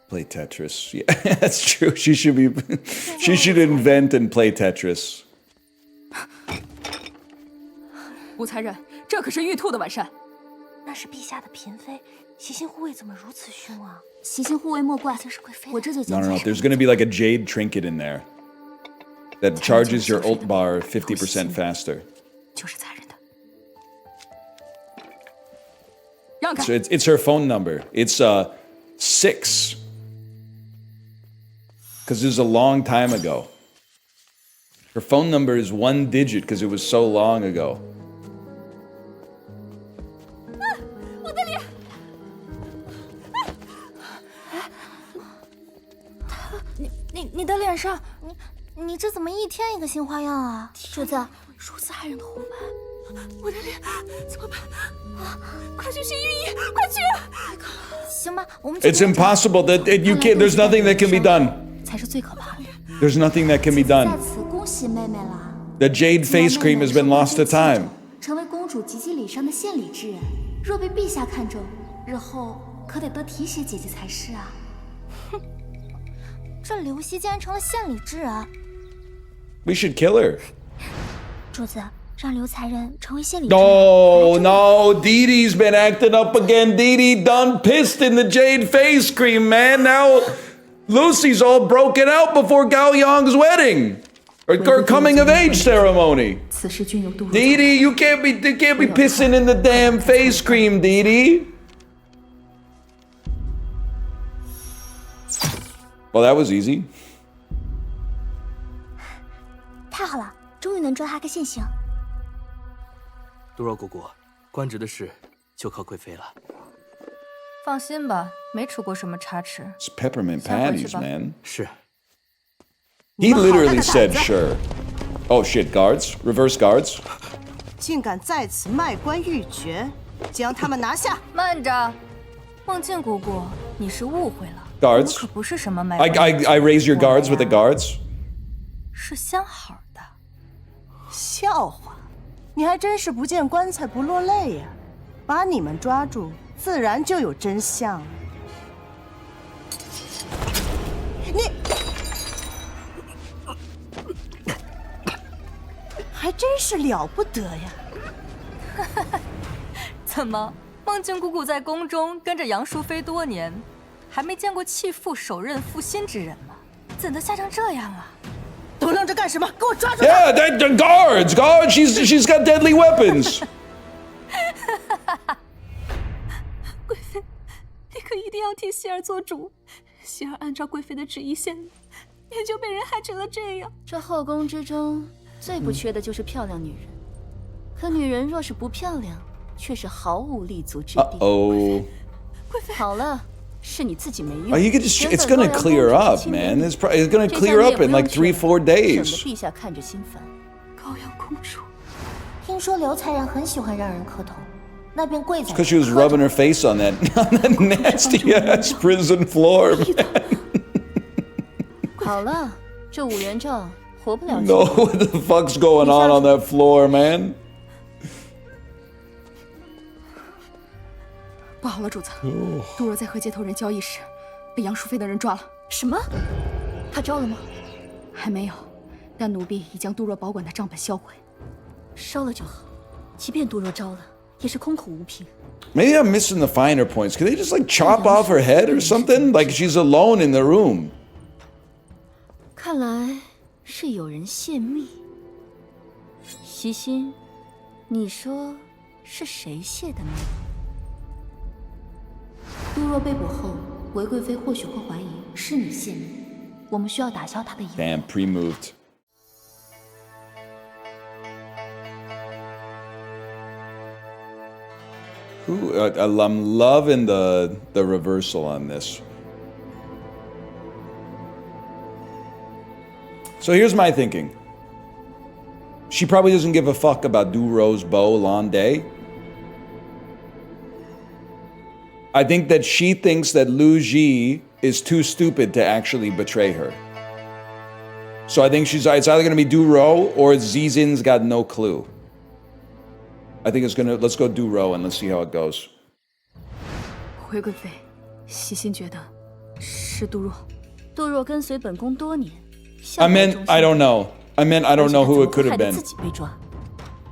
Play Tetris. Yeah, that's true. She should invent and play Tetris. 吴才人。 这可是玉兔的晚膳，那是陛下的嫔妃，习性护卫怎么如此凶啊？习性护卫莫怪，我这就 No. There's going to be like a jade trinket in there that charges your ult bar 50% faster. 就是残忍的。It's her phone number. It's 6. Because it was a long time ago. Her phone number is 1 digit because it was so long ago. 我的脸！你的脸上，你这怎么一天一个新花样啊？主子，如此骇人的红斑，我的脸怎么办？啊！快去寻御医，快去！行吧，我们。It's impossible that you can't. There's nothing that can be done. 才是最可怕的。There's nothing that can be 在 done. 此恭喜妹妹了。The jade face cream has been lost to time. 成为公主及其礼上的献礼之人，若被陛下看中，日后可得提携姐姐才是啊！哼，这刘熙竟然成了献礼之人。We should kill her. 主子，让刘才人成为献礼。No, no, Dee Dee's been acting up again. Dee Dee done pissed in the jade face cream, man. Now Lucy's all broken out before Gao Yang's wedding. Or coming of age ceremony. Dee Dee, you can't be pissing in the damn face cream, Dee Dee. Well, that was easy. 太好了，终于能抓他个现行。杜若姑姑，官职的事就靠贵妃了。放心吧，没出过什么差池。It's peppermint patties, man. 是。 He literally said sure. Oh shit, guards. Reverse guards. 竟敢在此卖官鬻爵，将他们拿下！慢着，梦境姑姑，你是误会了。 Guards. 可不是什么卖 I raise your guards with the guards. 是相好的。笑话，你还真是不见棺材不落泪呀！把你们抓住，自然就有真相了。你。 还真是了不得呀！怎么，梦境姑姑在宫中跟着杨淑妃多年，还没见过弃妇手刃负心之人吗？怎的吓成这样啊？都愣着干什么？给我抓住 Yeah, the guards, she's got deadly weapons. 贵妃，你可一定要替希儿做主。希儿按照贵妃的旨意献礼，也就被人害成了这样。这后宫之中。 最不缺的就是漂亮女人，可女人若是不漂亮，却是毫无立足之地。Oh. 好了，是你自己没用。 Oh, you could just, it's gonna clear up, man. It's gonna clear up in like 3-4 days. 省得陛下看着心烦。高阳公主，听说刘才人很喜欢让人磕头，那便跪在。Because she was rubbing her face on that nasty ass prison floor. 好了，这五元帐。 No, what the fuck's going on that floor, man? 不好了，主子，杜若在和接头人交易时，被杨淑妃的人抓了。什么？他招了吗？还没有，但奴婢已将杜若保管的账本销毁。烧了就好，即便杜若招了，也是空口无凭。 Maybe I'm missing the finer points. Could they just like chop off her head or something? Like she's alone in the room. 看来。 是有人泄密，西心，你说是谁泄的密？杜若被捕后，韦贵妃或许会怀疑是你泄密，我们需要打消她的疑惑。 Damn, pre-moved. Ooh, I'm loving the reversal on this. So here's my thinking. She probably doesn't give a fuck about Du Ro's beau Landais. I think that she thinks that Lu Ji is too stupid to actually betray her. So I think it's either going to be Du Ro or Zizin's got no clue. I think it's gonna, let's go Du Ro and let's see how it goes. 回贵妃，西心觉得是杜若。杜若跟随本宫多年。 I meant, I don't know. I don't know who it could have been.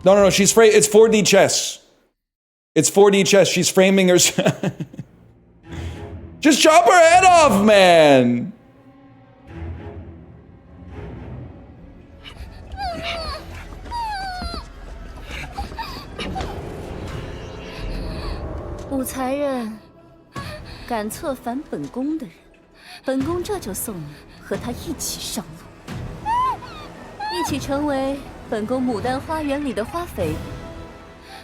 No. She's it's 4D chess. It's 4D chess. She's framing her. Just chop her head off, man. 武才人，敢策反本宫的人，本宫这就送你和他一起上路，一起成为本宫牡丹花园里的花肥。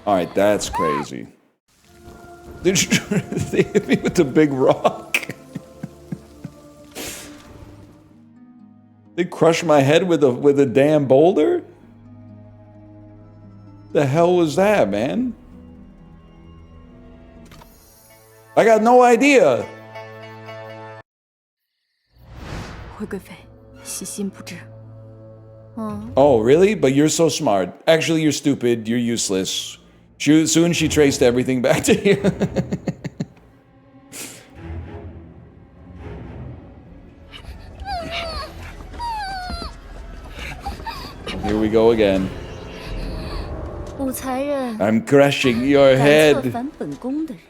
Alright, that's crazy. They hit me with the big rock. They crushed my head with a damn boulder? The hell was that, man? I got no idea. 惠贵妃，细心不知。Oh, really? But you're so smart. Actually, you're stupid. You're useless. Soon she traced everything back to you. Here we go again. 武才人， I'm crushing your 敢 head. 策反本宫的人，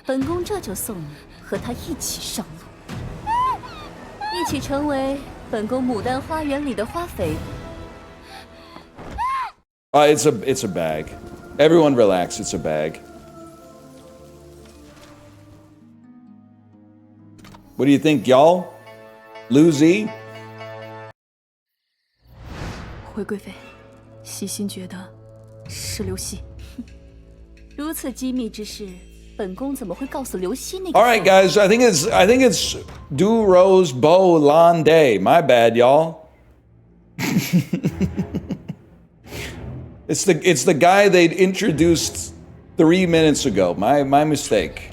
本宫这就送你和他一起上路，一起成为本宫牡丹花园里的花肥。It's a bag. Everyone relax, it's a bag. What do you think, y'all? Lucy? 惠贵妃，细心觉得是刘熙。如此机密之事，本宫怎么会告诉刘熙那个 All right, guys. I think it's Du Rose Bo Lan Day. My bad, y'all. It's the guy they introduced 3 minutes ago. My mistake.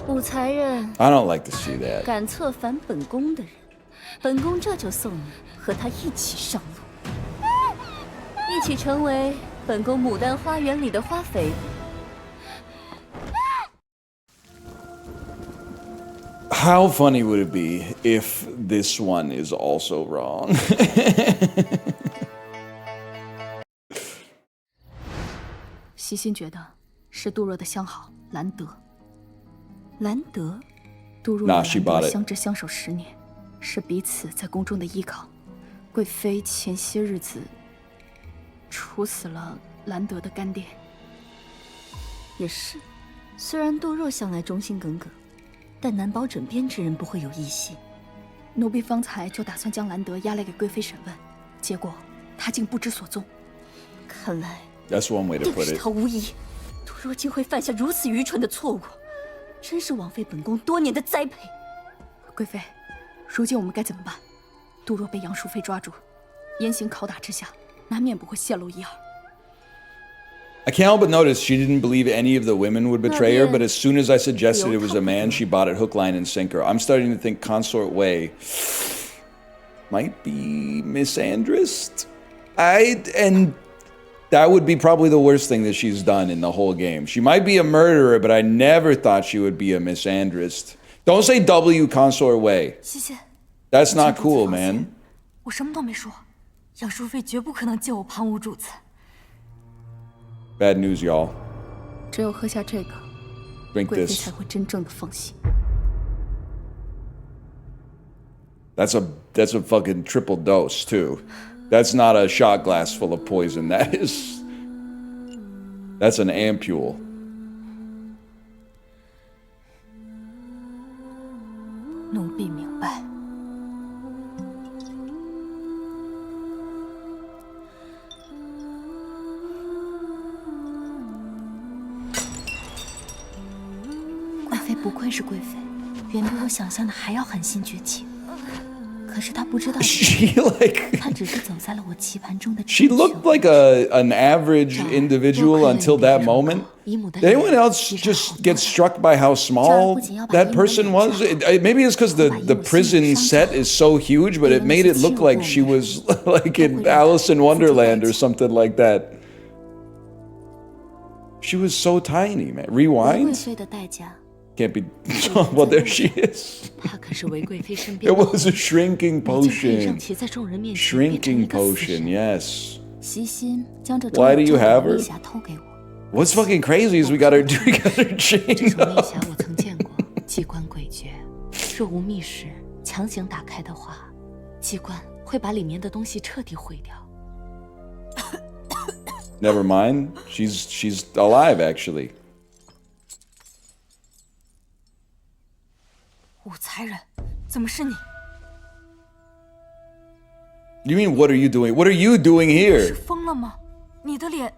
武才人， I don't like to see that. 敢策反本宫的人，本宫这就送你和他一起上路，一起成为本宫牡丹花园里的花肥。How funny would it be if this one is also wrong? 细心觉得是杜若的相好兰德。兰德，杜若与 Nah, she 兰 bought 德 it. 相知相守10年，是彼此在宫中的依靠。贵妃前些日子处死了兰德的干爹。也是，虽然杜若向来忠心耿耿，但难保枕边之人不会有异心。奴婢方才就打算将兰德押来给贵妃审问，结果他竟不知所踪。看来 That's one way to 定 put 是 it. 他无疑。杜若竟会犯下如此愚蠢的错误，真是枉费本宫多年的栽培。贵妃，如今我们该怎么办？杜若被杨淑妃抓住，严刑拷打之下，难免不会泄露一二。 I can't help but notice she didn't believe any of the women would betray her, but as soon as I suggested it was a man, she bought it hook, line, and sinker. I'm starting to think Consort Wei might be misandrist. And that would be probably the worst thing that she's done in the whole game. She might be a murderer, but I never thought she would be a misandrist. Don't say W Consort Wei. 谢谢。 That's not cool, man. 我什么都没说，杨淑妃绝不可能借我旁无主子。 Bad news, y'all. 只有喝下这个， Drink 贵妃 this. 才会真正的放心。 That's a fucking triple dose too. That's not a shot glass full of poison. That's an ampule. 奴婢明白。贵妃不愧是贵妃，远比我想象的还要狠心绝情。可是她不知道，她只是走在了我棋盘中的。She looked like an average individual until that moment. Did anyone else just get struck by how small that person was? Maybe it's because the prison set is so huge, but it made it look like she was like in Alice in Wonderland or something like that. She was so tiny, man. Rewind? Can't be. Well, there she is. It was a shrinking potion. Shrinking potion, yes. Why do you have her? What's fucking crazy is we got her chained up. 我曾见过，机关诡谲，若无密室，强行打开的话，机关会把里面的东西彻底毁掉。Never mind. She's alive actually. 武才人，怎么是你？ You mean what are you doing? What are you doing 是 here? 疯了吗？你的脸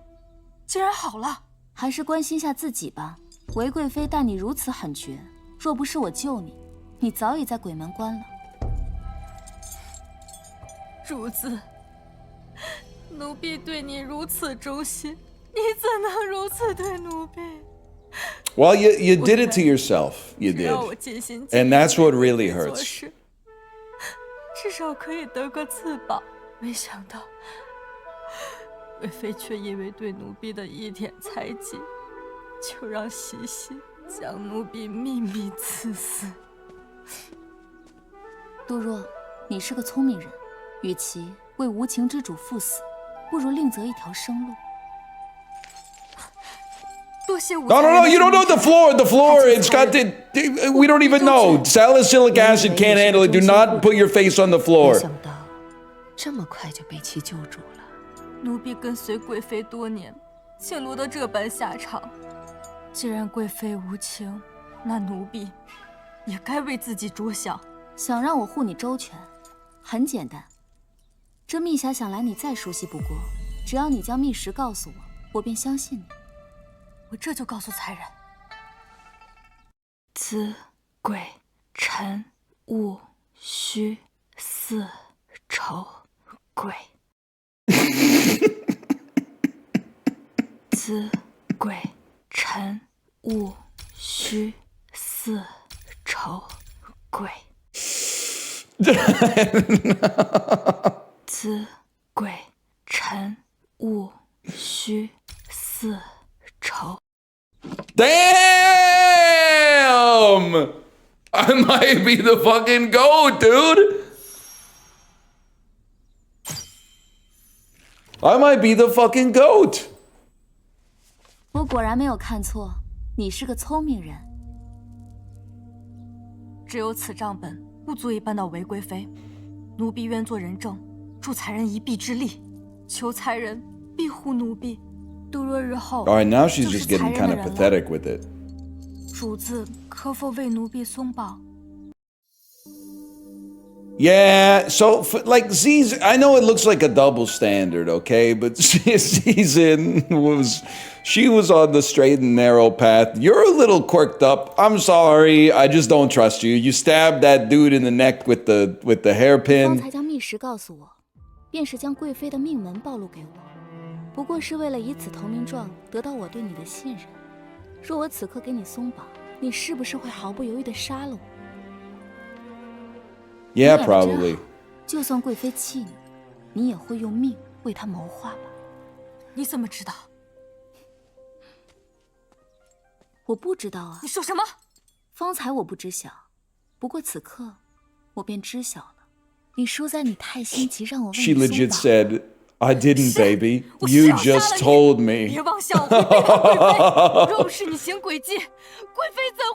竟然好了。还是关心下自己吧。韦贵妃待你如此狠绝，若不是我救你，你早已在鬼门关了。主子，奴婢对你如此忠心，你怎能如此对奴婢？ Well, you did it to yourself. You 只 did. 要我尽心尽 And 力 that's what 为 really 奴婢做 hurts. 事，至少可以得个翅膀。没想到，贵妃却因为对奴婢的一点猜忌，就让西西将奴婢秘密赐死。杜若，你是个聪明人，与其为无情之主赴死，不如另择一条生路。 No, you don't know the floor. The floor, it's got the. We don't even know. Salicylic acid can't handle it. Do not put your face on the floor. 没想到这么快就被其救主了。奴婢跟随贵妃多年，竟落得这般下场。既然贵妃无情，那奴婢也该为自己着想。想让我护你周全，很简单。这密匣想来你再熟悉不过，只要你将密实告诉我，我便相信你。 我这就告诉才人。子贵臣戊戌巳丑癸。子贵臣戊戌巳丑癸。子贵臣戊戌巳丑。 Damn! I might be the fucking goat, dude. I might be the fucking goat. 我果然没有看错，你是个聪明人。只有此账本，不足以扳倒韦贵妃。奴婢愿做人证，助才人一臂之力，求才人庇护奴婢。 杜若日后， All right, now she's just getting kind of pathetic with it. 主子可否为奴婢松绑？ Yeah, so like Z's, I know it looks like a double standard, okay, but she was on the straight and narrow path. You're a little quirked up. I'm sorry, I just don't trust you. You stabbed that dude in the neck with the hairpin. 方才将密实告诉我，便是将贵妃的命门暴露给我。 不过是为了以此投名状得到我对你的信任。若我此刻给你松绑，你是不是会毫不犹豫地杀了我 ？Yeah, probably. 就算贵妃弃你，你也会用命为她谋划吧？你怎么知道？我不知道啊。你说什么？方才我不知晓，不过此刻我便知晓了。你输在你太心急，让我为你 She 松绑。 legit said. I didn't, baby. You just told me.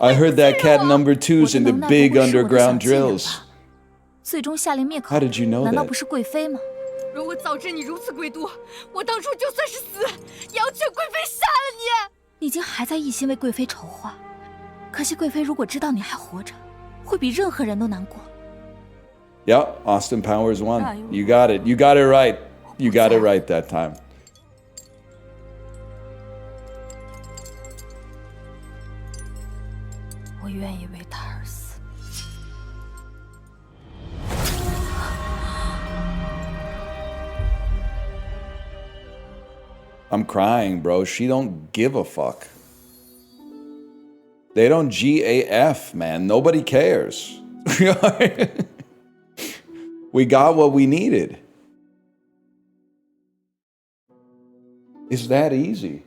I heard that cat number 2's in the big underground drills. How did you know that? 难道不是贵妃吗？如果早知你如此鬼毒，我当初就算是死，也要劝贵妃杀了你。你竟还在一心为贵妃筹划，可惜贵妃如果知道你还活着，会比任何人都难过。 Yep, Austin Powers won. You got it. You got it right. You got it right that time. I'm crying, bro. She don't give a fuck. They don't GAF, man. Nobody cares. We got what we needed. It's that easy.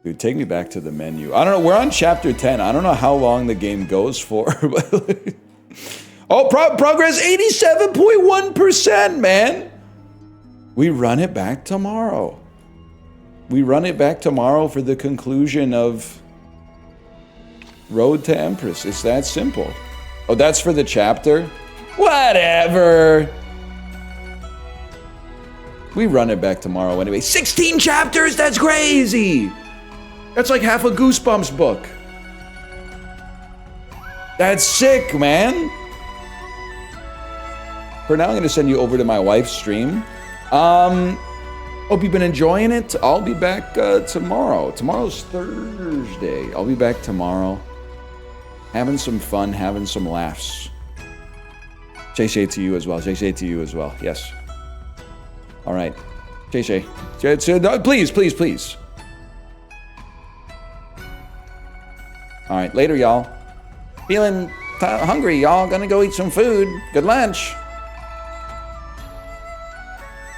Dude, take me back to the menu. I don't know. We're on chapter 10. I don't know how long the game goes for. Oh, progress 87.1%, man. We run it back tomorrow. We run it back tomorrow for the conclusion of Road to Empress. It's that simple. Oh, that's for the chapter? Whatever. We run it back tomorrow anyway. 16 chapters? That's crazy! That's like half a Goosebumps book. That's sick, man. For now, I'm going to send you over to my wife's stream. Hope you've been enjoying it. I'll be back tomorrow. Tomorrow's Thursday. I'll be back tomorrow. Having some fun, having some laughs. Shay to you as well. Shay to you as well. Yes. All right. Shay. Please, please, please. All right. Later, y'all. Feeling hungry, y'all. Gonna go eat some food. Good lunch.